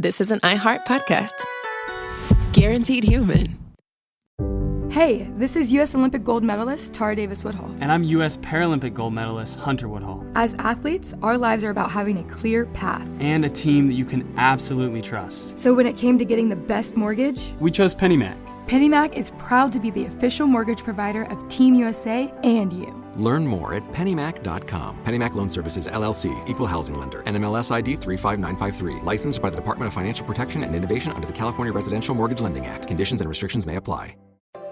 this is an iHeart podcast. Guaranteed human. Hey, this is U.S. Olympic gold medalist Tara Davis-Woodhull. And I'm U.S. Paralympic gold medalist Hunter Woodhull. As athletes, our lives are about having a clear path. And a team that you can absolutely trust. So when it came to getting the best mortgage, we chose PennyMac. PennyMac is proud to be the official mortgage provider of Team USA and you. Learn more at pennymac.com. PennyMac Loan Services, LLC, Equal Housing Lender, NMLS ID 35953. Licensed by the Department of Financial Protection and Innovation under the California Residential Mortgage Lending Act. Conditions and restrictions may apply.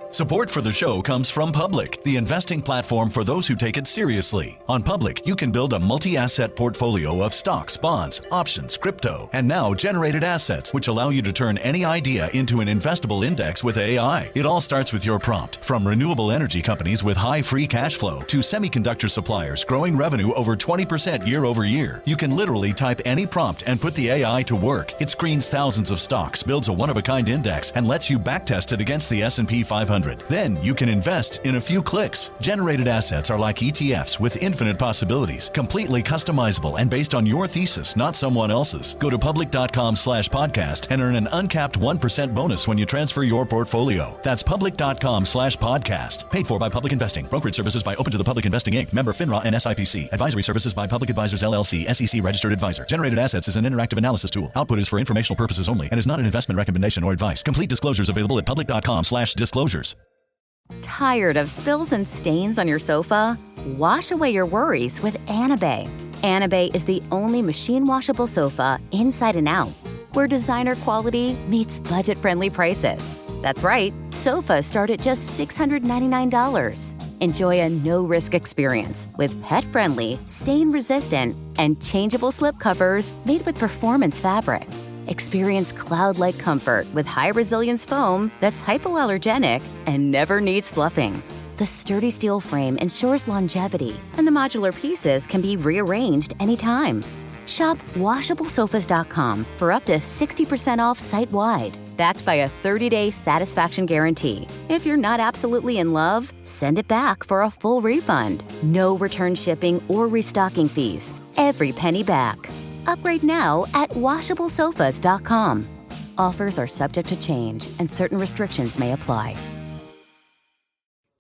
Support for the show comes from Public, the investing platform for those who take it seriously. On Public, you can build a multi-asset portfolio of stocks, bonds, options, crypto, and now generated assets, which allow you to turn any idea into an investable index with AI. It all starts with your prompt. From renewable energy companies with high free cash flow to semiconductor suppliers growing revenue over 20% year over year. You can literally type any prompt and put the AI to work. It screens thousands of stocks, builds a one-of-a-kind index, and lets you backtest it against the S&P 500. Then you can invest in a few clicks. Generated assets are like ETFs with infinite possibilities, completely customizable and based on your thesis, not someone else's. Go to public.com/podcast and earn an uncapped 1% bonus when you transfer your portfolio. That's public.com/podcast. Paid for by Public Investing. Brokerage services by Open to the Public Investing Inc. Member FINRA and SIPC. Advisory services by Public Advisors LLC, SEC registered advisor. Generated assets is an interactive analysis tool. Output is for informational purposes only and is not an investment recommendation or advice. Complete disclosures available at public.com/disclosures. Tired of spills and stains on your sofa? Wash away your worries with Anabay. Anabay is the only machine washable sofa inside and out, where designer quality meets budget-friendly prices. That's right, sofas start at just $699. Enjoy a no-risk experience with pet-friendly, stain-resistant, and changeable slip covers made with performance fabric. Experience cloud-like comfort with high-resilience foam that's hypoallergenic and never needs fluffing. The sturdy steel frame ensures longevity, and the modular pieces can be rearranged anytime. Shop WashableSofas.com for up to 60% off site-wide, backed by a 30-day satisfaction guarantee. If you're not absolutely in love, send it back for a full refund. No return shipping or restocking fees. Every penny back. Upgrade now at WashableSofas.com. Offers are subject to change, and certain restrictions may apply.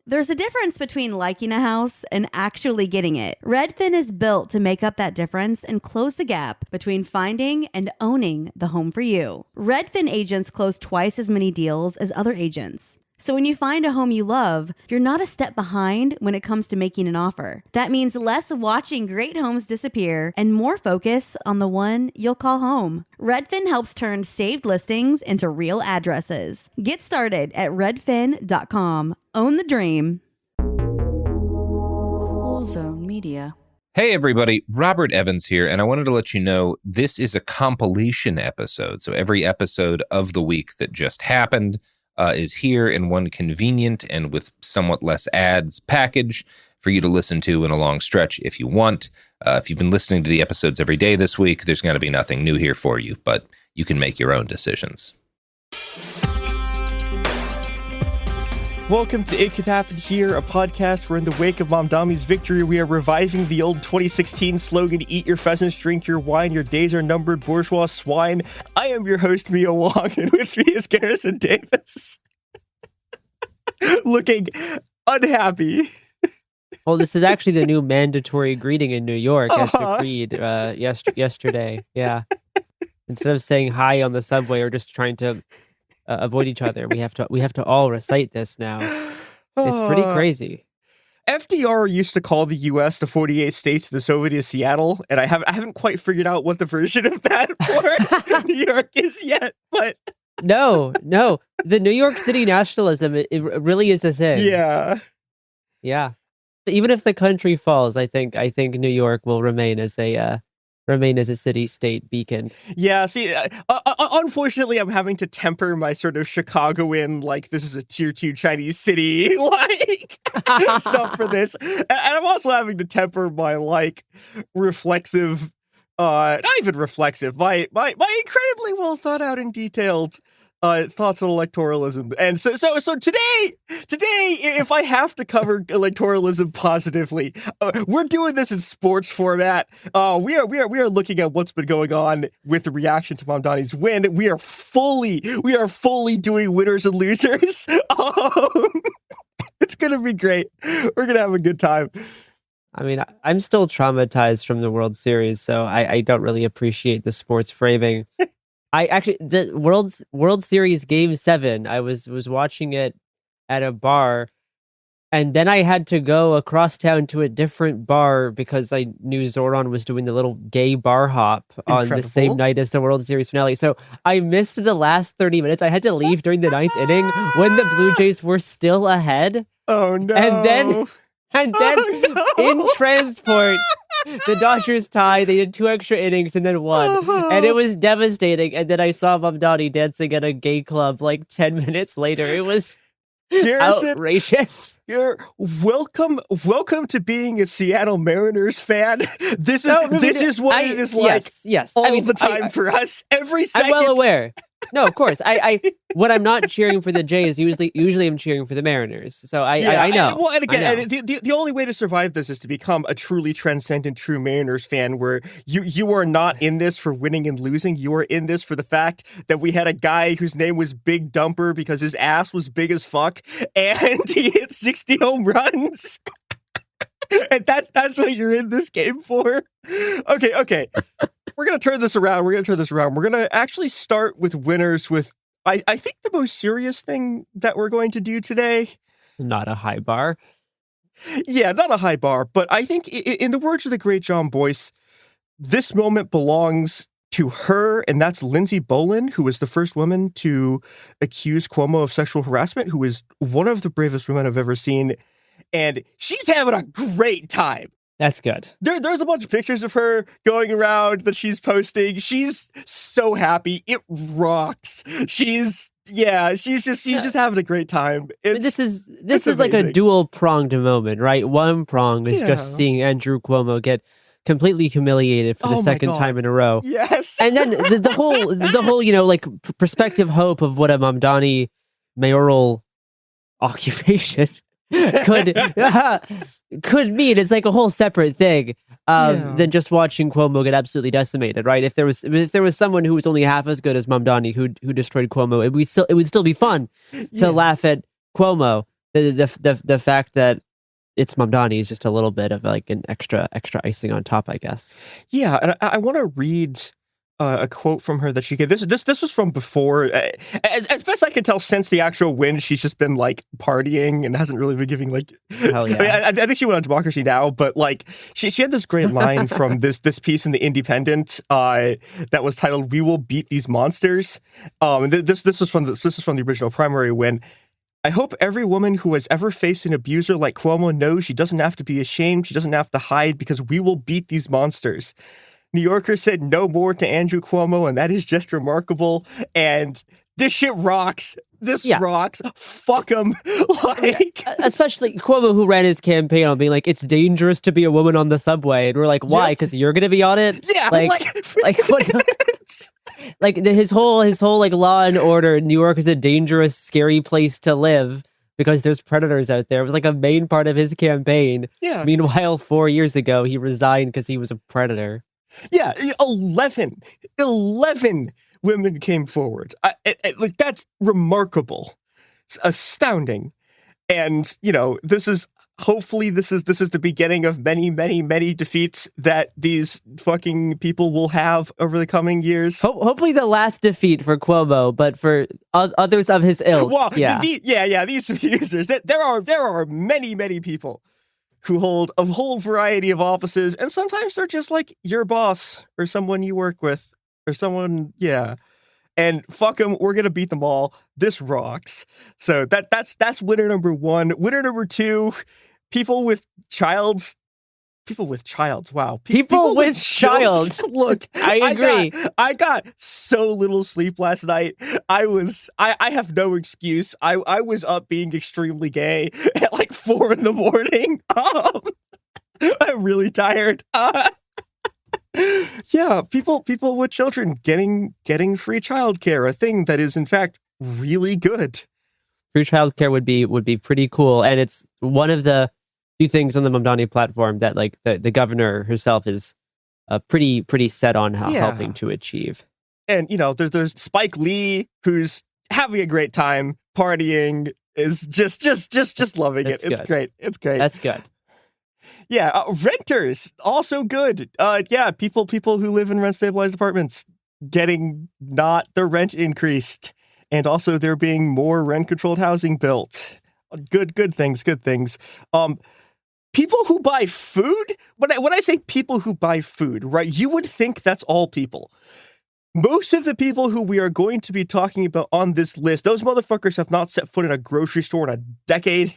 There's a difference between liking a house and actually getting it. Redfin is built to make up that difference and close the gap between finding and owning the home for you. Redfin agents close twice as many deals as other agents. So when you find a home you love, you're not a step behind when it comes to making an offer. That means less watching great homes disappear and more focus on the one you'll call home. Redfin helps turn saved listings into real addresses. Get started at redfin.com. Own the dream. Cool Zone Media. Hey everybody, Robert Evans here, and I wanted to let you know this is a compilation episode. So every episode of the week that just happened is here in one convenient and with somewhat less ads package for you to listen to in a long stretch if you want. If you've been listening to the episodes every day this week, there's going to be nothing new here for you, but you can make your own decisions. Welcome to It Could Happen Here, a podcast where in the wake of Mamdani's victory, we are reviving the old 2016 slogan, eat your pheasants, drink your wine, your days are numbered, bourgeois swine. I am your host, Mia Wong, and with me is Garrison Davis. Looking unhappy. Well, this is actually the new mandatory greeting in New York, as decreed yesterday. Yeah. Instead of saying hi on the subway or just trying to avoid each other, we have to all recite this now. It's pretty crazy. FDR used to call the U.S. the 48 states, the Soviet is Seattle, and I haven't quite figured out what the version of that for New York is yet. But no, the New York City nationalism, it really is a thing. Yeah. Even if the country falls, I think New York will remain as a city-state beacon. Yeah, see, unfortunately, I'm having to temper my sort of Chicagoan, like, this is a tier 2 Chinese city, like, stuff for this. And I'm also having to temper my, like, reflexive, not even reflexive, my incredibly well thought out and detailed thoughts on electoralism. And so today, if I have to cover electoralism positively, we're doing this in sports format. We are looking at what's been going on with the reaction to Mamdani's win. We are fully doing winners and losers. It's gonna be great. We're gonna have a good time. I mean, I'm still traumatized from the World Series, so I don't really appreciate the sports framing. I actually, the World Series Game 7, I was watching it at a bar, and then I had to go across town to a different bar because I knew Zoran was doing the little gay bar hop on the same night as the World Series finale. So I missed the last 30 minutes. I had to leave during the 9th inning when the Blue Jays were still ahead. Oh no. And then in transport, the Dodgers tied. They did 2 extra innings and then won. And it was devastating. And then I saw Mamdani dancing at a gay club like 10 minutes later. It was outrageous. You're welcome to being a Seattle Mariners fan. This is what it is like yes. all the time for us. Every second. I'm well aware. No, of course. I when I'm not cheering for the Jays, usually I'm cheering for the Mariners. So I know. Well, and again, the only way to survive this is to become a truly transcendent, true Mariners fan, where you are not in this for winning and losing. You are in this for the fact that we had a guy whose name was Big Dumper because his ass was big as fuck, and he hit 60 home runs. And that's what you're in this game for. Okay. We're going to turn this around. We're going to actually start with winners with, I think, the most serious thing that we're going to do today. Not a high bar. Yeah, not a high bar. But I think, in the words of the great John Boyce, this moment belongs to her, and that's Lindsey Boland, who was the first woman to accuse Cuomo of sexual harassment, who is one of the bravest women I've ever seen. And she's having a great time. That's good. There's a bunch of pictures of her going around that she's posting. She's so happy. It rocks. She's just having a great time. This is like a dual pronged moment, right? One prong is just seeing Andrew Cuomo get completely humiliated for the second time in a row. Yes. And then the whole, like prospective hope of what a Mamdani mayoral occupation could mean. It's like a whole separate thing than just watching Cuomo get absolutely decimated, right? If there was someone who was only half as good as Mamdani who destroyed Cuomo, it would still be fun to laugh at Cuomo. The fact that it's Mamdani is just a little bit of like an extra icing on top, I guess. Yeah, and I want to read a quote from her that she gave. This was from before. As best I can tell, since the actual win, she's just been like partying and hasn't really been giving like. Hell yeah. I mean, I think she went on Democracy Now, but like she had this great line from this piece in the Independent that was titled "We Will Beat These Monsters." And this was from the original primary win. I hope every woman who has ever faced an abuser like Cuomo knows she doesn't have to be ashamed. She doesn't have to hide because we will beat these monsters. New Yorker said no more to Andrew Cuomo, and that is just remarkable. And this shit rocks. This rocks. Fuck him. Especially Cuomo, who ran his campaign on being like, it's dangerous to be a woman on the subway. And we're like, why? Because you're going to be on it? Yeah. Like what? Like his whole like Law and Order. New York is a dangerous, scary place to live because there's predators out there. It was like a main part of his campaign. Yeah. Meanwhile, 4 years ago, he resigned because he was a predator. Yeah, 11 women came forward. Like that's remarkable. It's astounding. And, this is hopefully this is the beginning of many, many, many defeats that these fucking people will have over the coming years. Hopefully the last defeat for Cuomo, but for others of his ilk. Well, these abusers. There are many, many people who hold a whole variety of offices, and sometimes they're just like your boss or someone you work with or someone, and fuck them, we're gonna beat them all. This rocks. So that's winner number 1. Winner number 2, people with childs. Wow. People with child. Look, I agree. I got so little sleep last night. I have no excuse. I was up being extremely gay at like 4 a.m. I'm really tired. Yeah, people with children getting free childcare, a thing that is in fact really good. Free childcare would be pretty cool, and it's one of the few things on the Mamdani platform that like the governor herself is pretty set on helping to achieve. And there's Spike Lee, who's having a great time partying, is just loving it. It's great. It's great. That's good. Yeah, renters also good. People who live in rent stabilized apartments getting not their rent increased, and also there being more rent controlled housing built. Good things. People who buy food. When I say people who buy food, right? You would think that's all people. Most of the people who we are going to be talking about on this list, those motherfuckers have not set foot in a grocery store in a decade.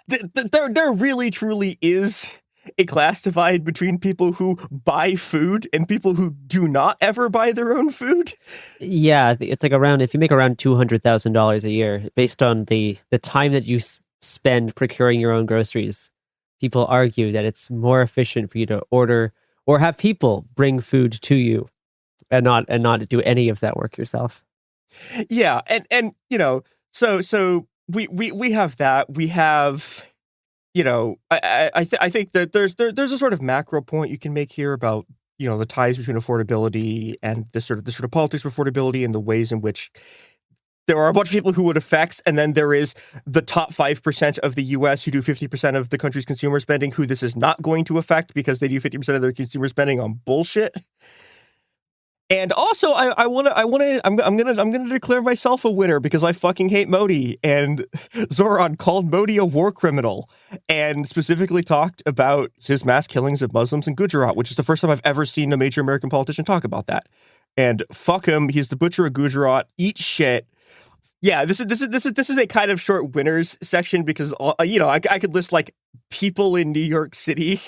There really, truly is a class divide between people who buy food and people who do not ever buy their own food. Yeah, it's like if you make around $200,000 a year, based on the time that you spend procuring your own groceries, people argue that it's more efficient for you to order or have people bring food to you. And not do any of that work yourself. Yeah, and so we have that. We have, I think that there's a sort of macro point you can make here about the ties between affordability and the sort of politics of affordability and the ways in which there are a bunch of people who it affects, and then there is the top 5% of the U.S. who do 50% of the country's consumer spending, who this is not going to affect because they do 50% of their consumer spending on bullshit. And also, I'm gonna declare myself a winner because I fucking hate Modi. And Zoran called Modi a war criminal and specifically talked about his mass killings of Muslims in Gujarat, which is the first time I've ever seen a major American politician talk about that. And fuck him, he's the butcher of Gujarat. Eat shit. Yeah, this is a kind of short winners section because I could list like people in New York City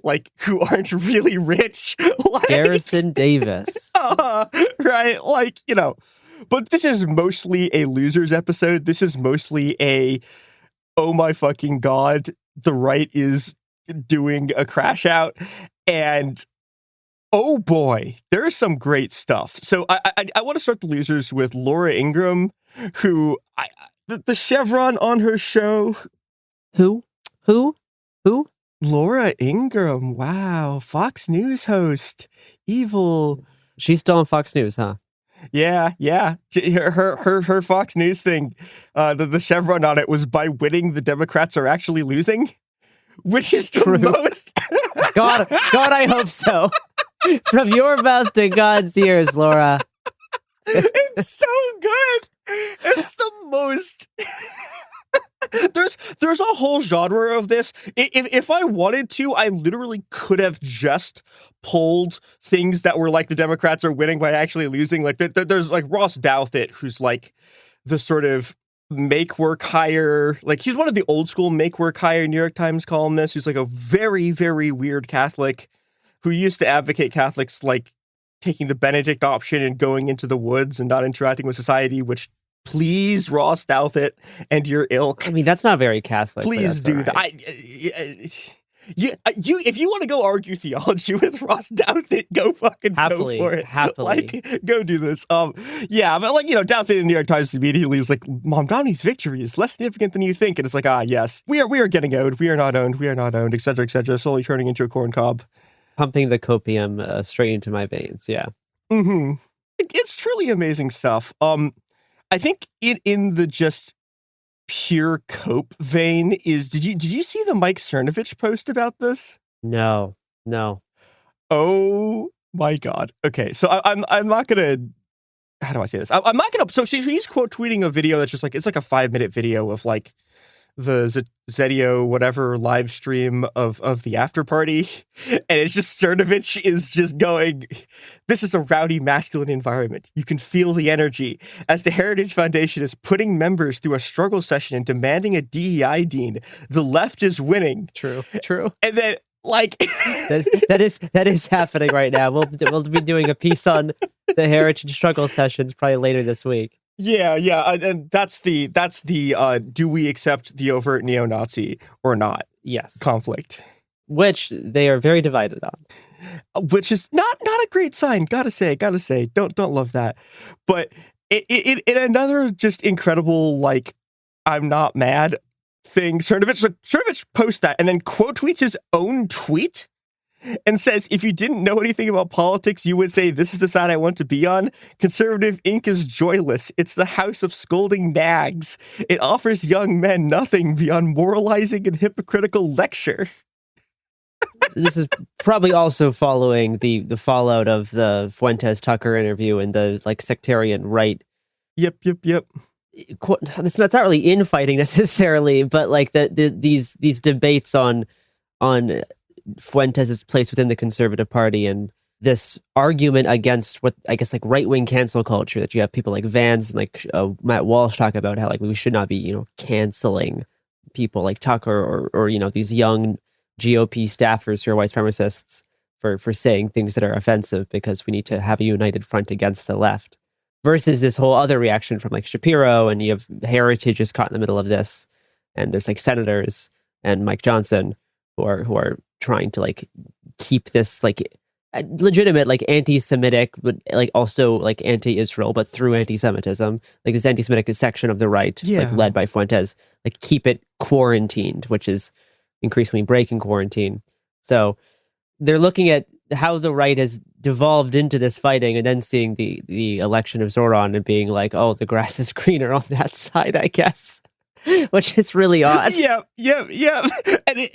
like who aren't really rich, like Garrison Davis, right? Like but this is mostly a losers episode. This is mostly a oh my fucking god, the right is doing a crash out, and oh boy, there's some great stuff. So I want to start the losers with Laura Ingraham, who the chevron on her show. Who? Laura Ingraham. Wow, Fox News host. Evil. She's still on Fox News, huh? Yeah. Her Fox News thing. The chevron on it was by winning, the Democrats are actually losing, which is the most. God, I hope so. From your mouth to God's ears, Laura. It's so good. It's the most. There's a whole genre of this. If I wanted to, I literally could have just pulled things that were like the Democrats are winning by actually losing. Like there's like Ross Douthat, who's like the sort of make work hire. Like he's one of the old school make work hire New York Times columnists. Who's like a very, very weird Catholic who used to advocate Catholics like taking the Benedict option and going into the woods and not interacting with society, which please, Ross Douthat and your ilk. I mean, that's not very Catholic. Please do that. If you want to go argue theology with Ross Douthat, go fucking happily, go for it. Happily. Like, go do this. Yeah, but like, Douthat in the New York Times immediately is like, Mamdani's victory is less significant than you think. And it's like, yes, we are getting owned. We are not owned, et cetera, slowly turning into a corn cob. Pumping the copium straight into my veins, yeah. Mm-hmm. It's truly amazing stuff. I think in the just pure cope vein is did you see the Mike Cernovich post about this? No. Oh my god. Okay, so I'm not gonna. How do I say this? I'm not gonna. So he's quote tweeting a video that's just like it's like a 5-minute video of like the Zedio whatever live stream of the after party, and it's just Cernovich is just going, this is a rowdy masculine environment. You can feel the energy as the Heritage Foundation is putting members through a struggle session and demanding a DEI dean. The left is winning. True. And then like that is happening right now. We'll be doing a piece on the Heritage struggle sessions probably later this week. Yeah, and that's the do we accept the overt neo-Nazi or not? Yes, conflict, which they are very divided on, which is not a great sign. Gotta say, don't love that. But In another just incredible, like, I'm not mad thing, Cernovich posts that and then quote tweets his own tweet and says, if you didn't know anything about politics, you would say, this is the side I want to be on. Conservative Inc. is joyless. It's the house of scolding nags. It offers young men nothing beyond moralizing and hypocritical lecture. This is probably also following the fallout of the Fuentes Tucker interview and the like sectarian right. Yep. It's not really infighting necessarily, but like these debates on Fuentes' place within the Conservative Party and this argument against what I guess like right-wing cancel culture that you have people like Vance and like Matt Walsh talk about how like we should not be canceling people like Tucker or these young GOP staffers who are white supremacists for saying things that are offensive because we need to have a united front against the left. Versus this whole other reaction from like Shapiro, and you have Heritage is caught in the middle of this, and there's like senators and Mike Johnson who are trying to like keep this like legitimate like anti-Semitic but like also like anti-Israel but through anti-Semitism, like this anti-Semitic section of the right, like led by Fuentes, like keep it quarantined, which is increasingly breaking quarantine. So they're looking at how the right has devolved into this fighting and then seeing the election of Zoran and being like, oh, the grass is greener on that side, I guess. Which is really odd. Yeah. And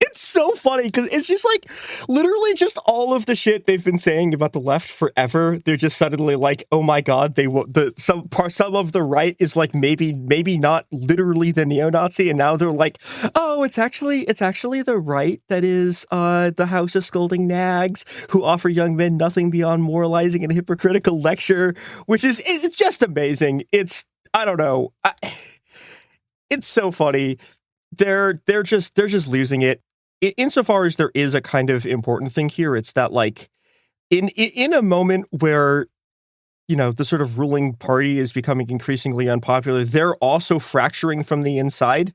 it's so funny because it's just like literally just all of the shit they've been saying about the left forever. They're just suddenly like, oh my god, some of the right is like maybe not literally the neo-Nazi, and now they're like, oh, it's actually the right that is the house of scolding nags who offer young men nothing beyond moralizing and hypocritical lecture, which is it's just amazing. It's I don't know. It's so funny. They're just losing it. Insofar as there is a kind of important thing here, it's that like in a moment where the sort of ruling party is becoming increasingly unpopular, they're also fracturing from the inside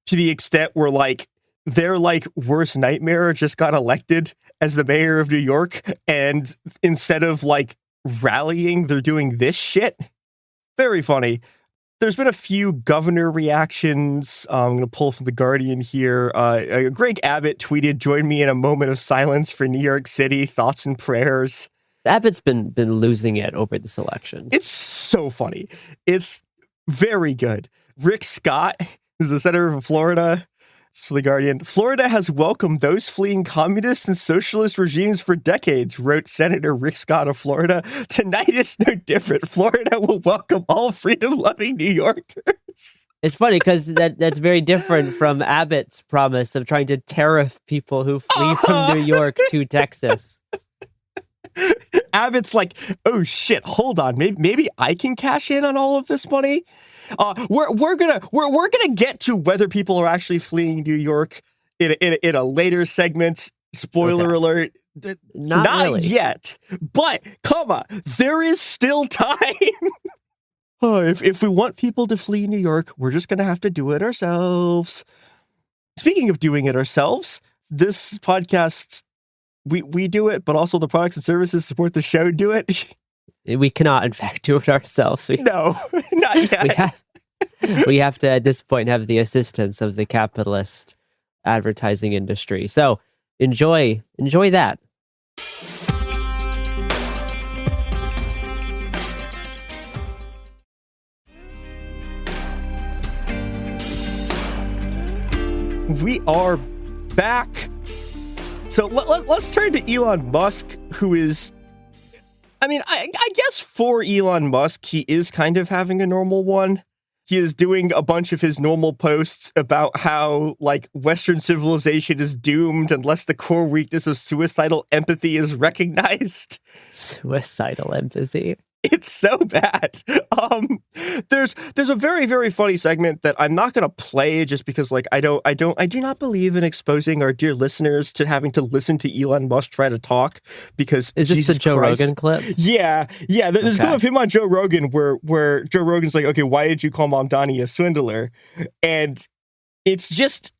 to the extent where like their like worst nightmare just got elected as the mayor of New York, and instead of like rallying, they're doing this shit. Very funny. There's been a few governor reactions. I'm going to pull from The Guardian here. Greg Abbott tweeted, join me in a moment of silence for New York City. Thoughts and prayers. Abbott's been losing it over this election. It's so funny. It's very good. Rick Scott is the senator from Florida. It's for The Guardian. Florida has welcomed those fleeing communist and socialist regimes for decades, wrote Senator Rick Scott of Florida. Tonight is no different. Florida will welcome all freedom-loving New Yorkers. It's funny because that's very different from Abbott's promise of trying to tariff people who flee from New York to Texas. Abbott's like, oh shit, hold on, maybe I can cash in on all of this money. We're gonna get to whether people are actually fleeing New York in a later segment. Spoiler alert, not really. yet. But there is still time. If we want people to flee New York, we're just gonna have to do it ourselves. Speaking of doing it ourselves, this podcast. We do it, but also the products and services support the show do it. We cannot, in fact, do it ourselves. No, not yet. We have to, at this point, have the assistance of the capitalist advertising industry. So enjoy that. We are back. So let's turn to Elon Musk, who is, I guess for Elon Musk, he is kind of having a normal one. He is doing a bunch of his normal posts about how, like, Western civilization is doomed unless the core weakness of suicidal empathy is recognized. Suicidal empathy. It's so bad. There's a very, very funny segment that I'm not gonna play just because like I do not believe in exposing our dear listeners to having to listen to Elon Musk try to talk, because is this Jesus the Joe Christ. Rogan clip? Yeah. There's a clip of him on Joe Rogan where Joe Rogan's like, okay, why did you call Mamdani a swindler? And it's just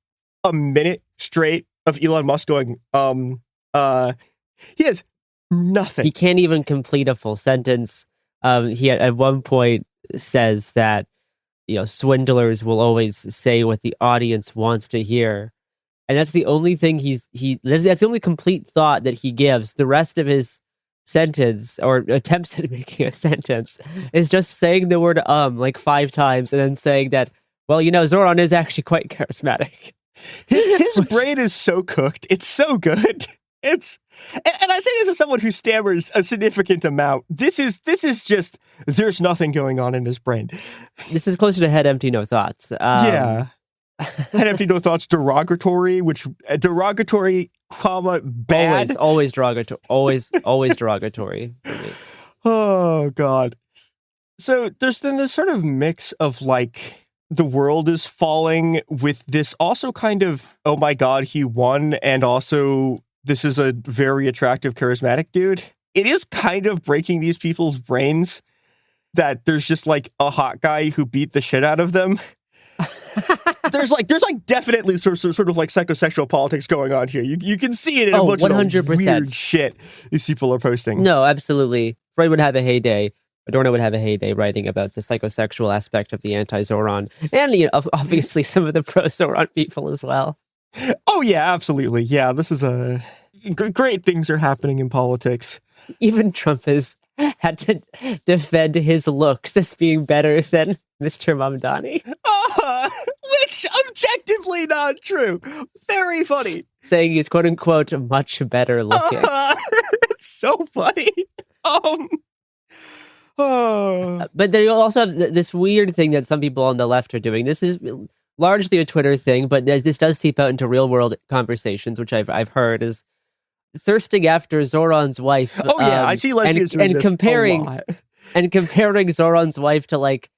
a minute straight of Elon Musk going, he has nothing. He can't even complete a full sentence. He at one point says that, swindlers will always say what the audience wants to hear. And that's the only thing that's the only complete thought that he gives. The rest of his sentence, or attempts at making a sentence, is just saying the word like 5 times and then saying that, well, Zoran is actually quite charismatic. His brain is so cooked. It's so good. And I say this as someone who stammers a significant amount. This is just, there's nothing going on in his brain. This is closer to head empty, no thoughts. Yeah. Head empty, no thoughts, derogatory, comma, bad. Always derogatory. Always derogatory. Oh, God. So there's then this sort of mix of like, the world is falling with this also kind of, oh my God, he won, and also this is a very attractive, charismatic dude. It is kind of breaking these people's brains that there's just like a hot guy who beat the shit out of them. There's definitely sort of like psychosexual politics going on here. You can see it in a bunch 100%. Of weird shit these people are posting. No, absolutely. Freud would have a heyday. Adorno would have a heyday writing about the psychosexual aspect of the anti-Zoran, and obviously some of the pro-Zoran people as well. Oh yeah, absolutely. Yeah, this is great things are happening in politics. Even Trump has had to defend his looks as being better than Mr. Mamdani. Which objectively not true. Very funny. Saying he's quote unquote much better looking. It's so funny. But then you also have this weird thing that some people on the left are doing. This is largely a Twitter thing, but this does seep out into real world conversations, which I've heard, is thirsting after Zoran's wife. Oh yeah, I see lesbians doing this and comparing Zoran's wife to like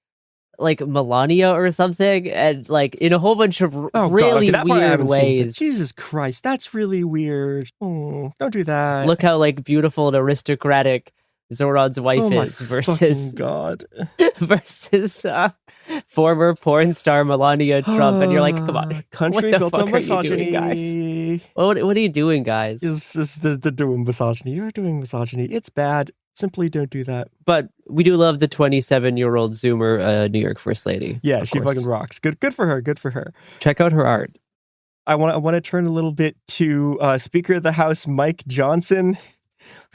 Melania or something, and like in a whole bunch of really weird ways. Jesus Christ, that's really weird. Oh, don't do that. Look how like beautiful and aristocratic Zoran's wife is versus God versus former porn star Melania Trump, and you're like, come on, country built on misogyny, guys. What are you doing, guys? Is the doing misogyny? You're doing misogyny. It's bad. Simply don't do that. But we do love the 27-year-old Zoomer, New York First Lady. Yeah, she fucking rocks. Good for her. Good for her. Check out her art. I want to turn a little bit to Speaker of the House Mike Johnson.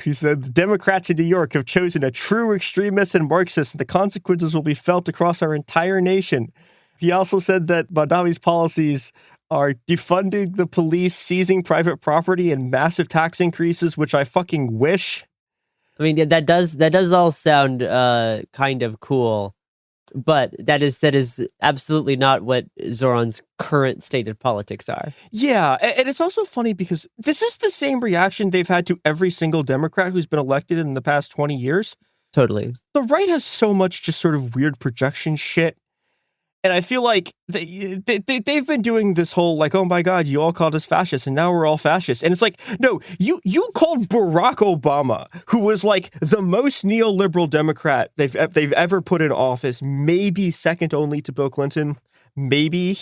He said, the Democrats in New York have chosen a true extremist and Marxist, and the consequences will be felt across our entire nation. He also said that Mamdani's policies are defunding the police, seizing private property, and massive tax increases, which I fucking wish. I mean, that does all sound kind of cool, but that is absolutely not what Zoran's current stated politics are. Yeah, and it's also funny because this is the same reaction they've had to every single Democrat who's been elected in the past 20 years. Totally. The right has so much just sort of weird projection shit. And I feel like they've been doing this whole like, oh my God, you all called us fascists and now we're all fascists. And it's like, no, you called Barack Obama, who was like the most neoliberal Democrat they've ever put in office, maybe second only to Bill Clinton, maybe.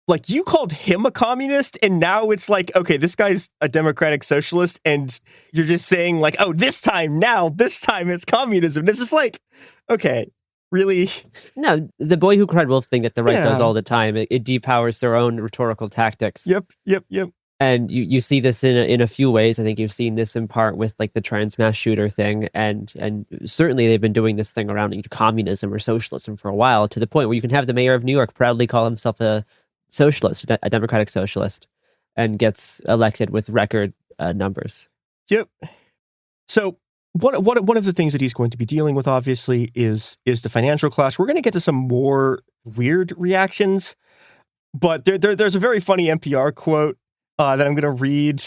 Like, you called him a communist, and now it's like, okay, this guy's a democratic socialist, and you're just saying like, oh, this time it's communism. This is like, okay. Really? No, the boy who cried wolf thing that the right does all the time. It depowers their own rhetorical tactics. Yep. And you see this in a few ways. I think you've seen this in part with like the trans mass shooter thing, and certainly they've been doing this thing around communism or socialism for a while, to the point where you can have the mayor of New York proudly call himself a socialist, a democratic socialist, and gets elected with record numbers. Yep. So one of the things that he's going to be dealing with, obviously, is the financial clash. We're going to get to some more weird reactions, but there's a very funny NPR quote that I'm going to read.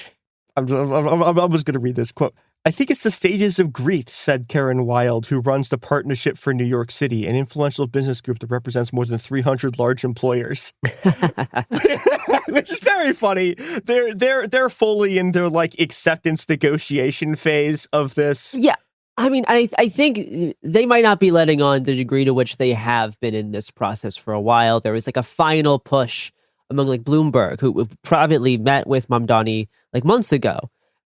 I'm just going to read this quote. I think it's the stages of grief, said Karen Wild, who runs the Partnership for New York City, an influential business group that represents more than 300 large employers. Which is very funny. They're fully in their like acceptance negotiation phase of this. Yeah. I mean, I think they might not be letting on the degree to which they have been in this process for a while. There was like a final push among like Bloomberg, who privately met with Mamdani like months ago.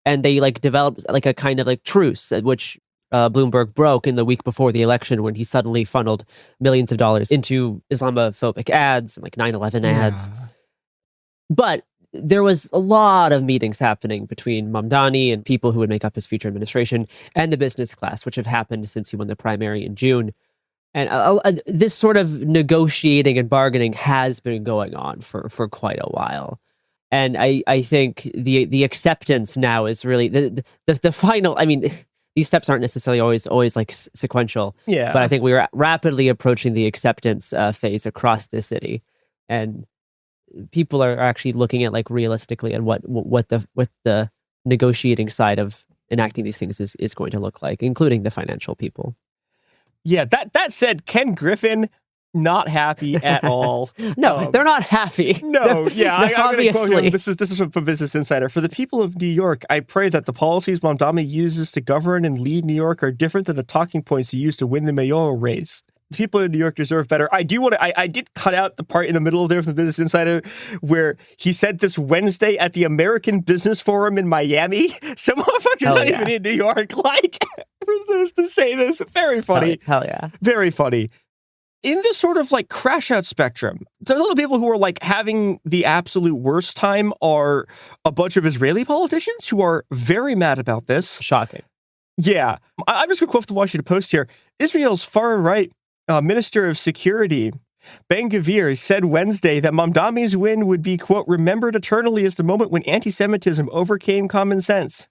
And they like developed like a kind of like truce, which Bloomberg broke in the week before the election when he suddenly funneled millions of dollars into Islamophobic ads, like 9/11 ads. But there was a lot of meetings happening between Mamdani and people who would make up his future administration and the business class, which have happened since he won the primary in June. And this sort of negotiating and bargaining has been going on for quite a while. And I think the acceptance now is really the final. I mean, these steps aren't necessarily always like sequential. Yeah. But I think we are rapidly approaching the acceptance phase across the city, and people are actually looking at like realistically and what the negotiating side of enacting these things is going to look like, including the financial people. Yeah. That said, Ken Griffin, not happy at all. No, they're not happy. No, yeah, I'm going to quote obviously. him. This is from Business Insider. For the people of New York, I pray that the policies Mamdani uses to govern and lead New York are different than the talking points he used to win the mayoral race. The people in New York deserve better. I did cut out the part in the middle of there from the Business Insider where he said this Wednesday at the American Business Forum in Miami. Some motherfucker's not even in New York. Like, for this to say this, very funny. Hell yeah. Very funny. In this sort of like crash out spectrum, there's a lot of people who are like having the absolute worst time are a bunch of Israeli politicians who are very mad about this. Shocking. Yeah. I'm just going to quote the Washington Post here. Israel's far-right Minister of Security, Ben-Gvir, said Wednesday that Mamdani's win would be, quote, remembered eternally as the moment when anti-Semitism overcame common sense.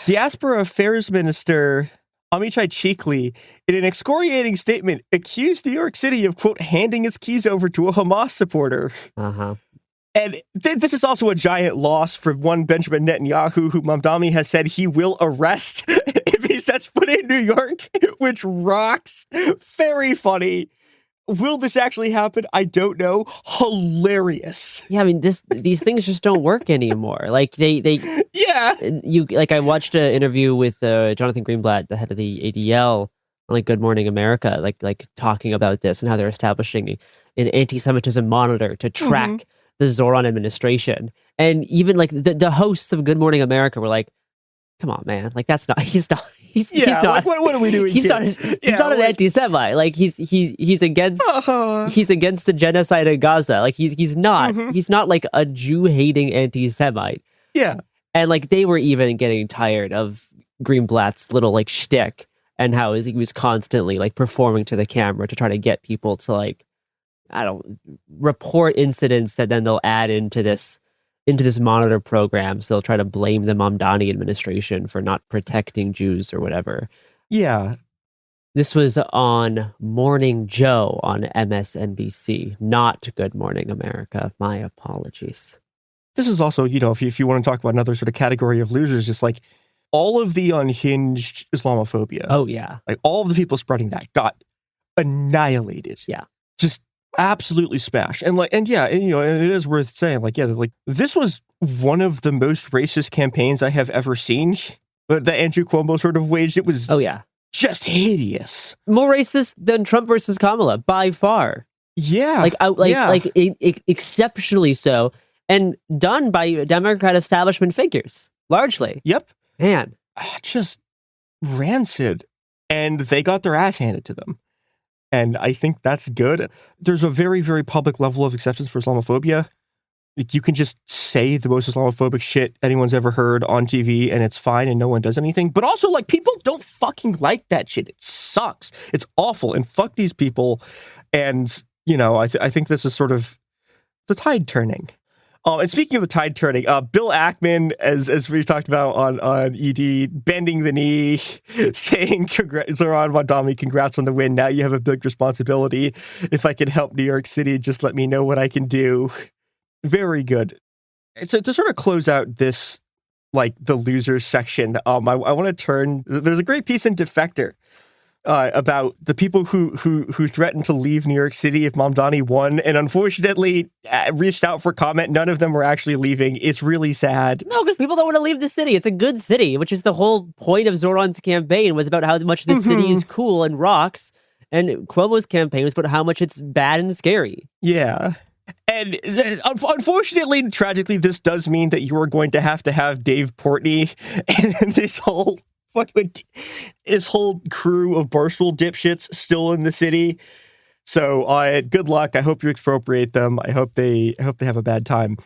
Diaspora Affairs Minister Amichai Chikli, in an excoriating statement, accused New York City of, quote, handing its keys over to a Hamas supporter. Uh-huh. And this is also a giant loss for one Benjamin Netanyahu, who Mamdani has said he will arrest if he sets foot in New York, which rocks. Very funny. Will this actually happen? I don't know. Hilarious. Yeah, I mean, these things just don't work anymore. Like they yeah. I watched an interview with Jonathan Greenblatt, the head of the ADL, on like Good Morning America, like talking about this and how they're establishing an anti-Semitism monitor to track the Zoran administration. And even like the hosts of Good Morning America were like, come on, man. Like he's not. He's not. Like, what are we doing? He's not an anti-Semite. Like he's against the genocide in Gaza. Like he's not. He's not like a Jew-hating anti-Semite. Yeah. And like they were even getting tired of Greenblatt's little like shtick and how he was constantly like performing to the camera to try to get people to like, I don't report incidents that then they'll add into this monitor program. So they'll try to blame the Mamdani administration for not protecting Jews or whatever. Yeah. This was on Morning Joe on MSNBC, not Good Morning America. My apologies. This is also, if you want to talk about another sort of category of losers, just like all of the unhinged Islamophobia. Oh, yeah. Like all of the people spreading that got annihilated. Yeah. Just absolutely smashed. And it is worth saying, this was one of the most racist campaigns I have ever seen that Andrew Cuomo sort of waged. It was just hideous. More racist than Trump versus Kamala by far. Yeah. Exceptionally so, and done by Democrat establishment figures largely. Yep. Man, just rancid, and they got their ass handed to them. And I think that's good. There's a very, very public level of acceptance for Islamophobia. You can just say the most Islamophobic shit anyone's ever heard on TV and it's fine and no one does anything. But also, people don't fucking like that shit. It sucks. It's awful. And fuck these people. And, I think this is sort of the tide turning. And speaking of the tide turning, Bill Ackman, as we talked about on ED, bending the knee, saying, Zoran Mamdani, congrats on the win. Now you have a big responsibility. If I can help New York City, just let me know what I can do. Very good. So to sort of close out this, the losers section, I want to turn, there's a great piece in Defector about the people who threatened to leave New York City if Mamdani won, and unfortunately reached out for comment. None of them were actually leaving. It's really sad. No, because people don't want to leave the city. It's a good city, which is the whole point of Zoran's campaign, was about how much the city is cool and rocks, and Cuomo's campaign was about how much it's bad and scary. Yeah. And unfortunately, tragically, this does mean that you are going to have Dave Portnoy and this whole his whole crew of Barstool dipshits still in the city. So good luck. I hope you expropriate them. I hope they have a bad time.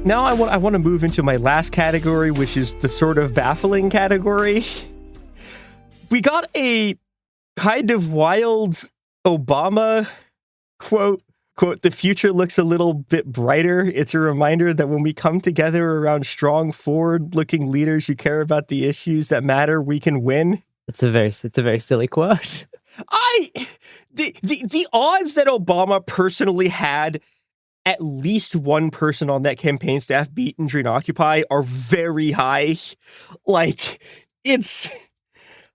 Now I want to move into my last category, which is the sort of baffling category. We got a kind of wild Obama quote, "The future looks a little bit brighter. It's a reminder that when we come together around strong, forward-looking leaders who care about the issues that matter, we can win." It's a very silly quote. The odds that Obama personally had at least one person on that campaign staff beat and drain Occupy are very high. Like, it's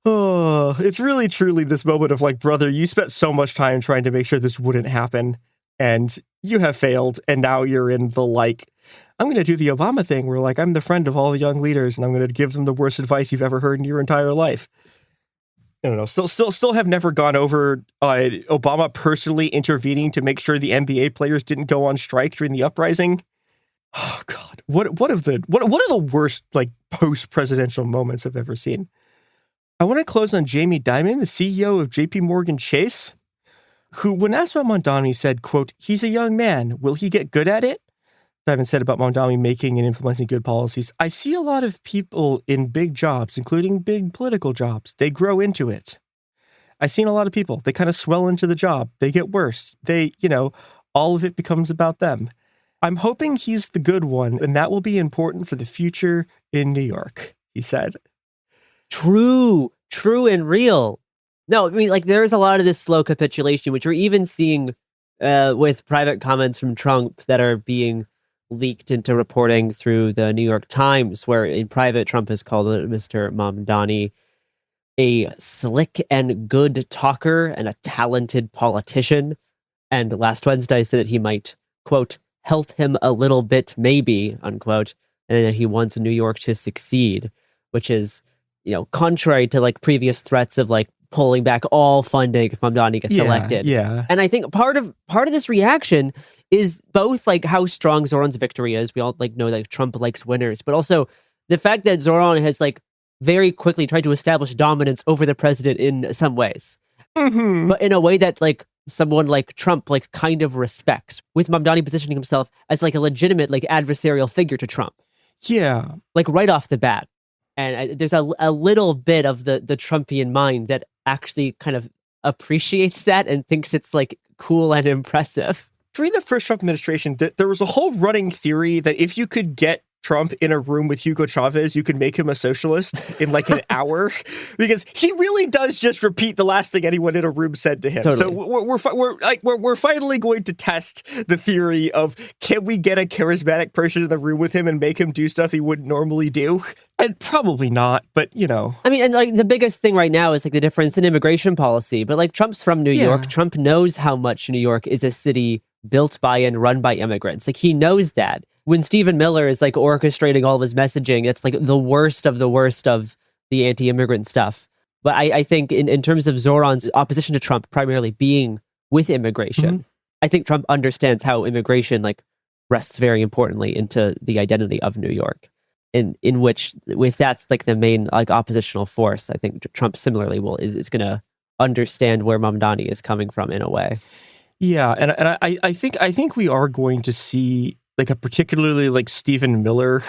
really truly this moment of like, brother, you spent so much time trying to make sure this wouldn't happen, and you have failed, and now you're in the like, I'm going to do the Obama thing where like, I'm the friend of all the young leaders, and I'm going to give them the worst advice you've ever heard in your entire life. I don't know. Still have never gone over Obama personally intervening to make sure the NBA players didn't go on strike during the uprising. Oh God, what are the worst like post-presidential moments I've ever seen? I want to close on Jamie Dimon, the CEO of J.P. Morgan Chase, who, when asked about Mamdani, said, quote, "He's a young man. Will he get good at it?" Dimon said about Mamdani making and implementing good policies, "I see a lot of people in big jobs, including big political jobs. They grow into it. I've seen a lot of people. They kind of swell into the job. They get worse. All of it becomes about them. I'm hoping he's the good one, and that will be important for the future in New York," he said. True and real. No, I mean, like, there's a lot of this slow capitulation, which we're even seeing with private comments from Trump that are being leaked into reporting through the New York Times, where in private, Trump has called Mr. Mamdani a slick and good talker and a talented politician. And last Wednesday said that he might, quote, help him a little bit, maybe, unquote, and that he wants New York to succeed, which is, contrary to like previous threats of like pulling back all funding if Mamdani gets elected. Yeah. And I think part of this reaction is both like how strong Zoran's victory is. We all like know that Trump likes winners, but also the fact that Zoran has like very quickly tried to establish dominance over the president in some ways, but in a way that like someone like Trump like kind of respects, with Mamdani positioning himself as like a legitimate like adversarial figure to Trump. Yeah. Like right off the bat. And there's a little bit of the Trumpian mind that actually kind of appreciates that and thinks it's like cool and impressive. During the first Trump administration, there was a whole running theory that if you could get Trump in a room with Hugo Chavez, you could make him a socialist in like an hour, because he really does just repeat the last thing anyone in a room said to him. Totally. So we're finally going to test the theory of, can we get a charismatic person in the room with him and make him do stuff he wouldn't normally do? And probably not, but I mean, and like the biggest thing right now is like the difference in immigration policy. But like Trump's from New York. Trump knows how much New York is a city built by and run by immigrants. Like he knows that. When Stephen Miller is like orchestrating all of his messaging, it's like the worst of the anti-immigrant stuff. But I think in terms of Zoran's opposition to Trump primarily being with immigration, I think Trump understands how immigration like rests very importantly into the identity of New York. In which, if that's like the main like oppositional force, I think Trump similarly is going to understand where Mamdani is coming from in a way. Yeah, and I think we are going to see like a particularly like Stephen Miller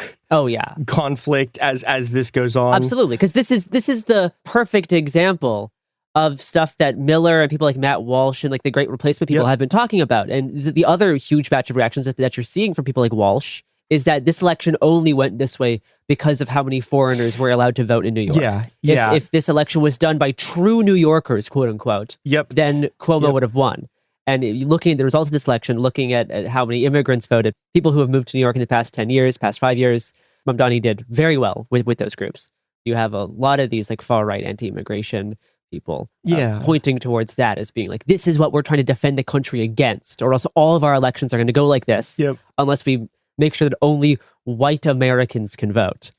conflict as this goes on. Absolutely, because this is the perfect example of stuff that Miller and people like Matt Walsh and like the Great Replacement people have been talking about. And the other huge batch of reactions that you're seeing from people like Walsh is that this election only went this way because of how many foreigners were allowed to vote in New York. If this election was done by true New Yorkers, quote unquote, then Cuomo would have won. And looking at the results of this election, looking at how many immigrants voted, people who have moved to New York in the past 10 years, past 5 years, Mamdani did very well with those groups. You have a lot of these like far-right anti-immigration people pointing towards that as being like, this is what we're trying to defend the country against, or else all of our elections are going to go like this unless we make sure that only white Americans can vote.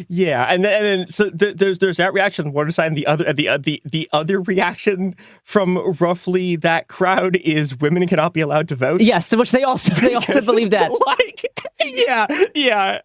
Yeah, and then so there's that reaction on one side, and the other reaction from roughly that crowd is women cannot be allowed to vote. Yes, which they also believe that. Yeah.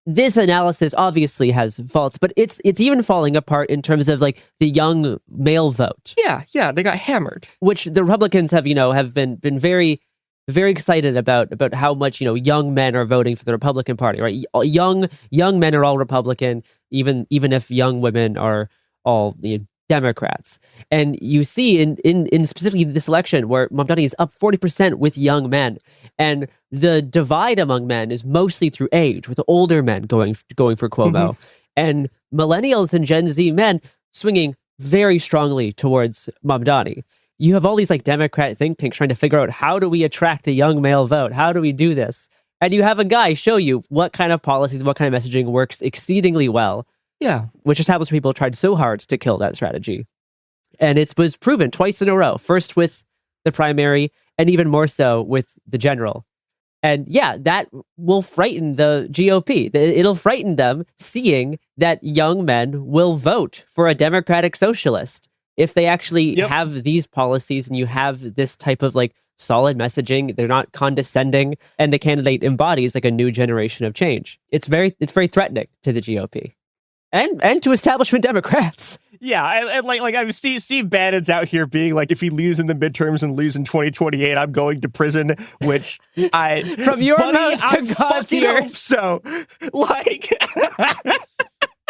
This analysis obviously has faults, but it's even falling apart in terms of like the young male vote. Yeah, they got hammered. Which the Republicans have been very, very excited about how much young men are voting for the Republican Party, right? Young men are all Republican, even if young women are all Democrats. And you see in specifically this election where Mamdani is up 40% with young men, and the divide among men is mostly through age, with older men going for Cuomo, and millennials and Gen Z men swinging very strongly towards Mamdani. You have all these like Democrat think tanks trying to figure out, how do we attract the young male vote? How do we do this? And you have a guy show you what kind of policies, what kind of messaging works exceedingly well. Yeah. Which establishment people tried so hard to kill that strategy. And it was proven twice in a row, first with the primary and even more so with the general. And yeah, that will frighten the GOP. It'll frighten them seeing that young men will vote for a democratic socialist if they actually have these policies and you have this type of like solid messaging. They're not condescending, and the candidate embodies like a new generation of change. It's very threatening to the GOP and to establishment Democrats. Yeah, and like I see Steve Bannon's out here being like, if he lose in the midterms and lose in 2028, I'm going to prison. Which I from your mouth to God's ears. So like.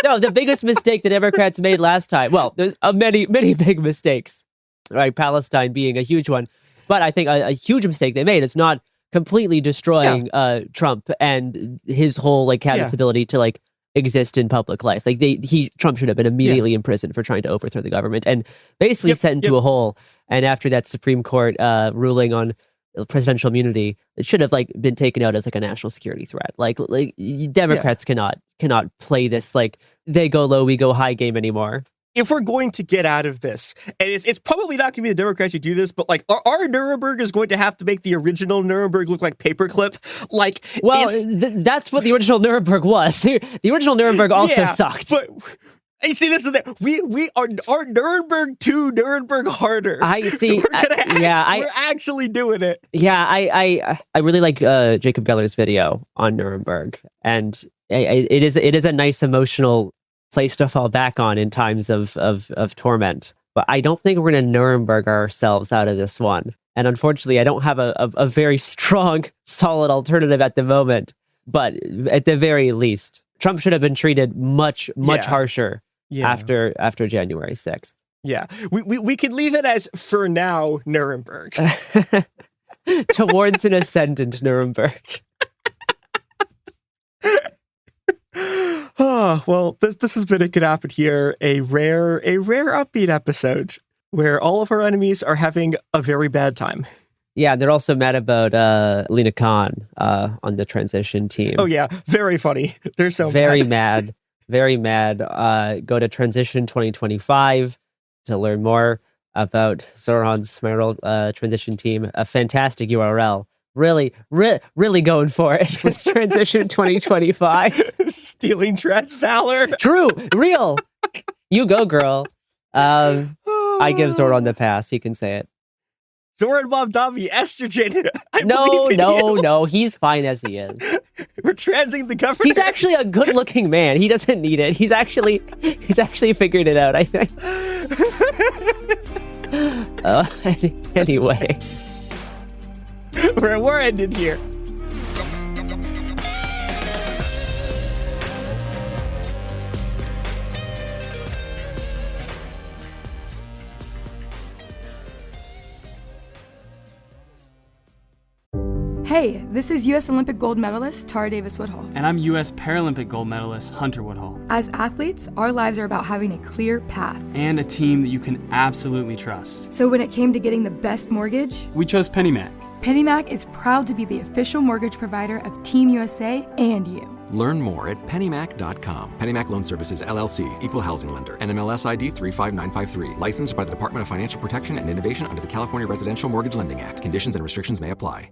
No, the biggest mistake the Democrats made last time. Well, there's many big mistakes, right? Palestine being a huge one. But I think a huge mistake they made is not completely destroying Trump and his whole like cabinet's ability to like exist in public life. Like Trump should have been immediately imprisoned for trying to overthrow the government and basically sent into a hole. And after that Supreme Court ruling on presidential immunity, it should have like been taken out as like a national security threat. Like Democrats cannot play this like they go low, we go high game anymore. If we're going to get out of this, and it's probably not going to be the Democrats who do this, but like our Nuremberg is going to have to make the original Nuremberg look like paperclip. Like, well, that's what the original Nuremberg was. The original Nuremberg also sucked. But you see, this is that we are our Nuremberg 2, Nuremberg harder. I see. We're actually doing it. Yeah, I really like Jacob Geller's video on Nuremberg, and it is a nice emotional place to fall back on in times of torment. But I don't think we're going to Nuremberg ourselves out of this one. And unfortunately, I don't have a very strong, solid alternative at the moment. But at the very least, Trump should have been treated much harsher after January 6th. Yeah, we could leave it as, for now, Nuremberg. Towards an ascendant Nuremberg. Oh, well, this has been It Could Happen Here, a rare upbeat episode where all of our enemies are having a very bad time. Yeah, they're also mad about Lena Khan on the transition team. Oh yeah, very funny. They're so very mad. Very mad. Go to Transition 2025 to learn more about Zoran's Spiral transition team. A fantastic URL. Really going for it with Transition 2025. Stealing Trent's valor. True. Real. You go, girl. I give Zoran the pass. He can say it. Zoran Mamdani, estrogen. No. He's fine as he is. We're transing the government. He's actually a good-looking man. He doesn't need it. He's actually figured it out, I think. Anyway. We're ending here. Hey, this is U.S. Olympic gold medalist Tara Davis Woodhull. And I'm U.S. Paralympic gold medalist Hunter Woodhull. As athletes, our lives are about having a clear path. And a team that you can absolutely trust. So when it came to getting the best mortgage, we chose PennyMac. PennyMac is proud to be the official mortgage provider of Team USA and you. Learn more at pennymac.com. PennyMac Loan Services, LLC, Equal Housing Lender, NMLS ID 35953. Licensed by the Department of Financial Protection and Innovation under the California Residential Mortgage Lending Act. Conditions and restrictions may apply.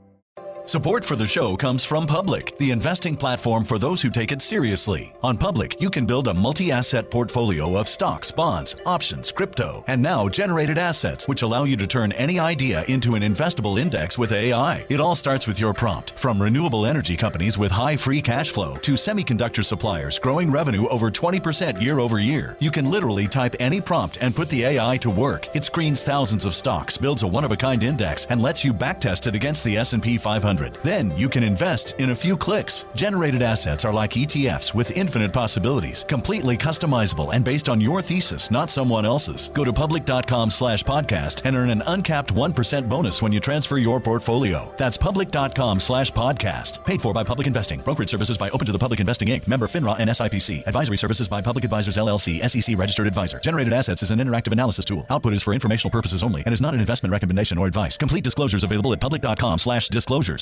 Support for the show comes from Public, the investing platform for those who take it seriously. On Public, you can build a multi-asset portfolio of stocks, bonds, options, crypto, and now generated assets, which allow you to turn any idea into an investable index with AI. It all starts with your prompt. From renewable energy companies with high free cash flow to semiconductor suppliers growing revenue over 20% year over year, you can literally type any prompt and put the AI to work. It screens thousands of stocks, builds a one-of-a-kind index, and lets you backtest it against the S&P 500. Then you can invest in a few clicks. Generated assets are like ETFs with infinite possibilities, completely customizable and based on your thesis, not someone else's. Go to public.com/podcast and earn an uncapped 1% bonus when you transfer your portfolio. That's public.com/podcast. Paid for by Public Investing. Brokerage services by Open to the Public Investing Inc. Member FINRA and SIPC. Advisory services by Public Advisors LLC, SEC registered advisor. Generated assets is an interactive analysis tool. Output is for informational purposes only and is not an investment recommendation or advice. Complete disclosures available at public.com/disclosures.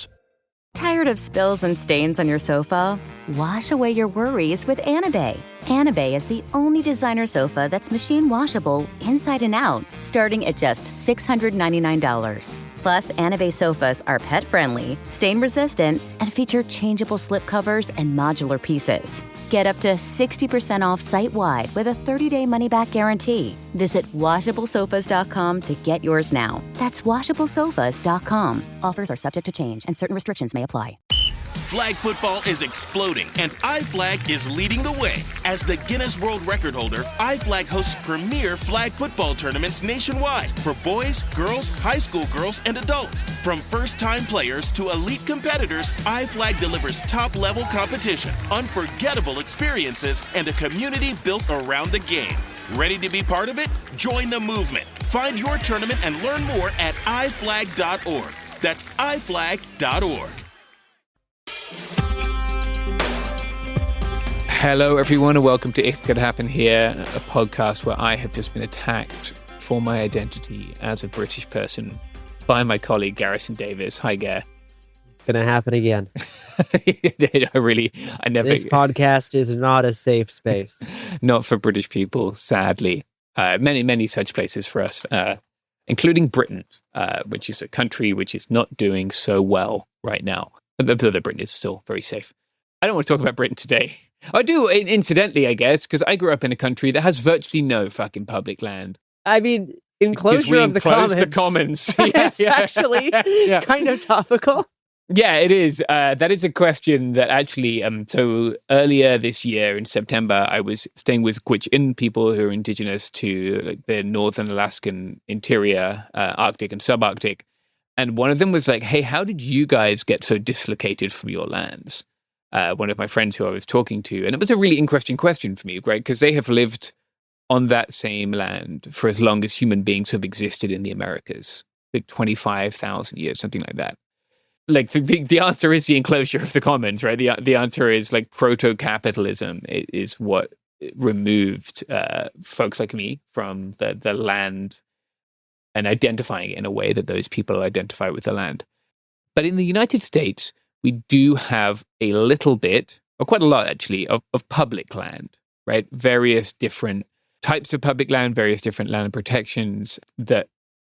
Tired of spills and stains on your sofa? Wash away your worries with Anabay. Anabay is the only designer sofa that's machine washable inside and out, starting at just $699. Plus, Anabay sofas are pet-friendly, stain-resistant, and feature changeable slip covers and modular pieces. Get up to 60% off site-wide with a 30-day money-back guarantee. Visit washablesofas.com to get yours now. That's washablesofas.com. Offers are subject to change and certain restrictions may apply. Flag football is exploding, and iFlag is leading the way. As the Guinness World Record holder, iFlag hosts premier flag football tournaments nationwide for boys, girls, high school girls, and adults. From first-time players to elite competitors, iFlag delivers top-level competition, unforgettable experiences, and a community built around the game. Ready to be part of it? Join the movement. Find your tournament and learn more at iflag.org. That's iflag.org. Hello, everyone, and welcome to It Could Happen Here, a podcast where I have just been attacked for my identity as a British person by my colleague, Garrison Davis. Hi, Gar. It's going to happen again. I never. This podcast is not a safe space. Not for British people, sadly. Many such places for us, including Britain, which is a country which is not doing so well right now. Though Britain is still very safe. I don't want to talk about Britain today. I do, incidentally, I guess, because I grew up in a country that has virtually no fucking public land. I mean, enclosure of the commons. The commons. It's actually kind of topical. Yeah, it is. That is a question that actually, so earlier this year in September, I was staying with Gwich'in people who are indigenous to like, the northern Alaskan interior, Arctic and subarctic. And one of them was like, hey, how did you guys get so dislocated from your lands? One of my friends who I was talking to. And it was a really interesting question for me, right? Because they have lived on that same land for as long as human beings have existed in the Americas, like 25,000 years, something like that. Like the answer is the enclosure of the commons, right? The answer is like proto-capitalism is what removed folks like me from the land and identifying it in a way that those people identify with the land. But in the United States, we do have a little bit, or quite a lot actually, of public land, right? Various different types of public land, various different land protections that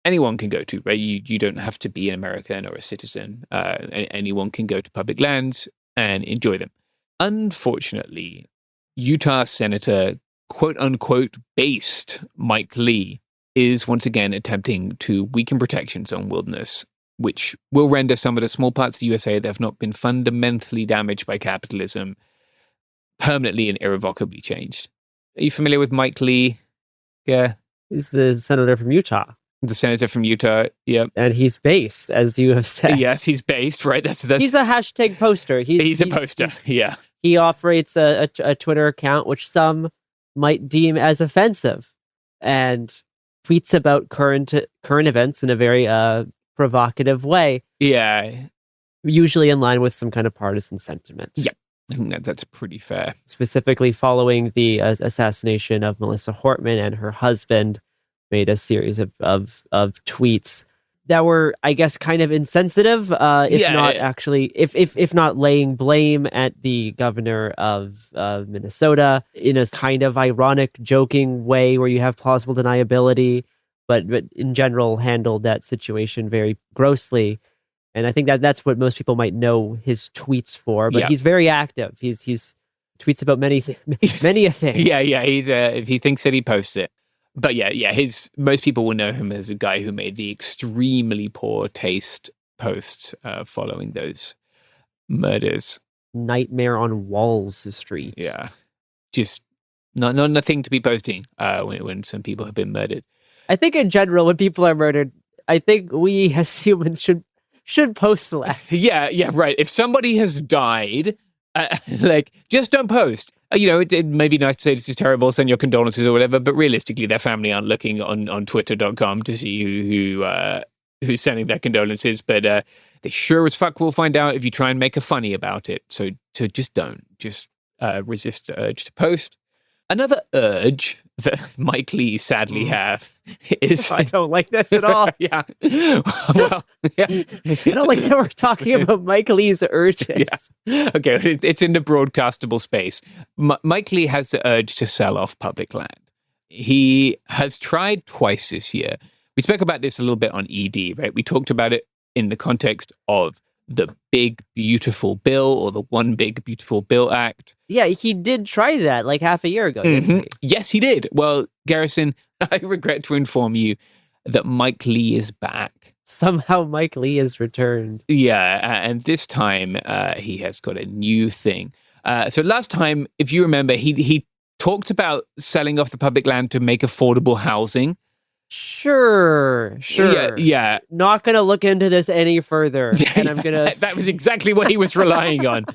anyone can go to, right? You don't have to be an American or a citizen. Anyone can go to public lands and enjoy them. Unfortunately, Utah Senator, quote unquote, based Mike Lee is once again attempting to weaken protections on wilderness, which will render some of the small parts of the USA that have not been fundamentally damaged by capitalism permanently and irrevocably changed. Are you familiar with Mike Lee? Yeah. He's the senator from Utah. The senator from Utah, yep. And he's based, as you have said. Yes, he's based, right? That's He's a hashtag poster. He's a poster, yeah. He operates a Twitter account, which some might deem as offensive, and tweets about current events in a very provocative way. Yeah. Usually in line with some kind of partisan sentiment. Yeah, I think that's pretty fair. Specifically following the assassination of Melissa Hortman and her husband, made a series of tweets that were, I guess, kind of insensitive, if not laying blame at the governor of Minnesota in a kind of ironic, joking way where you have plausible deniability, but in general handled that situation very grossly. And I think that's what most people might know his tweets for. But he's very active. He's tweets about many a thing. He's if he thinks it, he posts it. But most people will know him as a guy who made the extremely poor taste posts following those murders. Nightmare on Walls Street. Yeah, just not a thing to be posting when some people have been murdered. I think in general, when people are murdered, I think we as humans should post less. Yeah, right. If somebody has died, just don't post. It may be nice to say this is terrible, send your condolences or whatever, but realistically, their family aren't looking on twitter.com to see who's sending their condolences, but they sure as fuck will find out if you try and make a funny about it. So just don't. Just resist the urge to post. Another urge that Mike Lee sadly have is... I don't like this at all. Yeah. Well, yeah. I don't like that we're talking about Mike Lee's urges. Yeah. Okay, it's in the broadcastable space. Mike Lee has the urge to sell off public land. He has tried twice this year. We spoke about this a little bit on ED, right? We talked about it in the context of the Big Beautiful Bill or the One Big Beautiful Bill Act. Yeah, he did try that like half a year ago, didn't he? Yes, he did. Well, Garrison, I regret to inform you that Mike Lee is back. Somehow Mike Lee has returned. Yeah, and this time he has got a new thing. So last time, if you remember, he talked about selling off the public land to make affordable housing. Sure. Yeah. Not going to look into this any further. And I'm going to... That was exactly what he was relying on.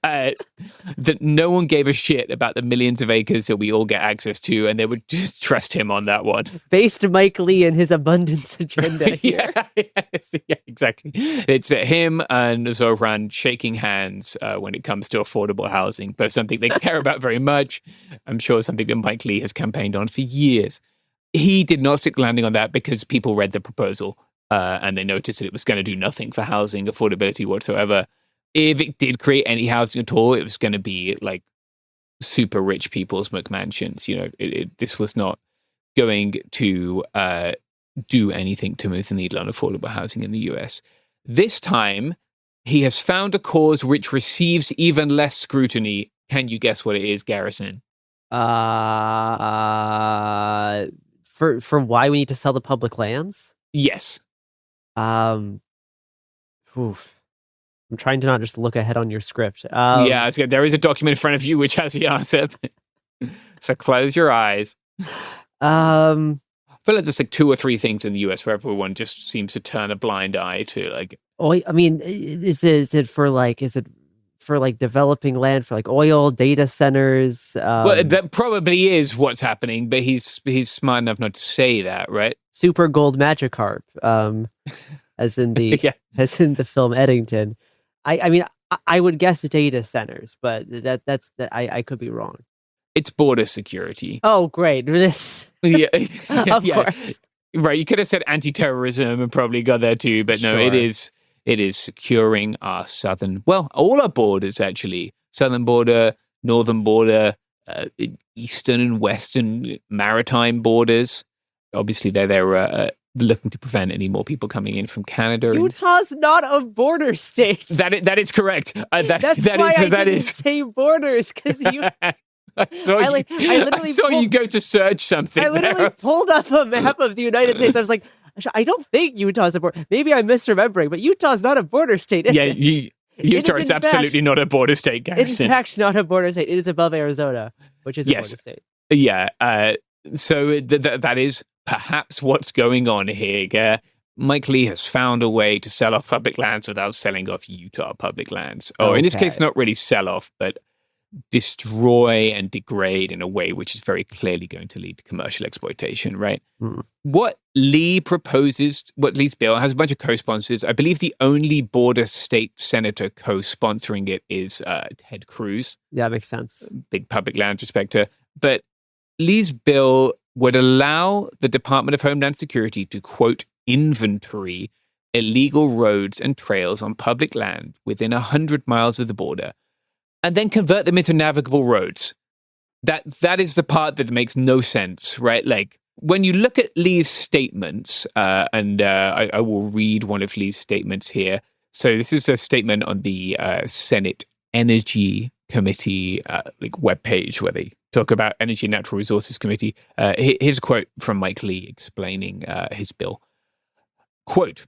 That no one gave a shit about the millions of acres that we all get access to, and they would just trust him on that one. Based Mike Lee and his abundance agenda here. Yeah, exactly. It's him and Zoran shaking hands when it comes to affordable housing, but something they care about very much. I'm sure something that Mike Lee has campaigned on for years. He did not stick the landing on that because people read the proposal and they noticed that it was going to do nothing for housing affordability whatsoever. If it did create any housing at all, it was going to be like super rich people's McMansions. This was not going to do anything to move the needle on affordable housing in the US. This time, he has found a cause which receives even less scrutiny. Can you guess what it is, Garrison? For why we need to sell the public lands? Yes. I'm trying to not just look ahead on your script. There is a document in front of you which has the answer. So close your eyes. I feel like there's like 2 or 3 things in the US where everyone just seems to turn a blind eye to. Like, I mean, is it for developing land for like oil data centers? Well, that probably is what's happening, but he's smart enough not to say that, right? Super gold Magikarp, as in the as in the film Eddington. I mean, I would guess data centers, but I could be wrong. It's border security. Oh, great! This, of course, right? You could have said anti-terrorism and probably got there too, but no, Sure. It is securing our all our borders, actually. Southern border, northern border, eastern and western maritime borders. Obviously, they're looking to prevent any more people coming in from Canada. Utah's not a border state. That is correct. That's why I didn't say borders, because you... I saw you go to search something. I literally pulled up a map of the United States. I was like, I don't think Utah's a border. Maybe I'm misremembering, but Utah's not a border state, is it? Utah is absolutely not a border state, Garrison. In fact, not a border state. It is above Arizona, which is a border state. Yeah. So that is perhaps what's going on here. Mike Lee has found a way to sell off public lands without selling off Utah public lands. In this case, not really sell off, but destroy and degrade in a way which is very clearly going to lead to commercial exploitation, right? What Lee's bill has a bunch of co-sponsors. I believe the only border state senator co-sponsoring it is Ted Cruz. Yeah, makes sense. Big public lands respecter. But Lee's bill would allow the Department of Homeland Security to, quote, inventory illegal roads and trails on public land within 100 miles of the border and then convert them into navigable roads. That is the part that makes no sense, right? Like, when you look at Lee's statements, I will read one of Lee's statements here. So this is a statement on the Senate Energy Committee webpage where they talk about Energy and Natural Resources Committee. Here's a quote from Mike Lee explaining his bill. Quote,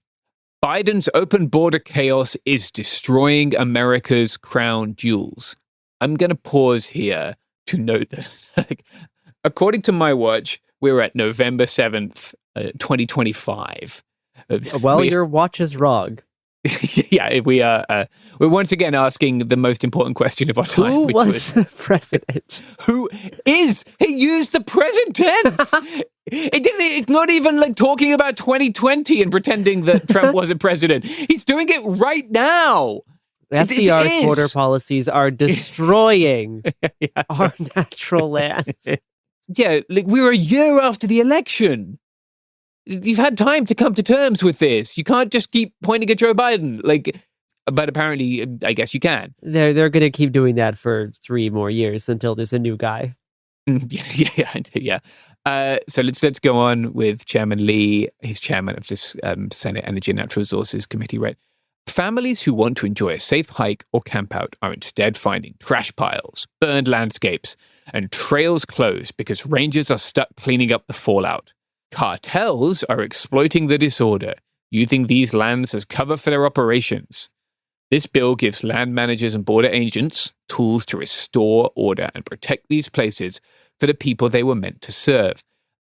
Biden's open border chaos is destroying America's crown jewels. I'm going to pause here to note that, according to my watch, we're at November 7th, 2025. Well, your watch is wrong. Yeah, we're once again asking the most important question of our time. Who was the president? Who is? He used the present tense. It's not even like talking about 2020 and pretending that Trump wasn't president. He's doing it right now. FDR's border policies are destroying our natural lands. Yeah, like we're a year after the election. You've had time to come to terms with this. You can't just keep pointing at Joe Biden. But apparently, I guess you can. They're going to keep doing that for 3 more years until there's a new guy. Yeah. So let's go on with Chairman Lee. He's chairman of this Senate Energy and Natural Resources Committee, right? Families who want to enjoy a safe hike or camp out are instead finding trash piles, burned landscapes, and trails closed because rangers are stuck cleaning up the fallout. Cartels are exploiting the disorder, using these lands as cover for their operations. This bill gives land managers and border agents tools to restore order and protect these places for the people they were meant to serve.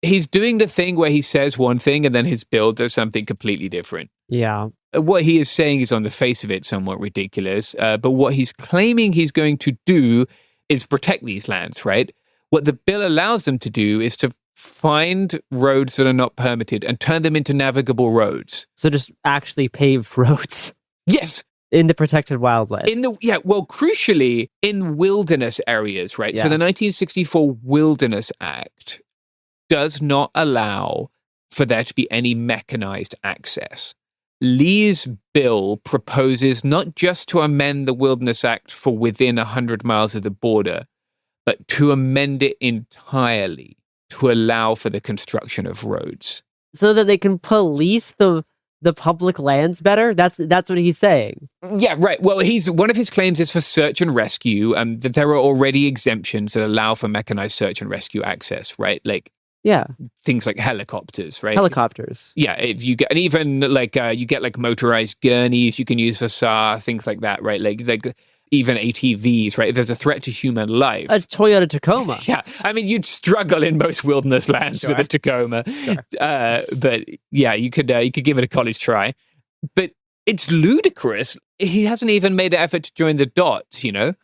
He's doing the thing where he says one thing and then his bill does something completely different. Yeah. What he is saying is on the face of it somewhat ridiculous, but what he's claiming he's going to do is protect these lands, right? What the bill allows them to do is to find roads that are not permitted and turn them into navigable roads. So just actually pave roads. Yes. In the protected wildland. Crucially, in wilderness areas, right? Yeah. So the 1964 Wilderness Act does not allow for there to be any mechanized access. Lee's bill proposes not just to amend the Wilderness Act for within 100 miles of the border, but to amend it entirely to allow for the construction of roads. So that they can police the public lands better? That's what he's saying. Yeah, right. Well, one of his claims is for search and rescue, that there are already exemptions that allow for mechanized search and rescue access, right? Things like helicopters, right? Helicopters. Yeah, if you get, and even you get motorized gurneys you can use for SAR, things like that, right? Like even ATVs, right? If there's a threat to human life. A Toyota Tacoma. Yeah, I mean, you'd struggle in most wilderness lands with a Tacoma. Sure. But yeah, you could give it a college try. But it's ludicrous. He hasn't even made an effort to join the dots, you know?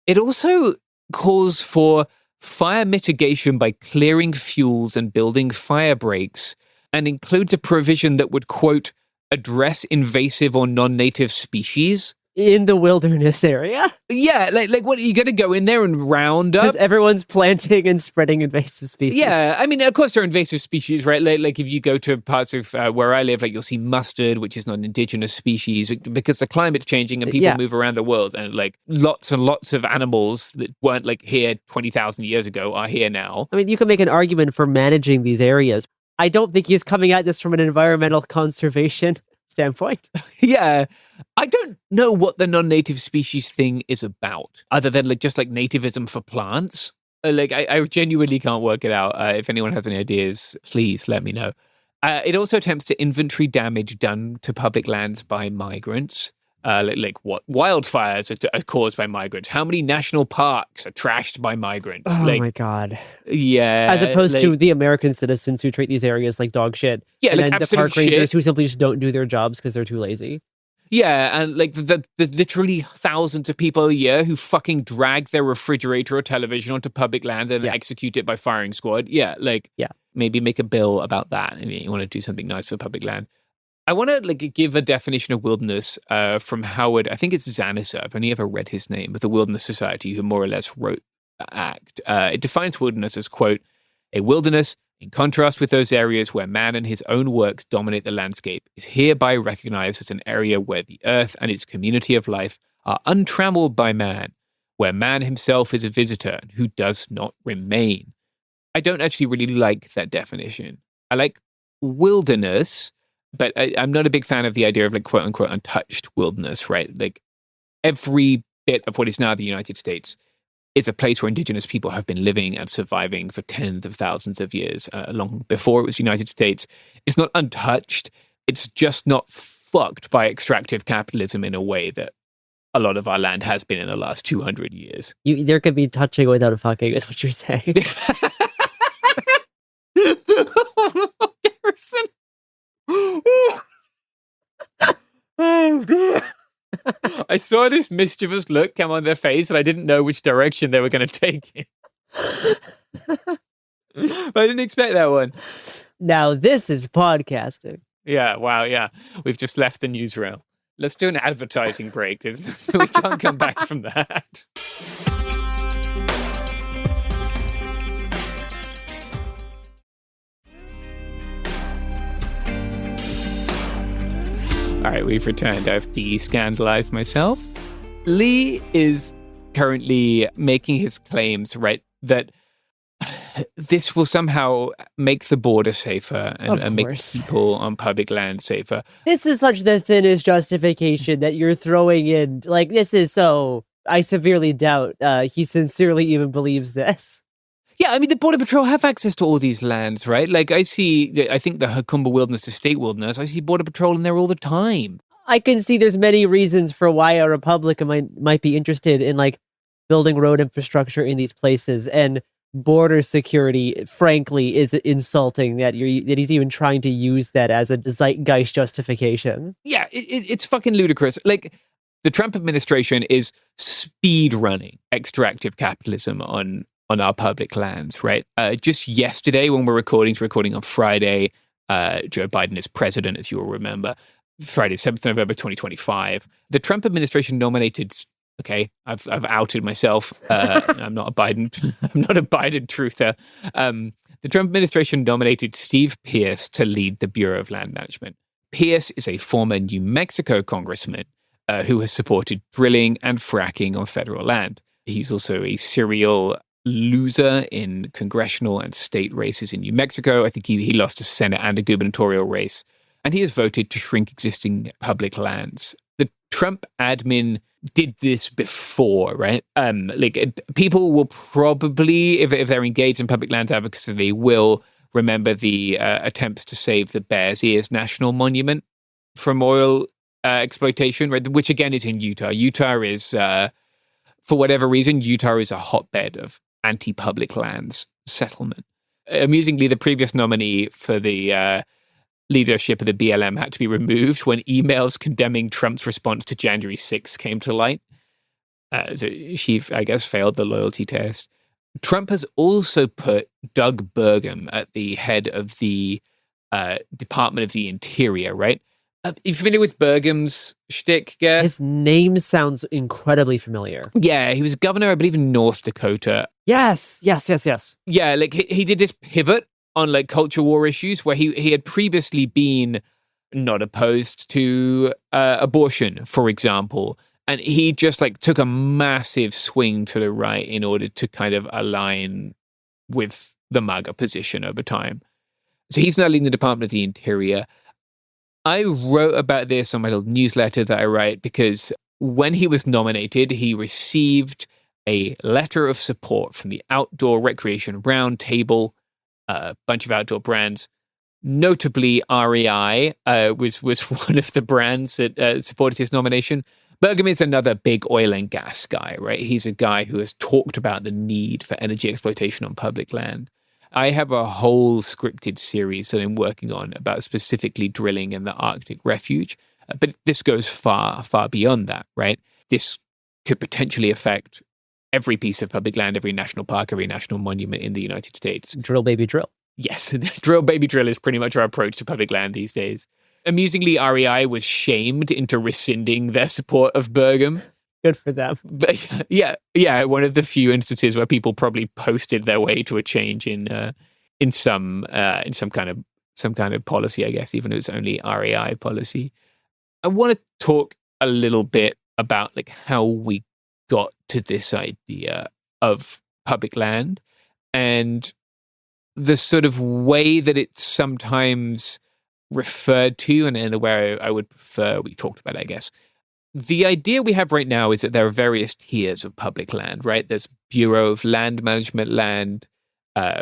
It also calls for fire mitigation by clearing fuels and building fire breaks, and includes a provision that would, quote, address invasive or non-native species. In the wilderness area? Yeah, like what, are you going to go in there and round up? Because everyone's planting and spreading invasive species. Yeah, I mean, of course there are invasive species, right? Like if you go to parts of where I live, you'll see mustard, which is not an indigenous species, because the climate's changing and people move around the world, and lots and lots of animals that weren't here 20,000 years ago are here now. I mean, you can make an argument for managing these areas. I don't think he's coming at this from an environmental conservation standpoint. Yeah, I don't know what the non-native species thing is about, other than just nativism for plants. I genuinely can't work it out. If anyone has any ideas, please let me know. It also attempts to inventory damage done to public lands by migrants. What wildfires are caused by migrants? How many national parks are trashed by migrants? Oh my God. Yeah. As opposed to the American citizens who treat these areas like dog shit. Yeah, and then the park rangers shit. who simply just don't do their jobs because they're too lazy. Yeah, and the literally thousands of people a year who fucking drag their refrigerator or television onto public land and execute it by firing squad. Yeah, maybe make a bill about that if you want to do something nice for public land. I want to give a definition of wilderness from Howard. I think it's Zanisser. I've only ever read his name, but the Wilderness Society, who more or less wrote the act. It defines wilderness as, quote, a wilderness, in contrast with those areas where man and his own works dominate the landscape, is hereby recognized as an area where the earth and its community of life are untrammeled by man, where man himself is a visitor who does not remain. I don't actually really like that definition. I like wilderness But I'm not a big fan of the idea of like quote unquote untouched wilderness, right? Like every bit of what is now the United States is a place where indigenous people have been living and surviving for tens of thousands of years, long before it was the United States. It's not untouched. It's just not fucked by extractive capitalism in a way that a lot of our land has been in the last 200 years. There could be touching without fucking, is what you're saying. Garrison. Oh dear. I saw this mischievous look come on their face and I didn't know which direction they were going to take it. But I didn't expect that one. Now this is podcasting. Yeah, wow, yeah. We've just left the newsroom. Let's do an advertising break. We can't come back from that. All right, we've returned. I've de-scandalized myself. Lee is currently making his claims, right, that this will somehow make the border safer and make people on public land safer. This is such the thinnest justification that you're throwing in. Like, this is so... I severely doubt he sincerely even believes this. Yeah, I mean, the Border Patrol have access to all these lands, right? Like, I think the Hakumba Wilderness is state wilderness. I see Border Patrol in there all the time. I can see there's many reasons for why a Republican might be interested in, like, building road infrastructure in these places. And border security, frankly, is insulting that he's even trying to use that as a zeitgeist justification. Yeah, it's fucking ludicrous. Like, the Trump administration is speed running extractive capitalism on our public lands, right? Just yesterday, when we're recording on Friday, Joe Biden is president, as you will remember, Friday, 7th November 2025. The Trump administration nominated, okay, I've outed myself. I'm not a Biden truther. The Trump administration nominated Steve Pierce to lead the Bureau of Land Management. Pierce is a former New Mexico congressman who has supported drilling and fracking on federal land. He's also a serial loser in congressional and state races in New Mexico. I think he lost a Senate and a gubernatorial race. And he has voted to shrink existing public lands. The Trump admin did this before, right? People will probably, if they're engaged in public land advocacy, they will remember the attempts to save the Bears Ears National Monument from oil exploitation, right? Which again is in Utah. Utah is, for whatever reason, Utah is a hotbed of anti-public lands settlement. Amusingly, the previous nominee for the leadership of the BLM had to be removed when emails condemning Trump's response to January 6th came to light. So she, I guess, failed the loyalty test. Trump has also put Doug Burgum at the head of the Department of the Interior, right? Are you familiar with Burgum's shtick, Gare? His name sounds incredibly familiar. Yeah, he was governor, I believe, in North Dakota. Yes. Yeah, like he did this pivot on like culture war issues where he had previously been not opposed to abortion, for example. And he just like took a massive swing to the right in order to kind of align with the MAGA position over time. So he's now leading the Department of the Interior. I wrote about this on my little newsletter that I write because when he was nominated, he received a letter of support from the Outdoor Recreation Roundtable, a bunch of outdoor brands. Notably, REI was one of the brands that supported his nomination. Burgum is another big oil and gas guy, right? He's a guy who has talked about the need for energy exploitation on public land. I have a whole scripted series that I'm working on about specifically drilling in the Arctic refuge. But this goes far, far beyond that, right? This could potentially affect every piece of public land, every national park, every national monument in the United States. Drill, baby, drill. Yes, drill, baby, drill is pretty much our approach to public land these days. Amusingly, REI was shamed into rescinding their support of Burgum. Good for them. But yeah, one of the few instances where people probably posted their way to a change in some kind of policy, I guess, even if it's only REI policy. I want to talk a little bit about like how we got to this idea of public land and the sort of way that it's sometimes referred to and where I would prefer we talked about it, I guess. The idea we have right now is that there are various tiers of public land, right? There's Bureau of Land Management land,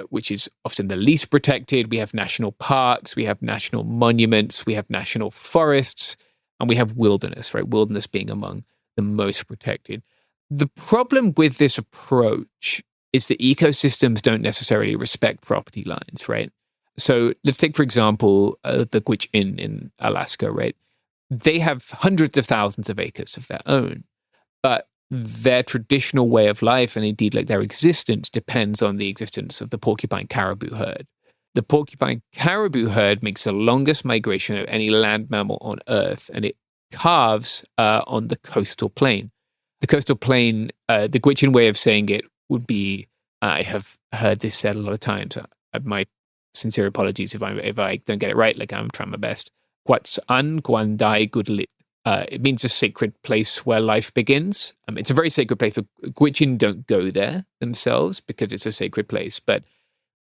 which is often the least protected. We have national parks, we have national monuments, we have national forests, and we have wilderness, right? Wilderness being among the most protected. The problem with this approach is that ecosystems don't necessarily respect property lines, right? So let's take, for example, the Gwich'in in Alaska, right? They have hundreds of thousands of acres of their own, but their traditional way of life, and indeed like their existence, depends on the existence of the porcupine caribou herd. The porcupine caribou herd makes the longest migration of any land mammal on Earth, and it calves on the coastal plain. The coastal plain, the Gwich'in way of saying it would be, I have heard this said a lot of times. My sincere apologies if I don't get it right. Like, I'm trying my best. Quat'an Guandai Gudlit. It means a sacred place where life begins. It's a very sacred place. The Gwich'in don't go there themselves because it's a sacred place, but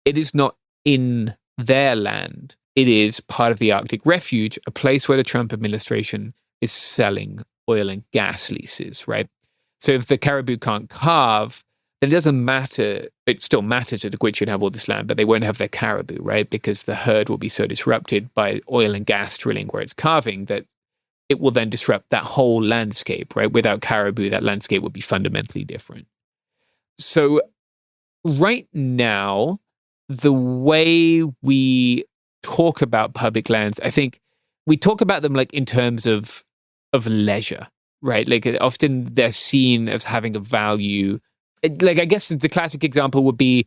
it is not in their land. It is part of the Arctic Refuge, a place where the Trump administration is selling oil and gas leases, right? So if the caribou can't calve, then it doesn't matter. It still matters that the Gwich'in have all this land, but they won't have their caribou, right? Because the herd will be so disrupted by oil and gas drilling where it's calving that it will then disrupt that whole landscape, right? Without caribou, that landscape would be fundamentally different. So right now, the way we talk about public lands, I think we talk about them like in terms of leisure, right? Like often they're seen as having a value. Like, I guess the classic example would be,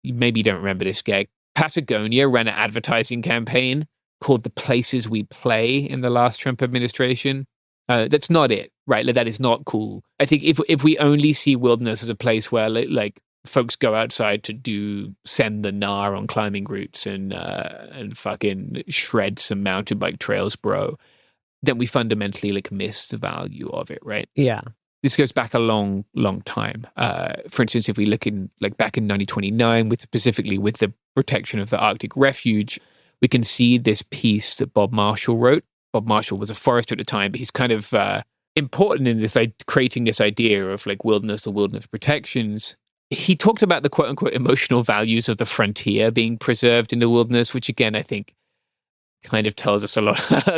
maybe you don't remember this guy, Patagonia ran an advertising campaign called The Places We Play in the last Trump administration. That's not it, right? Like, that is not cool. I think if we only see wilderness as a place where like folks go outside to send the gnar on climbing routes and fucking shred some mountain bike trails, bro, then we fundamentally like miss the value of it, right? Yeah. This goes back a long, long time. For instance, if we look in like back in 1929, specifically with the protection of the Arctic Refuge, we can see this piece that Bob Marshall wrote. Bob Marshall was a forester at the time, but he's kind of important in this creating this idea of like wilderness or wilderness protections. He talked about the quote unquote emotional values of the frontier being preserved in the wilderness, which again, I think kind of tells us a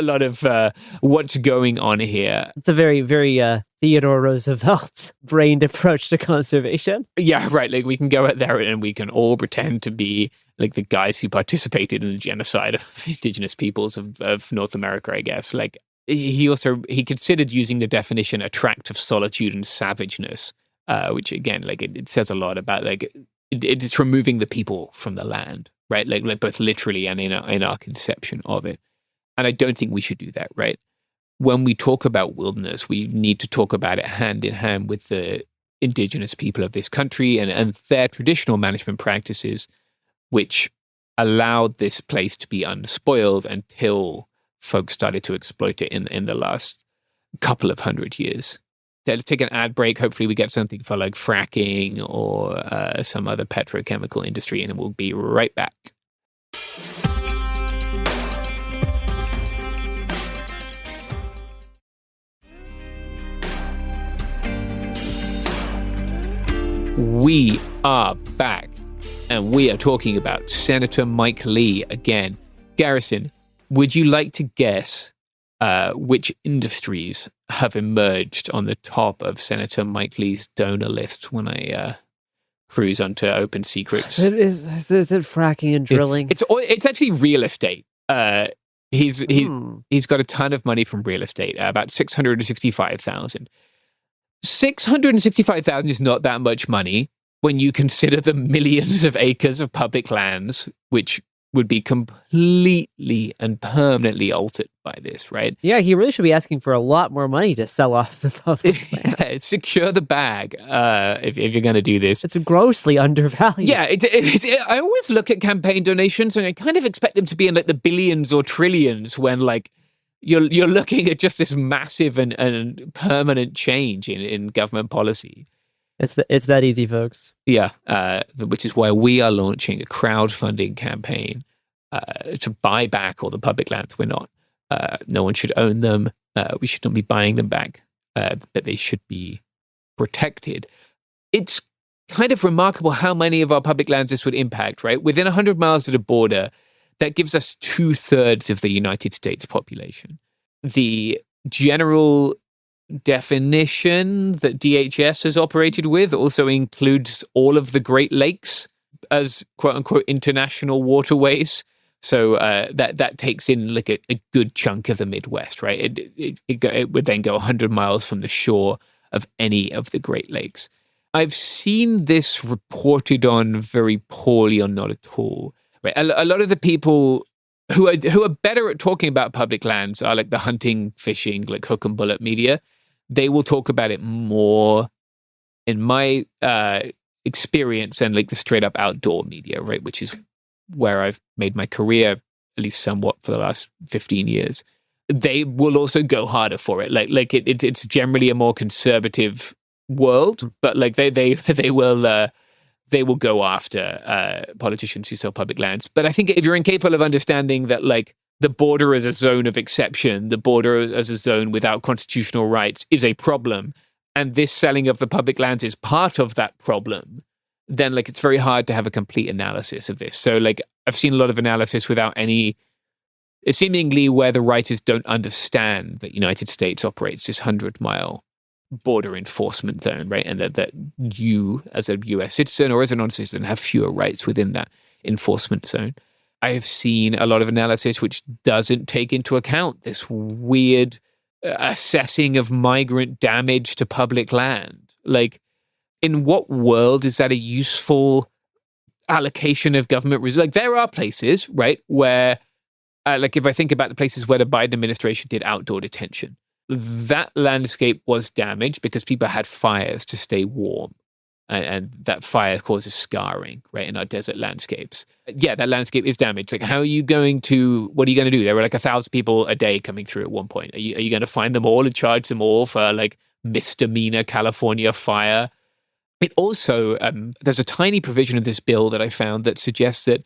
lot of what's going on here. It's a very, very Theodore Roosevelt brained approach to conservation. Yeah, right. Like, we can go out there and we can all pretend to be like the guys who participated in the genocide of indigenous peoples of North America, I guess. Like, he considered using the definition a tract of solitude and savageness, which again, like it says a lot about like it's removing the people from the land, right? Like both literally and in our conception of it. And I don't think we should do that, right? When we talk about wilderness, we need to talk about it hand in hand with the indigenous people of this country and their traditional management practices, which allowed this place to be unspoiled until folks started to exploit it in the last couple of 100 years. So let's take an ad break. Hopefully we get something for like fracking or some other petrochemical industry, and then we'll be right back. We are back, and we are talking about Senator Mike Lee again. Garrison, would you like to guess which industries have emerged on the top of Senator Mike Lee's donor list when I cruise onto Open Secrets? Is it fracking and drilling? It's actually real estate. He's got a ton of money from real estate, about 665,000. 665,000 is not that much money when you consider the millions of acres of public lands, which would be completely and permanently altered by this, right? Yeah, he really should be asking for a lot more money to sell off the public land. Yeah, secure the bag if you're going to do this. It's grossly undervalued. Yeah, I always look at campaign donations and I kind of expect them to be in like the billions or trillions when like you're looking at just this massive and permanent change in government policy. It's that easy, folks. Yeah, which is why we are launching a crowdfunding campaign to buy back all the public lands. We're not. No one should own them. We should not be buying them back, but they should be protected. It's kind of remarkable how many of our public lands this would impact, right? Within 100 miles of the border, that gives us 2/3 of the United States population. The general definition that DHS has operated with also includes all of the Great Lakes as quote unquote international waterways. So that takes in like a good chunk of the Midwest, right? It would then go 100 miles from the shore of any of the Great Lakes. I've seen this reported on very poorly or not at all. Right? A lot of the people who are better at talking about public lands are like the hunting, fishing, like hook and bullet media. They will talk about it more, in my experience, and like the straight up outdoor media, right? Which is where I've made my career, at least somewhat, for the last 15 years. They will also go harder for it. Like it's generally a more conservative world, but like they will go after politicians who sell public lands. But I think if you're incapable of understanding that, like, the border as a zone of exception, the border as a zone without constitutional rights is a problem, and this selling of the public lands is part of that problem, then like it's very hard to have a complete analysis of this. So like I've seen a lot of analysis without any, seemingly where the writers don't understand that United States operates this 100-mile border enforcement zone, right? And that you as a US citizen or as a non-citizen have fewer rights within that enforcement zone. I have seen a lot of analysis which doesn't take into account this weird assessing of migrant damage to public land. Like, in what world is that a useful allocation of government resources? Like, there are places, right, where, like if I think about the places where the Biden administration did outdoor detention, that landscape was damaged because people had fires to stay warm. And that fire causes scarring, right, in our desert landscapes. Yeah, that landscape is damaged. Like, what are you going to do? There were like 1,000 people a day coming through at one point. Are you going to find them all and charge them all for like misdemeanor California fire? It also, there's a tiny provision in this bill that I found that suggests that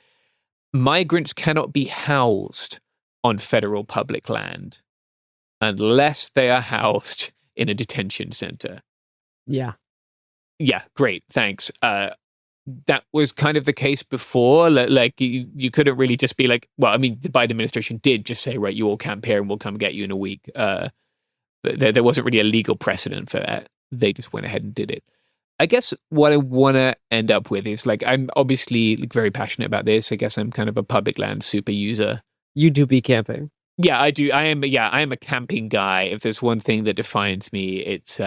migrants cannot be housed on federal public land unless they are housed in a detention center. Yeah. Yeah, great, thanks. That was kind of the case before. Like, you couldn't really just be like, well, I mean, the Biden administration did just say, right, you all camp here and we'll come get you in a week. But there wasn't really a legal precedent for that. They just went ahead and did it. I guess what I want to end up with is, like, I'm obviously like very passionate about this. I guess I'm kind of a public land super user. You do be camping. Yeah, I do. I am a camping guy. If there's one thing that defines me, it's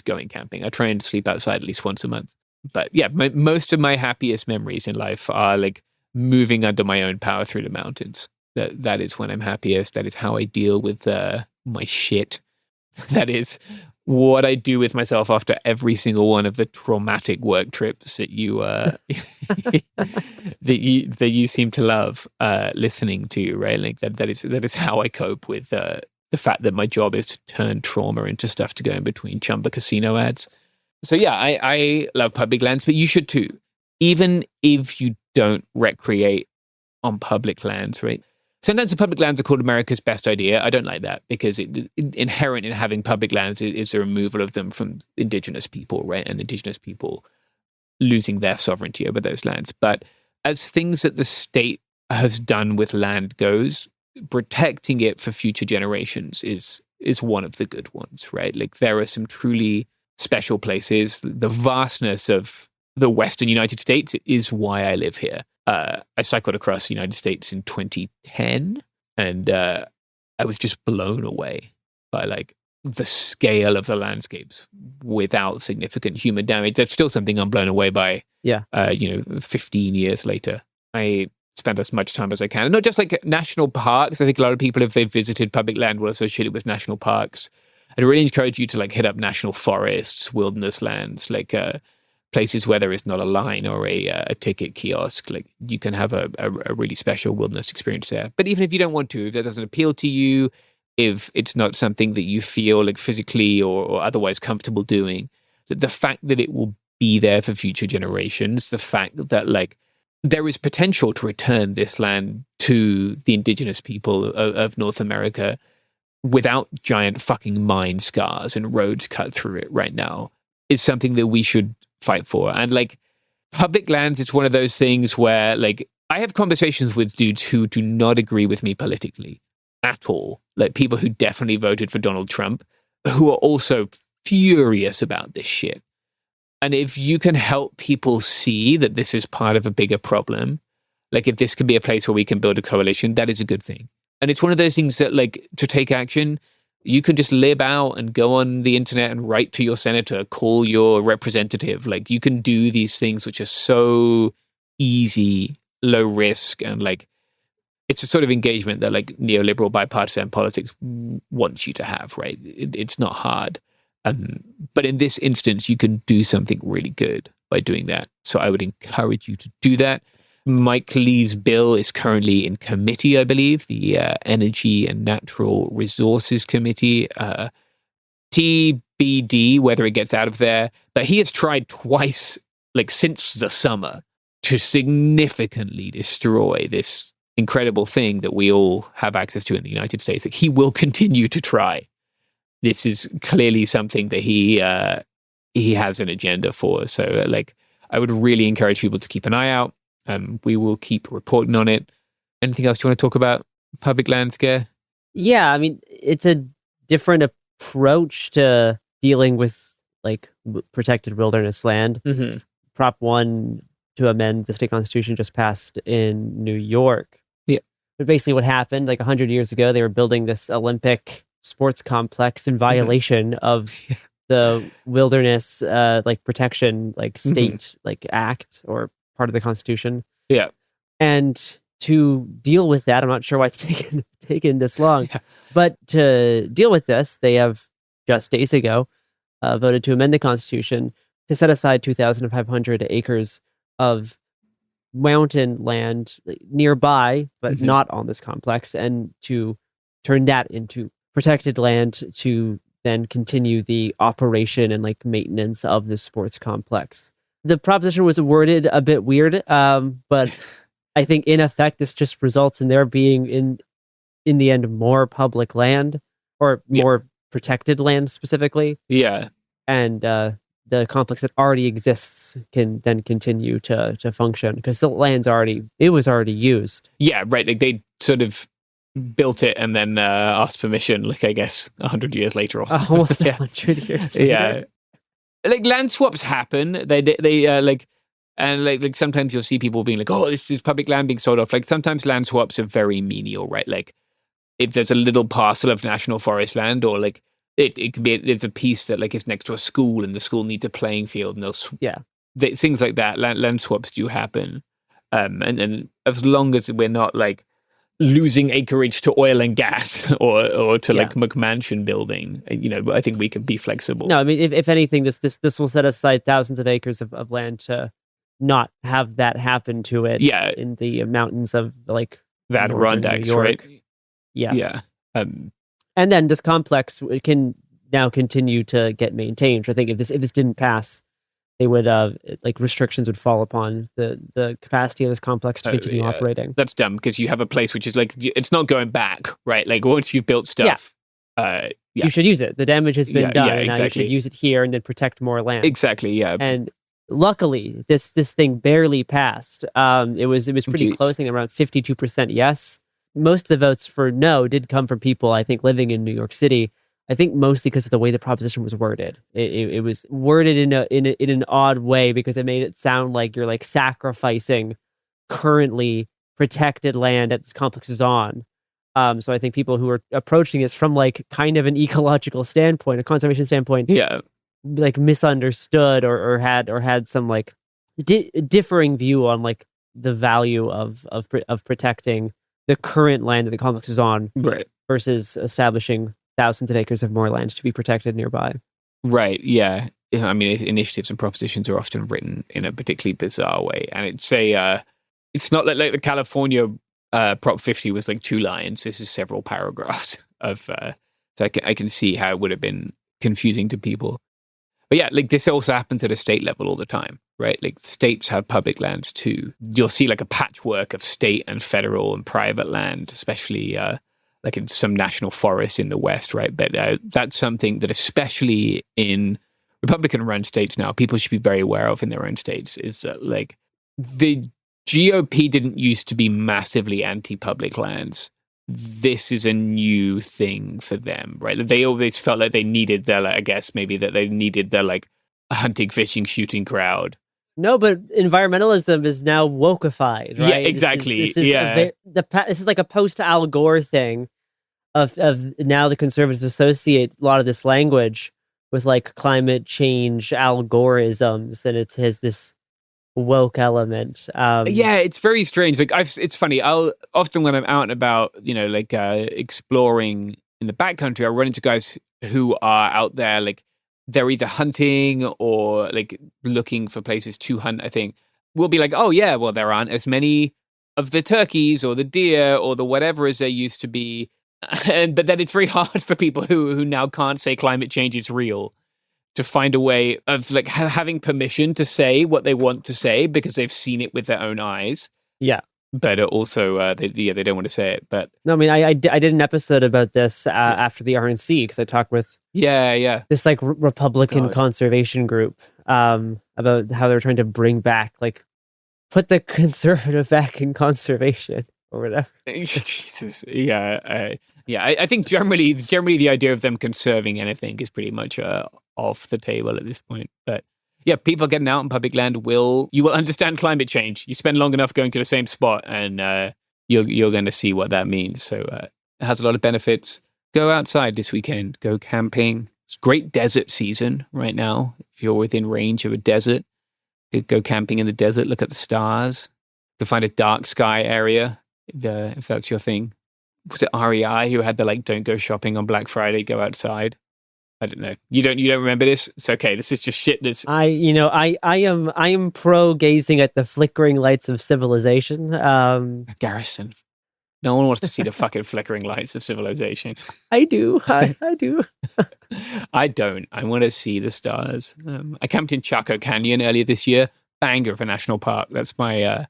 going camping. I try and sleep outside at least once a month. But yeah, most of my happiest memories in life are like moving under my own power through the mountains. That is when I'm happiest. That is how I deal with my shit. That is what I do with myself after every single one of the traumatic work trips that you that you seem to love listening to, right? Like that is how I cope with the fact that my job is to turn trauma into stuff to go in between Chumba Casino ads. So yeah, I love public lands, but you should too, even if you don't recreate on public lands, right? Sometimes the public lands are called America's best idea. I don't like that because inherent in having public lands is the removal of them from indigenous people, right? And indigenous people losing their sovereignty over those lands. But as things that the state has done with land goes, protecting it for future generations is one of the good ones, right? Like, there are some truly special places. The vastness of the Western United States is why I live here. I cycled across the United States in 2010, and I was just blown away by like the scale of the landscapes without significant human damage. That's still something I'm blown away by. Yeah. 15 years later, I spend as much time as I can. And not just like national parks. I think a lot of people, if they've visited public land, will associate it with national parks. I'd really encourage you to like hit up national forests, wilderness lands, like places where there is not a line or a ticket kiosk. Like, you can have a really special wilderness experience there. But even if you don't want to, if that doesn't appeal to you, if it's not something that you feel like physically or otherwise comfortable doing, the fact that it will be there for future generations, the fact that like there is potential to return this land to the indigenous people of North America without giant fucking mine scars and roads cut through it right now is something that we should fight for. And like public lands, it's one of those things where like I have conversations with dudes who do not agree with me politically at all. Like people who definitely voted for Donald Trump, who are also furious about this shit. And if you can help people see that this is part of a bigger problem, like if this could be a place where we can build a coalition, that is a good thing. And it's one of those things that like to take action, you can just lib out and go on the internet and write to your senator, call your representative. Like you can do these things which are so easy, low risk, and like it's a sort of engagement that like neoliberal bipartisan politics wants you to have, right? It's not hard. But in this instance, you can do something really good by doing that. So I would encourage you to do that. Mike Lee's bill is currently in committee, I believe, the Energy and Natural Resources Committee, TBD, whether it gets out of there. But he has tried twice, like since the summer, to significantly destroy this incredible thing that we all have access to in the United States. Like, he will continue to try. This is clearly something that he has an agenda for. So, like, I would really encourage people to keep an eye out. We will keep reporting on it. Anything else you want to talk about? Public land scare? Yeah, I mean, it's a different approach to dealing with like protected wilderness land. Mm-hmm. Prop 1 to amend the state constitution just passed in New York. Yeah. But basically what happened, like 100 years ago, they were building this Olympic sports complex in violation of the wilderness like protection like state like act or part of the Constitution. Yeah. And to deal with that, I'm not sure why it's taken this long, but to deal with this, they have just days ago voted to amend the Constitution to set aside 2,500 acres of mountain land nearby, but not on this complex, and to turn that into protected land to then continue the operation and like maintenance of the sports complex. The proposition was worded a bit weird, but I think in effect, this just results in there being in the end more public land or more protected land specifically. Yeah. And the complex that already exists can then continue to function because the land's was already used. Yeah, right. Like they sort of built it and then asked permission, like I guess 100 years later. Or almost 100 years later. Yeah. Like land swaps happen. They like, and like sometimes you'll see people being like, oh, this is public land being sold off. Like sometimes land swaps are very menial, right? Like if there's a little parcel of national forest land, or like it can be, it's a piece that like is next to a school and the school needs a playing field, and they'll things like that. Land swaps do happen, and as long as we're not like losing acreage to oil and gas or to like McMansion building, you know, I think we can be flexible. No, I mean, if anything, this will set aside thousands of acres of land to not have that happen to it. Yeah. In the mountains of like the Adirondacks, right? Yes. Yeah. And then this complex can now continue to get maintained. I think if this didn't pass, they would like restrictions would fall upon the capacity of this complex to continue operating. That's dumb because you have a place which is like it's not going back, right? Like once you've built stuff, you should use it. The damage has been done, and exactly. now you should use it here and then protect more land. Exactly. Yeah. And luckily, this thing barely passed. It was pretty close. I think around 52% yes. Most of the votes for no did come from people, I think, living in New York City. I think mostly because of the way the proposition was worded. It was worded in an odd way because it made it sound like you're like sacrificing currently protected land that this complex is on. So I think people who are approaching this from like kind of an ecological standpoint, a conservation standpoint, like misunderstood or had some like differing view on like the value of protecting the current land that the complex is on, right, versus establishing thousands of acres of more land to be protected nearby. Right. Yeah. I mean, initiatives and propositions are often written in a particularly bizarre way, and it's not like the California Prop 50 was like 2 lines. This is several paragraphs of. So I can see how it would have been confusing to people. But yeah, like this also happens at a state level all the time, right? Like states have public lands too. You'll see like a patchwork of state and federal and private land, especially like in some national forests in the West, right? But that's something that especially in Republican-run states now, people should be very aware of in their own states is like the GOP didn't used to be massively anti-public lands. This is a new thing for them, right? They always felt like they needed their, like, I guess maybe that they needed their like hunting, fishing, shooting crowd. No, but environmentalism is now wokeified, right? Yeah, exactly. This is like a post-Al Gore thing of now the conservatives associate a lot of this language with like climate change algorithm, and it has this woke element. Yeah, it's very strange. Like it's funny. I'll often when I'm out and about, like exploring in the backcountry, I run into guys who are out there, like they're either hunting or like looking for places to hunt. I think we'll be like, oh yeah, well there aren't as many of the turkeys or the deer or the whatever as there used to be. But then it's very hard for people who now can't say climate change is real to find a way of like having permission to say what they want to say because they've seen it with their own eyes. Yeah. But also, they don't want to say it. But no, I mean, I did an episode about this after the RNC because I talked with this like Republican conservation group about how they're trying to bring back, like, put the conservative back in conservation or whatever. Jesus, I think generally the idea of them conserving anything is pretty much off the table at this point. But yeah, people getting out in public land you will understand climate change. You spend long enough going to the same spot, and you're going to see what that means. So it has a lot of benefits. Go outside this weekend. Go camping. It's great desert season right now. If you're within range of a desert, go camping in the desert. Look at the stars. Go find a dark sky area if that's your thing. Was it REI who had the like don't go shopping on Black Friday, go outside? I don't know. You don't remember this? It's okay. This is just shit. I am pro gazing at the flickering lights of civilization. Garrison. No one wants to see the fucking flickering lights of civilization. I do. I do. I don't. I want to see the stars. I camped in Chaco Canyon earlier this year. Banger of a national park. That's my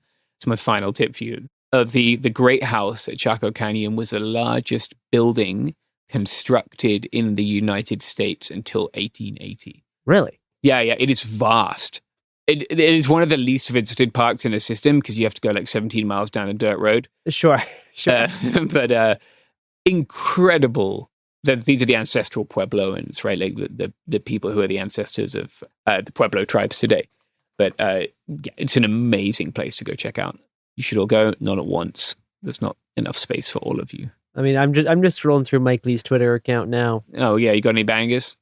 final tip for you. The Great House at Chaco Canyon was the largest building constructed in the United States until 1880. Really? Yeah, it is vast. It is one of the least visited parks in the system because you have to go like 17 miles down a dirt road. Sure. But incredible. These are the ancestral Puebloans, right? Like the people who are the ancestors of the Pueblo tribes today. But it's an amazing place to go check out. You should all go, not at once. There's not enough space for all of you. I mean, I'm just scrolling through Mike Lee's Twitter account now. Oh yeah, you got any bangers?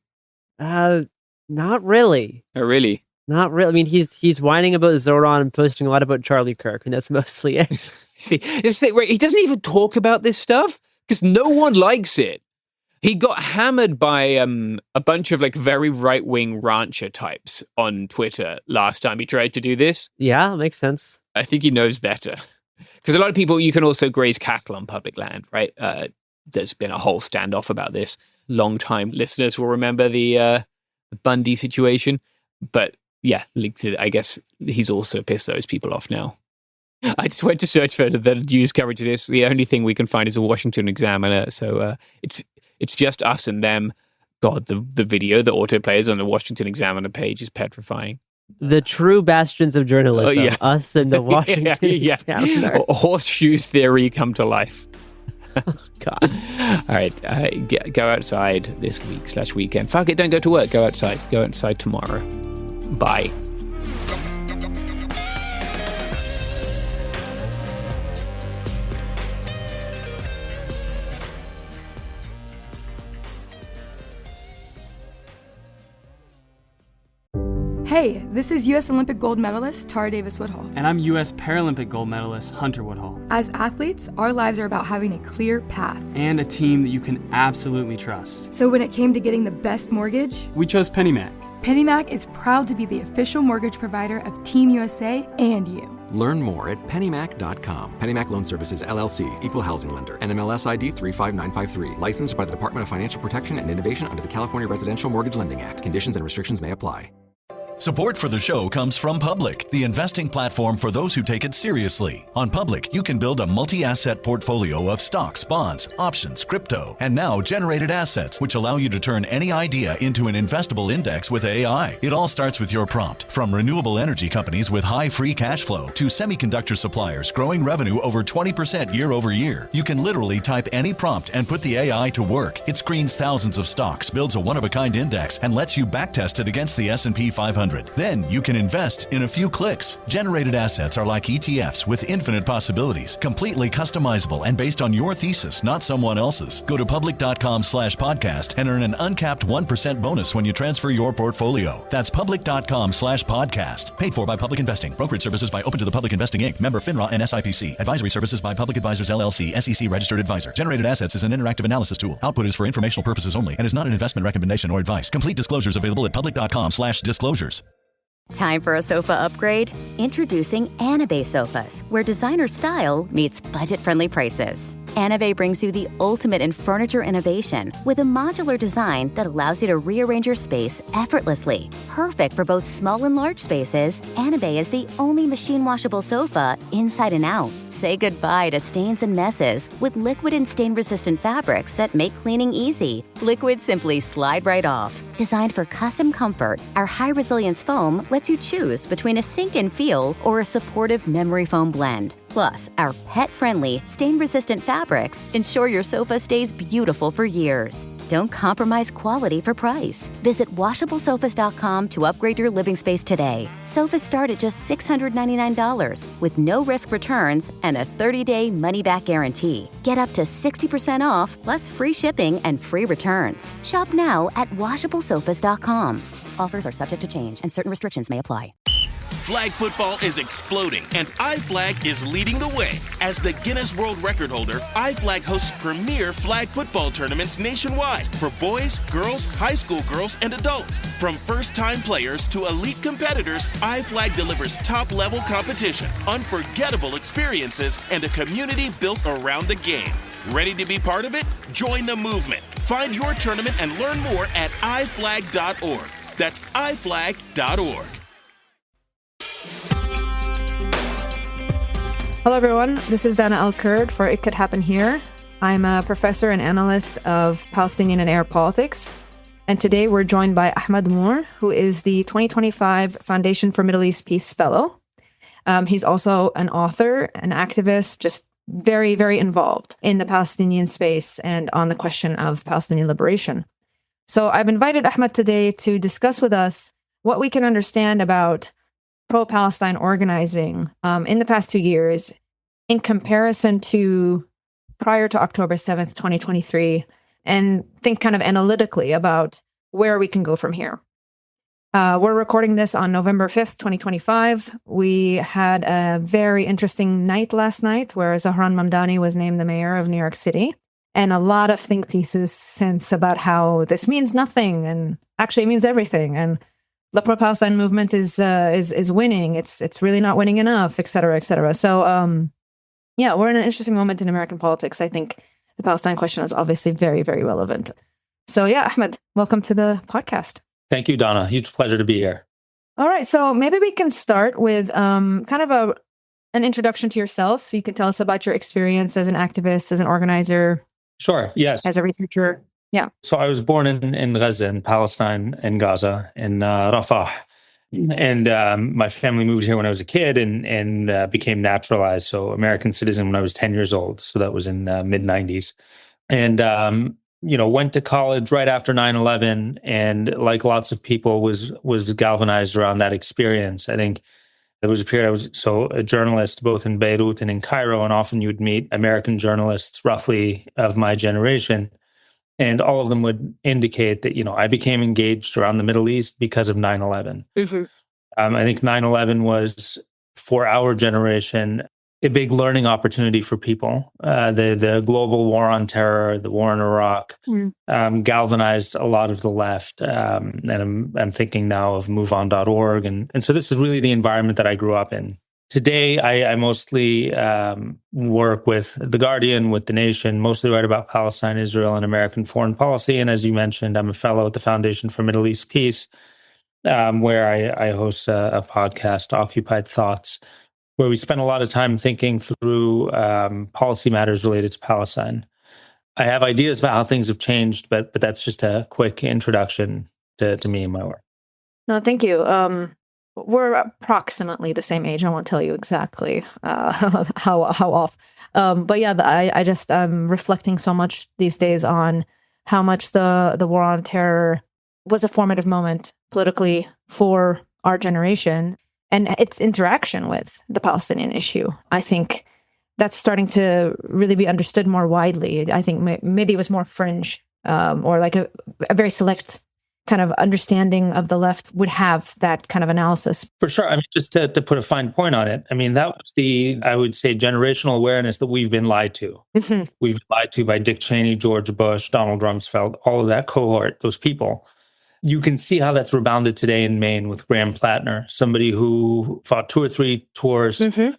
Not really. Oh really? Not really. I mean, he's whining about Zoran and posting a lot about Charlie Kirk, and that's mostly it. See, he doesn't even talk about this stuff because no one likes it. He got hammered by a bunch of like very right-wing rancher types on Twitter last time he tried to do this. Yeah, makes sense. I think he knows better. Because a lot of people, you can also graze cattle on public land, right? There's been a whole standoff about this. Long-time listeners will remember the Bundy situation. But yeah, I guess he's also pissed those people off now. I just went to search for the news coverage of this. The only thing we can find is a Washington Examiner. So it's just us and them. God, the video, the autoplays on the Washington Examiner page is petrifying. The true bastions of journalism, us and the Washington Examiner. Horseshoes theory come to life. Oh, God. All right, go outside this week/weekend. Fuck it, don't go to work. Go outside. Go outside tomorrow. Bye. Hey, this is U.S. Olympic gold medalist Tara Davis Woodhull. And I'm U.S. Paralympic gold medalist Hunter Woodhull. As athletes, our lives are about having a clear path. And a team that you can absolutely trust. So when it came to getting the best mortgage, we chose PennyMac. PennyMac is proud to be the official mortgage provider of Team USA and you. Learn more at pennymac.com. PennyMac Loan Services, LLC, Equal Housing Lender, NMLS ID 35953. Licensed by the Department of Financial Protection and Innovation under the California Residential Mortgage Lending Act. Conditions and restrictions may apply. Support for the show comes from Public, the investing platform for those who take it seriously. On Public, you can build a multi-asset portfolio of stocks, bonds, options, crypto, and now generated assets, which allow you to turn any idea into an investable index with AI. It all starts with your prompt. From renewable energy companies with high free cash flow to semiconductor suppliers growing revenue over 20% year over year, you can literally type any prompt and put the AI to work. It screens thousands of stocks, builds a one-of-a-kind index, and lets you backtest it against the S&P 500. Then you can invest in a few clicks. Generated assets are like ETFs with infinite possibilities, completely customizable and based on your thesis, not someone else's. Go to public.com/podcast and earn an uncapped 1% bonus when you transfer your portfolio. That's public.com/podcast. Paid for by Public Investing. Brokerage services by Open to the Public Investing Inc. Member FINRA and SIPC. Advisory services by Public Advisors LLC, SEC registered advisor. Generated assets is an interactive analysis tool. Output is for informational purposes only and is not an investment recommendation or advice. Complete disclosures available at public.com/disclosures. Time for a sofa upgrade? Introducing Anabe Sofas, where designer style meets budget-friendly prices. Anabe brings you the ultimate in furniture innovation with a modular design that allows you to rearrange your space effortlessly. Perfect for both small and large spaces, Anabe is the only machine-washable sofa inside and out. Say goodbye to stains and messes with liquid and stain-resistant fabrics that make cleaning easy. Liquids simply slide right off. Designed for custom comfort, our high-resilience foam lets you choose between a sink-in feel or a supportive memory foam blend. Plus, our pet-friendly, stain-resistant fabrics ensure your sofa stays beautiful for years. Don't compromise quality for price. Visit washablesofas.com to upgrade your living space today. Sofas start at just $699 with no risk returns and a 30-day money-back guarantee. Get up to 60% off, plus free shipping and free returns. Shop now at washablesofas.com. Offers are subject to change and certain restrictions may apply. Flag football is exploding, and iFlag is leading the way. As the Guinness World Record holder, iFlag hosts premier flag football tournaments nationwide for boys, girls, high school girls, and adults. From first-time players to elite competitors, iFlag delivers top-level competition, unforgettable experiences, and a community built around the game. Ready to be part of it? Join the movement. Find your tournament and learn more at iflag.org. That's iflag.org. Hello, everyone. This is Dana Al-Kurd for It Could Happen Here. I'm a professor and analyst of Palestinian and Arab politics. And today we're joined by Ahmed Moore, who is the 2025 Foundation for Middle East Peace Fellow. He's also an author, an activist, just very, very involved in the Palestinian space and on the question of Palestinian liberation. So I've invited Ahmed today to discuss with us what we can understand about pro-Palestine organizing in the past 2 years in comparison to prior to October 7th, 2023, and think kind of analytically about where we can go from here. We're recording this on November 5th, 2025. We had a very interesting night last night where Zohran Mamdani was named the mayor of New York City, and a lot of think pieces since about how this means nothing and actually means everything, and the pro-Palestine movement is winning. It's really not winning enough, et cetera, et cetera. So, we're in an interesting moment in American politics. I think the Palestine question is obviously very, very relevant. So, Ahmed, welcome to the podcast. Thank you, Donna. Huge pleasure to be here. All right. So maybe we can start with kind of an introduction to yourself. You can tell us about your experience as an activist, as an organizer. Sure. Yes. As a researcher. Yeah. So I was born in Gaza, in Palestine, in Gaza, in Rafah. And my family moved here when I was a kid and became naturalized. So American citizen when I was 10 years old. So that was in mid-90s. And, went to college right after 9/11. And like lots of people was galvanized around that experience. I think there was a period I was a journalist both in Beirut and in Cairo. And often you'd meet American journalists roughly of my generation. And all of them would indicate that, I became engaged around the Middle East because of 9/11. Mm-hmm. I think 9/11 was, for our generation, a big learning opportunity for people. The global war on terror, the war in Iraq, galvanized a lot of the left. And I'm thinking now of MoveOn.org. And so this is really the environment that I grew up in. Today, I mostly work with The Guardian, with The Nation, mostly write about Palestine, Israel, and American foreign policy. And as you mentioned, I'm a fellow at the Foundation for Middle East Peace, where I host a podcast, Occupied Thoughts, where we spend a lot of time thinking through policy matters related to Palestine. I have ideas about how things have changed, but that's just a quick introduction to me and my work. No, thank you. We're approximately the same age. I won't tell you exactly how off. But yeah, I'm reflecting so much these days on how much the war on terror was a formative moment politically for our generation and its interaction with the Palestinian issue. I think that's starting to really be understood more widely. I think maybe it was more fringe or like a very select kind of understanding of the left would have that kind of analysis. For sure. I mean, just to put a fine point on it, I mean, that was I would say, generational awareness that we've been lied to. Mm-hmm. We've been lied to by Dick Cheney, George Bush, Donald Rumsfeld, all of that cohort, those people. You can see how that's rebounded today in Maine with Graham Plattner, somebody who fought 2 or 3 tours, and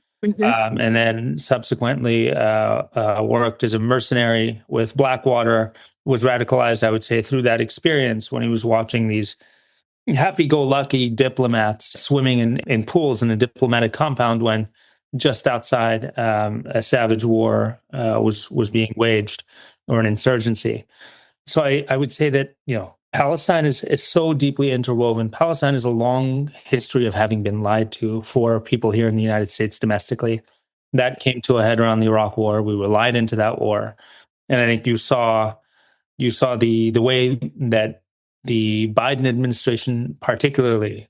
then subsequently worked as a mercenary with Blackwater, was radicalized, I would say, through that experience when he was watching these happy-go-lucky diplomats swimming in pools in a diplomatic compound when just outside a savage war was being waged, or an insurgency. So I would say that, Palestine is so deeply interwoven. Palestine has a long history of having been lied to for people here in the United States domestically. That came to a head around the Iraq War. We were lied into that war. And I think you saw the way that the Biden administration particularly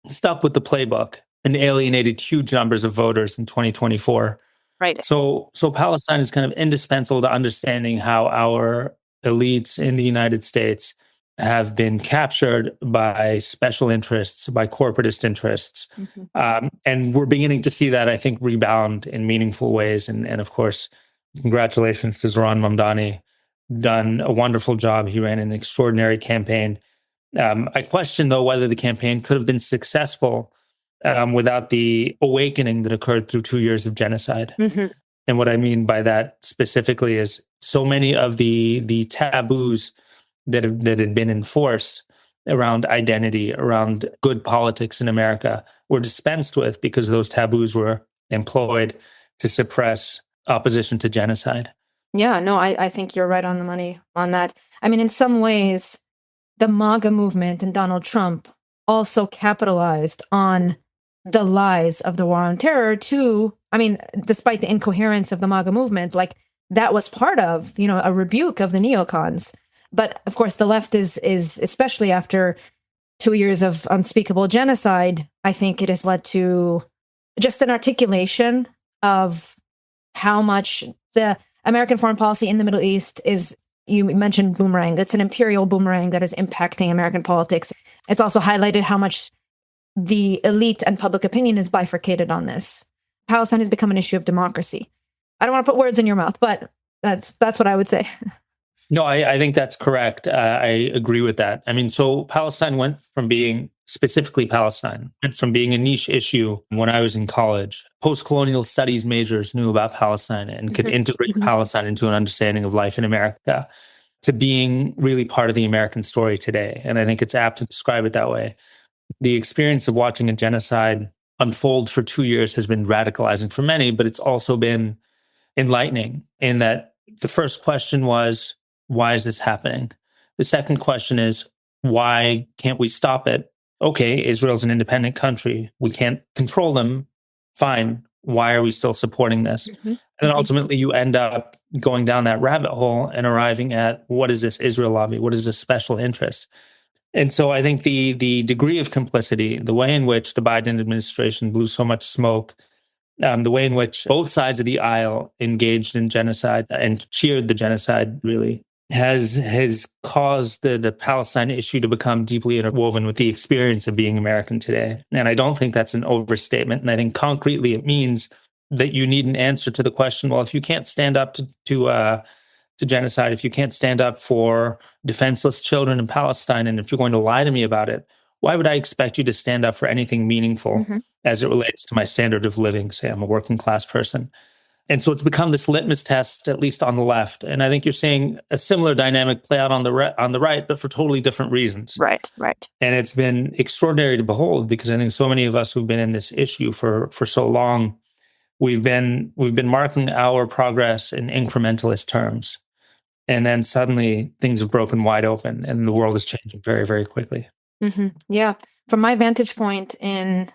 stuck with the playbook and alienated huge numbers of voters in 2024. Right. So Palestine is kind of indispensable to understanding how our elites in the United States have been captured by special interests, by corporatist interests. And we're beginning to see that, I think, rebound in meaningful ways. And of course, congratulations to Zoran Mamdani. Done a wonderful job. He ran an extraordinary campaign. I question, though, whether the campaign could have been successful without the awakening that occurred through 2 years of genocide. And what I mean by that specifically is so many of the taboos that had been enforced around identity, around good politics in America, were dispensed with because those taboos were employed to suppress opposition to genocide. Yeah, no, I think you're right on the money on that. I mean, in some ways, the MAGA movement and Donald Trump also capitalized on the lies of the war on terror too. I mean, despite the incoherence of the MAGA movement, like that was part of, a rebuke of the neocons. But of course, the left is especially after 2 years of unspeakable genocide, I think it has led to just an articulation of how much the American foreign policy in the Middle East is, you mentioned boomerang, it's an imperial boomerang that is impacting American politics. It's also highlighted how much the elite and public opinion is bifurcated on this. Palestine has become an issue of democracy. I don't want to put words in your mouth, but that's what I would say. No, I think that's correct. I agree with that. I mean, so Palestine went from being, specifically Palestine, went from being a niche issue when I was in college. Post-colonial studies majors knew about Palestine and could integrate Palestine into an understanding of life in America, to being really part of the American story today. And I think it's apt to describe it that way. The experience of watching a genocide unfold for 2 years has been radicalizing for many, but it's also been enlightening in that the first question was, why is this happening? The second question is, why can't we stop it? Okay, Israel's an independent country. We can't control them. Fine. Why are we still supporting this? And then ultimately you end up going down that rabbit hole and arriving at, what is this Israel lobby? What is this special interest? And so I think the degree of complicity, the way in which the Biden administration blew so much smoke, the way in which both sides of the aisle engaged in genocide and cheered the genocide, really, has caused the Palestine issue to become deeply interwoven with the experience of being American today. And I don't think that's an overstatement. And I think concretely it means that you need an answer to the question, well, if you can't stand up to genocide, if you can't stand up for defenseless children in Palestine, and if you're going to lie to me about it, why would I expect you to stand up for anything meaningful as it relates to my standard of living? Say I'm a working class person. And so it's become this litmus test, at least on the left. And I think you're seeing a similar dynamic play out on the right, but for totally different reasons. Right. And it's been extraordinary to behold, because I think so many of us who've been in this issue for so long, we've been marking our progress in incrementalist terms. And then suddenly things have broken wide open and the world is changing very, very quickly. Yeah. From my vantage point in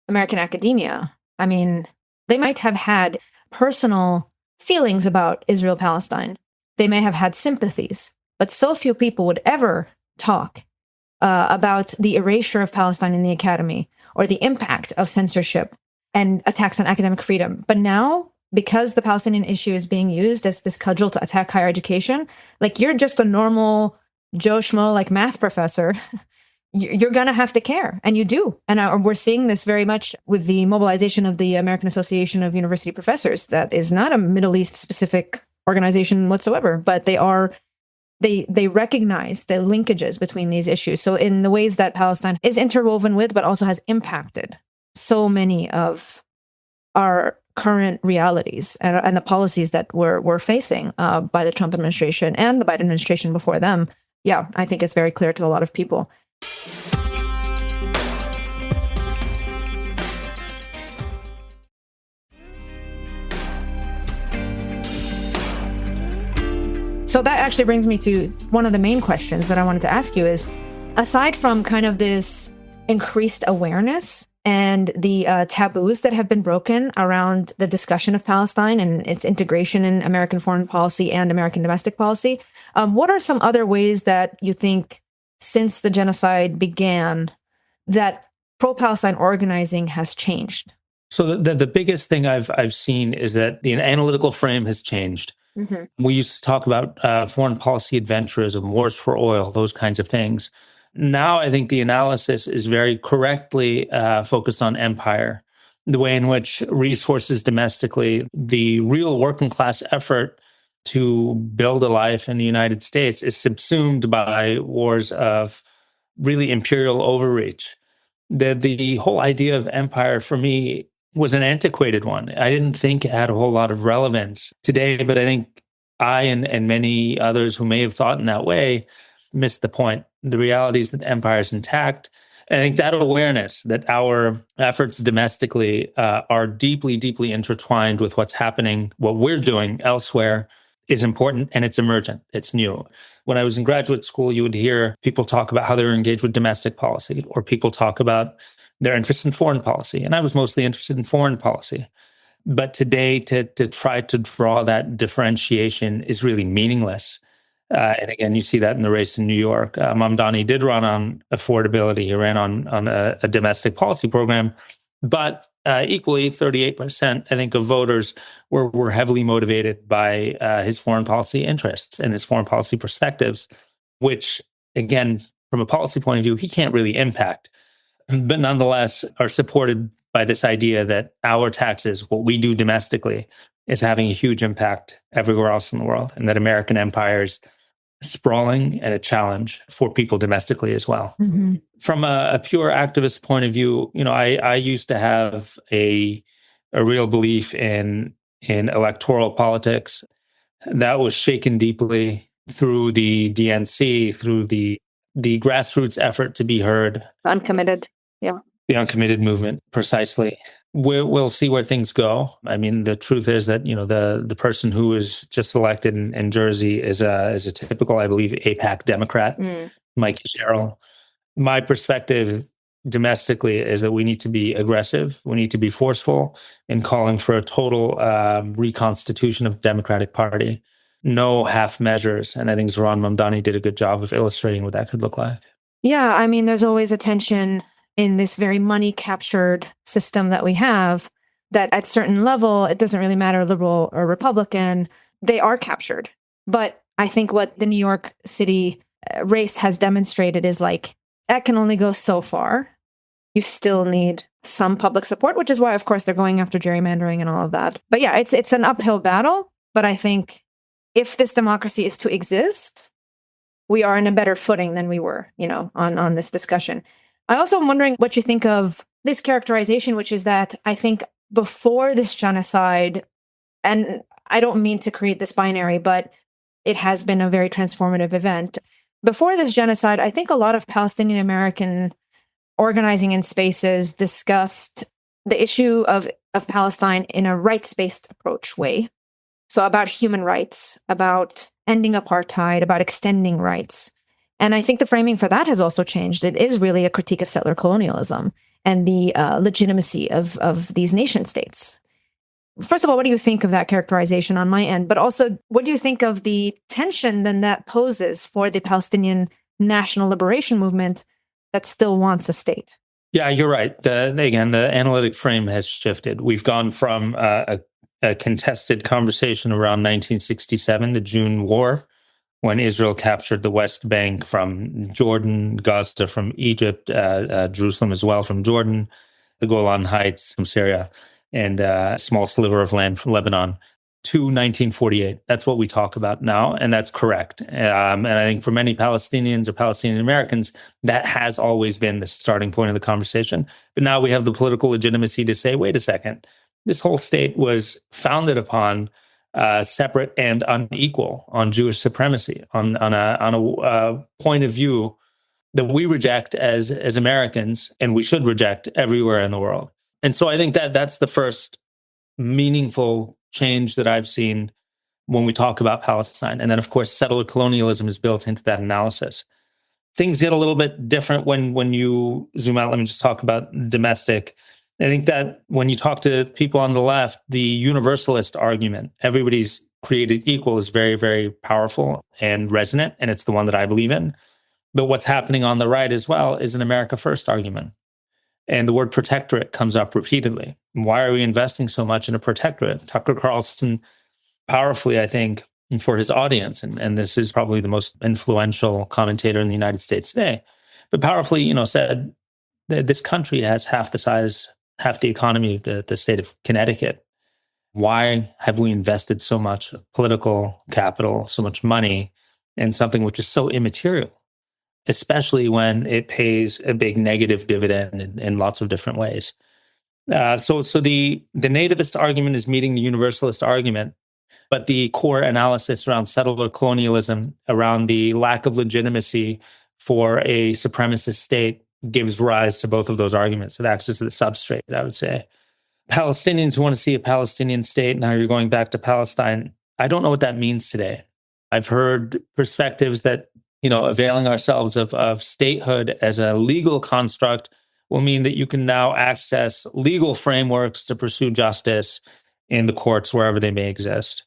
American academia, I mean, they might have had personal feelings about Israel-Palestine. They may have had sympathies, but so few people would ever talk about the erasure of Palestine in the academy or the impact of censorship and attacks on academic freedom. But now, because the Palestinian issue is being used as this cudgel to attack higher education, like you're just a normal Joe Schmo, like math professor, you're going to have to care. And you do. And we're seeing this very much with the mobilization of the American Association of University Professors. That is not a Middle East specific organization whatsoever, but they recognize the linkages between these issues. So in the ways that Palestine is interwoven with, but also has impacted so many of our current realities and the policies that we're facing by the Trump administration and the Biden administration before them. Yeah, I think it's very clear to a lot of people. So that actually brings me to one of the main questions that I wanted to ask you is, aside from kind of this increased awareness and the taboos that have been broken around the discussion of Palestine and its integration in American foreign policy and American domestic policy, what are some other ways that you think, since the genocide began, that pro-Palestine organizing has changed? So the biggest thing I've seen is that the analytical frame has changed. We used to talk about foreign policy adventurism, wars for oil, those kinds of things. Now I think the analysis is very correctly focused on empire, the way in which resources domestically, the real working class effort to build a life in the United States is subsumed by wars of really imperial overreach. The whole idea of empire for me was an antiquated one. I didn't think it had a whole lot of relevance today, but I think I and many others who may have thought in that way missed the point. The reality is that empire is intact. And I think that awareness that our efforts domestically are deeply, deeply intertwined with what's happening, what we're doing elsewhere, is important, and it's emergent. It's new. When I was in graduate school, you would hear people talk about how they were engaged with domestic policy, or people talk about their interest in foreign policy. And I was mostly interested in foreign policy. But today, to try to draw that differentiation is really meaningless. And again, you see that in the race in New York. Mamdani did run on affordability. He ran on a domestic policy program. But equally, 38%, I think, of voters were heavily motivated by his foreign policy interests and his foreign policy perspectives, which, again, from a policy point of view, he can't really impact, but nonetheless are supported by this idea that our taxes, what we do domestically, is having a huge impact everywhere else in the world, and that American empire is sprawling and a challenge for people domestically as well. From a pure activist point of view, I used to have a real belief in electoral politics that was shaken deeply through the DNC, through the grassroots effort to be heard. Uncommitted, yeah. The uncommitted movement, precisely. We'll see where things go. I mean, the truth is that the person who was just elected in Jersey is a typical, I believe, AIPAC Democrat, Mike Sherrill. My perspective domestically is that we need to be aggressive. We need to be forceful in calling for a total reconstitution of the Democratic Party. No half measures. And I think Zoran Mamdani did a good job of illustrating what that could look like. Yeah, I mean, there's always a tension in this very money-captured system that we have, that at certain level, it doesn't really matter liberal or Republican, they are captured. But I think what the New York City race has demonstrated is that can only go so far. You still need some public support, which is why, of course, they're going after gerrymandering and all of that. But yeah, it's an uphill battle. But I think if this democracy is to exist, we are in a better footing than we were, on this discussion. I also am wondering what you think of this characterization, which is that I think before this genocide, and I don't mean to create this binary, but it has been a very transformative event. Before this genocide, I think a lot of Palestinian American organizing in spaces discussed the issue of Palestine in a rights-based approach way. So about human rights, about ending apartheid, about extending rights. And I think the framing for that has also changed. It is really a critique of settler colonialism and the legitimacy of these nation states. First of all, what do you think of that characterization on my end? But also, what do you think of the tension then that poses for the Palestinian national liberation movement that still wants a state? Yeah, you're right. Again, the analytic frame has shifted. We've gone from a contested conversation around 1967, the June War, when Israel captured the West Bank from Jordan, Gaza from Egypt, Jerusalem as well from Jordan, the Golan Heights from Syria, and a small sliver of land from Lebanon, to 1948. That's what we talk about now, and that's correct. And I think for many Palestinians or Palestinian Americans, that has always been the starting point of the conversation. But now we have the political legitimacy to say, wait a second, this whole state was founded upon separate and unequal, on Jewish supremacy, on a point of view that we reject as Americans, and we should reject everywhere in the world. And so I think that that's the first meaningful change that I've seen when we talk about Palestine. And then, of course, settler colonialism is built into that analysis. Things get a little bit different when you zoom out. Let me just talk about domestic. I think that when you talk to people on the left, the universalist argument, everybody's created equal, is very, very powerful and resonant, and it's the one that I believe in. But what's happening on the right as well is an America First argument. And the word protectorate comes up repeatedly. Why are we investing so much in a protectorate? Tucker Carlson, powerfully, I think, for his audience, and this is probably the most influential commentator in the United States today, but powerfully, said that this country has half the size, half the economy of the state of Connecticut. Why have we invested so much political capital, so much money in something which is so immaterial, especially when it pays a big negative dividend in lots of different ways? So the nativist argument is meeting the universalist argument, but the core analysis around settler colonialism, around the lack of legitimacy for a supremacist state, gives rise to both of those arguments. It acts as the substrate, I would say. Palestinians who want to see a Palestinian state, now you're going back to Palestine, I don't know what that means today. I've heard perspectives that, availing ourselves of statehood as a legal construct will mean that you can now access legal frameworks to pursue justice in the courts wherever they may exist.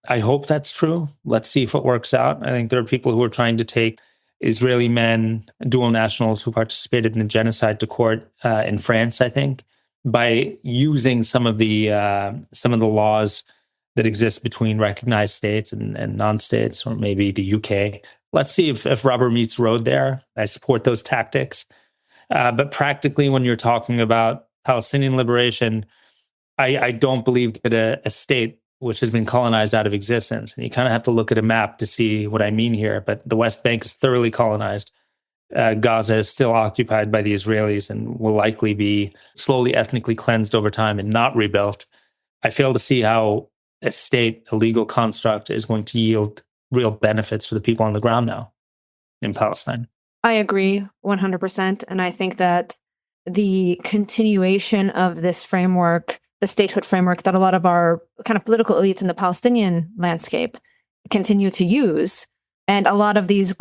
I hope that's true. Let's see if it works out. I think there are people who are trying to take Israeli men, dual nationals who participated in the genocide to court in France, I think, by using some of the laws that exist between recognized states and non-states, or maybe the UK. Let's see if rubber meets road there. I support those tactics. But practically, when you're talking about Palestinian liberation, I don't believe that a state which has been colonized out of existence, and you kind of have to look at a map to see what I mean here, but the West Bank is thoroughly colonized. Gaza is still occupied by the Israelis and will likely be slowly ethnically cleansed over time and not rebuilt. I fail to see how a state, a legal construct, is going to yield real benefits for the people on the ground now in Palestine. I agree 100%. And I think that the continuation of this framework, the statehood framework that a lot of our kind of political elites in the Palestinian landscape continue to use, and a lot of these,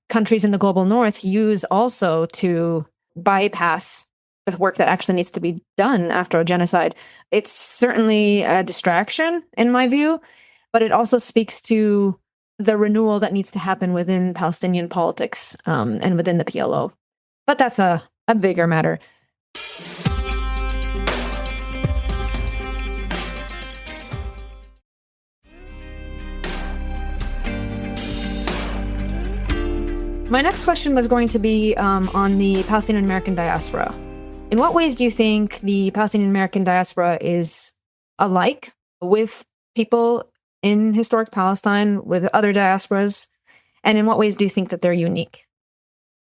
countries in the global north use also to bypass the work that actually needs to be done after a genocide. It's certainly a distraction, in my view, but it also speaks to the renewal that needs to happen within Palestinian politics and within the PLO. But that's a bigger matter. My next question was going to be on the Palestinian American diaspora. In what ways do you think the Palestinian American diaspora is alike with people in historic Palestine, with other diasporas? And in what ways do you think that they're unique?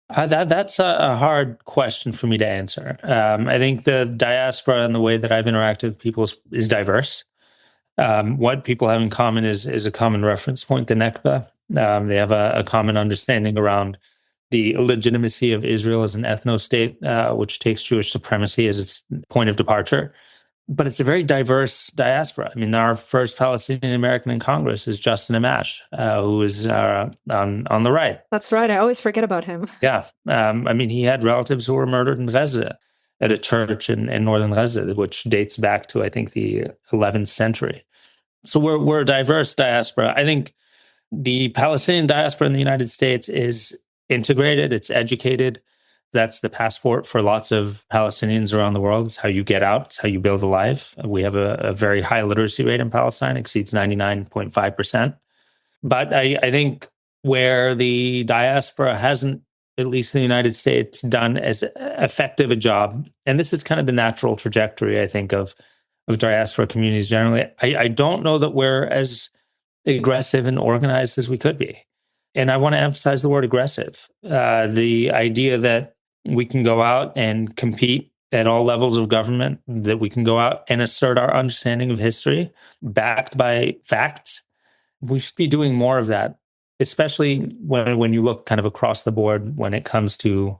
That's a hard question for me to answer. I think the diaspora and the way that I've interacted with people is diverse. What people have in common is a common reference point, the Nakba. They have a common understanding around the legitimacy of Israel as an ethno-state, which takes Jewish supremacy as its point of departure. But it's a very diverse diaspora. I mean, our first Palestinian American in Congress is Justin Amash, who is on the right. That's right. I always forget about him. Yeah. I mean, he had relatives who were murdered in Gaza at a church in northern Gaza, which dates back to, I think, the 11th century. So we're a diverse diaspora. I think the Palestinian diaspora in the United States is integrated, it's educated. That's the passport for lots of Palestinians around the world. It's how you get out. It's how you build a life. We have a very high literacy rate in Palestine, exceeds 99.5%. But I think where the diaspora hasn't, at least in the United States, done as effective a job, and this is kind of the natural trajectory, I think, of diaspora communities generally, I don't know that we're as aggressive and organized as we could be. And I want to emphasize the word aggressive. The idea that we can go out and compete at all levels of government, that we can go out and assert our understanding of history backed by facts. We should be doing more of that, especially when you look kind of across the board when it comes to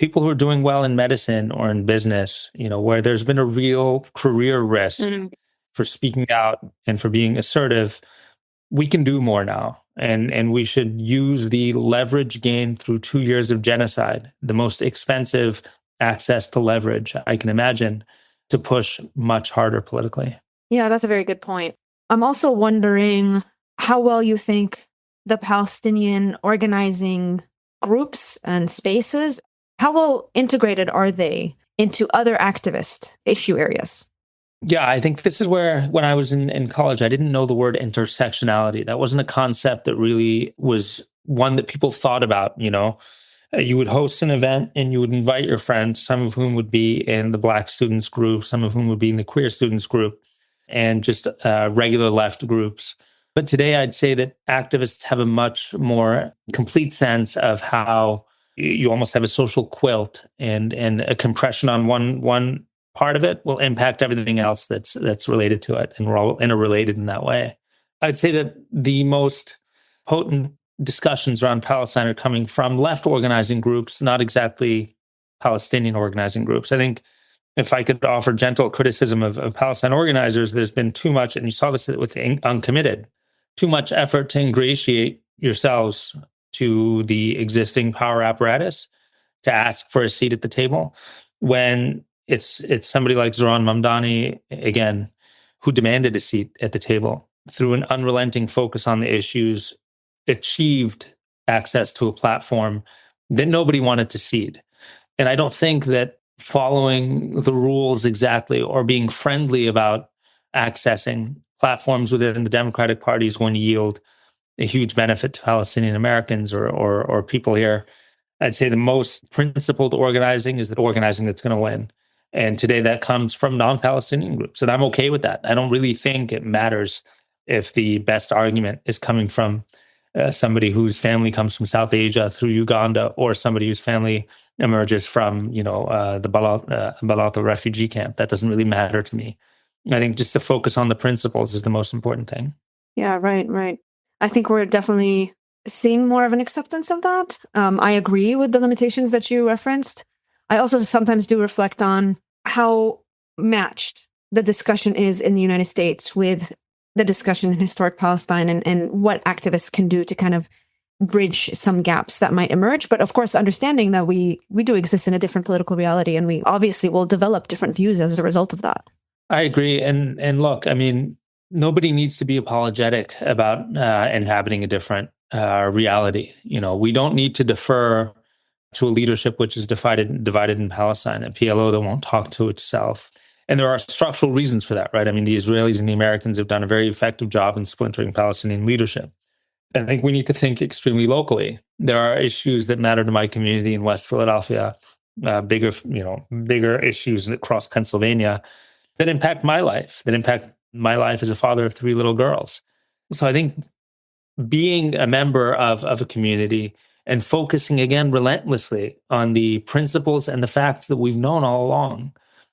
people who are doing well in medicine or in business, where there's been a real career risk for speaking out and for being assertive. We can do more now. And we should use the leverage gained through 2 years of genocide, the most expensive access to leverage I can imagine, to push much harder politically. Yeah, that's a very good point. I'm also wondering how well you think the Palestinian organizing groups and spaces, how well integrated are they into other activist issue areas? Yeah, I think this is where, when I was in college, I didn't know the word intersectionality. That wasn't a concept that really was one that people thought about, You would host an event and you would invite your friends, some of whom would be in the Black students group, some of whom would be in the queer students group, and just regular left groups. But today I'd say that activists have a much more complete sense of how you almost have a social quilt, and a compression on one part of it will impact everything else that's related to it, and we're all interrelated in that way. I'd say that the most potent discussions around Palestine are coming from left organizing groups, not exactly Palestinian organizing groups. I think if I could offer gentle criticism of Palestine organizers, there's been too much, and you saw this with Uncommitted, too much effort to ingratiate yourselves to the existing power apparatus, to ask for a seat at the table, when it's somebody like Zoran Mamdani, again, who demanded a seat at the table through an unrelenting focus on the issues, achieved access to a platform that nobody wanted to cede. And I don't think that following the rules exactly or being friendly about accessing platforms within the Democratic Party is going to yield a huge benefit to Palestinian Americans or people here. I'd say the most principled organizing is the organizing that's going to win. And today that comes from non-Palestinian groups. And I'm okay with that. I don't really think it matters if the best argument is coming from somebody whose family comes from South Asia through Uganda, or somebody whose family emerges from, the Balata refugee camp. That doesn't really matter to me. I think just to focus on the principles is the most important thing. Yeah, right. I think we're definitely seeing more of an acceptance of that. I agree with the limitations that you referenced. I also sometimes do reflect on how matched the discussion is in the United States with the discussion in historic Palestine, and what activists can do to kind of bridge some gaps that might emerge. But of course, understanding that we do exist in a different political reality, and we obviously will develop different views as a result of that. I agree. And look, I mean, nobody needs to be apologetic about inhabiting a different reality. We don't need to defer to a leadership which is divided in Palestine, a PLO that won't talk to itself. And there are structural reasons for that, right? I mean, the Israelis and the Americans have done a very effective job in splintering Palestinian leadership. I think we need to think extremely locally. There are issues that matter to my community in West Philadelphia, bigger issues across Pennsylvania that impact my life as a father of 3 little girls. So I think being a member of a community and focusing again relentlessly on the principles and the facts that we've known all along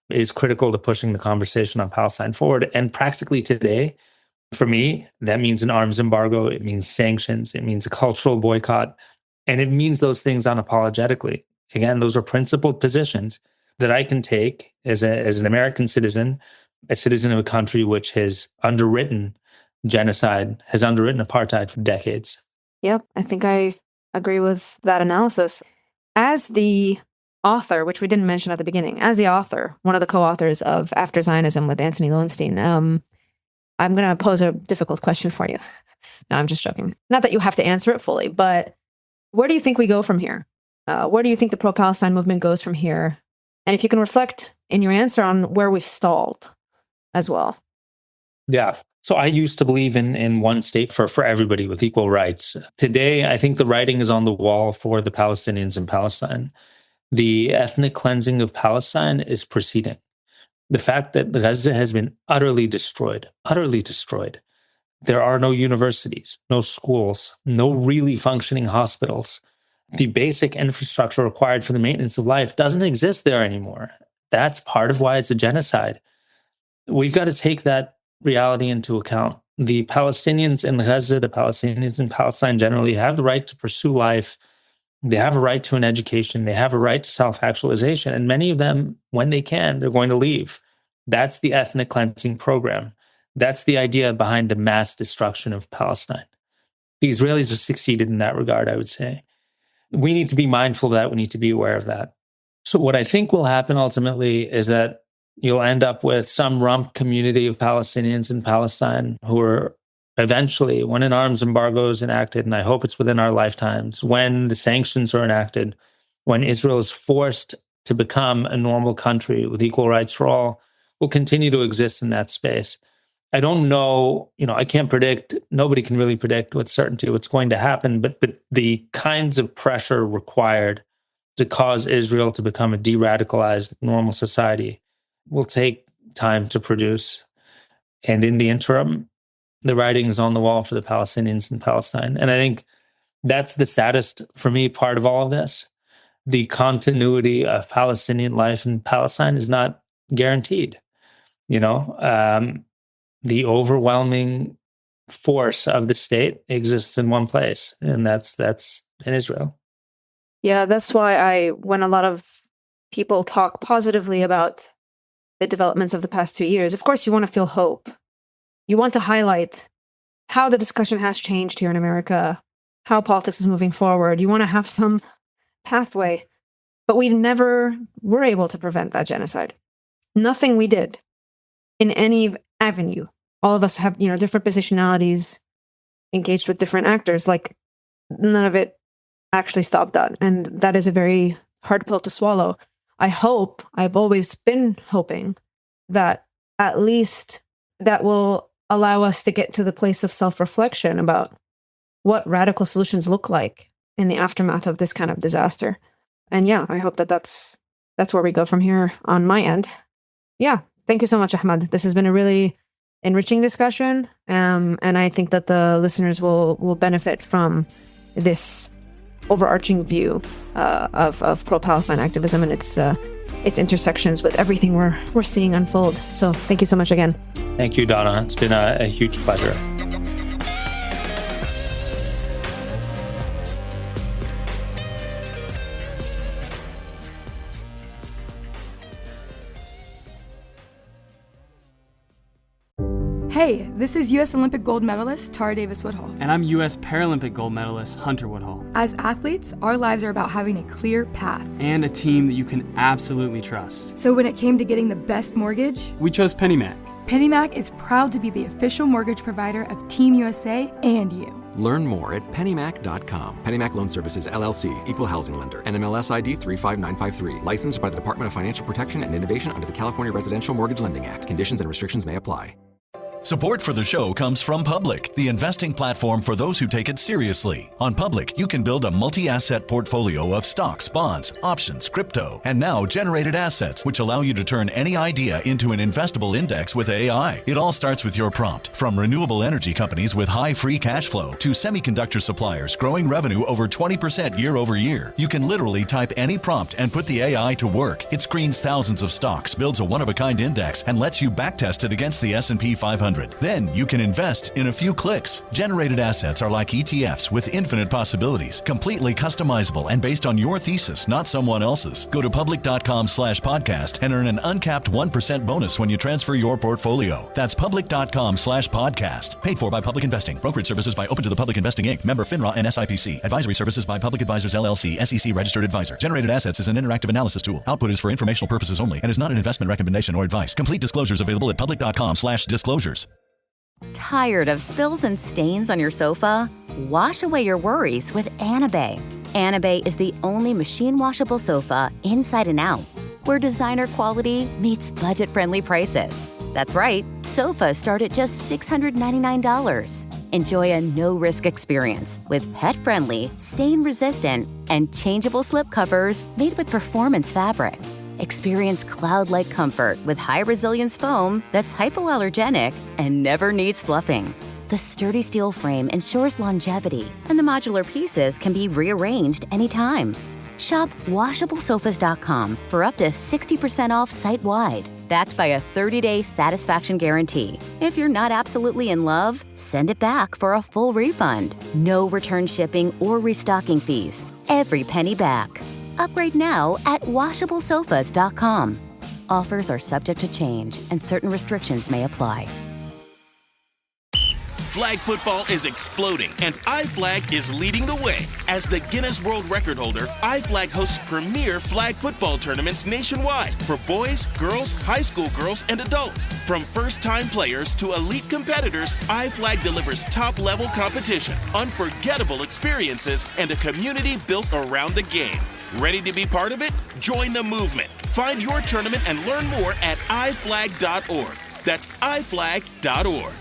is critical to pushing the conversation on Palestine forward. And practically today, for me, that means an arms embargo, it means sanctions, it means a cultural boycott, and it means those things unapologetically. Again, those are principled positions that I can take as an American citizen, a citizen of a country which has underwritten genocide, has underwritten apartheid for decades. Yep, I think I agree with that analysis. As the author, which we didn't mention at the beginning, as the author, one of the co-authors of After Zionism with Anthony Lowenstein, I'm going to pose a difficult question for you. No, I'm just joking. Not that you have to answer it fully, but where do you think we go from here? Where do you think the pro-Palestine movement goes from here? And if you can reflect in your answer on where we've stalled as well. Yeah. So I used to believe in one state for everybody with equal rights. Today, I think the writing is on the wall for the Palestinians in Palestine. The ethnic cleansing of Palestine is proceeding. The fact that Gaza has been utterly destroyed. There are no universities, no schools, no really functioning hospitals. The basic infrastructure required for the maintenance of life doesn't exist there anymore. That's part of why it's a genocide. We've got to take that reality into account. The Palestinians in Gaza, the Palestinians in Palestine generally have the right to pursue life. They have a right to an education. They have a right to self-actualization. And many of them, when they can, they're going to leave. That's the ethnic cleansing program. That's the idea behind the mass destruction of Palestine. The Israelis have succeeded in that regard, I would say. We need to be mindful of that. We need to be aware of that. So what I think will happen ultimately is that you'll end up with some rump community of Palestinians in Palestine who are eventually, when an arms embargo is enacted, and I hope it's within our lifetimes, when the sanctions are enacted, when Israel is forced to become a normal country with equal rights for all, will continue to exist in that space. I don't know, I can't predict, nobody can really predict with certainty what's going to happen, but the kinds of pressure required to cause Israel to become a de-radicalized normal society will take time to produce. And in the interim, the writing is on the wall for the Palestinians in Palestine. And I think that's the saddest, for me, part of all of this. The continuity of Palestinian life in Palestine is not guaranteed. The overwhelming force of the state exists in one place, and that's in Israel. Yeah, that's why when a lot of people talk positively about the developments of the past 2 years, of course you want to feel hope. You want to highlight how the discussion has changed here in America, how politics is moving forward. You want to have some pathway, but we never were able to prevent that genocide. Nothing we did in any avenue. All of us have, different positionalities, engaged with different actors. Like, none of it actually stopped that. And that is a very hard pill to swallow. I've always been hoping that at least that will allow us to get to the place of self-reflection about what radical solutions look like in the aftermath of this kind of disaster. And yeah, I hope that's where we go from here on my end. Yeah. Thank you so much, Ahmad. This has been a really enriching discussion. And I think that the listeners will benefit from this overarching view of pro-Palestine activism and its intersections with everything we're seeing unfold. So thank you so much again. Thank you, Donna. It's been a huge pleasure. Hey, this is U.S. Olympic gold medalist Tara Davis Woodhull. And I'm U.S. Paralympic gold medalist Hunter Woodhull. As athletes, our lives are about having a clear path. And a team that you can absolutely trust. So when it came to getting the best mortgage, we chose PennyMac. PennyMac is proud to be the official mortgage provider of Team USA and you. Learn more at pennymac.com. PennyMac Loan Services, LLC, Equal Housing Lender, NMLS ID 35953. Licensed by the Department of Financial Protection and Innovation under the California Residential Mortgage Lending Act. Conditions and restrictions may apply. Support for the show comes from Public, the investing platform for those who take it seriously. On Public, you can build a multi-asset portfolio of stocks, bonds, options, crypto, and now generated assets, which allow you to turn any idea into an investable index with AI. It all starts with your prompt. From renewable energy companies with high free cash flow to semiconductor suppliers growing revenue over 20% year over year, you can literally type any prompt and put the AI to work. It screens thousands of stocks, builds a one-of-a-kind index, and lets you backtest it against the S&P 500. Then you can invest in a few clicks. Generated assets are like ETFs with infinite possibilities, completely customizable and based on your thesis, not someone else's. Go to public.com/podcast and earn an uncapped 1% bonus when you transfer your portfolio. That's public.com/podcast. Paid for by Public Investing. Brokerage services by Open to the Public Investing Inc. Member FINRA and SIPC. Advisory services by Public Advisors LLC, SEC registered advisor. Generated assets is an interactive analysis tool. Output is for informational purposes only and is not an investment recommendation or advice. Complete disclosures available at public.com/disclosures. Tired of spills and stains on your sofa? Wash away your worries with Anabay. Anabay is the only machine washable sofa inside and out, where designer quality meets budget-friendly prices. That's right, sofas start at just $699. Enjoy a no-risk experience with pet-friendly, stain-resistant, and changeable slip covers made with performance fabric. Experience cloud-like comfort with high-resilience foam that's hypoallergenic and never needs fluffing. The sturdy steel frame ensures longevity, and the modular pieces can be rearranged anytime. Shop WashableSofas.com for up to 60% off site-wide, backed by a 30-day satisfaction guarantee. If you're not absolutely in love, send it back for a full refund. No return shipping or restocking fees. Every penny back. Upgrade now at WashableSofas.com. Offers are subject to change, and certain restrictions may apply. Flag football is exploding, and iFlag is leading the way. As the Guinness World Record holder, iFlag hosts premier flag football tournaments nationwide for boys, girls, high school girls, and adults. From first-time players to elite competitors, iFlag delivers top-level competition, unforgettable experiences, and a community built around the game. Ready to be part of it? Join the movement. Find your tournament and learn more at iflag.org. That's iflag.org.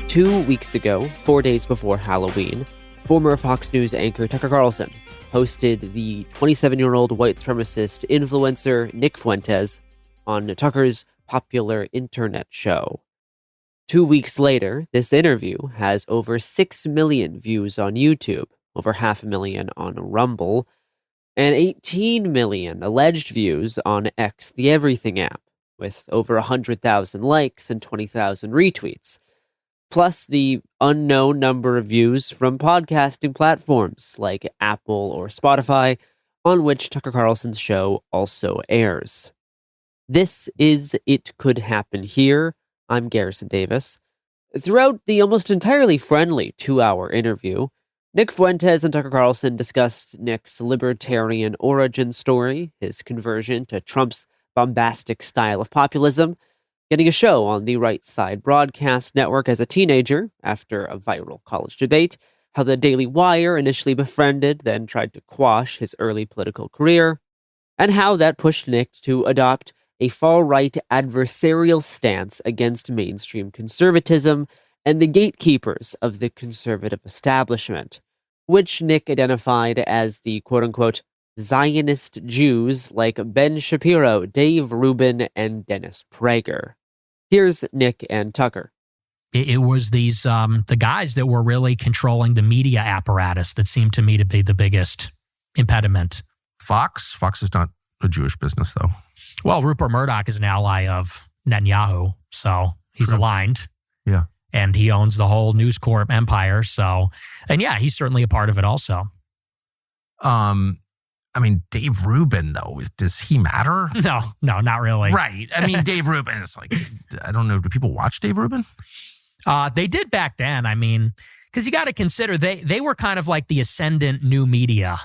2 weeks ago, 4 days before Halloween, former Fox News anchor Tucker Carlson hosted the 27-year-old white supremacist influencer Nick Fuentes on Tucker's popular internet show. 2 weeks later, this interview has over 6 million views on YouTube, over 500,000 on Rumble, and 18 million alleged views on X, the Everything app, with over 100,000 likes and 20,000 retweets, plus the unknown number of views from podcasting platforms like Apple or Spotify, on which Tucker Carlson's show also airs. This is It Could Happen Here. I'm Garrison Davis. Throughout the almost entirely friendly 2-hour interview, Nick Fuentes and Tucker Carlson discussed Nick's libertarian origin story, his conversion to Trump's bombastic style of populism, getting a show on the Right Side broadcast network as a teenager after a viral college debate, how the Daily Wire initially befriended, then tried to quash his early political career, and how that pushed Nick to adopt a far-right adversarial stance against mainstream conservatism and the gatekeepers of the conservative establishment, which Nick identified as the quote-unquote Zionist Jews like Ben Shapiro, Dave Rubin, and Dennis Prager. Here's Nick and Tucker. It was these the guys that were really controlling the media apparatus that seemed to me to be the biggest impediment. Fox is not a Jewish business, though. Well, Rupert Murdoch is an ally of Netanyahu, so he's aligned. Yeah. And he owns the whole News Corp empire, so... And yeah, he's certainly a part of it also. I mean, Dave Rubin, though, does he matter? No, not really. Right. I mean, Dave Rubin is like, I don't know, do people watch Dave Rubin? They did back then, I mean, because you got to consider they were kind of like the ascendant new media,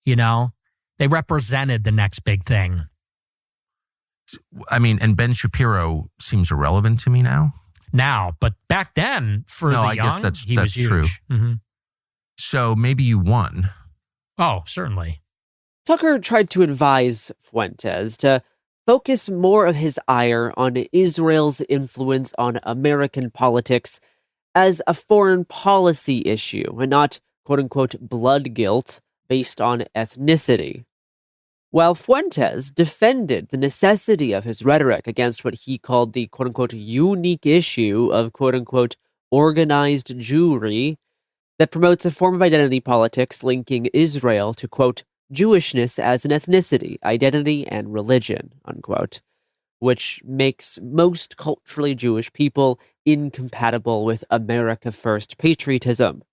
you know? They represented the next big thing. I mean, and Ben Shapiro seems irrelevant to me now. But back then, for the young, I guess that's was true. Mm-hmm. So maybe you won. Oh, certainly. Tucker tried to advise Fuentes to focus more of his ire on Israel's influence on American politics as a foreign policy issue and not, quote-unquote, blood guilt based on ethnicity. While Fuentes defended the necessity of his rhetoric against what he called the, quote-unquote, unique issue of, quote-unquote, organized Jewry that promotes a form of identity politics linking Israel to, quote, Jewishness as an ethnicity, identity, and religion, unquote, which makes most culturally Jewish people incompatible with America First patriotism.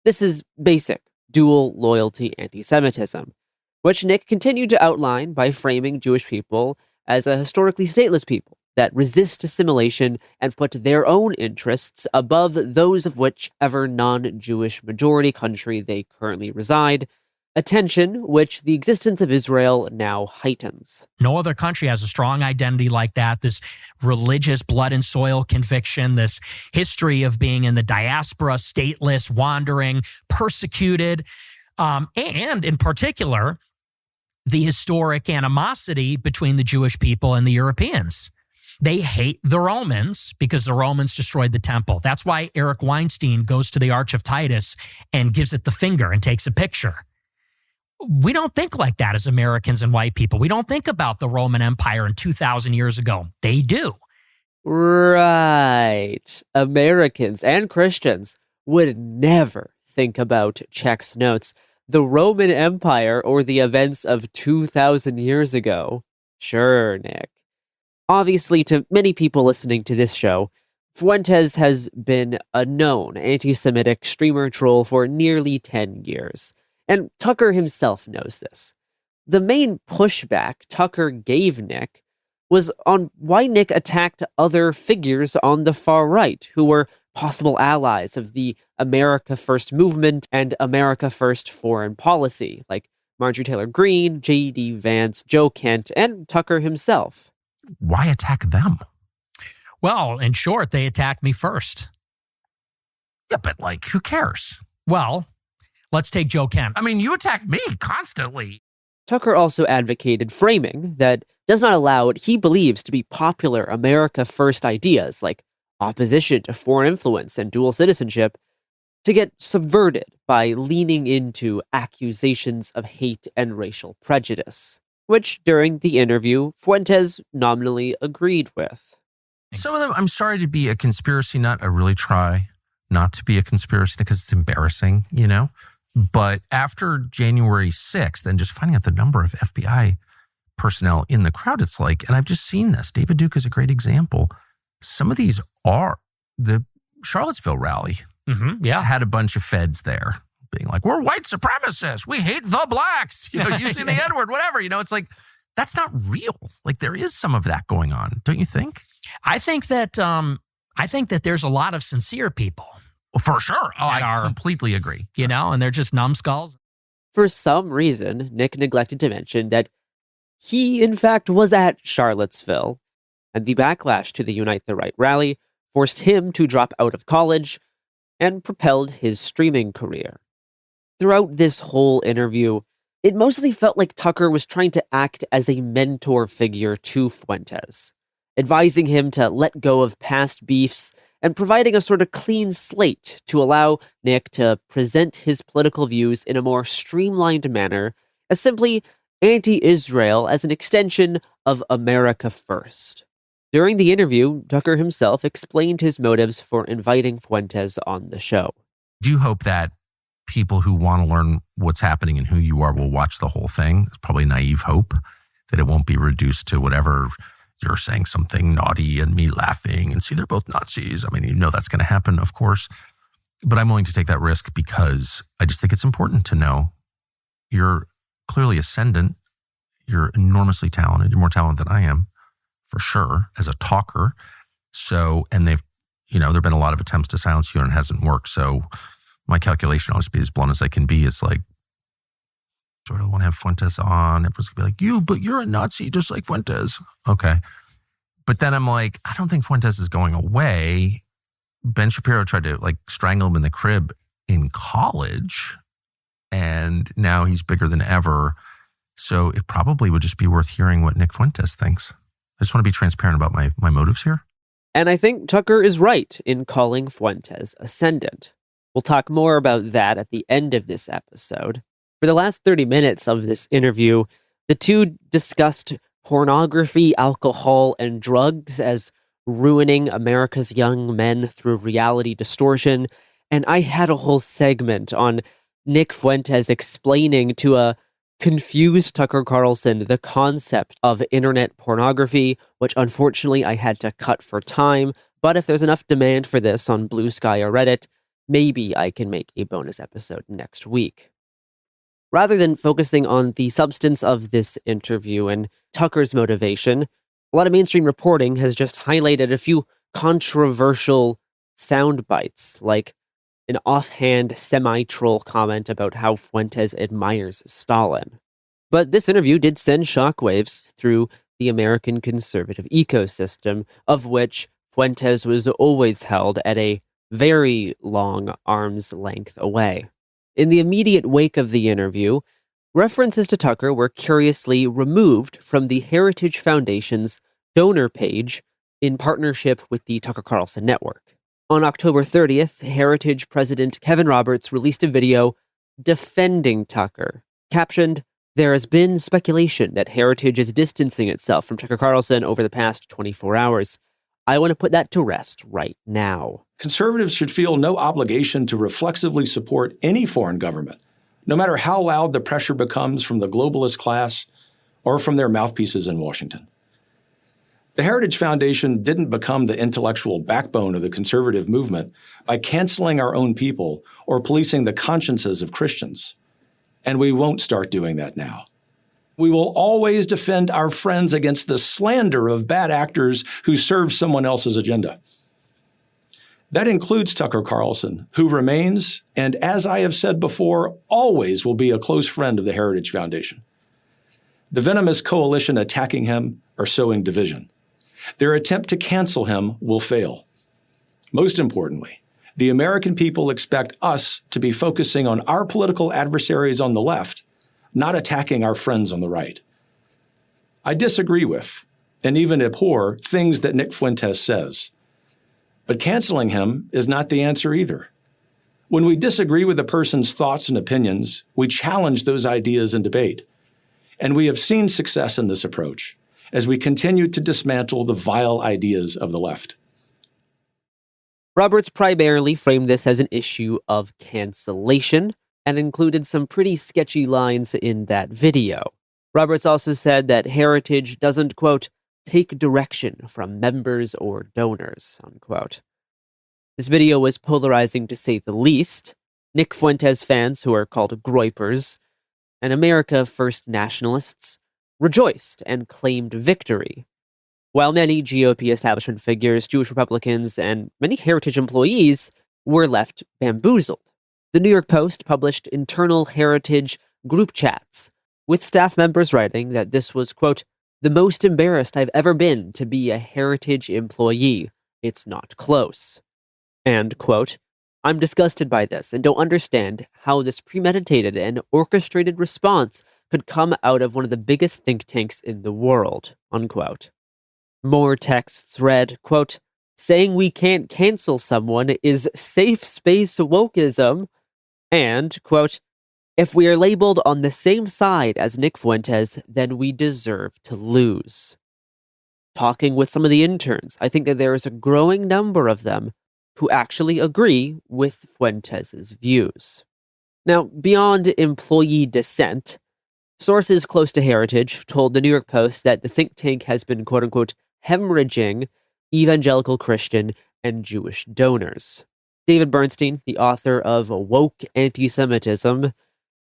This is basic, dual loyalty anti-Semitism, which Nick continued to outline by framing Jewish people as a historically stateless people that resist assimilation and put their own interests above those of whichever non-Jewish majority country they currently reside, a tension which the existence of Israel now heightens. No other country has a strong identity like that, this religious blood and soil conviction, this history of being in the diaspora, stateless, wandering, persecuted, and in particular, the historic animosity between the Jewish people and the Europeans. They hate the Romans because the Romans destroyed the temple. That's why Eric Weinstein goes to the Arch of Titus and gives it the finger and takes a picture. We don't think like that as Americans and white people. We don't think about the Roman Empire in 2,000 years ago. They do. Right. Americans and Christians would never think about Czech's notes, the Roman Empire, or the events of 2,000 years ago. Sure, Nick. Obviously, to many people listening to this show, Fuentes has been a known anti-Semitic streamer troll for nearly 10 years. And Tucker himself knows this. The main pushback Tucker gave Nick was on why Nick attacked other figures on the far right who were possible allies of the America First movement and America First foreign policy, like Marjorie Taylor Greene, J.D. Vance, Joe Kent, and Tucker himself. Why attack them? Well, in short, they attacked me first. Yeah, but like, who cares? Well, let's take Joe Kent. I mean, you attack me constantly. Tucker also advocated framing that does not allow what he believes to be popular America First ideas, like opposition to foreign influence and dual citizenship, to get subverted by leaning into accusations of hate and racial prejudice, which during the interview, Fuentes nominally agreed with. Some of them, I'm sorry to be a conspiracy nut. I really try not to be a conspiracy nut because it's embarrassing, you know? But after January 6th and just finding out the number of FBI personnel in the crowd, it's like, and I've just seen this. David Duke is a great example. Some of these are the Charlottesville rally. Mm-hmm, yeah. Had a bunch of feds there being like, we're white supremacists. We hate the blacks. You know, using the N-word, whatever. You know, it's like, that's not real. Like, there is some of that going on. Don't you think? I think that there's a lot of sincere people. For sure. Oh, I completely agree. You know, and they're just numbskulls. For some reason, Nick neglected to mention that he, in fact, was at Charlottesville, and the backlash to the Unite the Right rally forced him to drop out of college and propelled his streaming career. Throughout this whole interview, it mostly felt like Tucker was trying to act as a mentor figure to Fuentes, advising him to let go of past beefs and providing a sort of clean slate to allow Nick to present his political views in a more streamlined manner as simply anti-Israel as an extension of America First. During the interview, Tucker himself explained his motives for inviting Fuentes on the show. Do you hope that people who want to learn what's happening and who you are will watch the whole thing? It's probably naive hope that it won't be reduced to whatever you're saying something naughty and me laughing and see they're both Nazis. I mean, you know that's going to happen, of course. But I'm willing to take that risk because I just think it's important to know you're clearly ascendant. You're enormously talented. You're more talented than I am, for sure, as a talker. So, and they've, you know, there have been a lot of attempts to silence you and it hasn't worked. So my calculation, I'll just be as blunt as I can be. It's like, do I want to have Fuentes on? Everyone's going to be like, but you're a Nazi just like Fuentes. Okay. But then I'm like, I don't think Fuentes is going away. Ben Shapiro tried to like strangle him in the crib in college. And now he's bigger than ever. So it probably would just be worth hearing what Nick Fuentes thinks. I just want to be transparent about my motives here. And I think Tucker is right in calling Fuentes ascendant. We'll talk more about that at the end of this episode. For the last 30 minutes of this interview, the two discussed pornography, alcohol, and drugs as ruining America's young men through reality distortion. And I had a whole segment on Nick Fuentes explaining to a confused Tucker Carlson the concept of internet pornography, which unfortunately I had to cut for time. But if there's enough demand for this on Blue Sky or Reddit, maybe I can make a bonus episode next week. Rather than focusing on the substance of this interview and Tucker's motivation, a lot of mainstream reporting has just highlighted a few controversial sound bites, like an offhand semi-troll comment about how Fuentes admires Stalin. But this interview did send shockwaves through the American conservative ecosystem, of which Fuentes was always held at a very long arm's length away. In the immediate wake of the interview, references to Tucker were curiously removed from the Heritage Foundation's donor page in partnership with the Tucker Carlson Network. On October 30th, Heritage President Kevin Roberts released a video defending Tucker, captioned, "There has been speculation that Heritage is distancing itself from Tucker Carlson over the past 24 hours. I want to put that to rest right now." Conservatives should feel no obligation to reflexively support any foreign government, no matter how loud the pressure becomes from the globalist class or from their mouthpieces in Washington. The Heritage Foundation didn't become the intellectual backbone of the conservative movement by canceling our own people or policing the consciences of Christians. And we won't start doing that now. We will always defend our friends against the slander of bad actors who serve someone else's agenda. That includes Tucker Carlson, who remains, and as I have said before, always will be a close friend of the Heritage Foundation. The venomous coalition attacking him are sowing division. Their attempt to cancel him will fail. Most importantly, the American people expect us to be focusing on our political adversaries on the left, not attacking our friends on the right. I disagree with, and even abhor, things that Nick Fuentes says. But canceling him is not the answer either. When we disagree with a person's thoughts and opinions, we challenge those ideas in debate. And we have seen success in this approach as we continue to dismantle the vile ideas of the left. Roberts primarily framed this as an issue of cancellation and included some pretty sketchy lines in that video. Roberts also said that Heritage doesn't, quote, take direction from members or donors, unquote. This video was polarizing to say the least. Nick Fuentes fans, who are called groypers, and America First nationalists rejoiced and claimed victory, while many GOP establishment figures, Jewish Republicans, and many Heritage employees were left bamboozled. The New York Post published internal Heritage group chats, with staff members writing that this was, quote, the most embarrassed I've ever been to be a Heritage employee. It's not close. And, quote, I'm disgusted by this and don't understand how this premeditated and orchestrated response could come out of one of the biggest think tanks in the world, unquote. More texts read, quote, saying we can't cancel someone is safe space wokeism, and, quote, if we are labeled on the same side as Nick Fuentes, then we deserve to lose. Talking with some of the interns, I think that there is a growing number of them who actually agree with Fuentes' views. Now, beyond employee dissent, sources close to Heritage told the New York Post that the think tank has been, quote-unquote, hemorrhaging evangelical Christian and Jewish donors. David Bernstein, the author of Woke Anti-Semitism,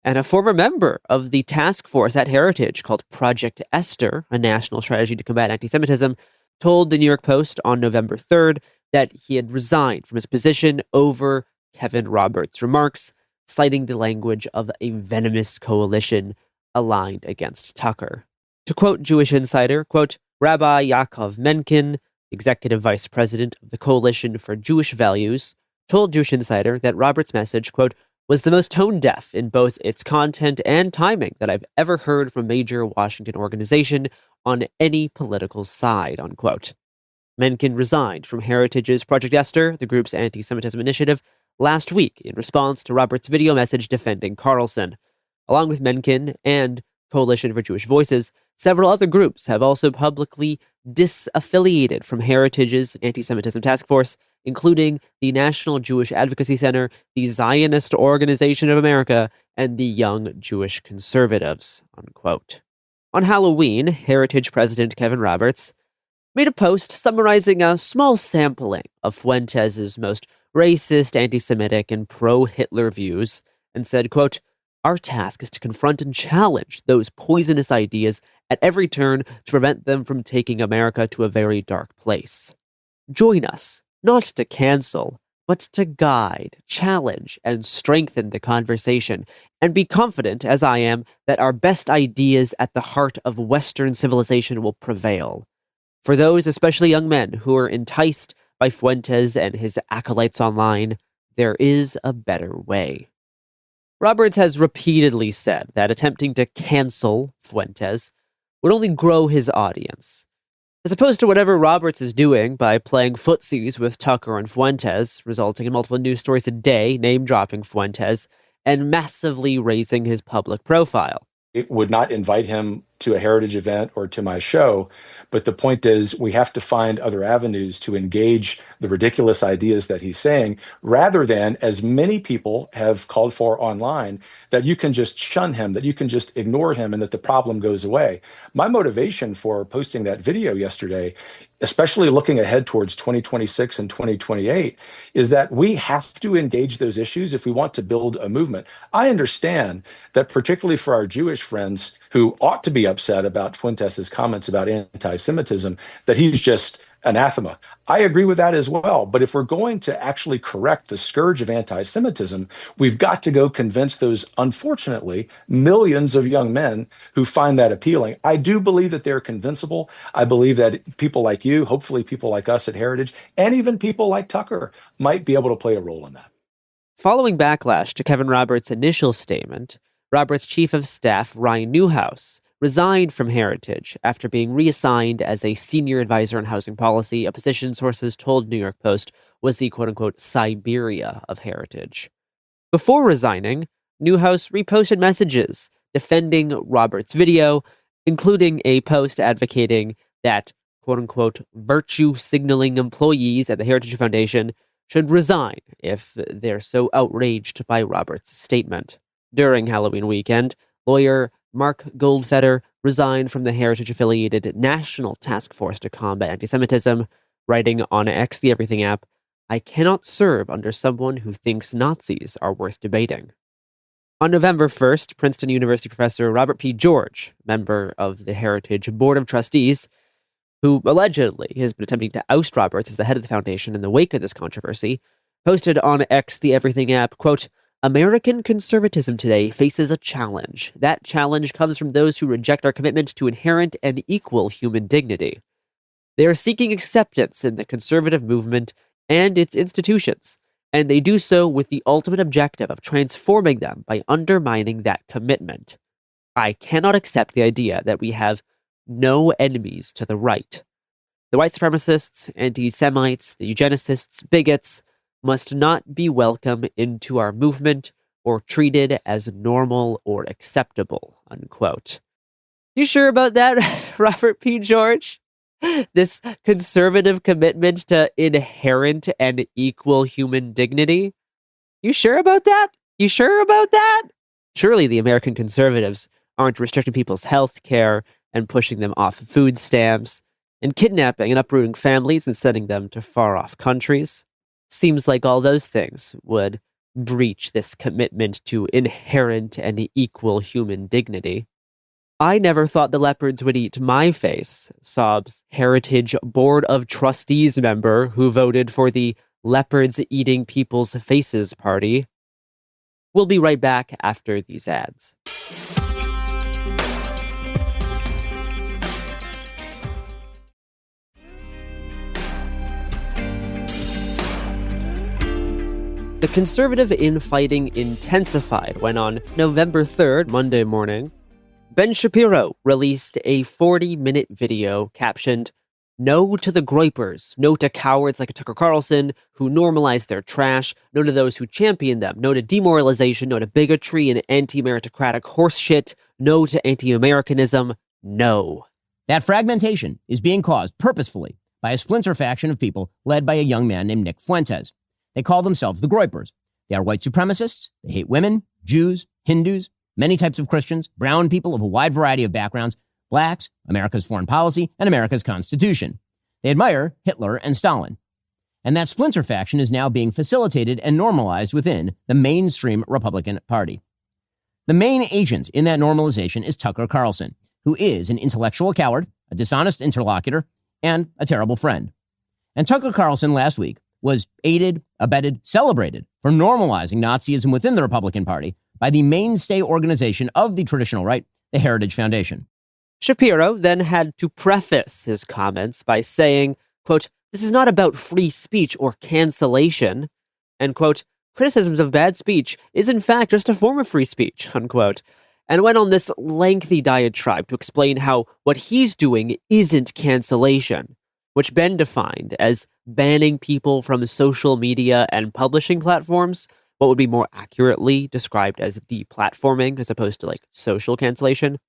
and a former member of the task force at Heritage called Project Esther, a national strategy to combat anti-Semitism, told the New York Post on November 3rd that he had resigned from his position over Kevin Roberts' remarks, citing the language of a venomous coalition aligned against Tucker. To quote Jewish Insider, quote, Rabbi Yaakov Menken, executive vice president of the Coalition for Jewish Values, told Jewish Insider that Roberts' message, quote, was the most tone-deaf in both its content and timing that I've ever heard from a major Washington organization on any political side, unquote. Mencken resigned from Heritage's Project Esther, the group's anti-Semitism initiative, last week in response to Roberts' video message defending Carlson. Along with Mencken and Coalition for Jewish Voices, several other groups have also publicly disaffiliated from Heritage's anti-Semitism task force, including the National Jewish Advocacy Center, the Zionist Organization of America, and the Young Jewish Conservatives, unquote. On Halloween, Heritage President Kevin Roberts made a post summarizing a small sampling of Fuentes' most racist, anti-Semitic, and pro-Hitler views, and said, quote, "Our task is to confront and challenge those poisonous ideas at every turn to prevent them from taking America to a very dark place. Join us, not to cancel, but to guide, challenge, and strengthen the conversation, and be confident, as I am, that our best ideas at the heart of Western civilization will prevail. For those, especially young men, who are enticed by Fuentes and his acolytes online, there is a better way." Roberts has repeatedly said that attempting to cancel Fuentes would only grow his audience, as opposed to whatever Roberts is doing by playing footsies with Tucker and Fuentes, resulting in multiple news stories a day name-dropping Fuentes and massively raising his public profile. It would not invite him to a Heritage event or to my show, but the point is we have to find other avenues to engage the ridiculous ideas that he's saying, rather than, as many people have called for online, that you can just shun him, that you can just ignore him, and that the problem goes away. My motivation for posting that video yesterday, especially looking ahead towards 2026 and 2028, is that we have to engage those issues if we want to build a movement. I understand that particularly for our Jewish friends who ought to be upset about Fuentes' comments about anti-Semitism, that he's just anathema. I agree with that as well. But if we're going to actually correct the scourge of anti-Semitism, we've got to go convince those, unfortunately, millions of young men who find that appealing. I do believe that they're convincible. I believe that people like you, hopefully people like us at Heritage, and even people like Tucker might be able to play a role in that. Following backlash to Kevin Roberts' initial statement, Roberts' chief of staff, Ryan Newhouse, resigned from Heritage after being reassigned as a senior advisor on housing policy, a position sources told New York Post was the quote-unquote Siberia of Heritage. Before resigning, Newhouse reposted messages defending Roberts' video, including a post advocating that quote-unquote virtue-signaling employees at the Heritage Foundation should resign if they're so outraged by Roberts' statement. During Halloween weekend, lawyer Mark Goldfeder resigned from the Heritage-affiliated National Task Force to Combat Anti-Semitism, writing on X, the Everything app, "I cannot serve under someone who thinks Nazis are worth debating." On November 1st, Princeton University professor Robert P. George, member of the Heritage Board of Trustees, who allegedly has been attempting to oust Roberts as the head of the foundation in the wake of this controversy, posted on X, the Everything app, quote, "American conservatism today faces a challenge. That challenge comes from those who reject our commitment to inherent and equal human dignity. They are seeking acceptance in the conservative movement and its institutions, and they do so with the ultimate objective of transforming them by undermining that commitment. I cannot accept the idea that we have no enemies to the right. The white supremacists, anti-Semites, the eugenicists, bigots must not be welcome into our movement or treated as normal or acceptable," unquote. You sure about that, Robert P. George? This conservative commitment to inherent and equal human dignity? You sure about that? You sure about that? Surely the American conservatives aren't restricting people's health care and pushing them off food stamps and kidnapping and uprooting families and sending them to far-off countries. Seems like all those things would breach this commitment to inherent and equal human dignity. "I never thought the leopards would eat my face," sobs Heritage Board of Trustees member who voted for the Leopards Eating People's Faces party. We'll be right back after these ads. The conservative infighting intensified when on November 3rd, Monday morning, Ben Shapiro released a 40-minute video captioned, "No to the groypers, no to cowards like Tucker Carlson who normalize their trash, no to those who champion them, no to demoralization, no to bigotry and anti-meritocratic horseshit, no to anti-Americanism, no." That fragmentation is being caused purposefully by a splinter faction of people led by a young man named Nick Fuentes. They call themselves the groypers. They are white supremacists. They hate women, Jews, Hindus, many types of Christians, brown people of a wide variety of backgrounds, blacks, America's foreign policy, and America's Constitution. They admire Hitler and Stalin. And that splinter faction is now being facilitated and normalized within the mainstream Republican Party. The main agent in that normalization is Tucker Carlson, who is an intellectual coward, a dishonest interlocutor, and a terrible friend. And Tucker Carlson last week was aided, abetted, celebrated for normalizing Nazism within the Republican Party by the mainstay organization of the traditional right, the Heritage Foundation. Shapiro then had to preface his comments by saying, quote, "This is not about free speech or cancellation," and quote, "Criticisms of bad speech is in fact just a form of free speech," unquote, and went on this lengthy diatribe to explain how what he's doing isn't cancellation, which Ben defined as banning people from social media and publishing platforms, what would be more accurately described as deplatforming as opposed to like social cancellation,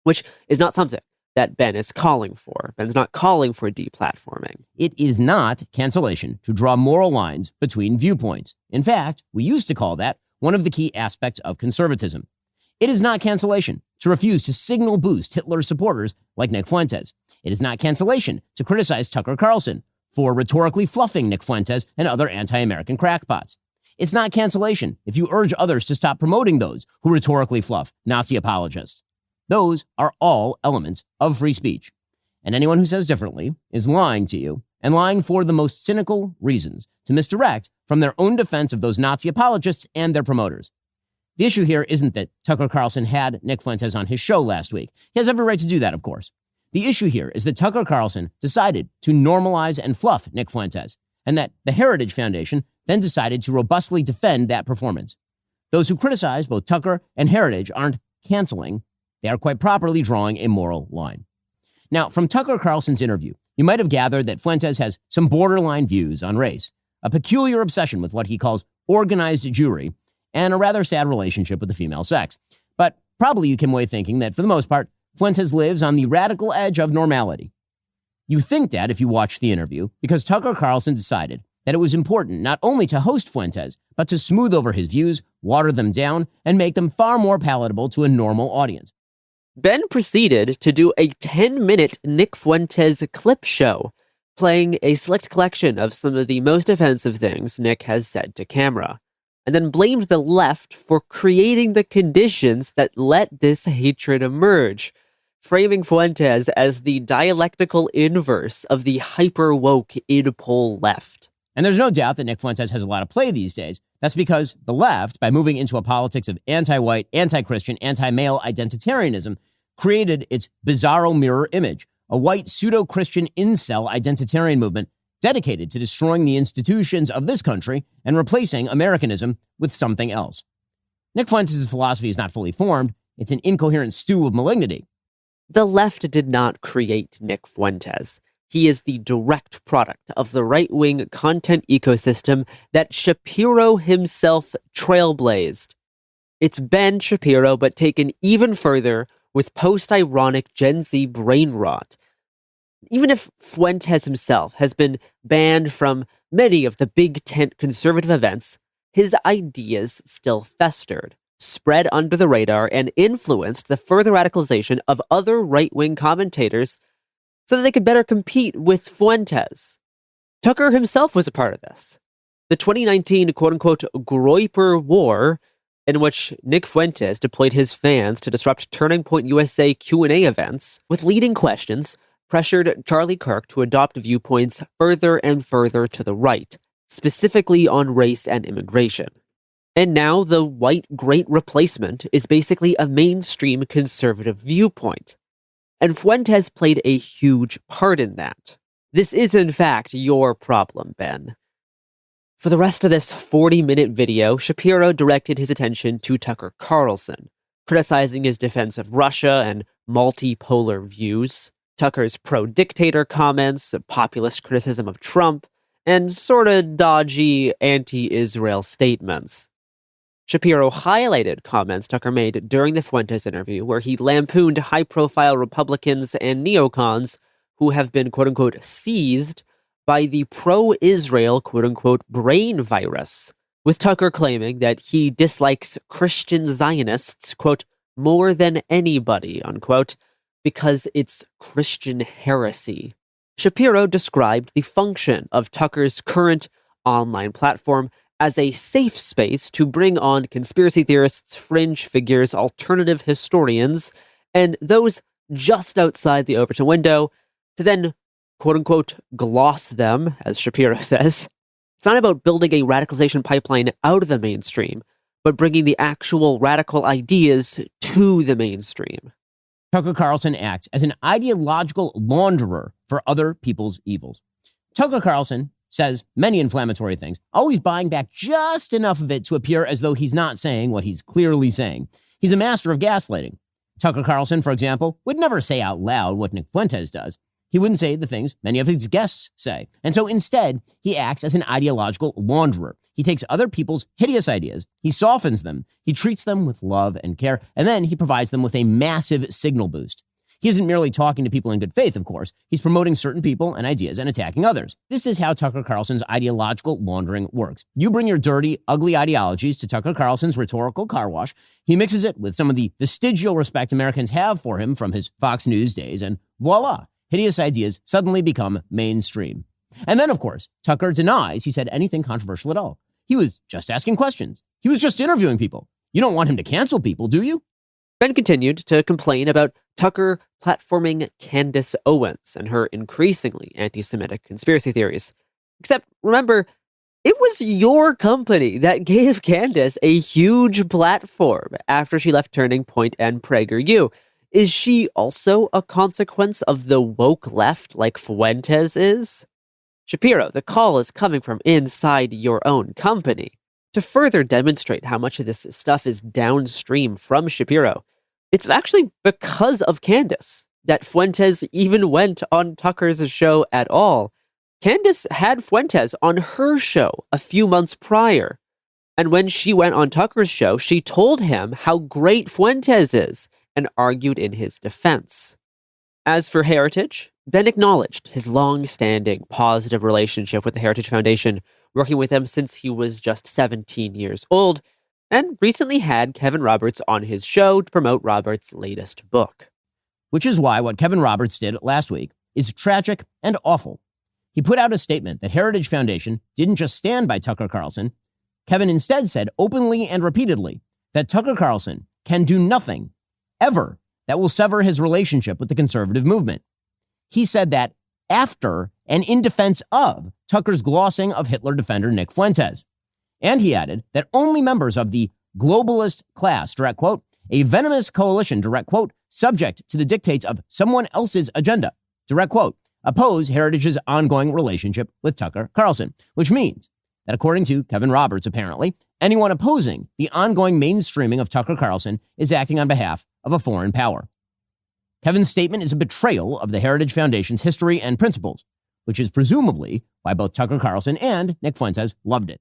which is not something that Ben is calling for. Ben's not calling for deplatforming. It is not cancellation to draw moral lines between viewpoints. In fact, we used to call that one of the key aspects of conservatism. It is not cancellation to refuse to signal boost Hitler's supporters like Nick Fuentes. It is not cancellation to criticize Tucker Carlson for rhetorically fluffing Nick Fuentes and other anti-American crackpots. It's not cancellation if you urge others to stop promoting those who rhetorically fluff Nazi apologists. Those are all elements of free speech. And anyone who says differently is lying to you, and lying for the most cynical reasons to misdirect from their own defense of those Nazi apologists and their promoters. The issue here isn't that Tucker Carlson had Nick Fuentes on his show last week. He has every right to do that, of course. The issue here is that Tucker Carlson decided to normalize and fluff Nick Fuentes, and that the Heritage Foundation then decided to robustly defend that performance. Those who criticize both Tucker and Heritage aren't canceling. They are quite properly drawing a moral line. Now, from Tucker Carlson's interview, you might have gathered that Fuentes has some borderline views on race, a peculiar obsession with what he calls organized Jewry, and a rather sad relationship with the female sex. But probably you came away thinking that, for the most part, Fuentes lives on the radical edge of normality. You think that if you watch the interview, because Tucker Carlson decided that it was important not only to host Fuentes, but to smooth over his views, water them down, and make them far more palatable to a normal audience. Ben proceeded to do a 10-minute Nick Fuentes clip show, playing a select collection of some of the most offensive things Nick has said to camera, and then blamed the left for creating the conditions that let this hatred emerge, framing Fuentes as the dialectical inverse of the hyper-woke id-pol left. And there's no doubt that Nick Fuentes has a lot of play these days. That's because the left, by moving into a politics of anti-white, anti-Christian, anti-male identitarianism, created its bizarro mirror image, a white pseudo-Christian incel identitarian movement dedicated to destroying the institutions of this country and replacing Americanism with something else. Nick Fuentes' philosophy is not fully formed. It's an incoherent stew of malignity. The left did not create Nick Fuentes. He is the direct product of the right-wing content ecosystem that Shapiro himself trailblazed. It's Ben Shapiro, but taken even further with post-ironic Gen Z brain rot. Even if Fuentes himself has been banned from many of the big tent conservative events, his ideas still festered, spread under the radar, and influenced the further radicalization of other right-wing commentators so that they could better compete with Fuentes. Tucker himself was a part of this. The 2019 quote-unquote Groyper War, in which Nick Fuentes deployed his fans to disrupt Turning Point USA Q&A events with leading questions, pressured Charlie Kirk to adopt viewpoints further and further to the right, specifically on race and immigration. And now the white great replacement is basically a mainstream conservative viewpoint. And Fuentes played a huge part in that. This is, in fact, your problem, Ben. For the rest of this 40-minute video, Shapiro directed his attention to Tucker Carlson, criticizing his defense of Russia and multipolar views, Tucker's pro-dictator comments, populist criticism of Trump, and sorta dodgy anti-Israel statements. Shapiro highlighted comments Tucker made during the Fuentes interview where he lampooned high-profile Republicans and neocons who have been, quote-unquote, seized by the pro-Israel, quote-unquote, brain virus, with Tucker claiming that he dislikes Christian Zionists, quote, more than anybody, unquote, because it's Christian heresy. Shapiro described the function of Tucker's current online platform as a safe space to bring on conspiracy theorists, fringe figures, alternative historians, and those just outside the Overton window to then, quote-unquote, gloss them, as Shapiro says. It's not about building a radicalization pipeline out of the mainstream, but bringing the actual radical ideas to the mainstream. Tucker Carlson acts as an ideological launderer for other people's evils. Tucker Carlson says many inflammatory things, always buying back just enough of it to appear as though he's not saying what he's clearly saying. He's a master of gaslighting. Tucker Carlson, for example, would never say out loud what Nick Fuentes does. He wouldn't say the things many of his guests say. And so instead, he acts as an ideological launderer. He takes other people's hideous ideas, he softens them, he treats them with love and care, and then he provides them with a massive signal boost. He isn't merely talking to people in good faith, of course. He's promoting certain people and ideas and attacking others. This is how Tucker Carlson's ideological laundering works. You bring your dirty, ugly ideologies to Tucker Carlson's rhetorical car wash. He mixes it with some of the vestigial respect Americans have for him from his Fox News days, and voila, hideous ideas suddenly become mainstream. And then, of course, Tucker denies he said anything controversial at all. He was just asking questions. He was just interviewing people. You don't want him to cancel people, do you? Ben continued to complain about Tucker platforming Candace Owens and her increasingly anti-Semitic conspiracy theories. Except, remember, it was your company that gave Candace a huge platform after she left Turning Point and PragerU. Is she also a consequence of the woke left like Fuentes is? Shapiro, the call is coming from inside your own company. To further demonstrate how much of this stuff is downstream from Shapiro, it's actually because of Candace that Fuentes even went on Tucker's show at all. Candace had Fuentes on her show a few months prior. And when she went on Tucker's show, she told him how great Fuentes is and argued in his defense. As for Heritage, Ben acknowledged his long-standing positive relationship with the Heritage Foundation, working with them since he was just 17 years old, and recently had Kevin Roberts on his show to promote Roberts' latest book. Which is why what Kevin Roberts did last week is tragic and awful. He put out a statement that Heritage Foundation didn't just stand by Tucker Carlson. Kevin instead said openly and repeatedly that Tucker Carlson can do nothing, ever, that will sever his relationship with the conservative movement. He said that after and in defense of Tucker's glossing of Hitler defender Nick Fuentes. And he added that only members of the globalist class, direct quote, a venomous coalition, direct quote, subject to the dictates of someone else's agenda, direct quote, oppose Heritage's ongoing relationship with Tucker Carlson, which means that according to Kevin Roberts, apparently, anyone opposing the ongoing mainstreaming of Tucker Carlson is acting on behalf of a foreign power. Kevin's statement is a betrayal of the Heritage Foundation's history and principles, which is presumably why both Tucker Carlson and Nick Fuentes loved it.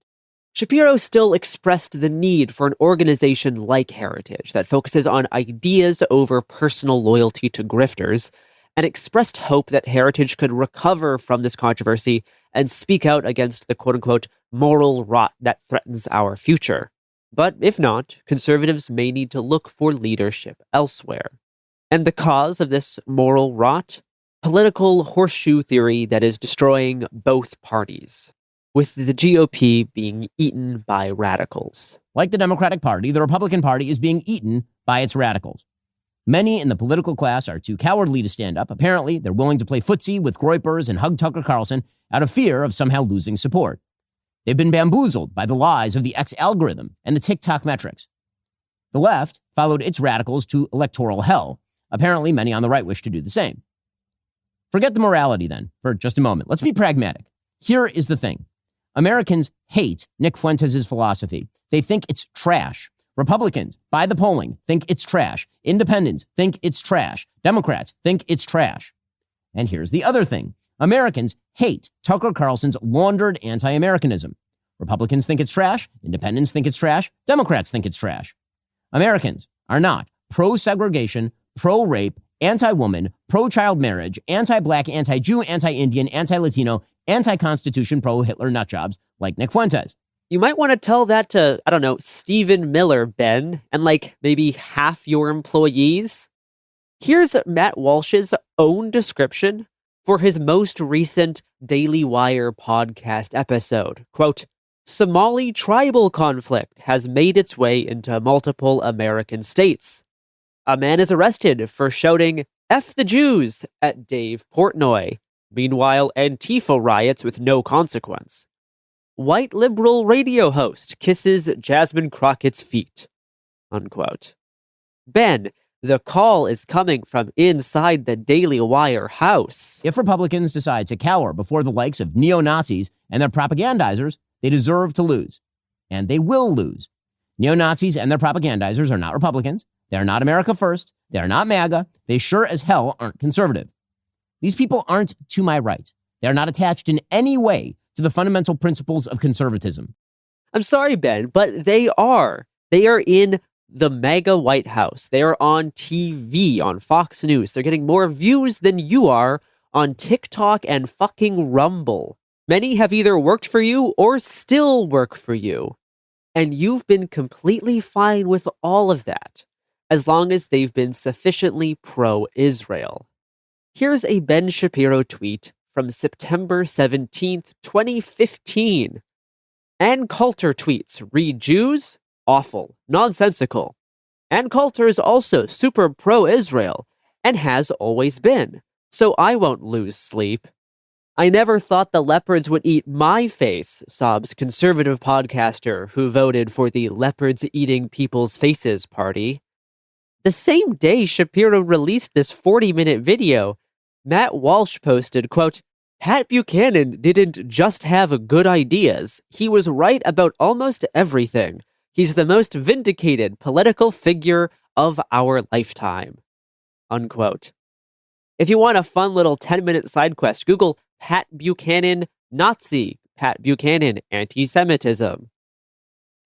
Shapiro still expressed the need for an organization like Heritage that focuses on ideas over personal loyalty to grifters, and expressed hope that Heritage could recover from this controversy and speak out against the quote-unquote moral rot that threatens our future. But if not, conservatives may need to look for leadership elsewhere. And the cause of this moral rot? Political horseshoe theory that is destroying both parties, with the GOP being eaten by radicals. Like the Democratic Party, the Republican Party is being eaten by its radicals. Many in the political class are too cowardly to stand up. Apparently, they're willing to play footsie with groypers and hug Tucker Carlson out of fear of somehow losing support. They've been bamboozled by the lies of the X algorithm and the TikTok metrics. The left followed its radicals to electoral hell. Apparently, many on the right wish to do the same. Forget the morality then for just a moment. Let's be pragmatic. Here is the thing. Americans hate Nick Fuentes' philosophy. They think it's trash. Republicans, by the polling, think it's trash. Independents think it's trash. Democrats think it's trash. And here's the other thing. Americans hate Tucker Carlson's laundered anti-Americanism. Republicans think it's trash. Independents think it's trash. Democrats think it's trash. Americans are not pro-segregation, pro-rape, anti-woman, pro-child marriage, anti-black, anti-Jew, anti-Indian, anti-Latino, anti-Constitution, pro-Hitler nutjobs like Nick Fuentes. You might want to tell that to, I don't know, Stephen Miller, Ben, and like maybe half your employees. Here's Matt Walsh's own description for his most recent Daily Wire podcast episode. Quote, Somali tribal conflict has made its way into multiple American states. A man is arrested for shouting, F the Jews at Dave Portnoy. Meanwhile, Antifa riots with no consequence. White liberal radio host kisses Jasmine Crockett's feet. Unquote. Ben, the call is coming from inside the Daily Wire house. If Republicans decide to cower before the likes of neo-Nazis and their propagandizers, they deserve to lose. And they will lose. Neo-Nazis and their propagandizers are not Republicans. They are not America First. They are not MAGA. They sure as hell aren't conservative. These people aren't to my right. They are not attached in any way to the fundamental principles of conservatism. I'm sorry, Ben, but they are. They are in the MAGA White House. They are on TV, on Fox News. They're getting more views than you are on TikTok and fucking Rumble. Many have either worked for you or still work for you. And you've been completely fine with all of that, as long as they've been sufficiently pro-Israel. Here's a Ben Shapiro tweet from September 17th, 2015. Ann Coulter tweets, read Jews? Awful. Nonsensical. Ann Coulter is also super pro-Israel and has always been, so I won't lose sleep. I never thought the leopards would eat my face, sobs conservative podcaster who voted for the Leopards Eating People's Faces party. The same day Shapiro released this 40-minute video, Matt Walsh posted, quote, Pat Buchanan didn't just have good ideas. He was right about almost everything. He's the most vindicated political figure of our lifetime. Unquote. If you want a fun little 10-minute side quest, Google Pat Buchanan Nazi, Pat Buchanan anti-Semitism.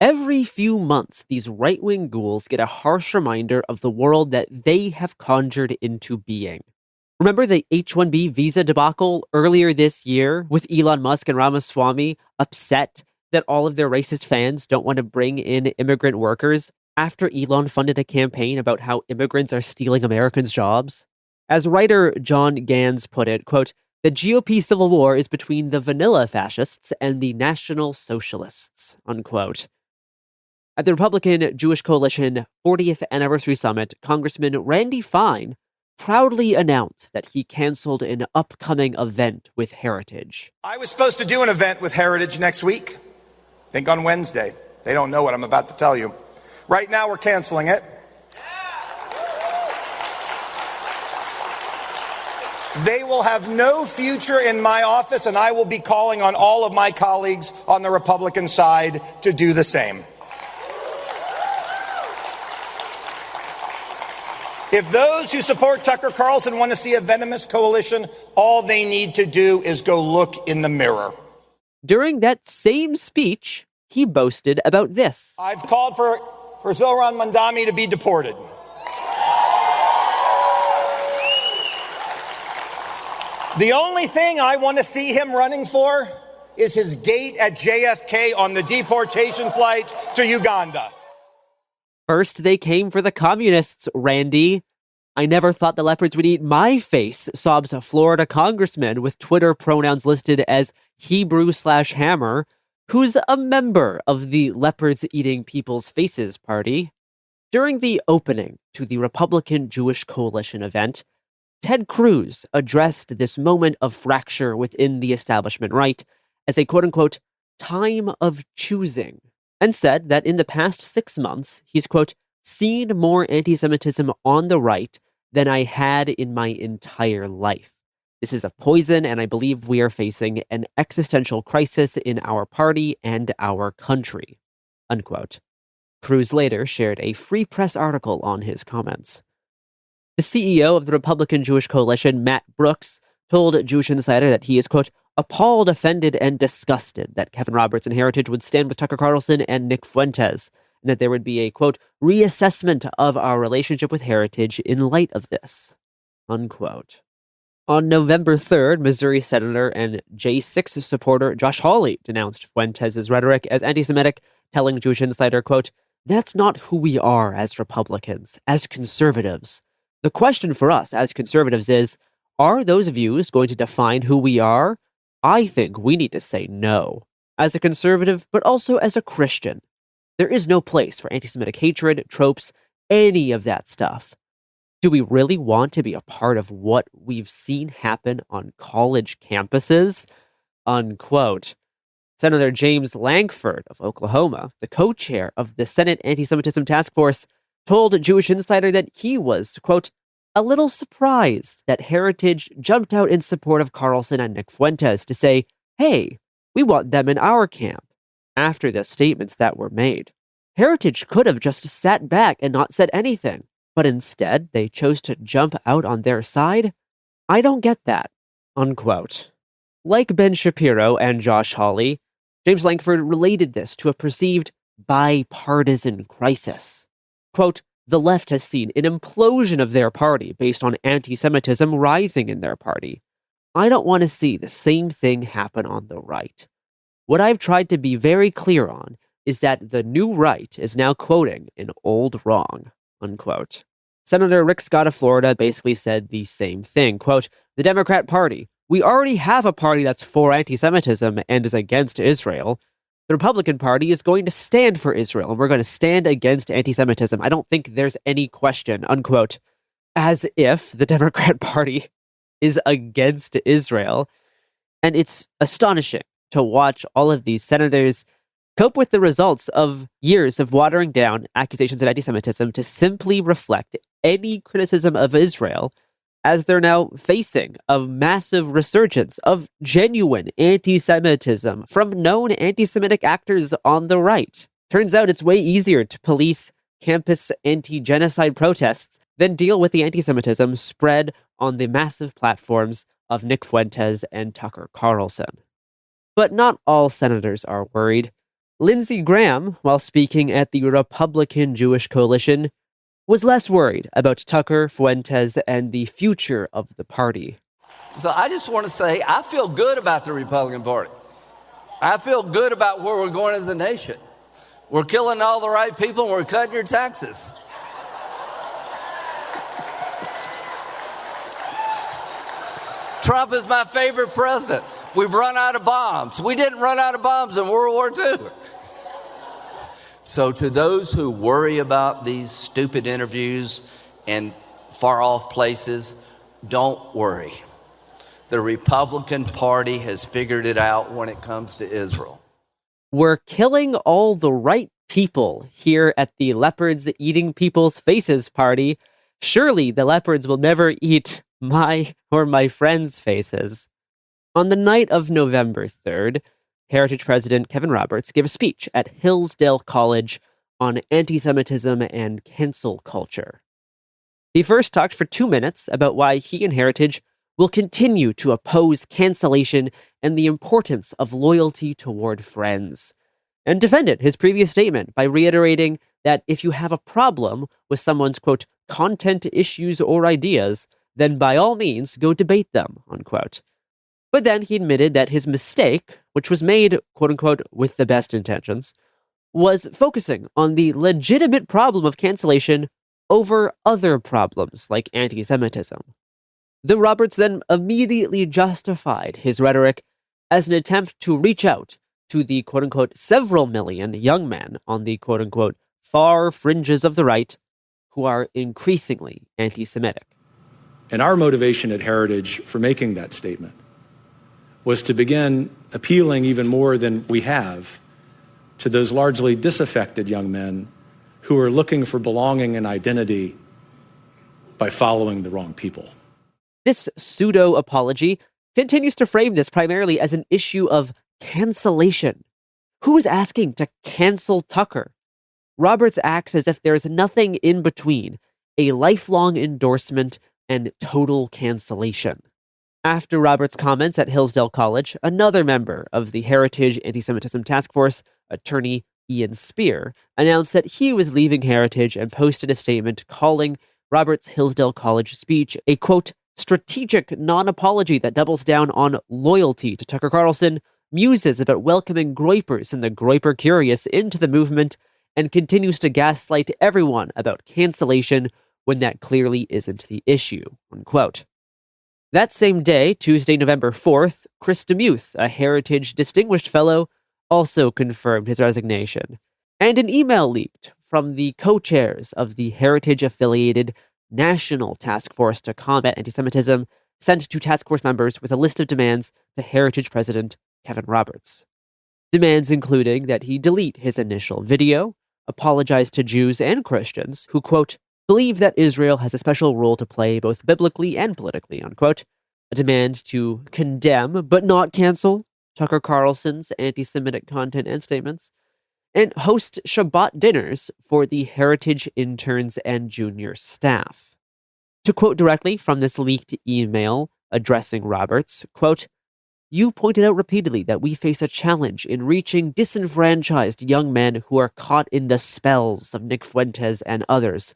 Every few months, these right-wing ghouls get a harsh reminder of the world that they have conjured into being. Remember the H-1B visa debacle earlier this year with Elon Musk and Ramaswamy upset that all of their racist fans don't want to bring in immigrant workers after Elon funded a campaign about how immigrants are stealing Americans' jobs? As writer John Gans put it, quote, the GOP civil war is between the vanilla fascists and the National Socialists, unquote. At the Republican Jewish Coalition 40th Anniversary Summit, Congressman Randy Fine proudly announced that he canceled an upcoming event with Heritage. I was supposed to do an event with Heritage next week. I think on Wednesday. They don't know what I'm about to tell you. Right now, we're canceling it. They will have no future in my office, and I will be calling on all of my colleagues on the Republican side to do the same. If those who support Tucker Carlson want to see a venomous coalition, all they need to do is go look in the mirror. During that same speech, he boasted about this. I've called for Zohran Mamdani to be deported. The only thing I want to see him running for is his gate at JFK on the deportation flight to Uganda. First, they came for the communists, Randy. I never thought the leopards would eat my face, sobs a Florida congressman with Twitter pronouns listed as Hebrew/Hammer, who's a member of the Leopards Eating People's Faces party. During the opening to the Republican Jewish Coalition event, Ted Cruz addressed this moment of fracture within the establishment right as a quote-unquote time of choosing, and said that in the past 6 months, he's, quote, seen more anti-Semitism on the right than I had in my entire life. This is a poison, and I believe we are facing an existential crisis in our party and our country, unquote. Cruz later shared a Free Press article on his comments. The CEO of the Republican Jewish Coalition, Matt Brooks, told Jewish Insider that he is, quote, appalled, offended, and disgusted that Kevin Roberts and Heritage would stand with Tucker Carlson and Nick Fuentes, and that there would be a, quote, reassessment of our relationship with Heritage in light of this, unquote. On November 3rd, Missouri Senator and J6 supporter Josh Hawley denounced Fuentes' rhetoric as anti-Semitic, telling Jewish Insider, quote, that's not who we are as Republicans, as conservatives. The question for us as conservatives is, are those views going to define who we are? I think we need to say no. As a conservative, but also as a Christian. There is no place for anti-Semitic hatred, tropes, any of that stuff. Do we really want to be a part of what we've seen happen on college campuses? Unquote. Senator James Lankford of Oklahoma, the co-chair of the Senate Anti-Semitism Task Force, told Jewish Insider that he was, quote, a little surprised that Heritage jumped out in support of Carlson and Nick Fuentes to say, hey, we want them in our camp, after the statements that were made. Heritage could have just sat back and not said anything, but instead they chose to jump out on their side? I don't get that, unquote. Like Ben Shapiro and Josh Hawley, James Lankford related this to a perceived bipartisan crisis. Quote, the left has seen an implosion of their party based on anti-Semitism rising in their party. I don't want to see the same thing happen on the right. What I've tried to be very clear on is that the new right is now quoting an old wrong, unquote. Senator Rick Scott of Florida basically said the same thing. Quote, the Democrat Party, we already have a party that's for anti-Semitism and is against Israel. The Republican Party is going to stand for Israel, and we're going to stand against anti-Semitism. I don't think there's any question, unquote. As if the Democrat Party is against Israel. And it's astonishing to watch all of these senators cope with the results of years of watering down accusations of anti-Semitism to simply reflect any criticism of Israel as they're now facing a massive resurgence of genuine anti-Semitism from known anti-Semitic actors on the right. Turns out it's way easier to police campus anti-genocide protests than deal with the anti-Semitism spread on the massive platforms of Nick Fuentes and Tucker Carlson. But not all senators are worried. Lindsey Graham, while speaking at the Republican Jewish Coalition, was less worried about Tucker, Fuentes, and the future of the party. So I just want to say, I feel good about the Republican Party. I feel good about where we're going as a nation. We're killing all the right people and we're cutting your taxes. Trump is my favorite president. We've run out of bombs. We didn't run out of bombs in World War II. So to those who worry about these stupid interviews and far off places, don't worry. The Republican Party has figured it out when it comes to Israel. We're killing all the right people here at the Leopards Eating People's Faces party. Surely the leopards will never eat my or my friends' faces. On the night of November 3rd, Heritage President Kevin Roberts gave a speech at Hillsdale College on anti-Semitism and cancel culture. He first talked for 2 minutes about why he and Heritage will continue to oppose cancellation and the importance of loyalty toward friends, and defended his previous statement by reiterating that if you have a problem with someone's, quote, content issues or ideas, then by all means go debate them, unquote. But then he admitted that his mistake, which was made, quote-unquote, with the best intentions, was focusing on the legitimate problem of cancellation over other problems like anti-Semitism. The Roberts then immediately justified his rhetoric as an attempt to reach out to the, quote-unquote, several million young men on the, quote-unquote, far fringes of the right who are increasingly anti-Semitic. And our motivation at Heritage for making that statement was to begin appealing even more than we have to those largely disaffected young men who are looking for belonging and identity by following the wrong people. This pseudo-apology continues to frame this primarily as an issue of cancellation. Who is asking to cancel Tucker? Roberts acts as if there is nothing in between a lifelong endorsement and total cancellation. After Roberts' comments at Hillsdale College, another member of the Heritage Anti-Semitism Task Force, attorney Ian Spear, announced that he was leaving Heritage and posted a statement calling Roberts' Hillsdale College speech a, quote, strategic non-apology that doubles down on loyalty to Tucker Carlson, muses about welcoming Groypers and the Groyper curious into the movement, and continues to gaslight everyone about cancellation when that clearly isn't the issue, unquote. That same day, Tuesday, November 4th, Chris DeMuth, a Heritage Distinguished Fellow, also confirmed his resignation. And an email leaked from the co-chairs of the Heritage-affiliated National Task Force to Combat Anti-Semitism sent to task force members with a list of demands to Heritage President Kevin Roberts. Demands including that he delete his initial video, apologize to Jews and Christians who, quote, believe that Israel has a special role to play both biblically and politically, unquote. A demand to condemn, but not cancel, Tucker Carlson's anti-Semitic content and statements, and host Shabbat dinners for the Heritage interns and junior staff. To quote directly from this leaked email addressing Roberts, quote, you pointed out repeatedly that we face a challenge in reaching disenfranchised young men who are caught in the spells of Nick Fuentes and others.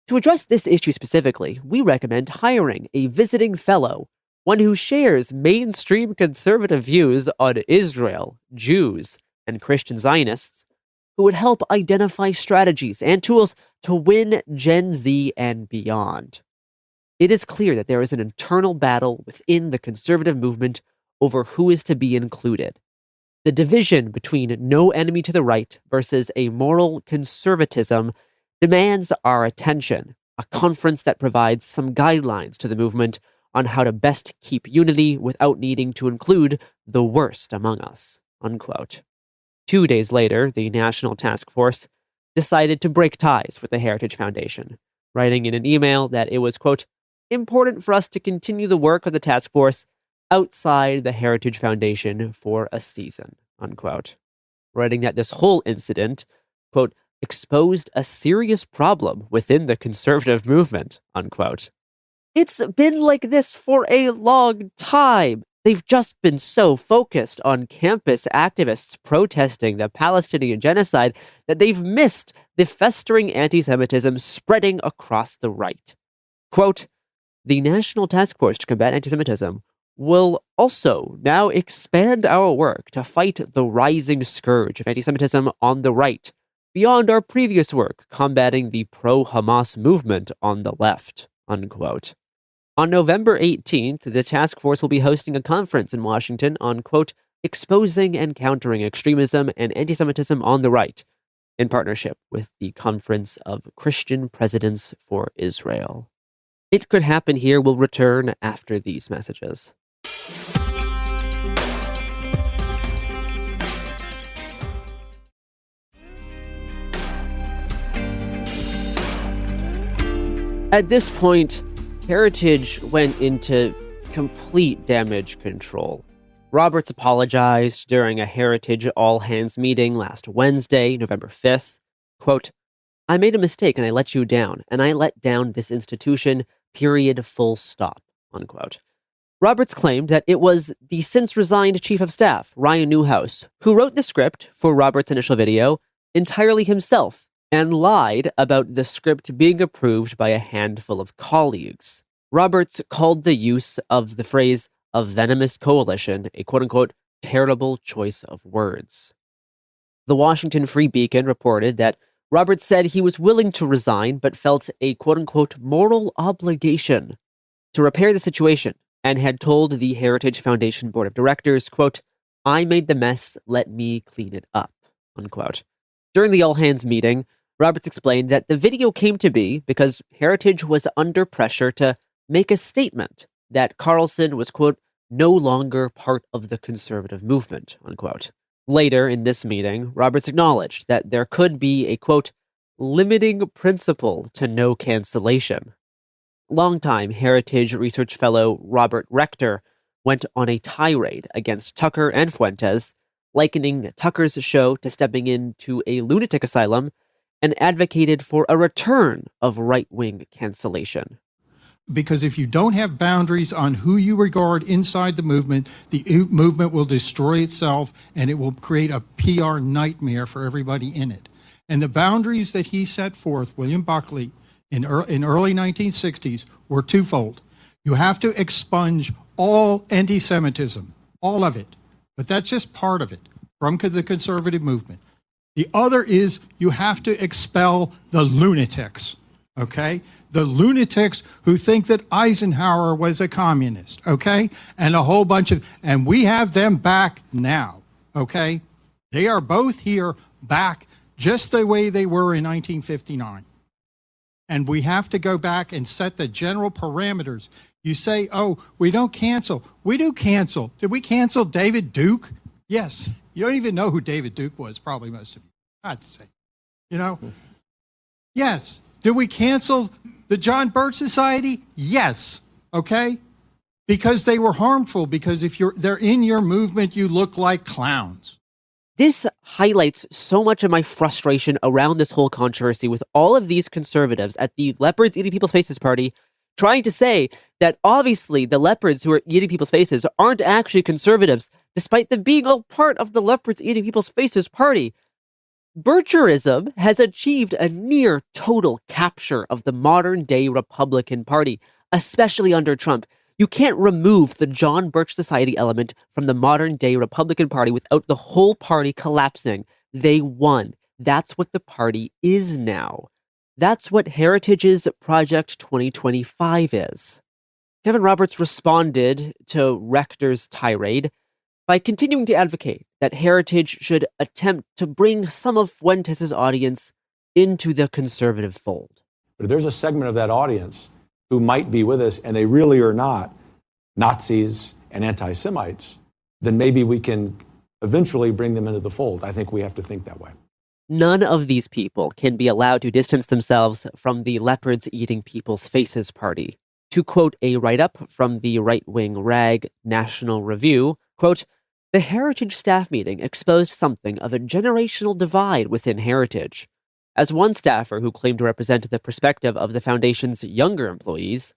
To address this issue specifically, we recommend hiring a visiting fellow, one who shares mainstream conservative views on Israel, Jews, and Christian Zionists, who would help identify strategies and tools to win Gen Z and beyond. It is clear that there is an internal battle within the conservative movement over who is to be included. The division between no enemy to the right versus a moral conservatism demands our attention, a conference that provides some guidelines to the movement on how to best keep unity without needing to include the worst among us, unquote. 2 days later, the National Task Force decided to break ties with the Heritage Foundation, writing in an email that it was, quote, important for us to continue the work of the task force outside the Heritage Foundation for a season, unquote. Writing that this whole incident, quote, exposed a serious problem within the conservative movement, unquote. It's been like this for a long time. They've just been so focused on campus activists protesting the Palestinian genocide that they've missed the festering anti-Semitism spreading across the right. Quote, the National Task Force to Combat Anti-Semitism will also now expand our work to fight the rising scourge of anti-Semitism on the right, beyond our previous work combating the pro-Hamas movement on the left, unquote. On November 18th, the task force will be hosting a conference in Washington on, quote, exposing and countering extremism and anti-Semitism on the right, in partnership with the Conference of Christian Presidents for Israel. It Could Happen Here will return after these messages. At this point, Heritage went into complete damage control. Roberts apologized during a Heritage all-hands meeting last Wednesday, November 5th. Quote, I made a mistake and I let you down, and I let down this institution, period, full stop, unquote. Roberts claimed that it was the since-resigned Chief of Staff, Ryan Newhouse, who wrote the script for Roberts' initial video entirely himself, and lied about the script being approved by a handful of colleagues. Roberts called the use of the phrase a venomous coalition a quote-unquote terrible choice of words. The Washington Free Beacon reported that Roberts said he was willing to resign but felt a quote-unquote moral obligation to repair the situation and had told the Heritage Foundation Board of Directors, quote, I made the mess, let me clean it up, unquote. During the all-hands meeting, Roberts explained that the video came to be because Heritage was under pressure to make a statement that Carlson was, quote, no longer part of the conservative movement, unquote. Later in this meeting, Roberts acknowledged that there could be a, quote, limiting principle to no cancellation. Longtime Heritage Research Fellow Robert Rector went on a tirade against Tucker and Fuentes, likening Tucker's show to stepping into a lunatic asylum, and advocated for a return of right-wing cancellation. Because if you don't have boundaries on who you regard inside the movement will destroy itself, and it will create a PR nightmare for everybody in it. And the boundaries that he set forth, William Buckley, in early 1960s, were twofold. You have to expunge all anti-Semitism, all of it. But that's just part of it, from the conservative movement. The other is you have to expel the lunatics, okay? The lunatics who think that Eisenhower was a communist, okay? And a whole bunch and we have them back now, okay? They are both here back just the way they were in 1959. And we have to go back and set the general parameters. You say, oh, we don't cancel. We do cancel. Did we cancel David Duke? Yes. You don't even know who David Duke was, probably most of you. I'd say. You know? Yes. Did we cancel the John Birch Society? Yes. Okay? Because they were harmful. Because if they're in your movement, you look like clowns. This highlights so much of my frustration around this whole controversy with all of these conservatives at the Leopards Eating People's Faces party trying to say that obviously the leopards who are eating people's faces aren't actually conservatives, despite them being all part of the Leopards Eating People's Faces party. Bircherism has achieved a near total capture of the modern-day Republican Party, especially under Trump. You can't remove the John Birch Society element from the modern-day Republican Party without the whole party collapsing. They won. That's what the party is now. That's what Heritage's Project 2025 is. Kevin Roberts responded to Rector's tirade by continuing to advocate that Heritage should attempt to bring some of Fuentes' audience into the conservative fold. But if there's a segment of that audience who might be with us and they really are not Nazis and anti-Semites, then maybe we can eventually bring them into the fold. I think we have to think that way. None of these people can be allowed to distance themselves from the Leopards Eating People's Faces party. To quote a write-up from the right-wing rag National Review, quote, "The Heritage staff meeting exposed something of a generational divide within Heritage. As one staffer who claimed to represent the perspective of the foundation's younger employees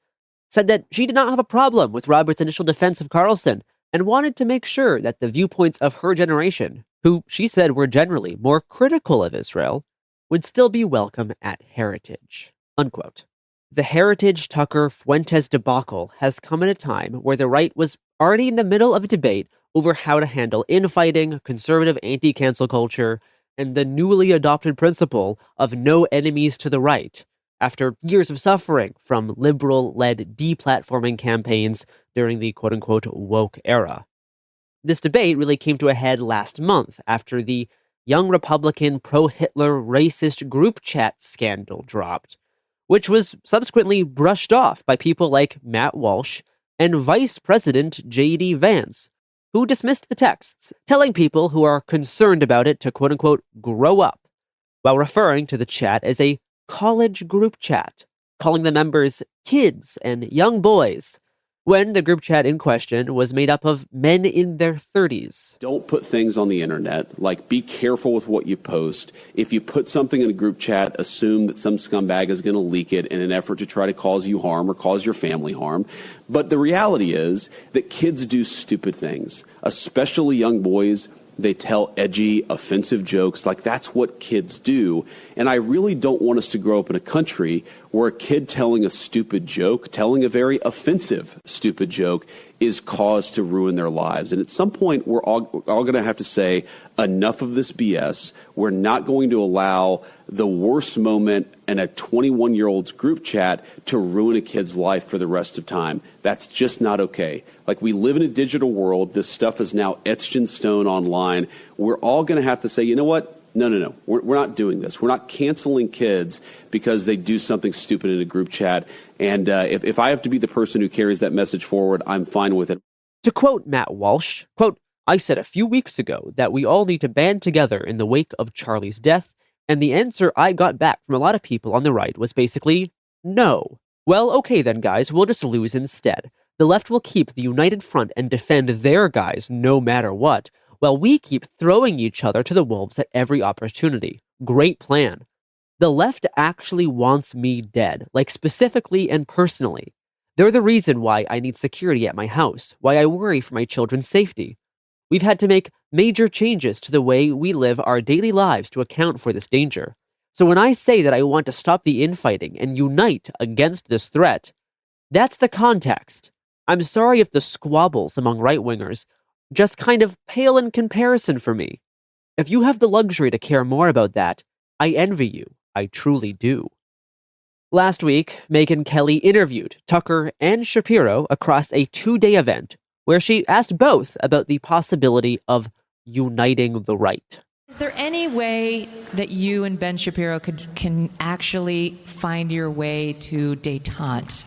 said that she did not have a problem with Robert's initial defense of Carlson and wanted to make sure that the viewpoints of her generation, who she said were generally more critical of Israel, would still be welcome at Heritage." Unquote. The Heritage Tucker Fuentes debacle has come at a time where the right was already in the middle of a debate over how to handle infighting, conservative anti-cancel culture, and the newly adopted principle of no enemies to the right, after years of suffering from liberal-led deplatforming campaigns during the quote-unquote woke era. This debate really came to a head last month after the Young Republican pro-Hitler racist group chat scandal dropped, which was subsequently brushed off by people like Matt Walsh and Vice President J.D. Vance, who dismissed the texts, telling people who are concerned about it to quote-unquote grow up, while referring to the chat as a college group chat, calling the members kids and young boys, when the group chat in question was made up of men in their 30s. Don't put things on the internet, like be careful with what you post. If you put something in a group chat, assume that some scumbag is going to leak it in an effort to try to cause you harm or cause your family harm. But the reality is that kids do stupid things, especially young boys. They tell edgy, offensive jokes. Like, that's what kids do. And I really don't want us to grow up in a country where a kid telling a stupid joke, telling a very offensive stupid joke, is cause to ruin their lives. And at some point, we're all going to have to say, enough of this BS. We're not going to allow the worst moment in a 21-year-old's group chat to ruin a kid's life for the rest of time. That's just not okay. Like, we live in a digital world. This stuff is now etched in stone online. We're all going to have to say, you know what? No. We're not doing this. We're not canceling kids because they do something stupid in a group chat. And if I have to be the person who carries that message forward, I'm fine with it. To quote Matt Walsh, quote, "I said a few weeks ago that we all need to band together in the wake of Charlie's death, and the answer I got back from a lot of people on the right was basically no. Well, okay then, guys, we'll just lose instead. The left will keep the united front and defend their guys no matter what, while we keep throwing each other to the wolves at every opportunity. Great plan. The left actually wants me dead, like specifically and personally. They're the reason why I need security at my house, why I worry for my children's safety. We've had to make major changes to the way we live our daily lives to account for this danger. So when I say that I want to stop the infighting and unite against this threat, that's the context. I'm sorry if the squabbles among right-wingers just kind of pale in comparison for me. If you have the luxury to care more about that, I envy you. I truly do. Last week, Megyn Kelly interviewed Tucker and Shapiro across a 2-day event where she asked both about the possibility of uniting the right. Is there any way that you and Ben Shapiro can actually find your way to détente?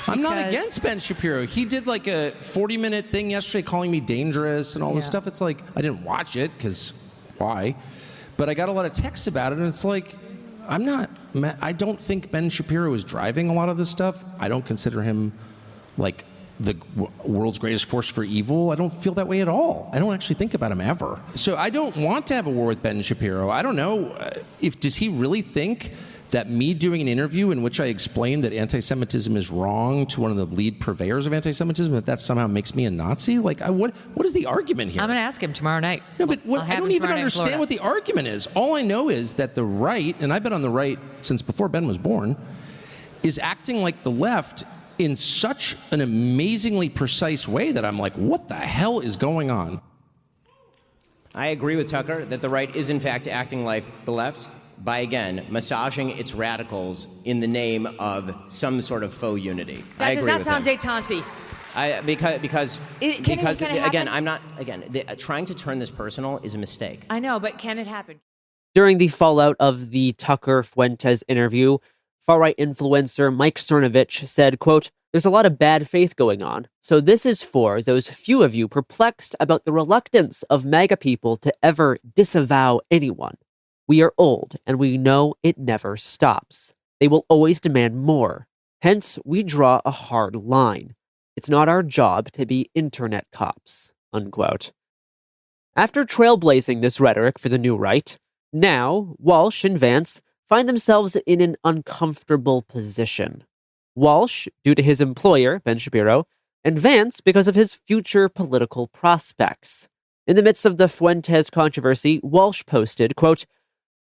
I'm not against Ben Shapiro. He did like a 40-minute thing yesterday calling me dangerous and all this stuff. It's like, I didn't watch it because why? But I got a lot of texts about it, and it's like, I don't think Ben Shapiro is driving a lot of this stuff. I don't consider him like the world's greatest force for evil. I don't feel that way at all. I don't actually think about him ever. So I don't want to have a war with Ben Shapiro. I don't know does he really think that me doing an interview in which I explain that anti-Semitism is wrong to one of the lead purveyors of anti-Semitism, that somehow makes me a Nazi? Like, what is the argument here? I'm going to ask him tomorrow night. No, but I don't even understand what the argument is. All I know is that the right, and I've been on the right since before Ben was born, is acting like the left in such an amazingly precise way that I'm like, what the hell is going on? I agree with Tucker that the right is in fact acting like the left by, again, massaging its radicals in the name of some sort of faux unity. That does not sound détente. Because Can it again, happen? I'm not, again, trying to turn this personal is a mistake. I know, but can it happen? During the fallout of the Tucker Fuentes interview, far-right influencer Mike Cernovich said, quote, "There's a lot of bad faith going on, so this is for those few of you perplexed about the reluctance of MAGA people to ever disavow anyone. We are old, and we know it never stops. They will always demand more. Hence, we draw a hard line. It's not our job to be internet cops," unquote. After trailblazing this rhetoric for the new right, now Walsh and Vance find themselves in an uncomfortable position. Walsh, due to his employer, Ben Shapiro, and Vance because of his future political prospects. In the midst of the Fuentes controversy, Walsh posted, quote,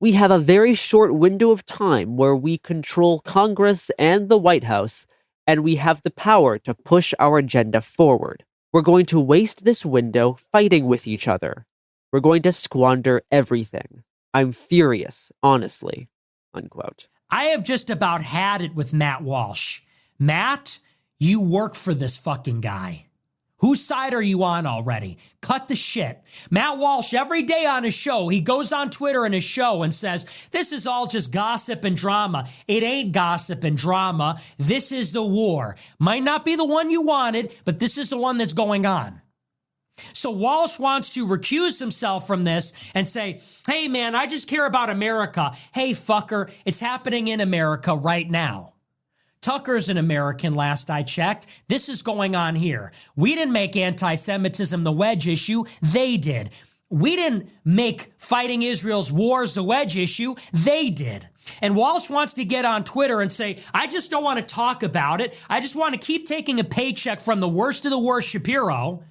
"We have a very short window of time where we control Congress and the White House, and we have the power to push our agenda forward. We're going to waste this window fighting with each other. We're going to squander everything. I'm furious, honestly," unquote. I have just about had it with Matt Walsh. Matt, you work for this fucking guy. Whose side are you on already? Cut the shit. Matt Walsh, every day on his show, he goes on Twitter in his show and says, this is all just gossip and drama. It ain't gossip and drama. This is the war. Might not be the one you wanted, but this is the one that's going on. So Walsh wants to recuse himself from this and say, hey, man, I just care about America. Hey, fucker, it's happening in America right now. Tucker's an American, last I checked. This is going on here. We didn't make anti-Semitism the wedge issue. They did. We didn't make fighting Israel's wars the wedge issue. They did. And Walsh wants to get on Twitter and say, I just don't want to talk about it. I just want to keep taking a paycheck from the worst of the worst Shapiro.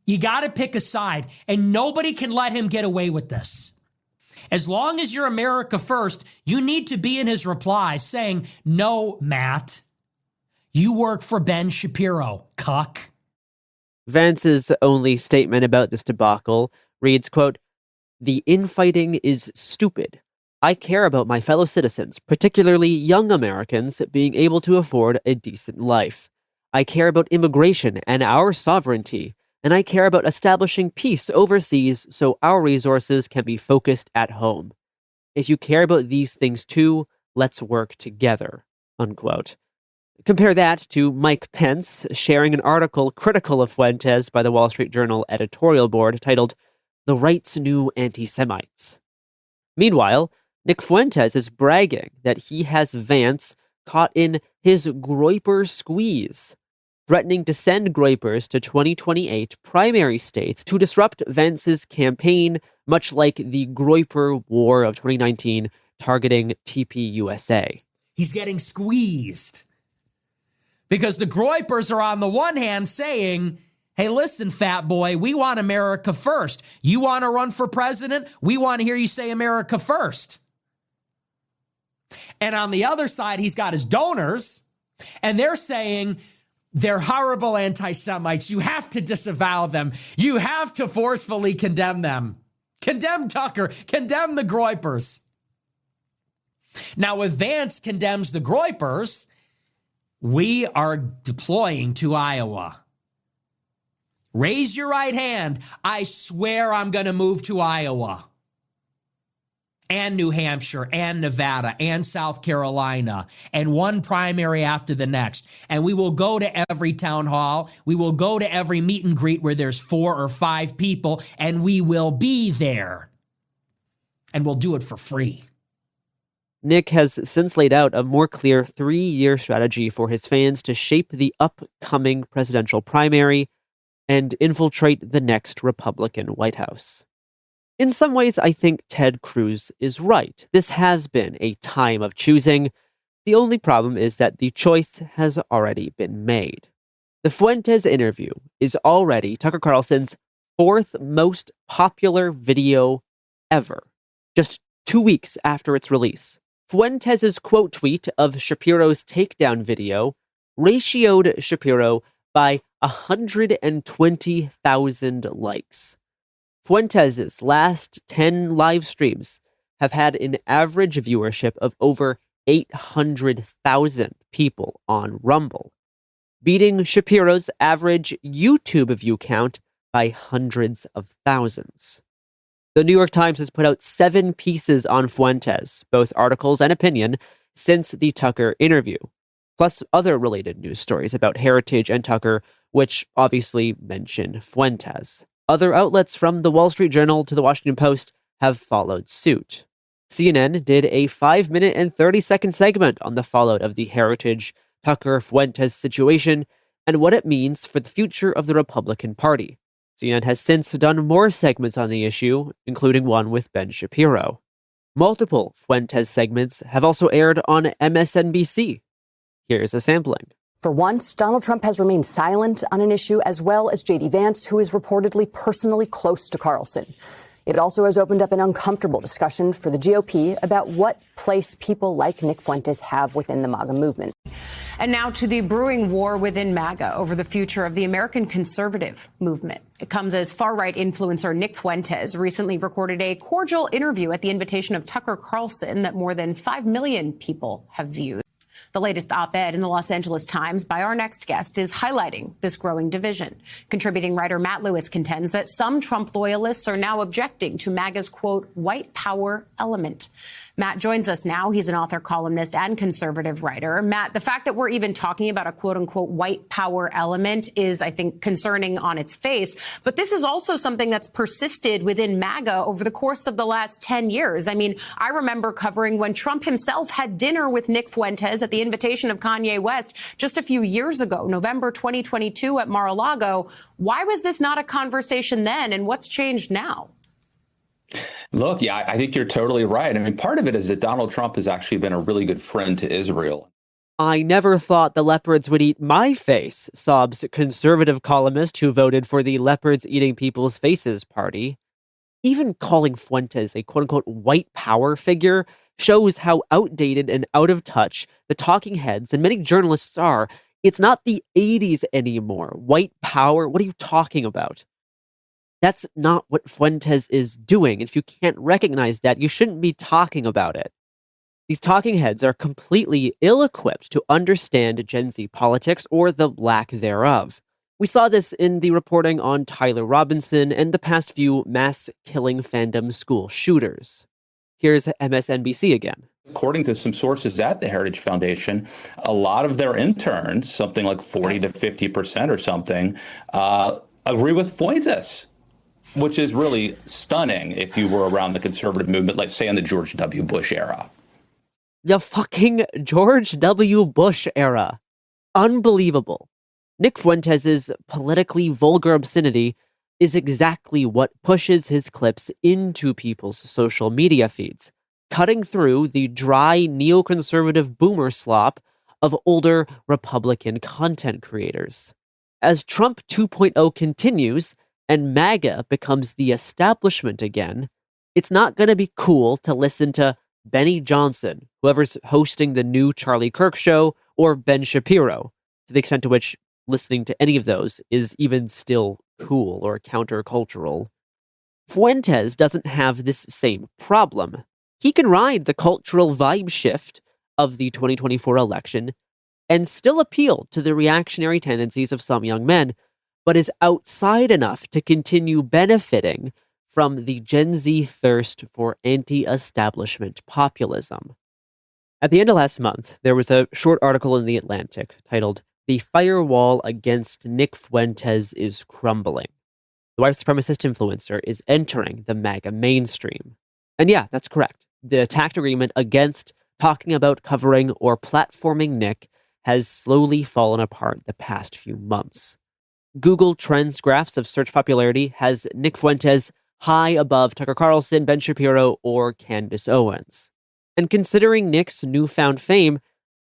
You got to pick a side, and nobody can let him get away with this. As long as you're America first, you need to be in his reply saying, no, Matt, you work for Ben Shapiro, cuck. Vance's only statement about this debacle reads, quote, "The infighting is stupid. I care about my fellow citizens, particularly young Americans, being able to afford a decent life. I care about immigration and our sovereignty. And I care about establishing peace overseas so our resources can be focused at home. If you care about these things too, let's work together," unquote. Compare that to Mike Pence sharing an article critical of Fuentes by the Wall Street Journal editorial board titled, "The Right's New Anti-Semites." Meanwhile, Nick Fuentes is bragging that he has Vance caught in his Groyper squeeze, threatening to send Groypers to 2028 primary states to disrupt Vance's campaign, much like the Groyper War of 2019 targeting TPUSA. He's getting squeezed because the Groypers are on the one hand saying, hey, listen, fat boy, we want America first. You want to run for president? We want to hear you say America first. And on the other side, he's got his donors, and they're saying they're horrible anti-Semites. You have to disavow them. You have to forcefully condemn them. Condemn Tucker. Condemn the Groypers. Now, if Vance condemns the Groypers, we are deploying to Iowa. Raise your right hand. I swear I'm going to move to Iowa and New Hampshire and Nevada and South Carolina and one primary after the next. And we will go to every town hall. We will go to every meet and greet where there's 4 or 5 people, and we will be there. And we'll do it for free. Nick has since laid out a more clear 3-year strategy for his fans to shape the upcoming presidential primary and infiltrate the next Republican White House. In some ways, I think Ted Cruz is right. This has been a time of choosing. The only problem is that the choice has already been made. The Fuentes interview is already Tucker Carlson's 4th most popular video ever, just 2 weeks after its release. Fuentes' quote tweet of Shapiro's takedown video ratioed Shapiro by 120,000 likes. Fuentes' last 10 live streams have had an average viewership of over 800,000 people on Rumble, beating Shapiro's average YouTube view count by hundreds of thousands. The New York Times has put out 7 pieces on Fuentes, both articles and opinion, since the Tucker interview, plus other related news stories about Heritage and Tucker, which obviously mention Fuentes. Other outlets from the Wall Street Journal to the Washington Post have followed suit. CNN did a 5-minute and 30-second segment on the fallout of the Heritage Tucker-Fuentes situation and what it means for the future of the Republican Party. CNN has since done more segments on the issue, including one with Ben Shapiro. Multiple Fuentes segments have also aired on MSNBC. Here's a sampling. For once, Donald Trump has remained silent on an issue, as well as J.D. Vance, who is reportedly personally close to Carlson. It also has opened up an uncomfortable discussion for the GOP about what place people like Nick Fuentes have within the MAGA movement. And now to the brewing war within MAGA over the future of the American conservative movement. It comes as far-right influencer Nick Fuentes recently recorded a cordial interview at the invitation of Tucker Carlson that more than 5 million people have viewed. The latest op-ed in the Los Angeles Times by our next guest is highlighting this growing division. Contributing writer Matt Lewis contends that some Trump loyalists are now objecting to MAGA's, quote, white power element. Matt joins us now. He's an author, columnist, and conservative writer. Matt, the fact that we're even talking about a quote-unquote white power element is, I think, concerning on its face. But this is also something that's persisted within MAGA over the course of the last 10 years. I mean, I remember covering when Trump himself had dinner with Nick Fuentes at the invitation of Kanye West just a few years ago, November 2022 at Mar-a-Lago. Why was this not a conversation then, and what's changed now? Look, yeah, I think you're totally right. I mean, part of it is that Donald Trump has actually been a really good friend to Israel. I never thought the leopards would eat my face, sobs conservative columnist who voted for the Leopards Eating People's Faces party. Even calling Fuentes a quote-unquote white power figure shows how outdated and out of touch the talking heads and many journalists are. It's not the 80s anymore. White power? What are you talking about? That's not what Fuentes is doing. If you can't recognize that, you shouldn't be talking about it. These talking heads are completely ill-equipped to understand Gen Z politics or the lack thereof. We saw this in the reporting on Tyler Robinson and the past few mass-killing fandom school shooters. Here's MSNBC again. According to some sources at the Heritage Foundation, a lot of their interns, something like 40 to 50% or something, agree with Fuentes, which is really stunning if you were around the conservative movement, like say in the George W. Bush era. the fucking George W. Bush era. Unbelievable. Nick Fuentes' politically vulgar obscenity is exactly what pushes his clips into people's social media feeds, cutting through the dry neoconservative boomer slop of older Republican content creators. As Trump 2.0 continues and MAGA becomes the establishment again, it's not going to be cool to listen to Benny Johnson, whoever's hosting the new Charlie Kirk show, or Ben Shapiro, to the extent to which listening to any of those is even still cool or countercultural. Fuentes doesn't have this same problem. He can ride the cultural vibe shift of the 2024 election and still appeal to the reactionary tendencies of some young men, but is outside enough to continue benefiting from the Gen Z thirst for anti-establishment populism. At the end of last month, there was a short article in The Atlantic titled, "The Firewall Against Nick Fuentes is Crumbling. The white supremacist influencer is entering the MAGA mainstream." And yeah, that's correct. The tact agreement against talking about, covering, or platforming Nick has slowly fallen apart the past few months. Google Trends graphs of search popularity has Nick Fuentes high above Tucker Carlson, Ben Shapiro, or Candace Owens. And considering Nick's newfound fame,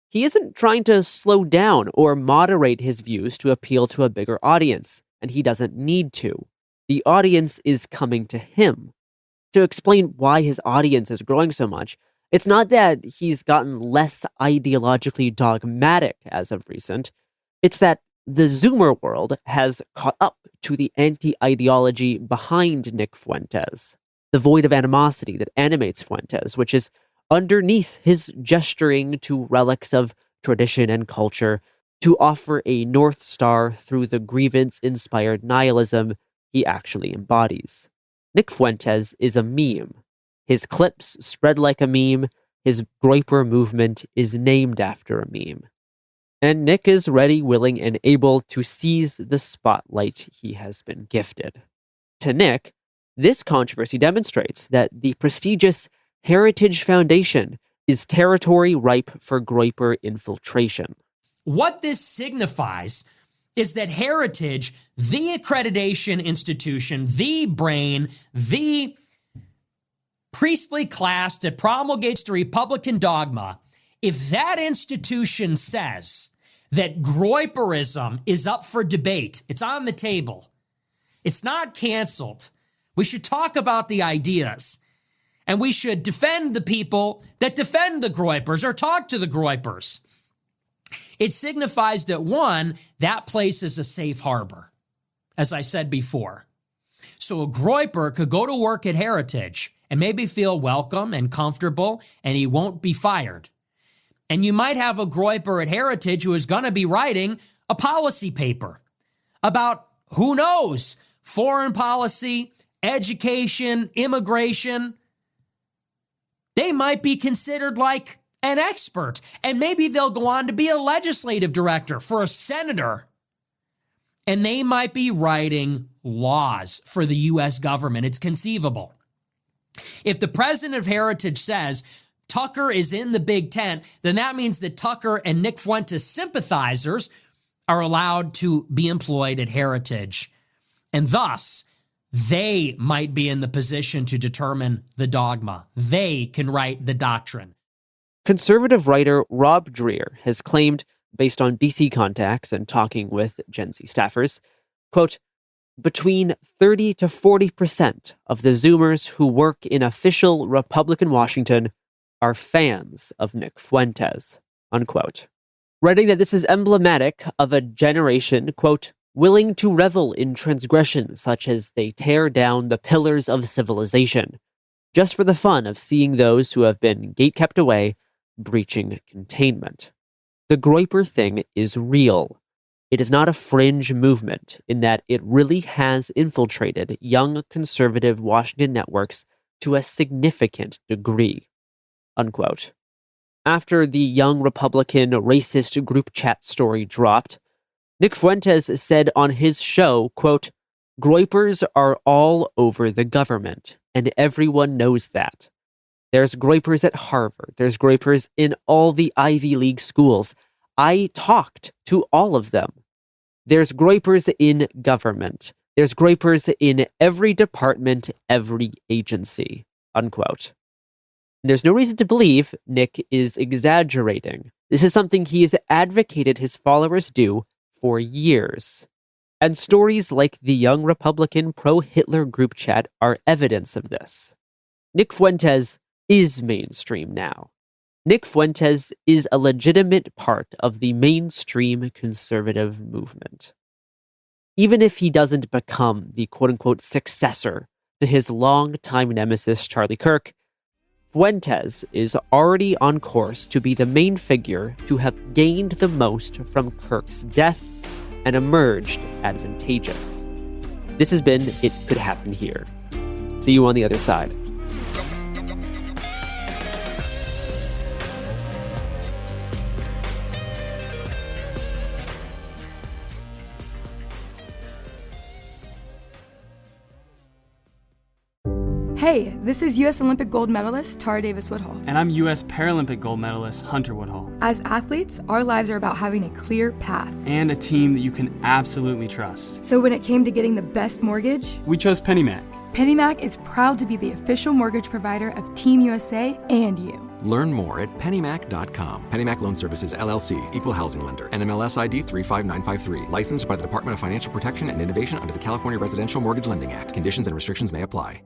he isn't trying to slow down or moderate his views to appeal to a bigger audience, and he doesn't need to. The audience is coming to him. To explain why his audience is growing so much, it's not that he's gotten less ideologically dogmatic as of recent. It's that the Zoomer world has caught up to the anti-ideology behind Nick Fuentes, the void of animosity that animates Fuentes, which is underneath his gesturing to relics of tradition and culture to offer a North Star through the grievance-inspired nihilism he actually embodies. Nick Fuentes is a meme. His clips spread like a meme. His Groyper movement is named after a meme. And Nick is ready, willing, and able to seize the spotlight he has been gifted. To Nick, this controversy demonstrates that the prestigious Heritage Foundation is territory ripe for Groyper infiltration. What this signifies is that Heritage, the accreditation institution, the brain, the priestly class that promulgates the Republican dogma, if that institution says that Groyperism is up for debate, it's on the table, it's not canceled, we should talk about the ideas, and we should defend the people that defend the Groypers or talk to the Groypers. It signifies that, one, that place is a safe harbor, as I said before. So a Groyper could go to work at Heritage and maybe feel welcome and comfortable, and he won't be fired. And you might have a Groyper at Heritage who is going to be writing a policy paper about, who knows, foreign policy, education, immigration. They might be considered like an expert, and maybe they'll go on to be a legislative director for a senator. And they might be writing laws for the U.S. government. It's conceivable. If the president of Heritage says Tucker is in the Big Tent, then that means that Tucker and Nick Fuentes sympathizers are allowed to be employed at Heritage. And thus, they might be in the position to determine the dogma. They can write the doctrine. Conservative writer Rob Dreher has claimed, based on BC contacts and talking with Gen Z staffers, quote, between 30 to 40% of the Zoomers who work in official Republican Washington are fans of Nick Fuentes, unquote. Writing that this is emblematic of a generation, quote, willing to revel in transgression such as they tear down the pillars of civilization, just for the fun of seeing those who have been gate-kept away breaching containment. The Groyper thing is real. It is not a fringe movement in that it really has infiltrated young conservative Washington networks to a significant degree, unquote. After the young Republican racist group chat story dropped, Nick Fuentes said on his show, quote, Groypers are all over the government, and everyone knows that. There's groypers at Harvard. There's groypers in all the Ivy League schools. I talked to all of them. There's groypers in government. There's groypers in every department, every agency, unquote. There's no reason to believe Nick is exaggerating. This is something he has advocated his followers do for years. And stories like the Young Republican pro-Hitler group chat are evidence of this. Nick Fuentes is mainstream now. Nick Fuentes is a legitimate part of the mainstream conservative movement. Even if he doesn't become the quote-unquote successor to his longtime nemesis Charlie Kirk, Fuentes is already on course to be the main figure to have gained the most from Kirk's death and emerged advantageous. This has been It Could Happen Here. See you on the other side. Hey, this is U.S. Olympic gold medalist Tara Davis Woodhull. And I'm U.S. Paralympic gold medalist Hunter Woodhull. As athletes, our lives are about having a clear path. And a team that you can absolutely trust. So when it came to getting the best mortgage, we chose PennyMac. PennyMac is proud to be the official mortgage provider of Team USA and you. Learn more at pennymac.com. PennyMac Loan Services, LLC, Equal Housing Lender, NMLS ID 35953. Licensed by the Department of Financial Protection and Innovation under the California Residential Mortgage Lending Act. Conditions and restrictions may apply.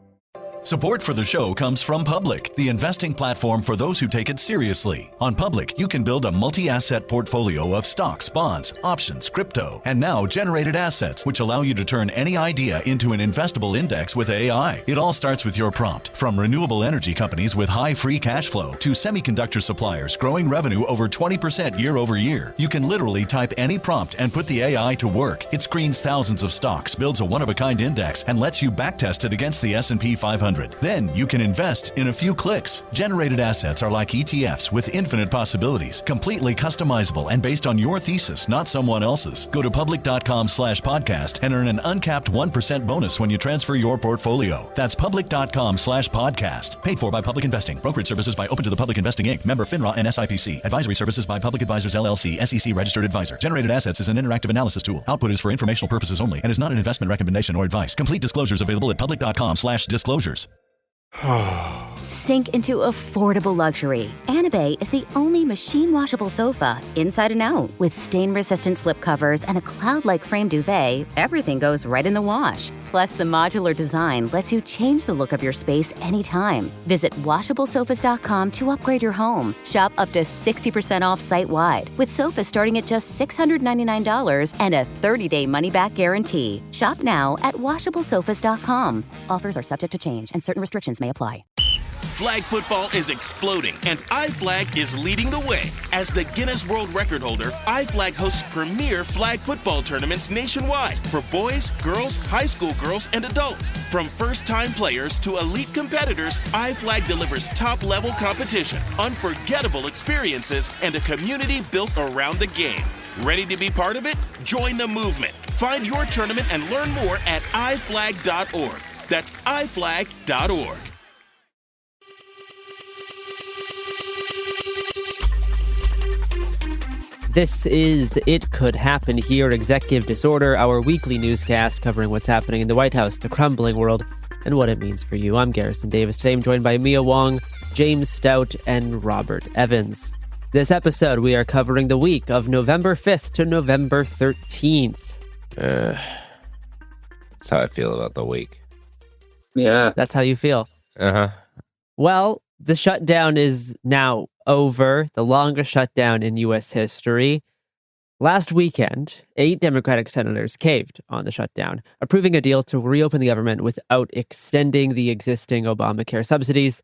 Support for the show comes from Public, the investing platform for those who take it seriously. On Public, you can build a multi-asset portfolio of stocks, bonds, options, crypto, and now generated assets, which allow you to turn any idea into an investable index with AI. It all starts with your prompt. From renewable energy companies with high free cash flow to semiconductor suppliers growing revenue over 20% year over year, you can literally type any prompt and put the AI to work. It screens thousands of stocks, builds a one-of-a-kind index, and lets you backtest it against the S&P 500. Then you can invest in a few clicks. Generated assets are like ETFs with infinite possibilities, completely customizable and based on your thesis, not someone else's. Go to public.com/podcast and earn an uncapped 1% bonus when you transfer your portfolio. That's public.com/podcast. Paid for by Public Investing. Brokerage services by Open to the Public Investing Inc. Member FINRA and SIPC. Advisory services by Public Advisors LLC, SEC registered advisor. Generated assets is an interactive analysis tool. Output is for informational purposes only and is not an investment recommendation or advice. Complete disclosures available at public.com/disclosures. Sink into affordable luxury. Anabay is the only machine washable sofa, inside and out. With stain-resistant slip covers and a cloud-like frame duvet, everything goes right in the wash. Plus, the modular design lets you change the look of your space anytime. Visit washablesofas.com to upgrade your home. Shop up to 60% off site-wide, with sofas starting at just $699 and a 30-day money-back guarantee. Shop now at washablesofas.com. Offers are subject to change, and certain restrictions may apply. Flag football is exploding, and iFlag is leading the way. As the Guinness World Record holder, iFlag hosts premier flag football tournaments nationwide for boys, girls, high school girls, and adults. From first-time players to elite competitors, iFlag delivers top-level competition, unforgettable experiences, and a community built around the game. Ready to be part of it? Join the movement. Find your tournament and learn more at iflag.org. That's iflag.org. This is It Could Happen Here, Executive Disorder, our weekly newscast covering what's happening in the White House, the crumbling world, and what it means for you. I'm Garrison Davis. Today I'm joined by Mia Wong, James Stout, and Robert Evans. This episode, we are covering the week of November 5th to November 13th. That's how I feel about the week. Yeah. That's how you feel? Uh-huh. Well, the shutdown is now over, the longest shutdown in U.S. history. Last weekend, 8 Democratic senators caved on the shutdown, approving a deal to reopen the government without extending the existing Obamacare subsidies,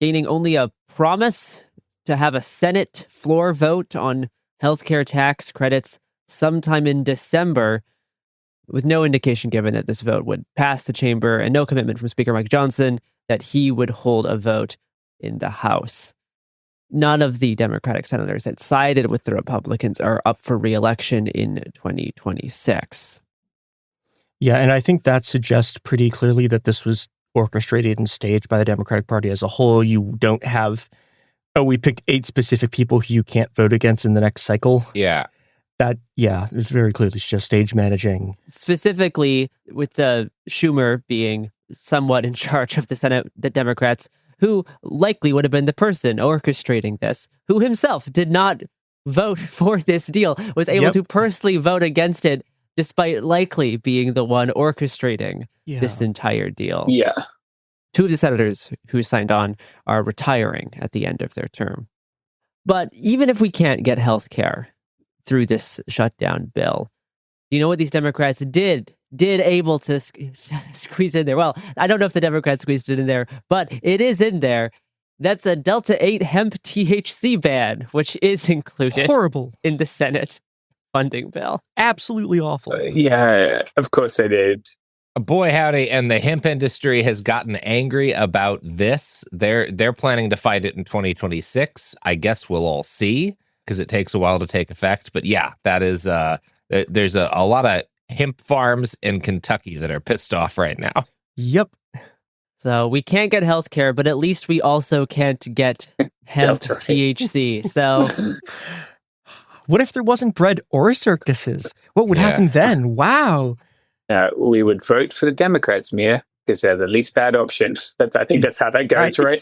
gaining only a promise to have a Senate floor vote on healthcare tax credits sometime in December, with no indication given that this vote would pass the chamber and no commitment from Speaker Mike Johnson that he would hold a vote in the House. None of the Democratic senators that sided with the Republicans are up for re-election in 2026. Yeah, and I think that suggests pretty clearly that this was orchestrated and staged by the Democratic Party as a whole. You don't have, we picked 8 specific people who you can't vote against in the next cycle. Yeah. It's very clearly just stage managing. Specifically, with Schumer being somewhat in charge of the Senate, the Democrats, who likely would have been the person orchestrating this, who himself did not vote for this deal, was able to personally vote against it, despite likely being the one orchestrating this entire deal. Yeah. 2 of the senators who signed on are retiring at the end of their term. But even if we can't get health care through this shutdown bill, you know what these Democrats did able to squeeze in there? Well, I don't know if the Democrats squeezed it in there, but it is in there. That's a Delta-8 hemp THC ban, which is included in the Senate funding bill. Absolutely awful. Yeah, of course they did. Boy, howdy. And the hemp industry has gotten angry about this. They're planning to fight it in 2026. I guess we'll all see, because it takes a while to take effect. But yeah, that is, there's a lot of hemp farms in Kentucky that are pissed off right now. Yep. So we can't get health care, but at least we also can't get hemp THC. So what if there wasn't bread or circuses? What would happen then? Wow. We would vote for the Democrats, Mia, because they're the least bad option. I think that's how that goes, right?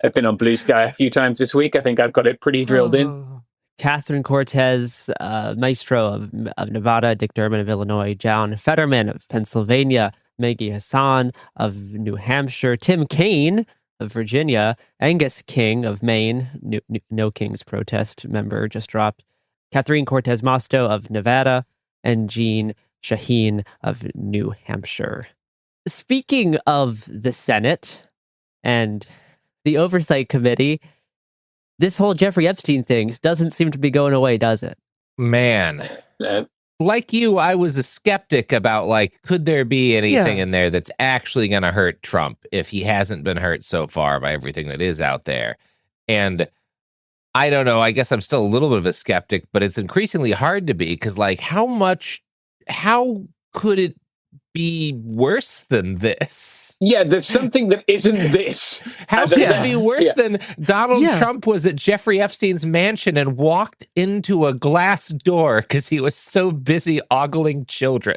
I've been on Blue Sky a few times this week. I think I've got it pretty drilled in. Catherine Cortez, Maestro of Nevada, Dick Durbin of Illinois, John Fetterman of Pennsylvania, Maggie Hassan of New Hampshire, Tim Kaine of Virginia, Angus King of Maine, No Kings protest member just dropped, Catherine Cortez Masto of Nevada, and Jean Shaheen of New Hampshire. Speaking of the Senate and the Oversight Committee, this whole Jeffrey Epstein thing doesn't seem to be going away, does it? Man. Like you, I was a skeptic about, could there be anything in there that's actually going to hurt Trump if he hasn't been hurt so far by everything that is out there? And I don't know, I guess I'm still a little bit of a skeptic, but it's increasingly hard to be, because, how could it be worse than this? Yeah, there's something that isn't this. How could it be worse than Donald Trump was at Jeffrey Epstein's mansion and walked into a glass door because he was so busy ogling children?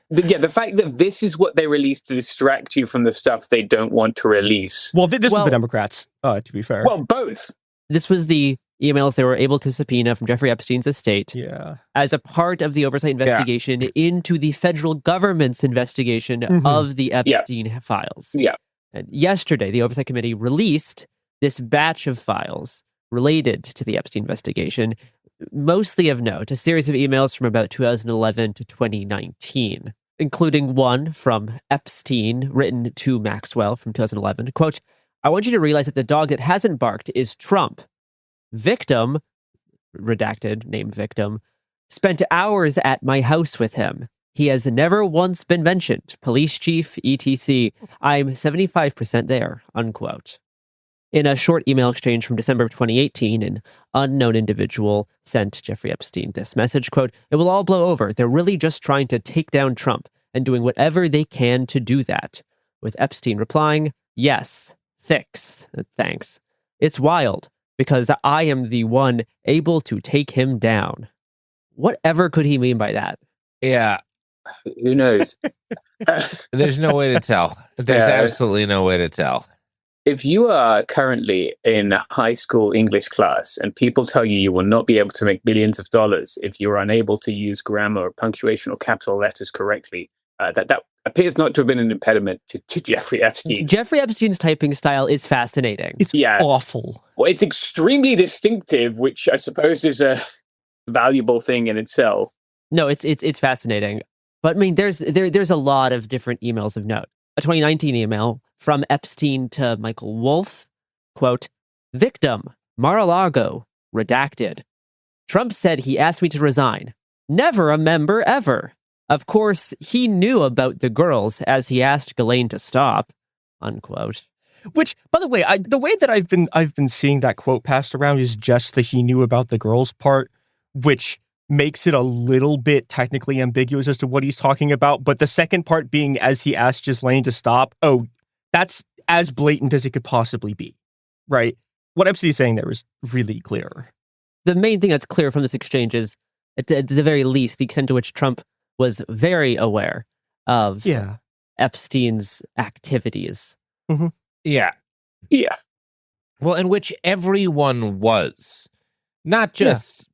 The fact that this is what they released to distract you from the stuff they don't want to release. Well, this was the Democrats, to be fair. Well, both. This was the emails they were able to subpoena from Jeffrey Epstein's estate as a part of the oversight investigation into the federal government's investigation of the Epstein files. Yeah. And yesterday, the Oversight Committee released this batch of files related to the Epstein investigation, mostly of note, a series of emails from about 2011 to 2019, including one from Epstein written to Maxwell from 2011. Quote, "I want you to realize that the dog that hasn't barked is Trump. Victim," redacted, name victim, "spent hours at my house with him. He has never once been mentioned. Police chief, etc. I'm 75% there," unquote. In a short email exchange from December of 2018, an unknown individual sent Jeffrey Epstein this message, quote, "It will all blow over. They're really just trying to take down Trump and doing whatever they can to do that." With Epstein replying, "Yes, thanks. It's wild, because I am the one able to take him down." Whatever could he mean by that? Yeah. Who knows? There's no way to tell. There's absolutely no way to tell. If you are currently in high school English class and people tell you will not be able to make billions of dollars if you're unable to use grammar or punctuation or capital letters correctly, that appears not to have been an impediment to Jeffrey Epstein. Jeffrey Epstein's typing style is fascinating. It's awful. Well, it's extremely distinctive, which I suppose is a valuable thing in itself. No, it's fascinating. But I mean, there's a lot of different emails of note. A 2019 email from Epstein to Michael Wolff, quote, "Victim, Mar-a-Lago, redacted. Trump said he asked me to resign. Never a member ever. Of course, he knew about the girls as he asked Ghislaine to stop," unquote. Which, by the way, the way that I've been seeing that quote passed around is just that he knew about the girls part, which makes it a little bit technically ambiguous as to what he's talking about. But the second part being, as he asked Ghislaine to stop, that's as blatant as it could possibly be, right? What Epstein's saying there is really clear. The main thing that's clear from this exchange is, at the very least, the extent to which Trump was very aware of Epstein's activities. Mm-hmm. Yeah. Well, in which everyone was. Not just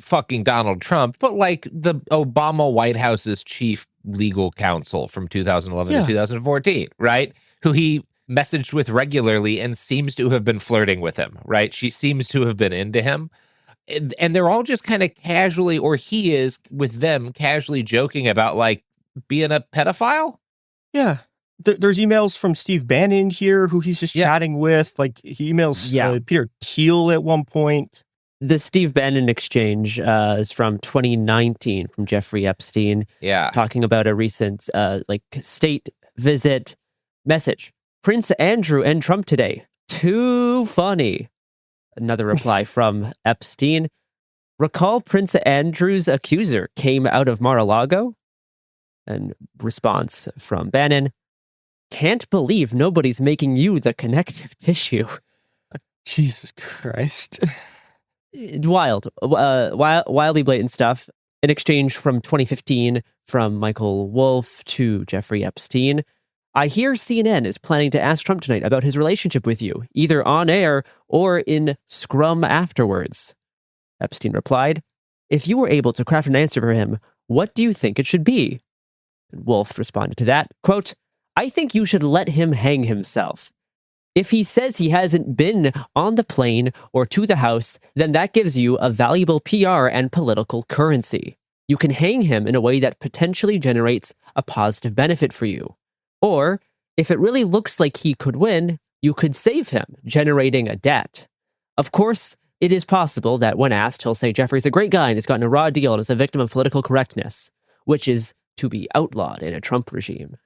fucking Donald Trump, but like the Obama White House's chief legal counsel from 2011 to 2014, right? Who he messaged with regularly and seems to have been flirting with him, right? She seems to have been into him. And they're all just kind of casually, or he is with them casually joking about like being a pedophile. Yeah. There's emails from Steve Bannon here who he's just chatting with. Like he emails Peter Thiel at one point. The Steve Bannon exchange is from 2019 from Jeffrey Epstein. Yeah. Talking about a recent state visit. Message. Prince Andrew and Trump today. Too funny. Another reply from Epstein. Recall Prince Andrew's accuser came out of Mar-a-Lago? And response from Bannon. Can't believe nobody's making you the connective tissue. Jesus Christ. Wildly blatant stuff. An exchange from 2015 from Michael Wolff to Jeffrey Epstein. I hear CNN is planning to ask Trump tonight about his relationship with you, either on air or in scrum afterwards. Epstein replied, if you were able to craft an answer for him, what do you think it should be? And Wolff responded to that, quote, I think you should let him hang himself. If he says he hasn't been on the plane or to the house, then that gives you a valuable PR and political currency. You can hang him in a way that potentially generates a positive benefit for you. Or, if it really looks like he could win, you could save him, generating a debt. Of course, it is possible that when asked, he'll say Jeffrey's a great guy and has gotten a raw deal and is a victim of political correctness, which is to be outlawed in a Trump regime.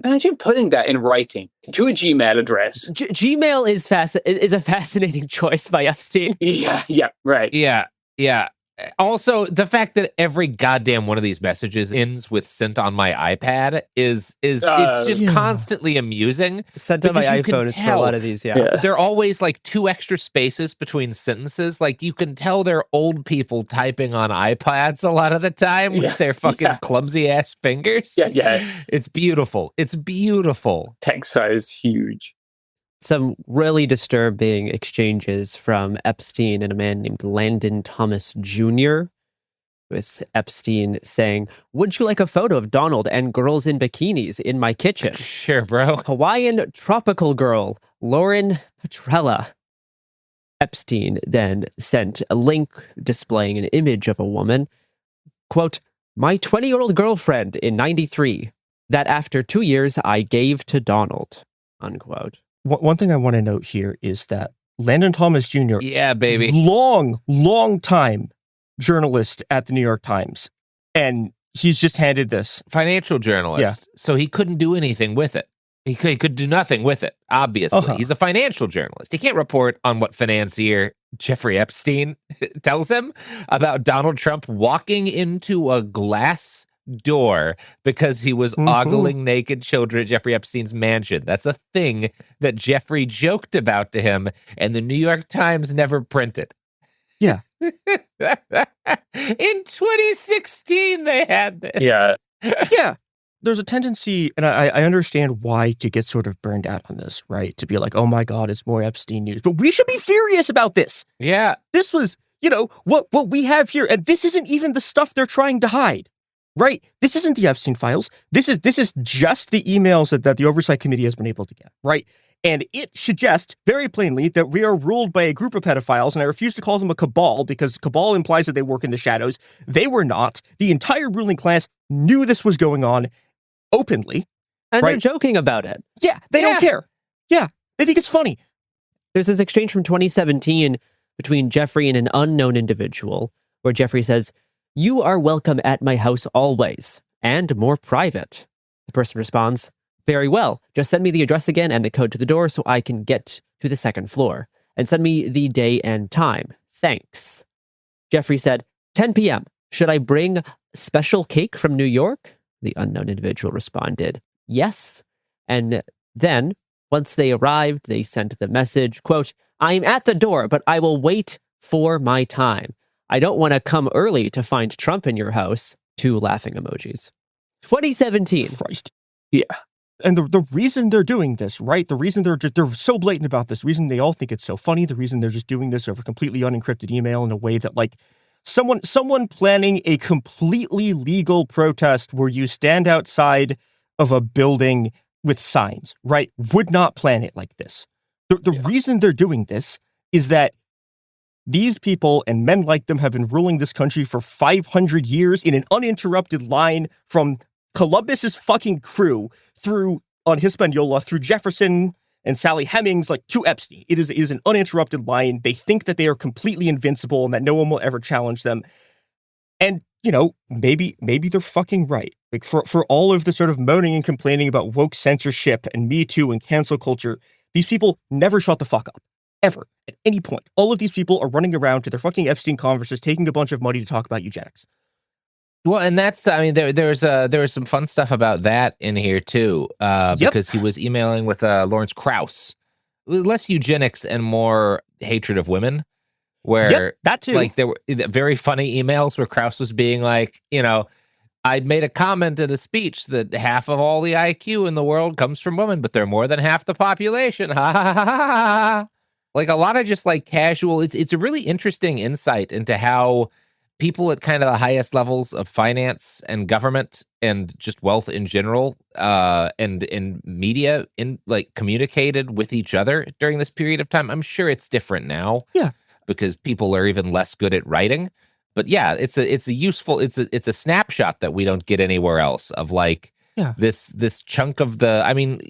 Imagine putting that in writing to a Gmail address. Gmail is a fascinating choice by Epstein. Yeah, right. Yeah. Also, the fact that every goddamn one of these messages ends with "sent on my iPad" is it's just constantly amusing. Sent on my iPhone is for a lot of these. Yeah, they're always like 2 extra spaces between sentences. Like you can tell they're old people typing on iPads a lot of the time with their fucking clumsy ass fingers. Yeah. It's beautiful. It's beautiful. Text size huge. Some really disturbing exchanges from Epstein and a man named Landon Thomas Jr., with Epstein saying, would you like a photo of Donald and girls in bikinis in my kitchen? Sure, bro. Hawaiian tropical girl, Lauren Petrella. Epstein then sent a link displaying an image of a woman. Quote, my 20-year-old girlfriend in 93, that after 2 years I gave to Donald. Unquote. One thing I want to note here is that Landon Thomas Jr. Yeah, baby. Long time journalist at the New York Times. And he's just handed this. Financial journalist. Yeah. So he couldn't do anything with it. He could do nothing with it, obviously. He's a financial journalist. He can't report on what financier Jeffrey Epstein tells him about Donald Trump walking into a glass door because he was ogling naked children at Jeffrey Epstein's mansion. That's a thing that Jeffrey joked about to him, and the New York Times never printed. Yeah. In 2016, they had this. Yeah. Yeah. There's a tendency, and I understand why, to get sort of burned out on this, right? To be like, oh my God, it's more Epstein news. But we should be furious about this. Yeah. This was, what we have here. And this isn't even the stuff they're trying to hide. Right. This isn't the Epstein files. This is just the emails that the Oversight Committee has been able to get. Right. And it suggests very plainly that we are ruled by a group of pedophiles. And I refuse to call them a cabal because cabal implies that they work in the shadows. They were not. The entire ruling class knew this was going on openly. And they're joking about it. Yeah. They don't care. Yeah. They think it's funny. There's this exchange from 2017 between Jeffrey and an unknown individual where Jeffrey says, you are welcome at my house always, and more private. The person responds, very well. Just send me the address again and the code to the door so I can get to the second floor. And send me the day and time. Thanks. Jeffrey said, 10 p.m. Should I bring special cake from New York? The unknown individual responded, yes. And then, once they arrived, they sent the message, quote, I'm at the door, but I will wait for my time. I don't want to come early to find Trump in your house. 2 laughing emojis. 2017. Christ. Yeah. And the reason they're doing this, right? The reason they're so blatant about this, the reason they all think it's so funny, the reason they're just doing this over completely unencrypted email in a way that, like, someone planning a completely legal protest where you stand outside of a building with signs, right, would not plan it like this. The reason they're doing this is that these people and men like them have been ruling this country for 500 years in an uninterrupted line from Columbus's fucking crew through on Hispaniola, through Jefferson and Sally Hemings, like to Epstein. It is an uninterrupted line. They think that they are completely invincible and that no one will ever challenge them. And, you know, maybe they're fucking right. Like for all of the sort of moaning and complaining about woke censorship and Me Too and cancel culture, these people never shut the fuck up. Ever. At any point. All of these people are running around to their fucking Epstein conferences, taking a bunch of money to talk about eugenics. Well, and that's, I mean, there was some fun stuff about that in here too, because he was emailing with Lawrence Krauss, less eugenics and more hatred of women, where that too. Like there were very funny emails where Krauss was being like, you know, I made a comment in a speech that half of all the IQ in the world comes from women, but they're more than half the population. Ha ha ha ha ha. Like a lot of just like casual. It's a really interesting insight into how people at kind of the highest levels of finance and government and just wealth in general, and in media, in like communicated with each other during this period of time. I'm sure it's different now, because people are even less good at writing. But yeah, it's a useful, it's a snapshot that we don't get anywhere else of like this chunk of the. I mean,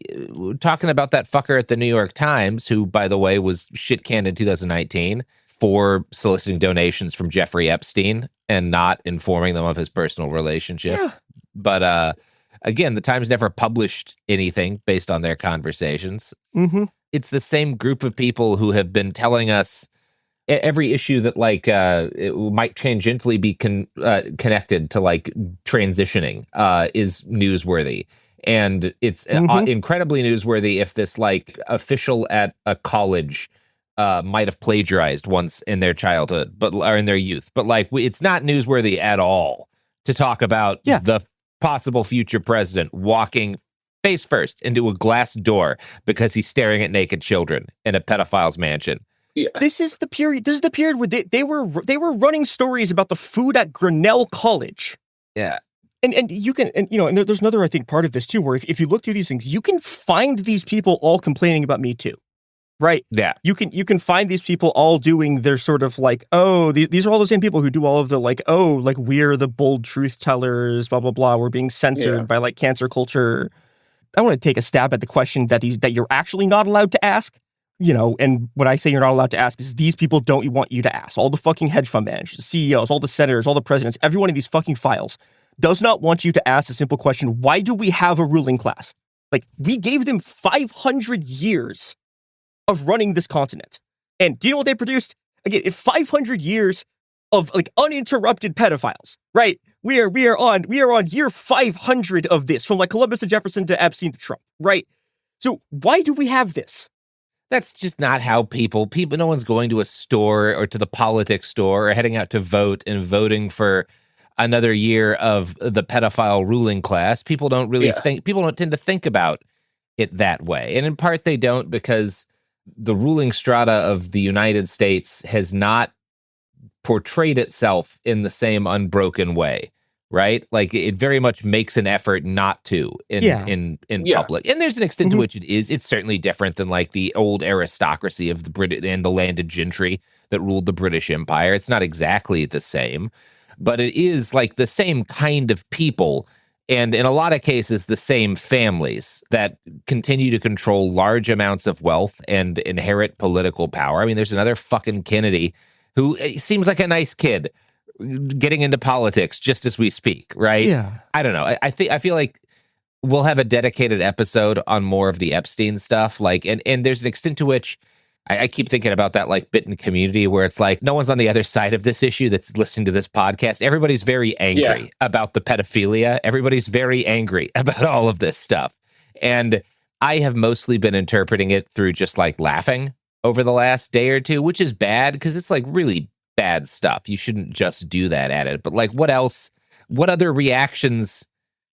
talking about that fucker at the New York Times, who by the way was shit canned in 2019. For soliciting donations from Jeffrey Epstein and not informing them of his personal relationship. Yeah. But again, the Times never published anything based on their conversations. Mm-hmm. It's the same group of people who have been telling us every issue that like it might tangentially be connected to like transitioning is newsworthy. And it's incredibly newsworthy if this like official at a college might have plagiarized once in their childhood, or in their youth, but like it's not newsworthy at all to talk about the possible future president walking face first into a glass door because he's staring at naked children in a pedophile's mansion. Yeah. This is the period where they were running stories about the food at Grinnell College. Yeah. And you can, and you know, and there's another, I think, part of this too, where if you look through these things, you can find these people all complaining about Me Too. Right. Yeah. You can find these people all doing their sort of like, oh, these are all the same people who do all of the like, oh, like we're the bold truth tellers, blah, blah, blah. We're being censored by like cancer culture. I want to take a stab at the question that you're actually not allowed to ask, you know, and what I say you're not allowed to ask is these people don't want you to ask. All the fucking hedge fund managers, the CEOs, all the senators, all the presidents, every one of these fucking files does not want you to ask a simple question. Why do we have a ruling class? Like we gave them 500 years of running this continent. And do you know what they produced? Again, 500 years of like uninterrupted pedophiles, right? We are on year 500 of this, from like Columbus to Jefferson to Epstein to Trump, right? So why do we have this? That's just not how people, no one's going to a store or to the politics store or heading out to vote and voting for another year of the pedophile ruling class. People don't really people don't tend to think about it that way. And in part they don't because the ruling strata of the United States has not portrayed itself in the same unbroken way, right? Like it very much makes an effort not to in public. And there's an extent to which it's certainly different than like the old aristocracy of the British and the landed gentry that ruled the British Empire. It's not exactly the same, but it is like the same kind of people. And in a lot of cases, the same families that continue to control large amounts of wealth and inherit political power. I mean, there's another fucking Kennedy who seems like a nice kid getting into politics just as we speak, right? Yeah. I don't know. I feel like we'll have a dedicated episode on more of the Epstein stuff. Like, and there's an extent to which I keep thinking about that like bit in Community where it's like no one's on the other side of this issue that's listening to this podcast. Everybody's very angry about the pedophilia. Everybody's very angry about all of this stuff. And I have mostly been interpreting it through just like laughing over the last day or two, which is bad because it's like really bad stuff. You shouldn't just do that at it. But like what else? What other reactions?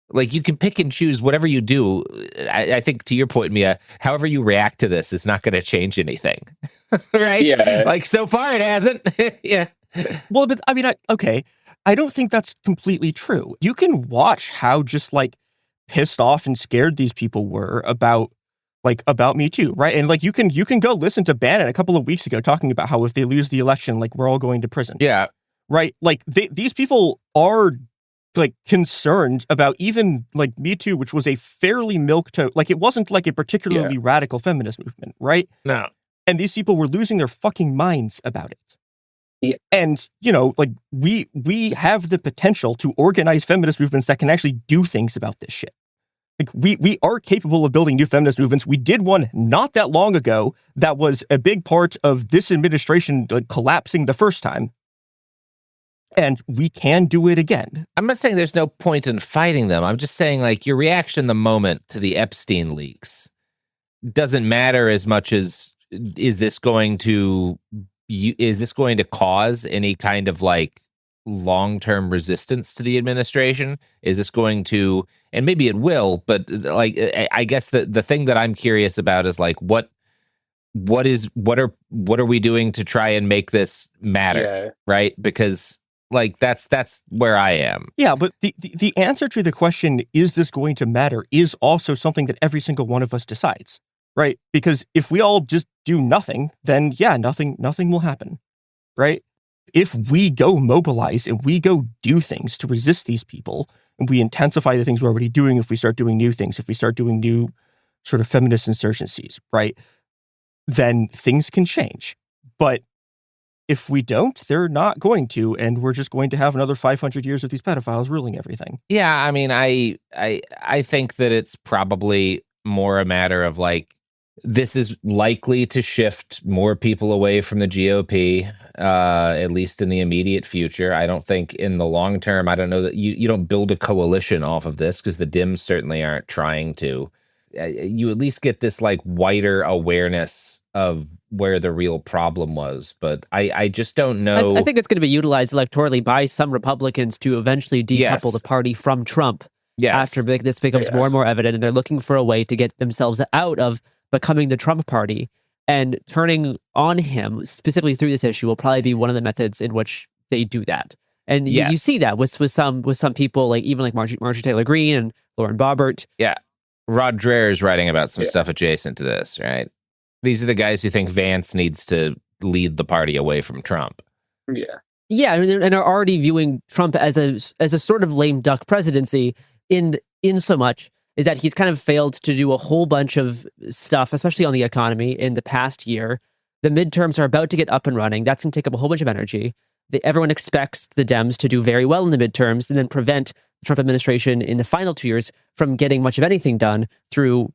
Like you can pick and choose whatever you do. I think to your point, Mia, however you react to this is not going to change anything. Right? Yeah. Like so far it hasn't. Yeah. Well, but I mean, I don't think that's completely true. You can watch how just like pissed off and scared these people were about Me Too, right? And like you can go listen to Bannon a couple of weeks ago talking about how if they lose the election, like we're all going to prison. Yeah. Right? Like these people are like concerned about even like Me Too, which was a fairly milquetoast, like it wasn't like a particularly radical feminist movement, right? No. And these people were losing their fucking minds about it. Yeah. And, you know, like we have the potential to organize feminist movements that can actually do things about this shit. Like we are capable of building new feminist movements. We did one not that long ago that was a big part of this administration like, collapsing the first time. And we can do it again. I'm not saying there's no point in fighting them. I'm just saying like your reaction in the moment to the Epstein leaks doesn't matter as much as is this going to cause any kind of like long-term resistance to the administration? Is this going to, and maybe it will, but like I guess the thing that I'm curious about is like what are we doing to try and make this matter? Right? Because like that's where I am. Yeah, but the answer to the question, is this going to matter, is also something that every single one of us decides, right? Because if we all just do nothing, then yeah, nothing will happen, right? If we go mobilize and we go do things to resist these people, and we intensify the things we're already doing, if we start doing new things, if we start doing new sort of feminist insurgencies, right, then things can change. But if we don't, they're not going to, and we're just going to have another 500 years of these pedophiles ruling everything. Yeah, I mean, I think that it's probably more a matter of like, this is likely to shift more people away from the GOP, at least in the immediate future. I don't think in the long term, I don't know that you don't build a coalition off of this because the Dems certainly aren't trying to. You at least get this like wider awareness of where the real problem was. But I just don't know. I think it's going to be utilized electorally by some Republicans to eventually decouple the party from Trump. Yes. After this becomes more and more evident, and they're looking for a way to get themselves out of becoming the Trump party, and turning on him specifically through this issue will probably be one of the methods in which they do that. And you see that with some people, like even like Marjorie Taylor Greene and Lauren Boebert. Yeah. Rod Dreher is writing about some stuff adjacent to this, right? These are the guys who think Vance needs to lead the party away from Trump. Yeah. Yeah, and are already viewing Trump as a sort of lame duck presidency in so much is that he's kind of failed to do a whole bunch of stuff, especially on the economy in the past year. The midterms are about to get up and running. That's going to take up a whole bunch of energy. Everyone expects the Dems to do very well in the midterms and then prevent the Trump administration in the final 2 years from getting much of anything done through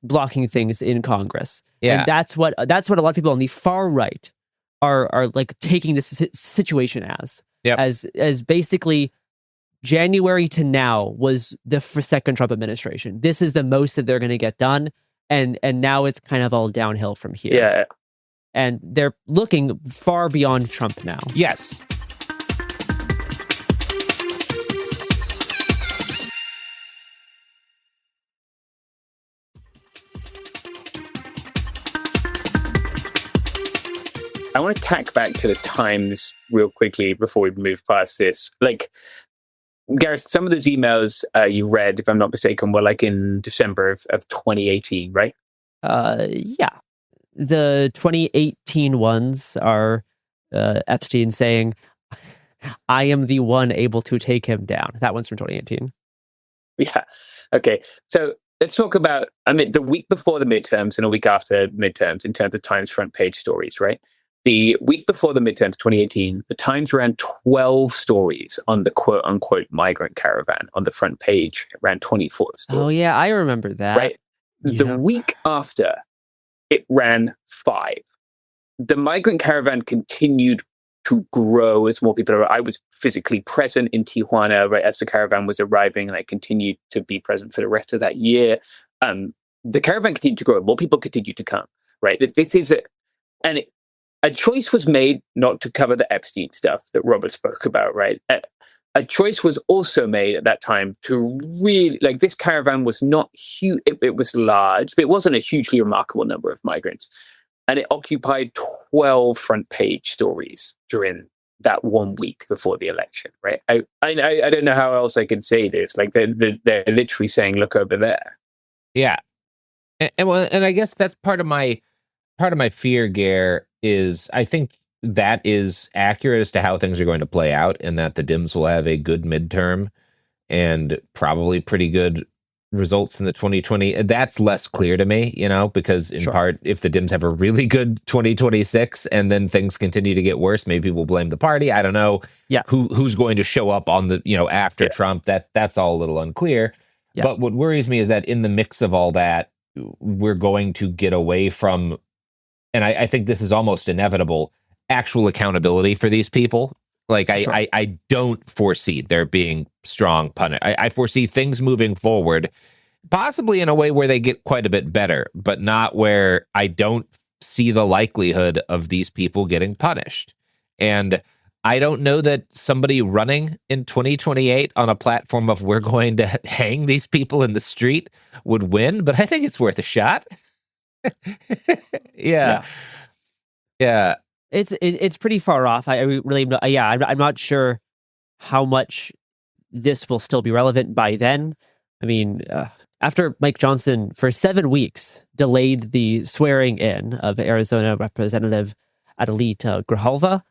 blocking things in Congress. Yeah. And that's what a lot of people on the far right are like taking this situation as. Yep. As basically January to now was the second Trump administration. This is the most that they're going to get done. And now it's kind of all downhill from here. Yeah. And they're looking far beyond Trump now. Yes. I want to tack back to the Times real quickly before we move past this. Like, Gareth, some of those emails you read, if I'm not mistaken, were like in December of 2018, right? Yeah. The 2018 ones are Epstein saying, I am the one able to take him down. That one's from 2018. Yeah. Okay. So let's talk about, the week before the midterms and a week after midterms in terms of Times front page stories, right? The week before the midterms, 2018, the Times ran 12 stories on the quote-unquote migrant caravan. On the front page, it ran 24 stories. Oh, yeah, I remember that. Right? Yeah. The week after, it ran 5. the migrant caravan continued to grow as more people arrived. I was physically present in Tijuana right as the caravan was arriving, and I continued to be present for the rest of that year. The caravan continued to grow. More people continued to come. Right. This is a choice was made not to cover the Epstein stuff that Robert spoke about. Right. A choice was also made at that time to really, like, this caravan was not huge. It was large, but it wasn't a hugely remarkable number of migrants. And it occupied 12 front page stories during that 1 week before the election, right? I don't know how else I can say this. Like, they're literally saying, look over there. Yeah. And I guess that's part of my fear, Gare, is I think that is accurate as to how things are going to play out, and that the Dems will have a good midterm and probably pretty good results in the 2020. That's less clear to me, because in part, if the Dems have a really good 2026 and then things continue to get worse, maybe we'll blame the party. I don't know who's going to show up on the, after Trump. That's all a little unclear. Yeah. But what worries me is that in the mix of all that, we're going to get away from, and I think this is almost inevitable, actual accountability for these people. Like, I don't foresee there being strong punishment. I foresee things moving forward, possibly in a way where they get quite a bit better, but not where I don't see the likelihood of these people getting punished. And I don't know that somebody running in 2028 on a platform of we're going to hang these people in the street would win, but I think it's worth a shot. Yeah. It's pretty far off. I really, I'm not sure how much this will still be relevant by then. I mean, after Mike Johnson for 7 weeks delayed the swearing in of Arizona Representative Adelita Grijalva,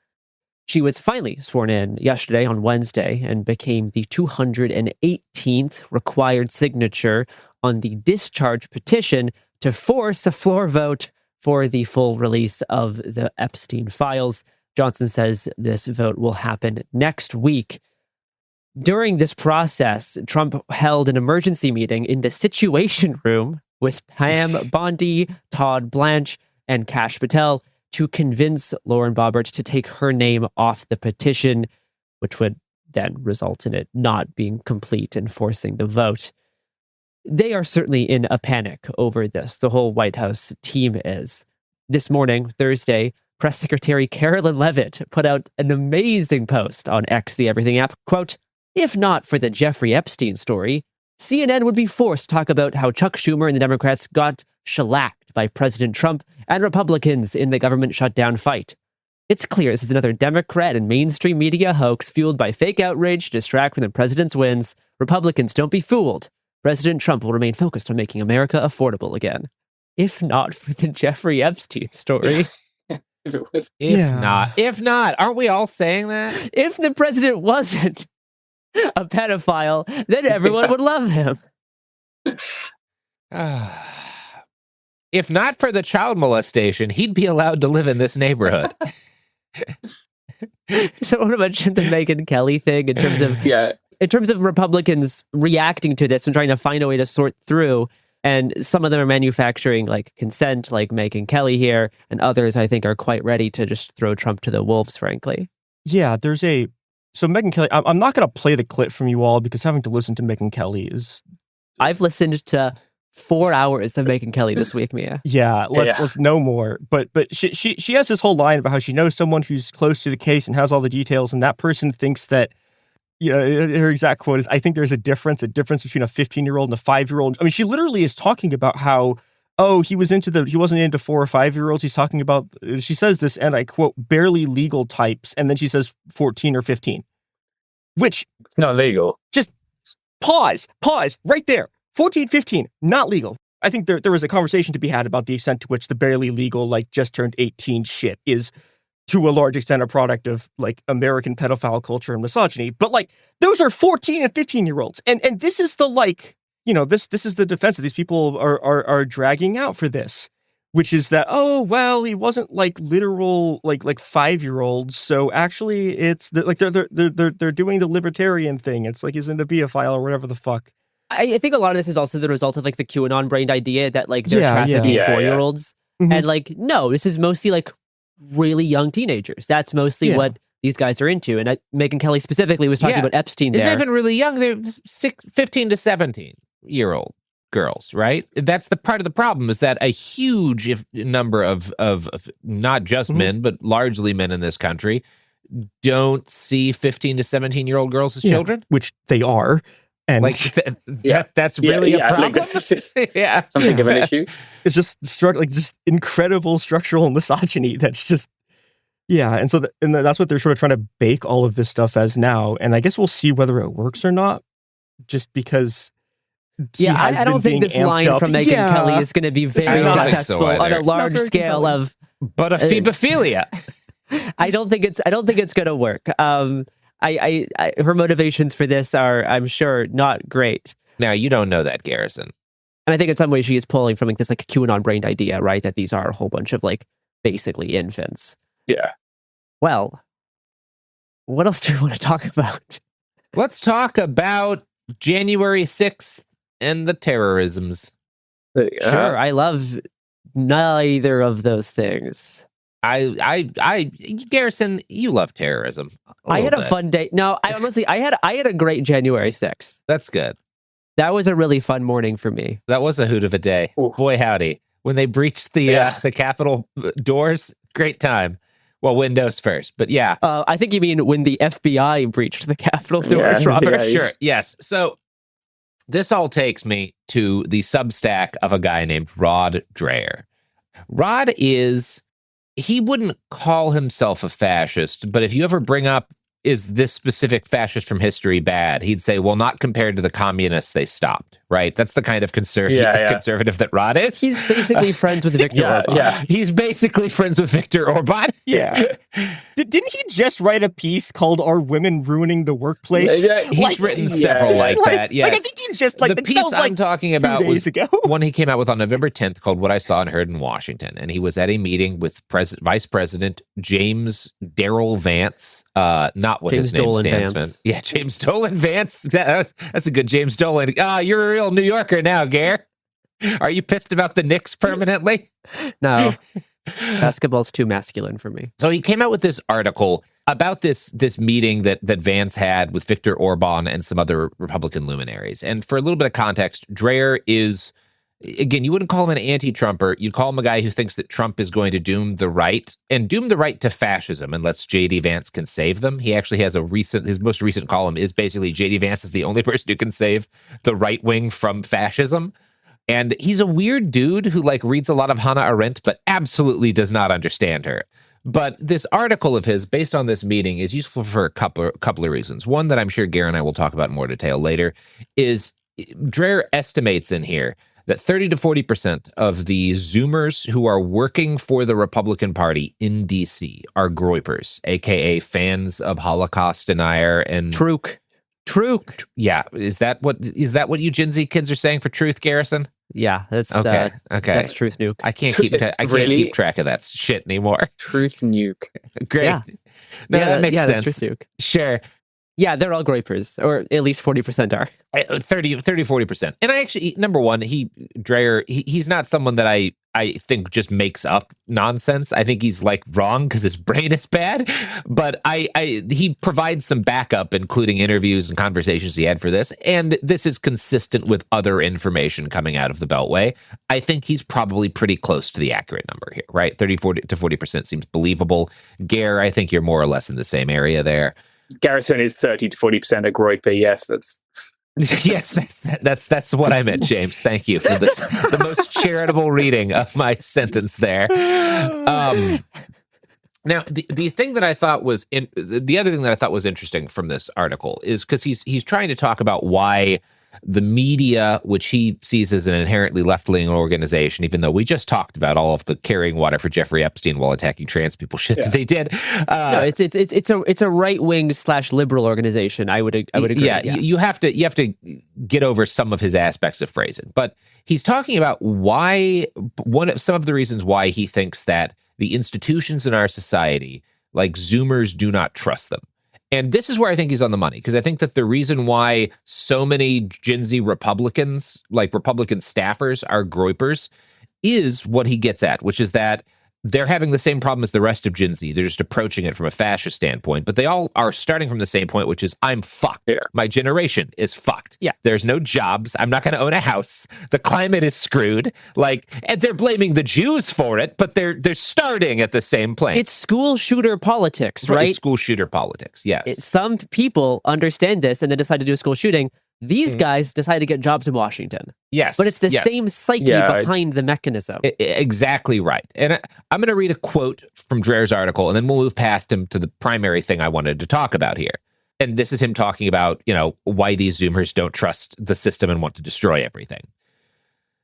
she was finally sworn in yesterday on Wednesday and became the 218th required signature on the discharge petition to force a floor vote for the full release of the Epstein files. Johnson says this vote will happen next week. During this process, Trump held an emergency meeting in the Situation Room with Pam Bondi, Todd Blanche, and Kash Patel to convince Lauren Boebert to take her name off the petition, which would then result in it not being complete and forcing the vote. They are certainly in a panic over this. The whole White House team is. This morning, Thursday, Press Secretary Carolyn Leavitt put out an amazing post on X, the Everything app. Quote, "If not for the Jeffrey Epstein story, CNN would be forced to talk about how Chuck Schumer and the Democrats got shellacked by President Trump and Republicans in the government shutdown fight. It's clear this is another Democrat and mainstream media hoax fueled by fake outrage to distract from the president's wins. Republicans, don't be fooled. President Trump will remain focused on making America affordable again. If not for the Jeffrey Epstein story." If not, aren't we all saying that? If the president wasn't a pedophile, then everyone would love him. If not for the child molestation, he'd be allowed to live in this neighborhood. So I want to mention the Megyn Kelly thing in terms of in terms of Republicans reacting to this and trying to find a way to sort through. And some of them are manufacturing like consent, like Megyn Kelly here, and others I think are quite ready to just throw Trump to the wolves, frankly. Yeah, so Megyn Kelly, I'm not going to play the clip from you all because having to listen to Megyn Kelly is... I've listened to 4 hours of Megyn Kelly this week, Mia. Yeah, let's know more. But she has this whole line about how she knows someone who's close to the case and has all the details, and that person thinks that, her exact quote is, "I think there's a difference between a 15-year-old and a 5-year-old." I mean, she literally is talking about how, he wasn't into 4 or 5-year-olds. He's talking about, she says this, and I quote, "barely legal types," and then she says 14 or 15, which... Not legal. Just pause right there. 14, 15, not legal. I think there was a conversation to be had about the extent to which the barely legal, like just turned 18 shit is to a large extent a product of like American pedophile culture and misogyny. But like those are 14 and 15-year-olds. And this is the this is the defense that these people are dragging out for this, which is that, he wasn't like literal like 5-year-olds. So actually it's they're doing the libertarian thing. It's like he's into pedophile or whatever the fuck. I think a lot of this is also the result of like the QAnon brained idea that like they're trafficking 4-year-olds. Mm-hmm. And like, no, this is mostly like really young teenagers. That's mostly what these guys are into. And Megyn Kelly specifically was talking about Epstein there. It's not even really young. They're 15 to 17-year-old girls, right? That's the part of the problem, is that a huge number of not just men, but largely men in this country don't see 15 to 17-year-old girls as children. Which they are. And that's really a problem. Like, that's just something of an issue. It's just just incredible structural misogyny. That's just and so that's what they're sort of trying to bake all of this stuff as now. And I guess we'll see whether it works or not. Just because, I don't think this line from Megyn Kelly is going to be very successful on a large scale of. But a phebophilia. I don't think it's going to work. Her motivations for this are, I'm sure, not great. Now, you don't know that, Garrison. And I think in some ways she is pulling from this QAnon brained idea, right? That these are a whole bunch of basically infants. Yeah. Well, what else do we want to talk about? Let's talk about January 6th and the terrorisms. Sure, I love neither of those things. Garrison, you love terrorism. I had a fun day. No, I had a great January 6th. That's good. That was a really fun morning for me. That was a hoot of a day. Ooh. Boy, howdy. When they breached the Capitol doors, great time. Well, Windows first, but yeah. I think you mean when the FBI breached the Capitol doors, Robert. Sure, yes. So this all takes me to the Substack of a guy named Rod Dreher. Rod he wouldn't call himself a fascist, but if you ever bring up, is this specific fascist from history bad? He'd say, well, not compared to the communists they stopped, right? That's the kind of conservative that Rod is. He's basically friends with Viktor Orban. Yeah, he's basically friends with Viktor Orban. Yeah. Didn't he just write a piece called "Are Women Ruining the Workplace"? Yeah, he's written several like that, yes. I think he's just the piece I'm talking about was one he came out with on November 10th called "What I Saw and Heard in Washington." And he was at a meeting with Vice President James Darrell Vance, not what James his name Dolan stands Vance. for. Yeah, James Dolan Vance. That's a good James Dolan. You're a real New Yorker now, Gare. Are you pissed about the Knicks permanently? No. Basketball's too masculine for me. So he came out with this article about this meeting that Vance had with Viktor Orban and some other Republican luminaries. And for a little bit of context, Dreher is, again, you wouldn't call him an anti-Trumper. You'd call him a guy who thinks that Trump is going to doom the right to fascism unless J.D. Vance can save them. He actually has his most recent column is basically J.D. Vance is the only person who can save the right wing from fascism. And he's a weird dude who reads a lot of Hannah Arendt, but absolutely does not understand her. But this article of his, based on this meeting, is useful for a couple of reasons. One that I'm sure Gare and I will talk about in more detail later is Dreher estimates in here that 30 to 40% of the Zoomers who are working for the Republican Party in D.C. are groypers, a.k.a. fans of Holocaust denier and... Truk. Yeah. Is that what you Gen Z kids are saying for truth, Garrison? Yeah, that's okay. That's Truth Nuke. I can't keep keep track of that shit anymore. Truth Nuke. Great. Yeah. No, that makes sense. That's Truth Nuke. Sure. Yeah, they're all groypers, or at least 40% are. 40%. And I actually, number one, Dreher, he's not someone that I think just makes up nonsense. I think he's wrong because his brain is bad. But he provides some backup, including interviews and conversations he had for this. And this is consistent with other information coming out of the Beltway. I think he's probably pretty close to the accurate number here, right? 40 to 40% seems believable. Gare, I think you're more or less in the same area there. Garrison is 30 to 40% a groyper. Yes, that's... Yes, that's what I meant, James. Thank you for this, the most charitable reading of my sentence there. Now, the thing that I thought was the other thing that I thought was interesting from this article is because he's trying to talk about why the media, which he sees as an inherently left-leaning organization, even though we just talked about all of the carrying water for Jeffrey Epstein while attacking trans people shit that they did. No, it's a right-wing / liberal organization. I would agree. Yeah, you have to get over some of his aspects of phrasing, but he's talking about some of the reasons why he thinks that the institutions in our society, like Zoomers, do not trust them. And this is where I think he's on the money, because I think that the reason why so many Gen Z Republicans, like Republican staffers, are groypers is what he gets at, which is that they're having the same problem as the rest of Gen Z. They're just approaching it from a fascist standpoint, but they all are starting from the same point, which is I'm fucked. Yeah. My generation is fucked. Yeah. There's no jobs. I'm not going to own a house. The climate is screwed. Like, and they're blaming the Jews for it, but they're starting at the same place. It's school shooter politics, right? It's school shooter politics, yes. Some people understand this and then decide to do a school shooting. These guys decide to get jobs in Washington. Yes. But it's the same psyche behind the mechanism. Exactly right. And I'm going to read a quote from Dreher's article, and then we'll move past him to the primary thing I wanted to talk about here. And this is him talking about, why these Zoomers don't trust the system and want to destroy everything.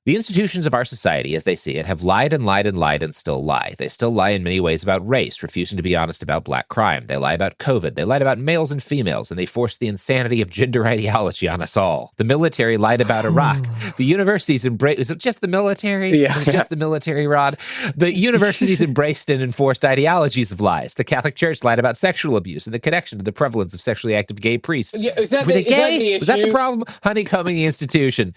The institutions of our society, as they see it, have lied and lied and lied and still lie. They still lie in many ways about race, refusing to be honest about black crime. They lie about COVID. They lied about males and females, and they forced the insanity of gender ideology on us all. The military lied about Iraq. The universities embraced... Is it just the military? Yeah. Just the military, Rod? The universities embraced and enforced ideologies of lies. The Catholic Church lied about sexual abuse and the connection to the prevalence of sexually active gay priests. Yeah, is that Were they the- is that gay? the Was that the issue? problem? Honeycombing the institution.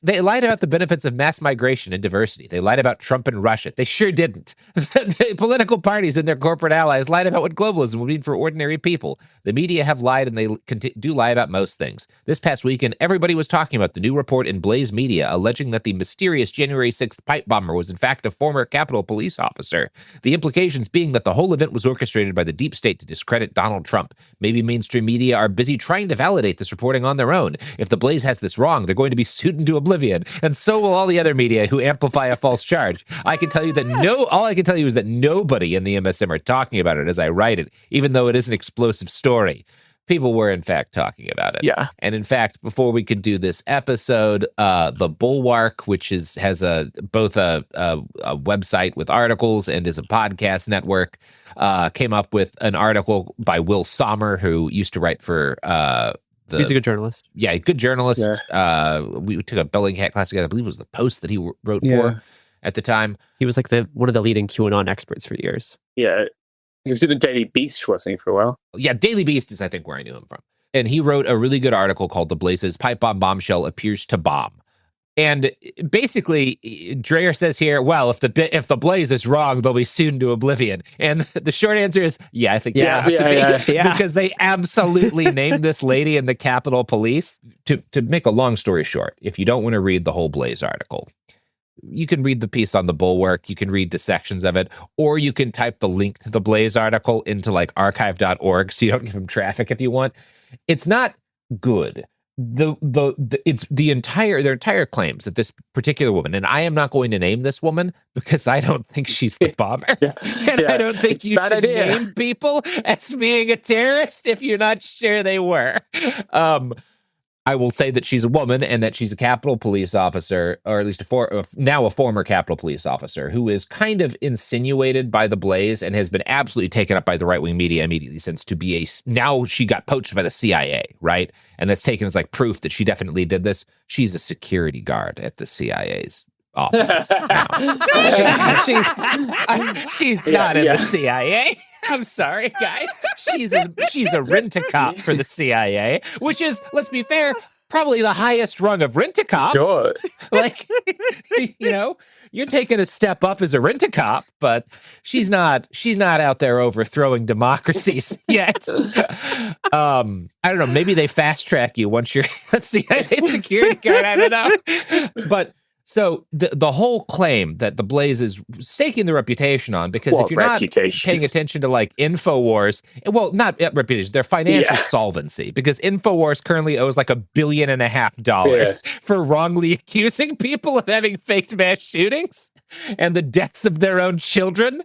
They lied about the benefits of mass migration and diversity. They lied about Trump and Russia. They sure didn't. The political parties and their corporate allies lied about what globalism would mean for ordinary people. The media have lied, and they do lie about most things. This past weekend, everybody was talking about the new report in Blaze Media alleging that the mysterious January 6th pipe bomber was in fact a former Capitol Police officer. The implications being that the whole event was orchestrated by the deep state to discredit Donald Trump. Maybe mainstream media are busy trying to validate this reporting on their own. If the Blaze has this wrong, they're going to be sued into oblivion. And so will all the other media who amplify a false charge. I can tell you that all I can tell you is that nobody in the MSM are talking about it as I write it, even though it is an explosive story. People were, in fact, talking about it. Yeah. And in fact, before we could do this episode, the Bulwark, which has both a website with articles and is a podcast network, came up with an article by Will Sommer, who used to write for he's a good journalist. Yeah, good journalist. Yeah. We took a Bellingham class together. I believe it was the Post that he wrote for at the time. He was like one of the leading QAnon experts for years. Yeah. He was in the Daily Beast, wasn't he, for a while? Yeah, Daily Beast is, I think, where I knew him from. And he wrote a really good article called The Blaze's Pipe Bomb Bombshell Appears to Bomb. And basically, Dreher says here, well, if the Blaze is wrong, they'll be sued into oblivion. And the short answer is, yeah, I think they have to be. Because they absolutely named this lady in the Capitol Police. To make a long story short, if you don't want to read the whole Blaze article, you can read the piece on the Bulwark, you can read the sections of it, or you can type the link to the Blaze article into like archive.org so you don't give them traffic if you want. It's not good. Their entire claims that this particular woman, and I am not going to name this woman because I don't think she's the bomber. I don't think you should name people as being a terrorist if you're not sure they were. I will say that she's a woman and that she's a Capitol Police officer, or at least now a former Capitol Police officer, who is kind of insinuated by the Blaze and has been absolutely taken up by the right-wing media immediately since to be now she got poached by the CIA, right? And that's taken as like proof that she definitely did this. She's a security guard at the CIA's offices now. She's not in the CIA. I'm sorry, guys. She's a rent-a-cop for the CIA, which is, let's be fair, probably the highest rung of rent-a-cop. Sure. Like, you're taking a step up as a rent-a-cop, but she's not out there overthrowing democracies yet. I don't know. Maybe they fast-track you once you're a CIA security guard. I don't know. But so the whole claim that the Blaze is staking the reputation on, because if you're not paying attention to like InfoWars, well, not reputation, their financial solvency, because InfoWars currently owes like $1.5 billion for wrongly accusing people of having faked mass shootings and the deaths of their own children.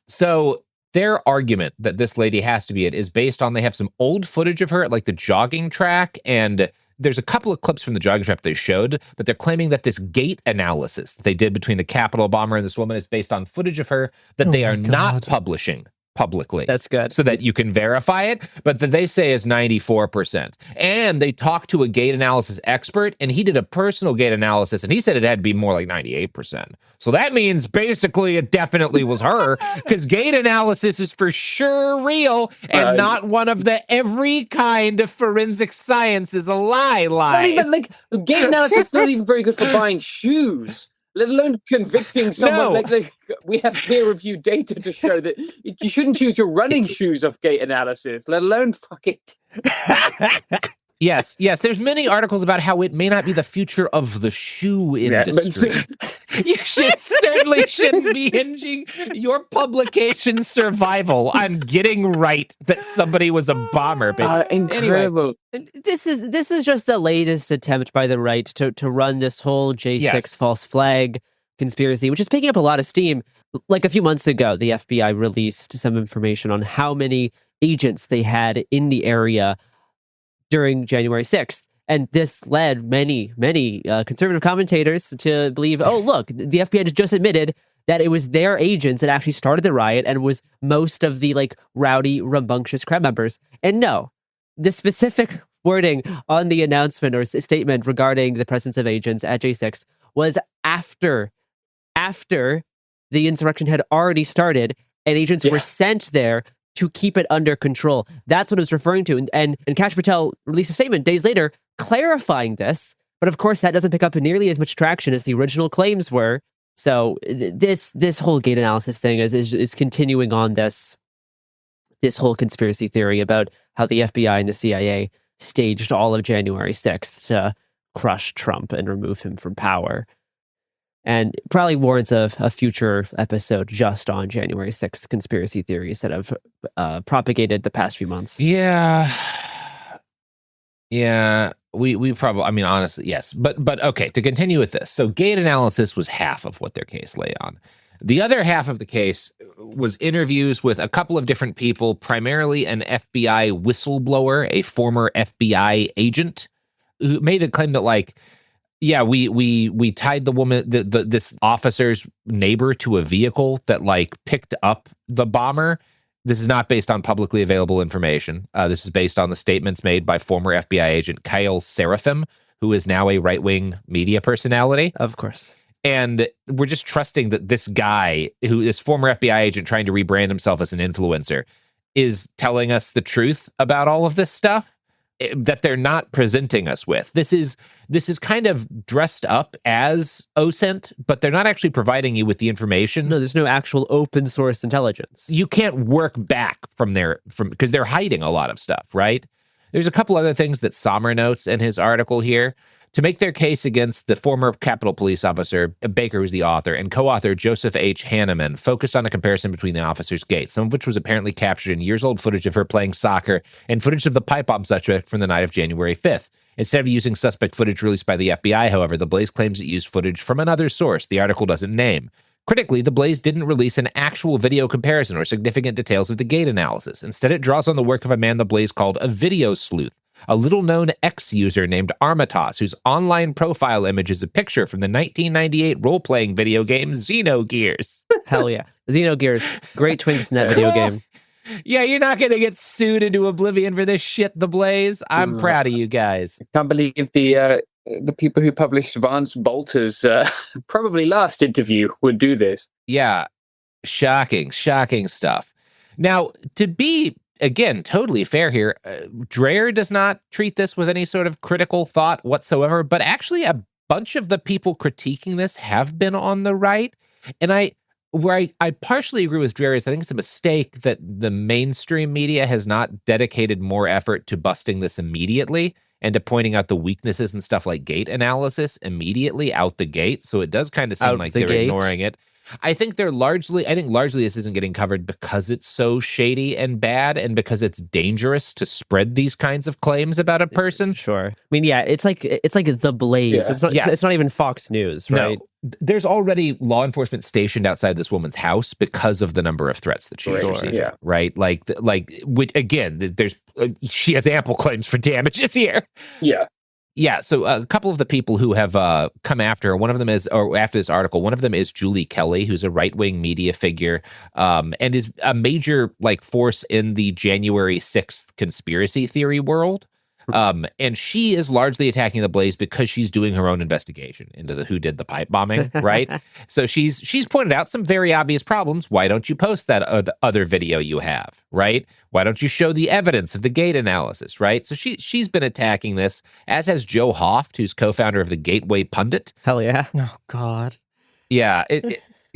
So their argument that this lady has to be it is based on they have some old footage of her at like the jogging track, and there's a couple of clips from the jogging track they showed, but they're claiming that this gait analysis that they did between the Capitol bomber and this woman is based on footage of her that they are not publishing publicly. That's good. So that you can verify it, but that they say is 94%. And they talked to a gait analysis expert, and he did a personal gait analysis, and he said it had to be more like 98%. So that means basically it definitely was her, because gait analysis is for sure real and not one of the every kind of forensic science is a lie lies. Not even like gait analysis is not even very good for buying shoes. let alone convicting someone. No. Like, we have peer-reviewed data to show that you shouldn't choose your running shoes off gait analysis, let alone fucking... Yes. There's many articles about how it may not be the future of the shoe industry. You certainly shouldn't be hinging your publication's survival on getting right that somebody was a bomber. But incredible. Anyway. This is just the latest attempt by the right to run this whole J6 false flag conspiracy, which is picking up a lot of steam. Like a few months ago, the FBI released some information on how many agents they had in the area during January 6th. And this led many conservative commentators to believe, oh, look, the FBI just admitted that it was their agents that actually started the riot and was most of the rowdy, rambunctious crowd members. And no, the specific wording on the announcement or statement regarding the presence of agents at J6 was after the insurrection had already started and agents were sent there to keep it under control. That's what it was referring to. And Kash Patel released a statement days later clarifying this. But of course, that doesn't pick up nearly as much traction as the original claims were. So this whole gate analysis thing is continuing on this whole conspiracy theory about how the FBI and the CIA staged all of January 6th to crush Trump and remove him from power. And probably warrants a future episode just on January 6th conspiracy theories that have propagated the past few months. Yeah, we probably, I mean, honestly, yes. But okay, to continue with this. So gate analysis was half of what their case lay on. The other half of the case was interviews with a couple of different people, primarily an FBI whistleblower, a former FBI agent, who made a claim that yeah, we tied the woman, this officer's neighbor to a vehicle that picked up the bomber. This is not based on publicly available information. This is based on the statements made by former FBI agent Kyle Seraphim, who is now a right-wing media personality. Of course. And we're just trusting that this guy, who is former FBI agent trying to rebrand himself as an influencer, is telling us the truth about all of this stuff that they're not presenting us with. This is kind of dressed up as OSINT, but they're not actually providing you with the information. No, there's no actual open source intelligence. You can't work back from because they're hiding a lot of stuff, right? There's a couple other things that Sommer notes in his article here. To make their case against the former Capitol Police officer, Baker, who's the author, and co-author Joseph H. Hanneman focused on a comparison between the officer's gait, some of which was apparently captured in years-old footage of her playing soccer and footage of the pipe bomb suspect from the night of January 5th. Instead of using suspect footage released by the FBI, however, the Blaze claims it used footage from another source the article doesn't name. Critically, the Blaze didn't release an actual video comparison or significant details of the gait analysis. Instead, it draws on the work of a man the Blaze called a video sleuth, a little-known X-user named Armitage, whose online profile image is a picture from the 1998 role-playing video game Xenogears. Hell yeah. Xenogears. Great twinks in that video game. Yeah, you're not going to get sued into oblivion for this shit, the Blaze. I'm proud of you guys. I can't believe the people who published Vance Bolter's probably last interview would do this. Yeah, shocking stuff. Now, to be, again, totally fair here, Dreher does not treat this with any sort of critical thought whatsoever, but actually a bunch of the people critiquing this have been on the right. And I partially agree with Dreher is I think it's a mistake that the mainstream media has not dedicated more effort to busting this immediately and to pointing out the weaknesses and stuff like gait analysis immediately out the gate. So it does kind of seem like they're ignoring it. I think largely this isn't getting covered because it's so shady and bad and because it's dangerous to spread these kinds of claims about a person. Sure. I mean, yeah, it's like the Blaze. Yeah. It's not even Fox News, right? No. There's already law enforcement stationed outside this woman's house because of the number of threats that she's receiving, right? She has ample claims for damages here. Yeah. Yeah, so a couple of the people who have come after her, after this article, one of them is Julie Kelly, who's a right-wing media figure and is a major force in the January 6th conspiracy theory world. And she is largely attacking the Blaze because she's doing her own investigation into who did the pipe bombing, right? So she's pointed out some very obvious problems. Why don't you post that other video you have, right? Why don't you show the evidence of the gait analysis, right? So she's been attacking this, as has Joe Hoft, who's co-founder of the Gateway Pundit. Hell yeah. Oh, God. Yeah,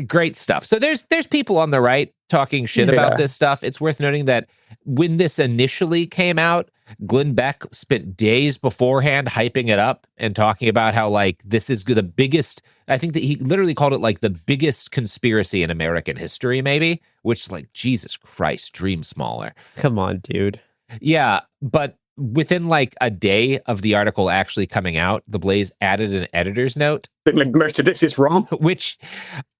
great stuff. So there's people on the right talking shit about this stuff. It's worth noting that when this initially came out, Glenn Beck spent days beforehand hyping it up and talking about how, like, this is the biggest, I think that he literally called it like the biggest conspiracy in American history, maybe, which, like, Jesus Christ, dream smaller. Come on, dude. Yeah, but within like a day of the article actually coming out, The Blaze added an editor's note. Like, most of this is wrong. Which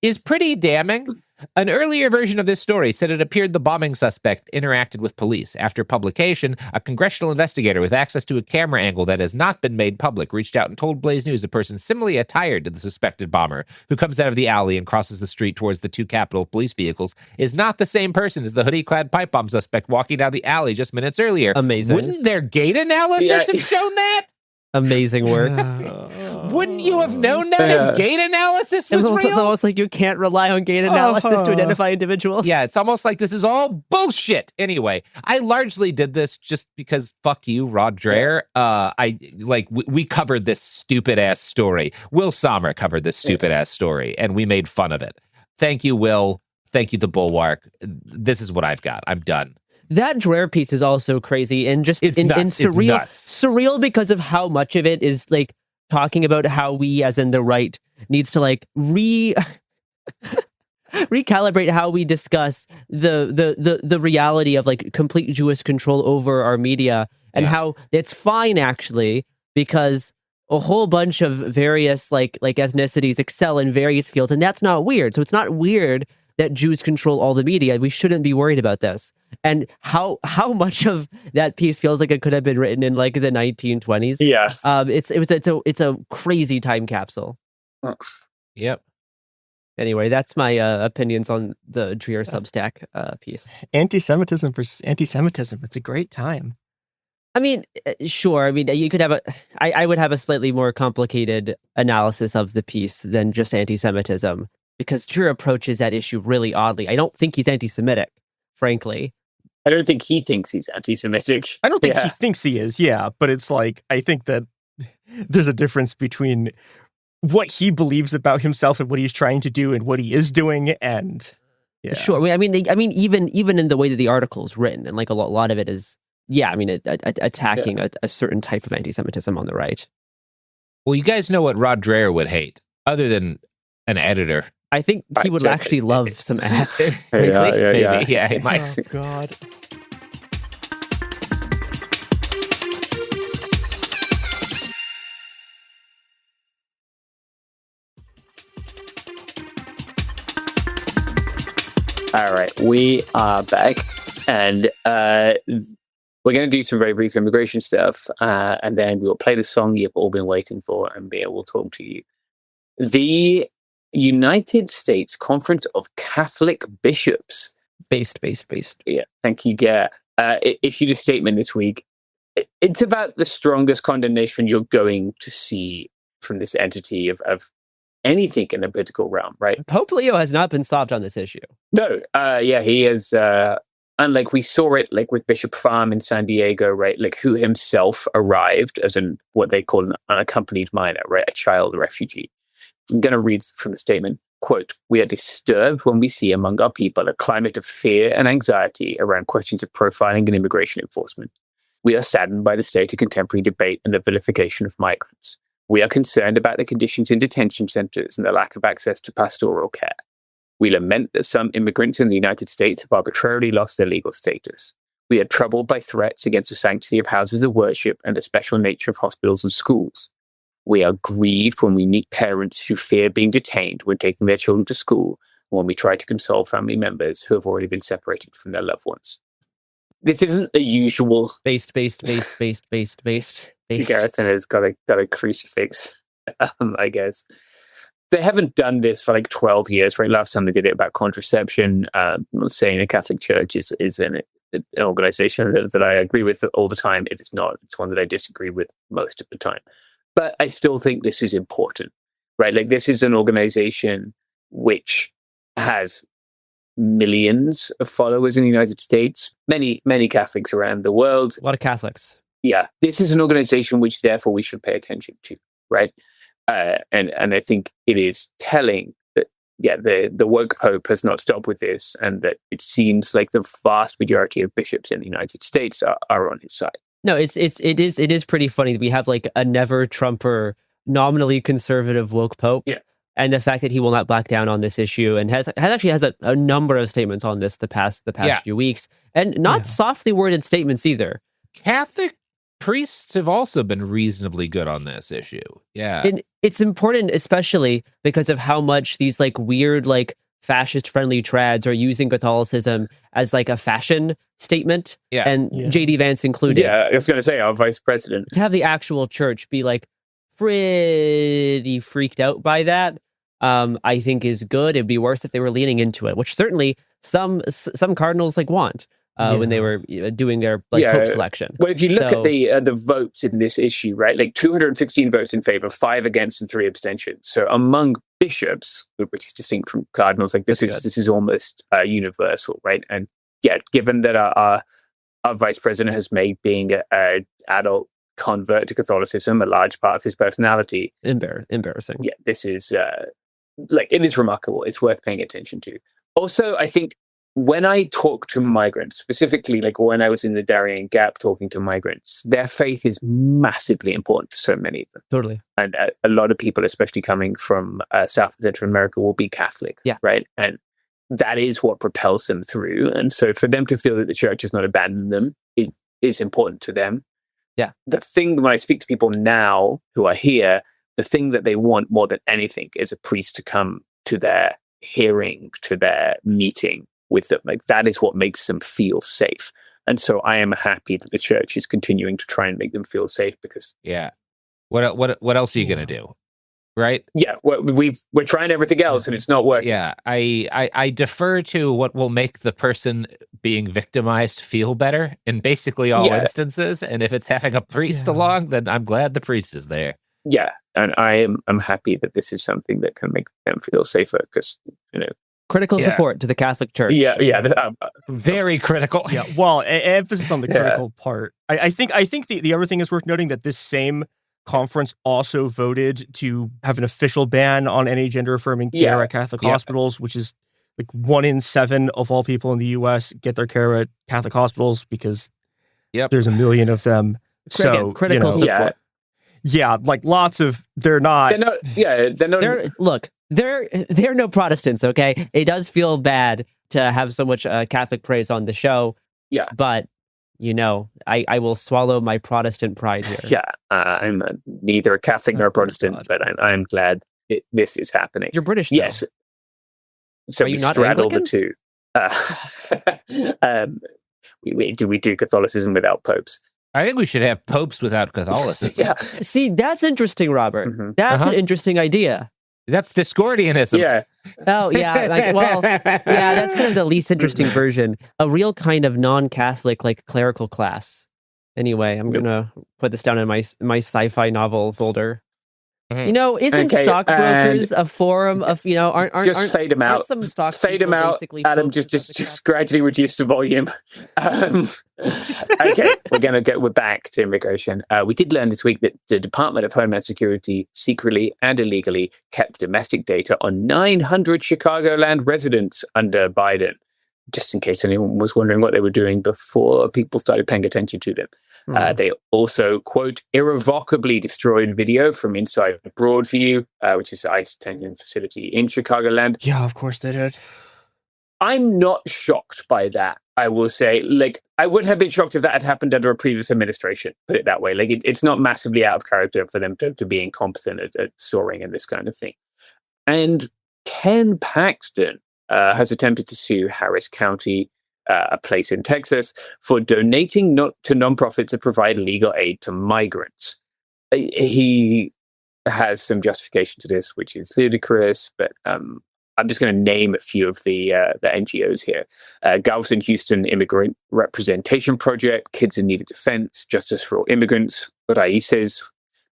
is pretty damning. An earlier version of this story said it appeared the bombing suspect interacted with police. After publication, a congressional investigator with access to a camera angle that has not been made public reached out and told Blaze News a person similarly attired to the suspected bomber, who comes out of the alley and crosses the street towards the two Capitol police vehicles, is not the same person as the hoodie-clad pipe bomb suspect walking down the alley just minutes earlier. Amazing. Wouldn't their gait analysis have shown that? Amazing work. Wouldn't you have known that if gait analysis was real? It's almost like you can't rely on gait analysis to identify individuals. Yeah, it's almost like this is all bullshit. Anyway, I largely did this just because fuck you, Rod Dreher. We covered this stupid ass story. Will Sommer covered this stupid ass story, and we made fun of it. Thank you, Will. Thank you, The Bulwark. This is what I've got. I'm done. That Dreher piece is also crazy and just It's nuts. It's surreal. nuts. Surreal because of how much of it is like talking about how we, as in the right, needs to like recalibrate how we discuss the reality of like complete Jewish control over our media, and how it's fine actually because a whole bunch of various like ethnicities excel in various fields, and that's not weird. So it's not weird that Jews control all the media. We shouldn't be worried about this. And how much of that piece feels like it could have been written in like the 1920s. Yes. It's a crazy time capsule. Yep. Anyway, that's my opinions on the Dreher Substack piece. Anti-Semitism versus anti-Semitism. It's a great time. I mean, sure. I mean, you could have I would have a slightly more complicated analysis of the piece than just anti-Semitism, because Dreher approaches that issue really oddly. I don't think he's anti-Semitic, frankly. I don't think he thinks he's anti-Semitic. I don't think he thinks he is, but it's like, I think that there's a difference between what he believes about himself and what he's trying to do and what he is doing, and Sure. I mean, even in the way that the article is written, and like a lot of it is, attacking a certain type of anti-Semitism on the right. Well, you guys know what Rod Dreher would hate, other than an editor. I think he would actually love some ads. Frankly. Yeah, he might. Oh, God. All right, we are back, and we're going to do some very brief immigration stuff, and then we'll play the song you've all been waiting for, and we'll talk to you. The United States Conference of Catholic Bishops. Based. Yeah, thank you, Gare. Issued a statement this week. It's about the strongest condemnation you're going to see from this entity of anything in the political realm, right? Pope Leo has not been soft on this issue. No, he has, unlike we saw it like with Bishop Farm in San Diego, right? Like who himself arrived as what they call an unaccompanied minor, right? A child refugee. I'm going to read from the statement, quote, "We are disturbed when we see among our people a climate of fear and anxiety around questions of profiling and immigration enforcement. We are saddened by the state of contemporary debate and the vilification of migrants. We are concerned about the conditions in detention centers and the lack of access to pastoral care. We lament that some immigrants in the United States have arbitrarily lost their legal status. We are troubled by threats against the sanctity of houses of worship and the special nature of hospitals and schools. We are grieved when we meet parents who fear being detained when taking their children to school, and when we try to console family members who have already been separated from their loved ones." This isn't the usual. Based. Garrison has got a crucifix, I guess. They haven't done this for like 12 years, right? Last time they did it about contraception. I'm not saying the Catholic Church is an organization that I agree with all the time. It is not. It's one that I disagree with most of the time. But I still think this is important, right? Like this is an organization which has millions of followers in the United States, many Catholics around the world. A lot of Catholics. Yeah, this is an organization which therefore we should pay attention to, right? And I think it is telling that the woke Pope has not stopped with this, and that it seems like the vast majority of bishops in the United States are on his side. No, it is pretty funny that we have like a never Trumper, nominally conservative woke Pope. Yeah. And the fact that he will not back down on this issue and has a number of statements on this the past few weeks, and not softly worded statements either. Catholic priests have also been reasonably good on this issue. Yeah. And it's important, especially because of how much these like weird, like fascist friendly trads are using Catholicism as like a fashion statement. Yeah. And JD Vance included. Yeah, I was going to say our vice president. To have the actual church be like pretty freaked out by that, I think is good. It'd be worse if they were leaning into it, which certainly some cardinals like want. When they were doing their Pope selection. Well, if you look at the votes in this issue, right, like 216 votes in favor, 5 against, and 3 abstentions. So among bishops, which is distinct from cardinals, like this is almost universal, right? And given that our vice president has made being an adult convert to Catholicism a large part of his personality, embarrassing. Yeah, this is it is remarkable. It's worth paying attention to. Also, I think, when I talk to migrants, specifically like when I was in the Darien Gap talking to migrants, their faith is massively important to so many of them. Totally. And a lot of people, especially coming from South and Central America, will be Catholic. Yeah. Right. And that is what propels them through. And so for them to feel that the church has not abandoned them, it is important to them. Yeah. The thing, when I speak to people now who are here, the thing that they want more than anything is a priest to come to their hearing, to their meeting with them. Like, that is what makes them feel safe. And so I am happy that the church is continuing to try and make them feel safe, because what else are you going to do, right? We're trying everything else and it's not working. I defer to what will make the person being victimized feel better in basically all instances, and if it's having a priest along, then I'm glad the priest is there. And I'm happy that this is something that can make them feel safer, because critical support to the Catholic Church. Very critical. Yeah, well, emphasis on the critical part. I think the other thing is worth noting that this same conference also voted to have an official ban on any gender-affirming care at Catholic hospitals, which is like 1 in 7 of all people in the U.S. get their care at Catholic hospitals because there's a million of them. So critical support. Yeah, like lots of they're not. They're no Protestants, okay? It does feel bad to have so much Catholic praise on the show. Yeah. But, I will swallow my Protestant pride here. Yeah. I'm neither a Catholic nor a Protestant, but I'm glad this is happening. You're British, though. Yes. So Are we you not straddle Anglican? the two. We do Catholicism without popes. I think we should have popes without Catholicism. See, that's interesting, Robert. Mm-hmm. That's an interesting idea. That's Discordianism. Yeah. Oh, yeah. That's kind of the least interesting version. A real kind of non-Catholic, like clerical class. Anyway, I'm going to put this down in my sci-fi novel folder. Mm-hmm. Isn't stockbrokers a forum of, just fade them out. Some stock fade them out. Adam, just gradually reduce the volume. Okay, we're back to immigration. We did learn this week that the Department of Homeland Security secretly and illegally kept domestic data on 900 Chicagoland residents under Biden, just in case anyone was wondering what they were doing before people started paying attention to them. They also, quote, irrevocably destroyed video from inside Broadview, which is the ICE detention facility in Chicagoland. Yeah, of course they did. I'm not shocked by that, I will say. Like, I would have been shocked if that had happened under a previous administration, put it that way. Like, it's not massively out of character for them to be incompetent at storing and this kind of thing. And Ken Paxton has attempted to sue Harris County, a place in Texas, for donating to nonprofits that provide legal aid to migrants. He has some justification to this, which is ludicrous, but I'm just going to name a few of the NGOs here. Galveston Houston Immigrant Representation Project, Kids in Need of Defense, Justice for All Immigrants, Raices,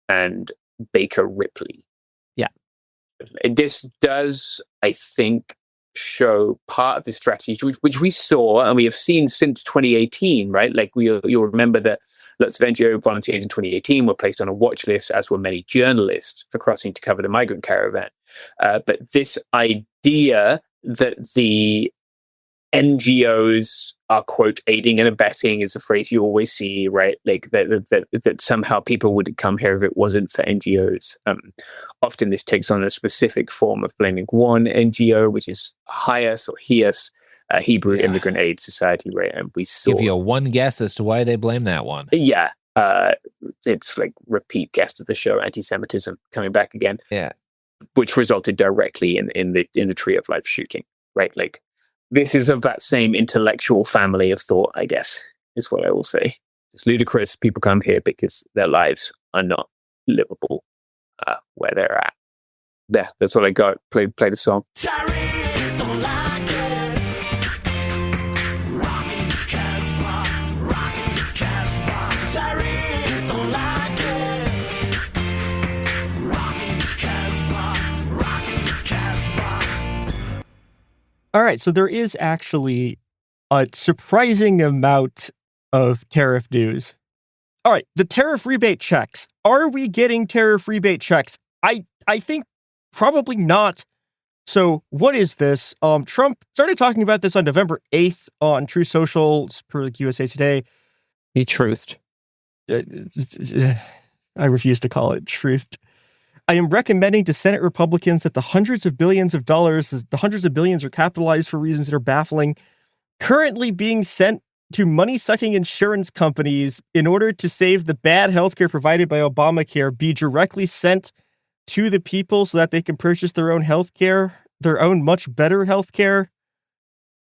and Baker Ripley. Yeah. This does, I think, show part of the strategy which we saw and we have seen since 2018, right? Like you'll remember that Lots of NGO volunteers in 2018 were placed on a watch list, as were many journalists, for crossing to cover the migrant caravan. But this idea that the NGOs are, quote, aiding and abetting is a phrase you always see, right? Like that somehow people wouldn't come here if it wasn't for NGOs. Often this takes on a specific form of blaming one NGO, which is HIAS or HIAS, Hebrew Immigrant Aid Society, right? And we saw... Give you one guess as to why they blame that one. Yeah. It's like repeat guest of the show, anti-Semitism coming back again. Yeah. Which resulted directly in the Tree of Life shooting, right? Like, this is of that same intellectual family of thought, I guess, is what I will say. It's ludicrous. People come here because their lives are not livable where they're at. There, that's all I got. Play the song. All right, so there is actually a surprising amount of tariff news. All right, the tariff rebate checks. Are we getting tariff rebate checks? I think probably not. So what is this? Trump started talking about this on November 8th on True Social, per USA Today. He truthed. I refuse to call it truthed. I am recommending to Senate Republicans that the hundreds of billions are capitalized for reasons that are baffling, currently being sent to money-sucking insurance companies in order to save the bad healthcare provided by Obamacare, be directly sent to the people so that they can purchase their own healthcare, their own much better healthcare.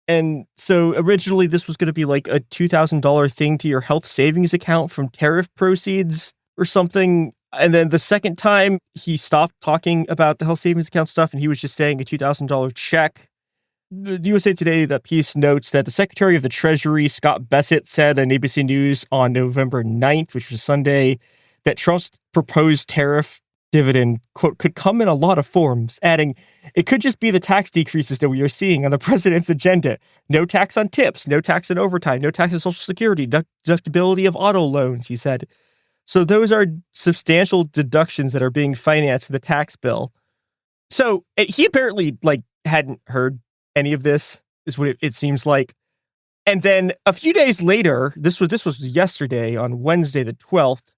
And so originally this was going to be like a $2,000 thing to your health savings account from tariff proceeds or something. And then the second time, he stopped talking about the health savings account stuff, and he was just saying a $2,000 check. The USA Today, the piece notes that the Secretary of the Treasury, Scott Bessent, said on ABC News on November 9th, which was Sunday, that Trump's proposed tariff dividend, quote, could come in a lot of forms, adding, it could just be the tax decreases that we are seeing on the president's agenda. No tax on tips, no tax on overtime, no tax on Social Security, deductibility of auto loans, he said. So those are substantial deductions that are being financed in the tax bill. So he apparently hadn't heard any of this, is what it seems like. And then a few days later, this was yesterday on Wednesday the 12th,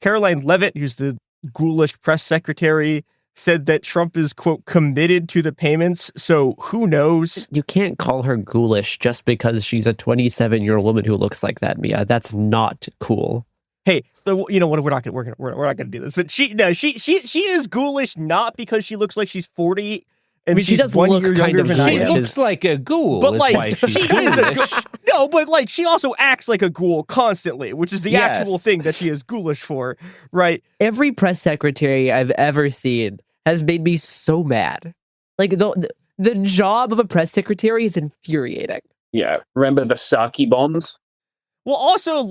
Caroline Leavitt, who's the ghoulish press secretary, said that Trump is, quote, committed to the payments. So who knows? You can't call her ghoulish just because she's a 27-year-old woman who looks like that, Mia. That's not cool. Hey, so, you know what? We're not gonna do this. But she is ghoulish not because she looks like she's 40 and she does look kind of. She looks like a ghoul. But she is a ghoul. No, but she also acts like a ghoul constantly, which is the actual thing that she is ghoulish for, right? Every press secretary I've ever seen has made me so mad. Like the job of a press secretary is infuriating. Yeah, remember the Psaki bombs? Well, also,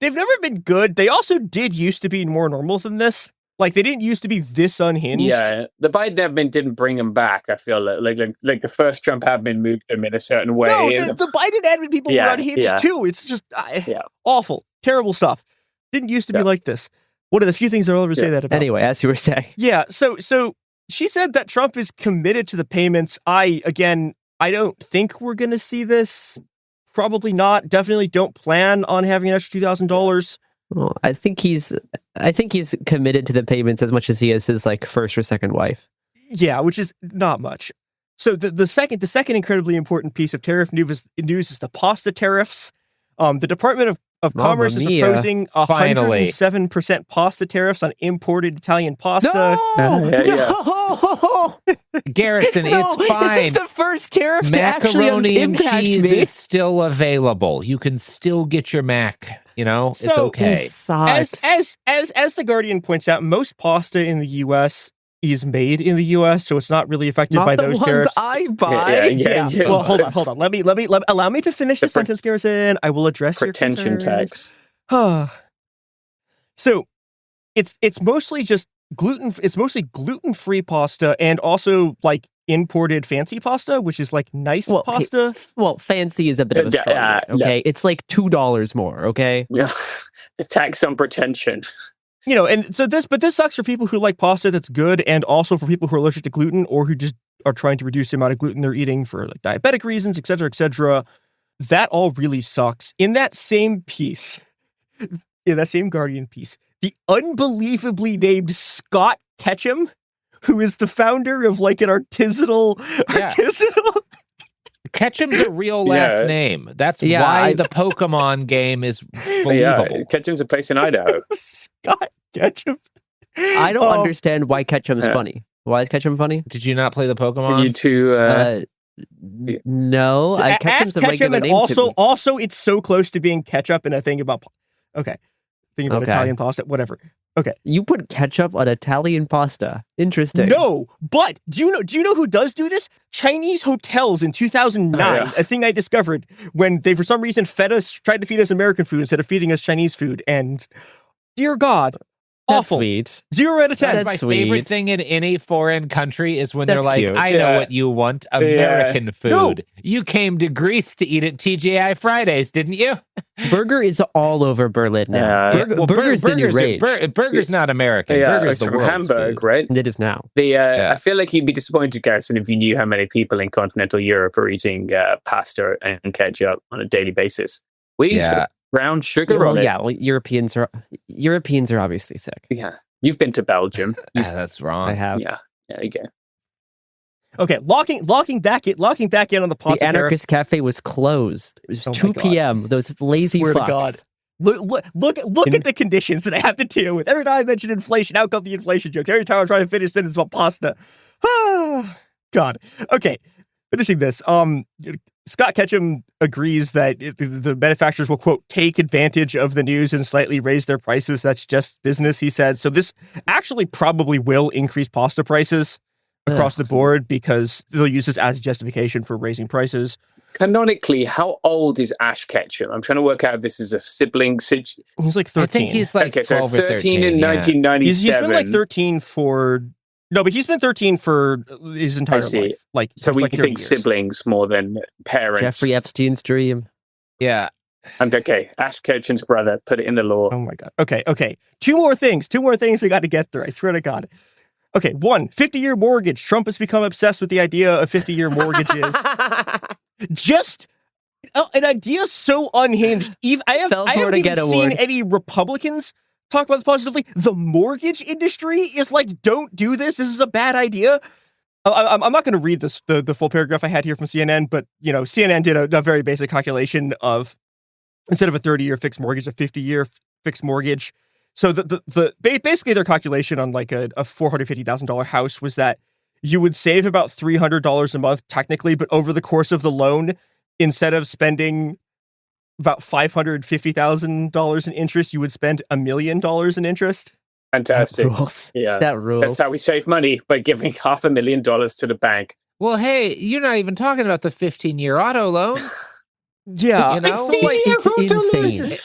they've never been good. They also did used to be more normal than this. They didn't used to be this unhinged. Yeah, the Biden admin didn't bring them back, I feel like the first Trump admin moved them in a certain way. No, the Biden admin people were unhinged too. It's just awful, terrible stuff. Didn't used to be like this. One of the few things I'll ever say that about. Anyway, as you were saying. Yeah, so she said that Trump is committed to the payments. I don't think we're going to see this. Probably not. Definitely don't plan on having an extra $2,000. Well, I think he's committed to the payments as much as he is his first or second wife. Yeah, which is not much. So the second incredibly important piece of tariff news is the pasta tariffs. The Department of Commerce is proposing 107% pasta tariffs on imported Italian pasta. No! Garrison, it's fine. This is the first tariff to actually impact and cheese me. is still available. You can still get your mac. It's okay. As the Guardian points out, most pasta in the U.S. is made in the U.S., so it's not really affected by those tariffs. I buy. Yeah. Well, hold on. Let me allow me to finish the sentence, Garrison. I will address your concerns. Tax. So, it's mostly just gluten. It's mostly gluten-free pasta, and also imported fancy pasta, which is like nice pasta. Well, fancy is a bit of a strong word, okay? It's like $2 more, okay? Yeah, the tax on pretension. You know, and so this sucks for people who like pasta that's good, and also for people who are allergic to gluten or who just are trying to reduce the amount of gluten they're eating for like diabetic reasons, et cetera, et cetera. That all really sucks. In that same piece, in that same Guardian piece, the unbelievably named Scott Ketchum, who is the founder of like an artisanal. Ketchum's a real last name. That's why the Pokemon game is believable. Yeah, Ketchum's a place in Idaho. Scott Ketchum. I don't understand why Ketchum's funny. Why is Ketchum funny? Did you not play the Pokemon? You two... no, Ketchum's a regular name also, to me. Also, it's so close to being ketchup and a thing about... Okay. Thing about Italian pasta, whatever. Okay. You put ketchup on Italian pasta. Interesting. No, but do you know who does do this? Chinese hotels in 2009, a thing I discovered when they for some reason tried to feed us American food instead of feeding us Chinese food, and dear God, That's awful. Sweet. 0 out of 10. That's my favorite thing in any foreign country is when they're like, cute. I know what you want, American food. No. You came to Greece to eat at TGI Fridays, didn't you? Burger is all over Berlin now. Burger's the new rage. Burger's not American. Burger's the from world's Hamburg, food. right? It is now. I feel like you'd be disappointed, Garrison, if you knew how many people in continental Europe are eating pasta and ketchup on a daily basis. We used to brown sugar on it. Yeah, well, Europeans are obviously sick. Yeah. You've been to Belgium. That's wrong. I have. Yeah. There you go. Okay, locking back in on the pasta The Anarchist Cafe was closed. It was 2 p.m. Those lazy Swear fucks. to God. Look at the conditions that I have to deal with. Every time I mention inflation, out come the inflation jokes. Every time I'm trying to finish a sentence about pasta. God. Okay, finishing this. Scott Ketchum agrees that the manufacturers will, quote, take advantage of the news and slightly raise their prices. That's just business, he said. So this actually probably will increase pasta prices across the board because they'll use this as justification for raising prices. Canonically, how old is Ash Ketchum? I'm trying to work out if this is a sibling situation. He's like 13. I think he's like 12 or 13 in 1997. He's been like 13 for... No, but he's been 13 for his entire life. Like, so we like think 30 years. Siblings more than parents. Jeffrey Epstein's dream. Yeah. And okay, Ash Ketchum's brother, put it in the law. Oh my God. Okay. Two more things we got to get through. I swear to God. Okay, 1, 50-year mortgage. Trump has become obsessed with the idea of 50-year mortgages. Just an idea so unhinged. I haven't even seen any Republicans talk about this positively. The mortgage industry is like, don't do this. This is a bad idea. I'm not going to read this the full paragraph I had here from CNN, but you know, CNN did a very basic calculation of instead of a 30-year fixed mortgage, a 50-year fixed mortgage. So basically their calculation on like a $450,000 house was that you would save about $300 a month technically, but over the course of the loan, instead of spending about $550,000 in interest, you would spend $1 million in interest. Fantastic. That rules. Yeah. That rules. That's how we save money, by giving $500,000 to the bank. Well, hey, you're not even talking about the 15-year auto loans. Yeah. You know? It's insane.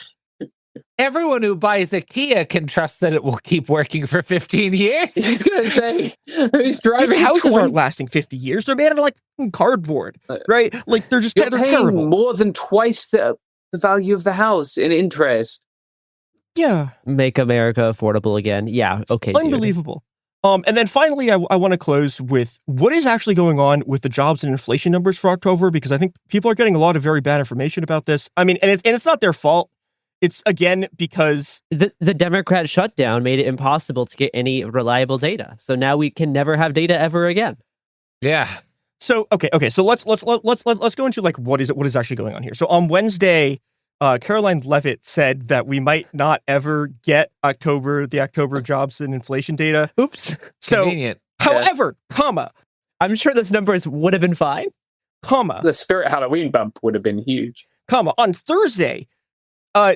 Everyone who buys a Kia can trust that it will keep working for 15 years. He's going to say, who's driving These houses aren't lasting 50 years. They're made out of like cardboard, right? Like they're just You're they're paying terrible. more than twice the value of the house in interest. Yeah. Make America affordable again. Yeah. Okay. Unbelievable. And then finally, I want to close with what is actually going on with the jobs and inflation numbers for October, because I think people are getting a lot of very bad information about this. I mean, and it's not their fault. It's again because the Democrat shutdown made it impossible to get any reliable data. So now we can never have data ever again. Yeah. So okay. So let's go into like what is actually going on here. So on Wednesday, Caroline Leavitt said that we might not ever get the October jobs and inflation data. Oops. So, Convenient. however, comma, I'm sure those numbers would have been fine. Comma, The Spirit Halloween bump would have been huge. comma, on Thursday,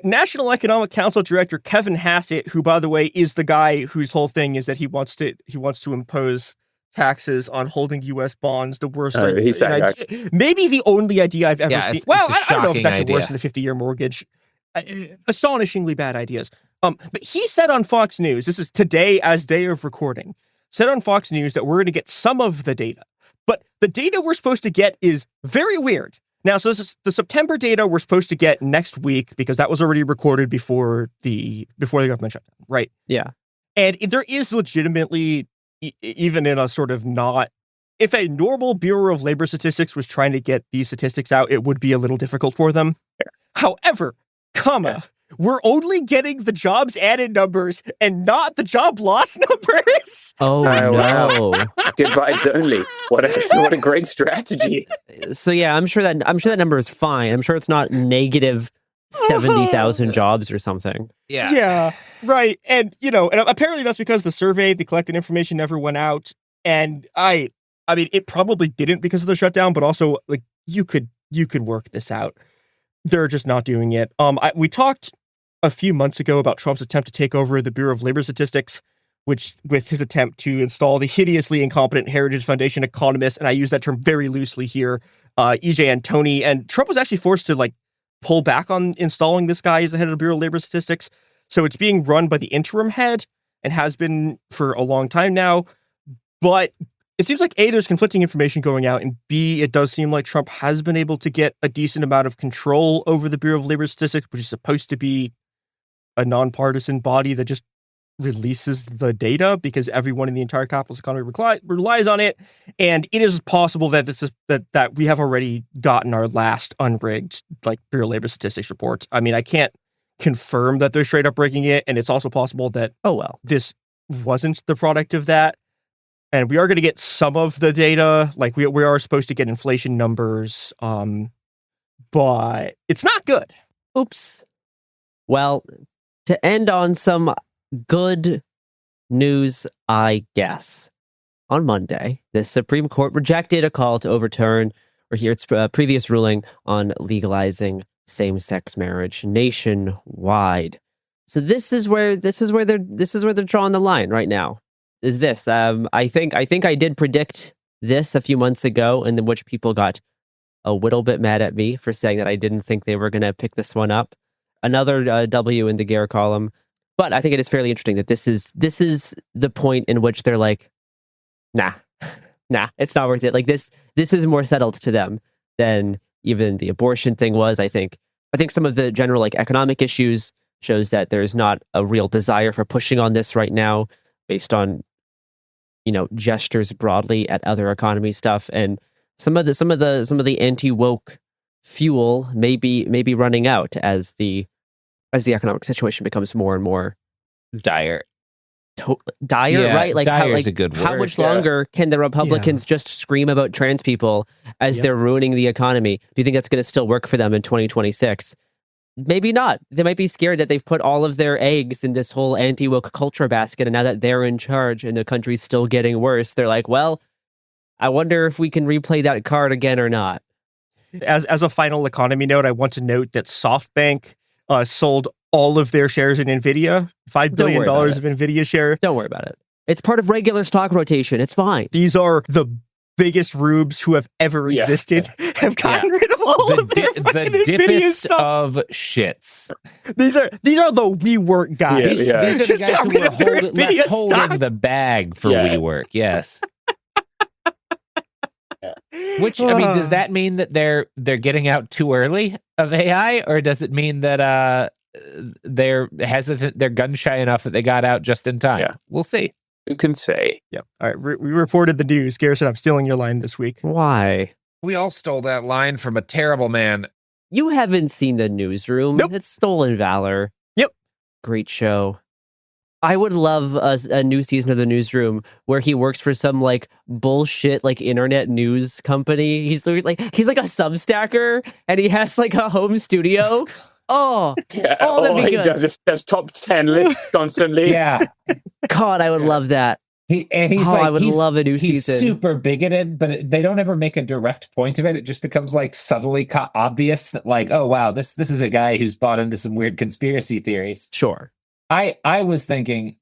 National Economic Council Director Kevin Hassett, who, by the way, is the guy whose whole thing is that he wants to impose taxes on holding U.S. bonds, the worst. Maybe the only idea I've ever seen. Well, I don't know if it's actually worse than the 50-year mortgage. Astonishingly bad ideas. But he said on Fox News, this is today as day of recording, said on Fox News that we're going to get some of the data. But the data we're supposed to get is very weird. Now, so this is the September data we're supposed to get next week because that was already recorded before the government shutdown, right? Yeah. And there is legitimately, even in a sort of not, if a normal Bureau of Labor Statistics was trying to get these statistics out, it would be a little difficult for them. However, we're only getting the jobs added numbers and not the job loss numbers. Oh, no. Wow. Good vibes only. What a great strategy. So yeah, I'm sure that number is fine. I'm sure it's not negative 70,000 jobs or something. Yeah, right. And and apparently that's because the survey, the collected information never went out. And I mean, it probably didn't because of the shutdown, but also like you could work this out. They're just not doing it. We talked a few months ago about Trump's attempt to take over the Bureau of Labor Statistics, which with his attempt to install the hideously incompetent Heritage Foundation economist, and I use that term very loosely here, E.J. Antoni, and Trump was actually forced to pull back on installing this guy as the head of the Bureau of Labor Statistics. So it's being run by the interim head and has been for a long time now. But it seems like A, there's conflicting information going out, and B, it does seem like Trump has been able to get a decent amount of control over the Bureau of Labor Statistics, which is supposed to be a nonpartisan body that just releases the data because everyone in the entire capitalist economy relies on it. And it is possible that that we have already gotten our last unrigged Bureau of Labor Statistics reports. I mean, I can't confirm that they're straight up breaking it, and it's also possible that this wasn't the product of that. And we are going to get some of the data, we are supposed to get inflation numbers, but it's not good. Oops. Well, to end on some good news, I guess. On Monday, the Supreme Court rejected a call to overturn or hear its previous ruling on legalizing same-sex marriage nationwide. So this is where they're drawing the line right now. Is this? I think I did predict this a few months ago, in which people got a little bit mad at me for saying that I didn't think they were going to pick this one up. Another W in the Gare column. But I think it is fairly interesting that this is the point in which they're like, nah, it's not worth it. This is more settled to them than even the abortion thing was. I think some of the general economic issues shows that there's not a real desire for pushing on this right now, based on gestures broadly at other economy stuff, and some of the anti-woke fuel may be running out as the economic situation becomes more and more dire. Dire, right? Dire is a good word. How much longer can the Republicans just scream about trans people as they're ruining the economy? Do you think that's going to still work for them in 2026? Maybe not. They might be scared that they've put all of their eggs in this whole anti-woke culture basket, and now that they're in charge and the country's still getting worse, they're like, well, I wonder if we can replay that card again or not. As a final economy note, I want to note that SoftBank sold all of their shares in NVIDIA, $5 billion of NVIDIA share. Don't worry about it. It's part of regular stock rotation. It's fine. These are the biggest rubes who have ever existed have gotten rid of all of their fucking NVIDIA stuff. Of shits. These are the WeWork guys. These are the guys who were holding the bag for WeWork. Yes. Which, I mean, does that mean that they're getting out too early of AI, or does it mean that they're hesitant, they're gun shy enough that they got out just in time? Yeah. We'll see. Who can say? Yep. All right. We reported the news. Garrison, I'm stealing your line this week. Why? We all stole that line from a terrible man. You haven't seen The Newsroom. Nope. It's Stolen Valor. Yep. Great show. I would love a new season of The Newsroom where he works for some bullshit internet news company. He's like a Substacker, and he has a home studio. Oh, yeah. That'd be good. He does top 10 lists constantly. Yeah. God, I would love that. I would love a new season. He's super bigoted, but they don't ever make a direct point of it. It just becomes subtly obvious that oh wow, this is a guy who's bought into some weird conspiracy theories. Sure. I was thinking,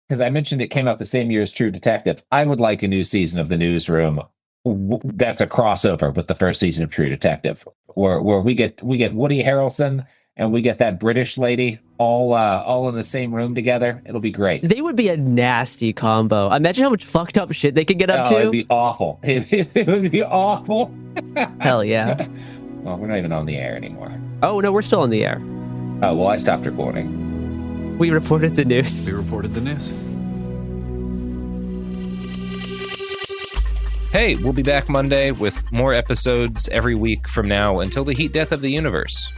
because I mentioned it came out the same year as True Detective, I would like a new season of The Newsroom that's a crossover with the first season of True Detective, where we get Woody Harrelson and we get that British lady. all in the same room together. It'll be great. They would be a nasty combo. Imagine how much fucked up shit they could get up to. It'd be awful. It would be awful. Hell yeah. Well, we're not even on the air anymore. Oh, no, we're still on the air. Oh, well, I stopped recording. We reported the news. We reported the news. Hey, we'll be back Monday with more episodes every week from now until the heat death of the universe.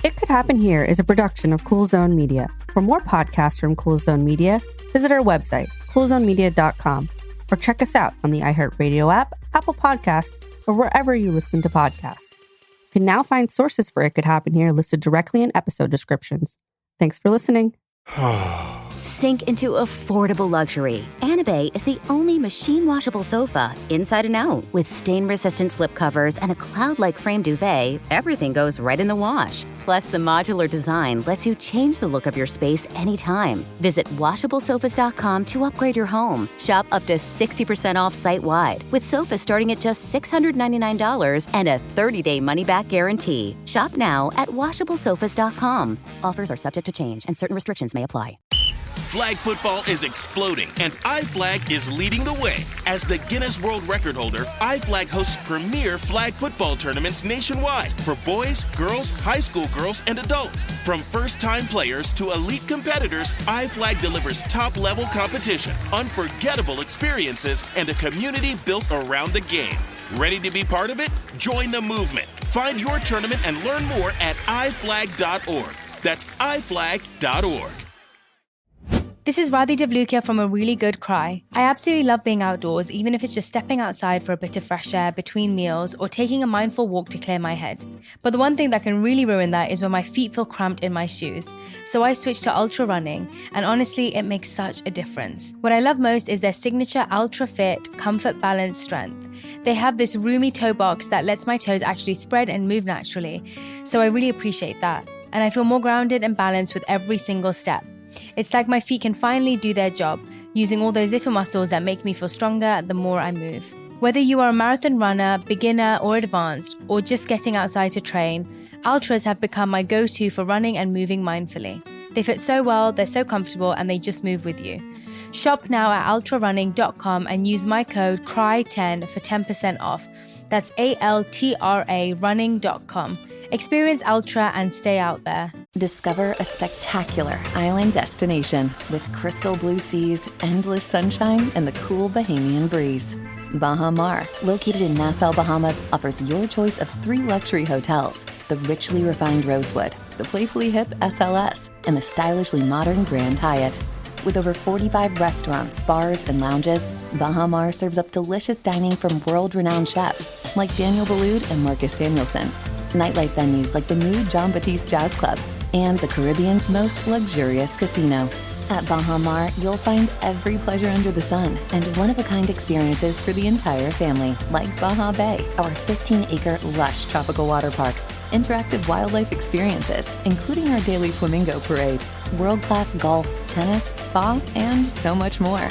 It Could Happen Here is a production of Cool Zone Media. For more podcasts from Cool Zone Media, visit our website, coolzonemedia.com, or check us out on the iHeartRadio app, Apple Podcasts, or wherever you listen to podcasts. You can now find sources for It Could Happen Here listed directly in episode descriptions. Thanks for listening. Sink into affordable luxury. Anabay is the only machine-washable sofa, inside and out. With stain-resistant slip covers and a cloud-like frame duvet, everything goes right in the wash. Plus, the modular design lets you change the look of your space anytime. Visit WashableSofas.com to upgrade your home. Shop up to 60% off site-wide, with sofas starting at just $699 and a 30-day money-back guarantee. Shop now at WashableSofas.com. Offers are subject to change, and certain restrictions may apply. Flag football is exploding, and iFlag is leading the way. As the Guinness World Record holder, iFlag hosts premier flag football tournaments nationwide for boys, girls, high school girls, and adults. From first-time players to elite competitors, iFlag delivers top-level competition, unforgettable experiences, and a community built around the game. Ready to be part of it? Join the movement. Find your tournament and learn more at iflag.org. That's iflag.org. This is Radhi Devlukia from A Really Good Cry. I absolutely love being outdoors, even if it's just stepping outside for a bit of fresh air between meals or taking a mindful walk to clear my head. But the one thing that can really ruin that is when my feet feel cramped in my shoes. So I switched to ultra running, and honestly, it makes such a difference. What I love most is their signature Ultra Fit Comfort Balance Strength. They have this roomy toe box that lets my toes actually spread and move naturally. So I really appreciate that. And I feel more grounded and balanced with every single step. It's like my feet can finally do their job, using all those little muscles that make me feel stronger the more I move. Whether you are a marathon runner, beginner, or advanced, or just getting outside to train, Ultras have become my go-to for running and moving mindfully. They fit so well, they're so comfortable, and they just move with you. Shop now at ultrarunning.com and use my code CRY10 for 10% off. That's ALTRA running.com. Experience Ultra and stay out there. Discover a spectacular island destination with crystal blue seas, endless sunshine, and the cool Bahamian breeze. Baha Mar, located in Nassau, Bahamas, offers your choice of 3 luxury hotels: the richly refined Rosewood, the playfully hip SLS, and the stylishly modern Grand Hyatt. With over 45 restaurants, bars, and lounges, Baha Mar serves up delicious dining from world-renowned chefs like Daniel Boulud and Marcus Samuelson. Nightlife venues like the new John Batiste Jazz Club and the Caribbean's most luxurious casino. At Baha Mar, you'll find every pleasure under the sun and one-of-a-kind experiences for the entire family, like Baha Bay, our 15-acre lush tropical water park, interactive wildlife experiences, including our daily flamingo parade, world-class golf, tennis, spa, and so much more.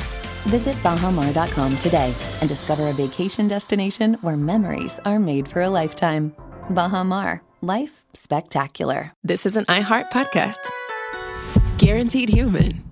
Visit bahamar.com today and discover a vacation destination where memories are made for a lifetime. Baha Mar, life spectacular. This is an iHeart podcast. Guaranteed Human.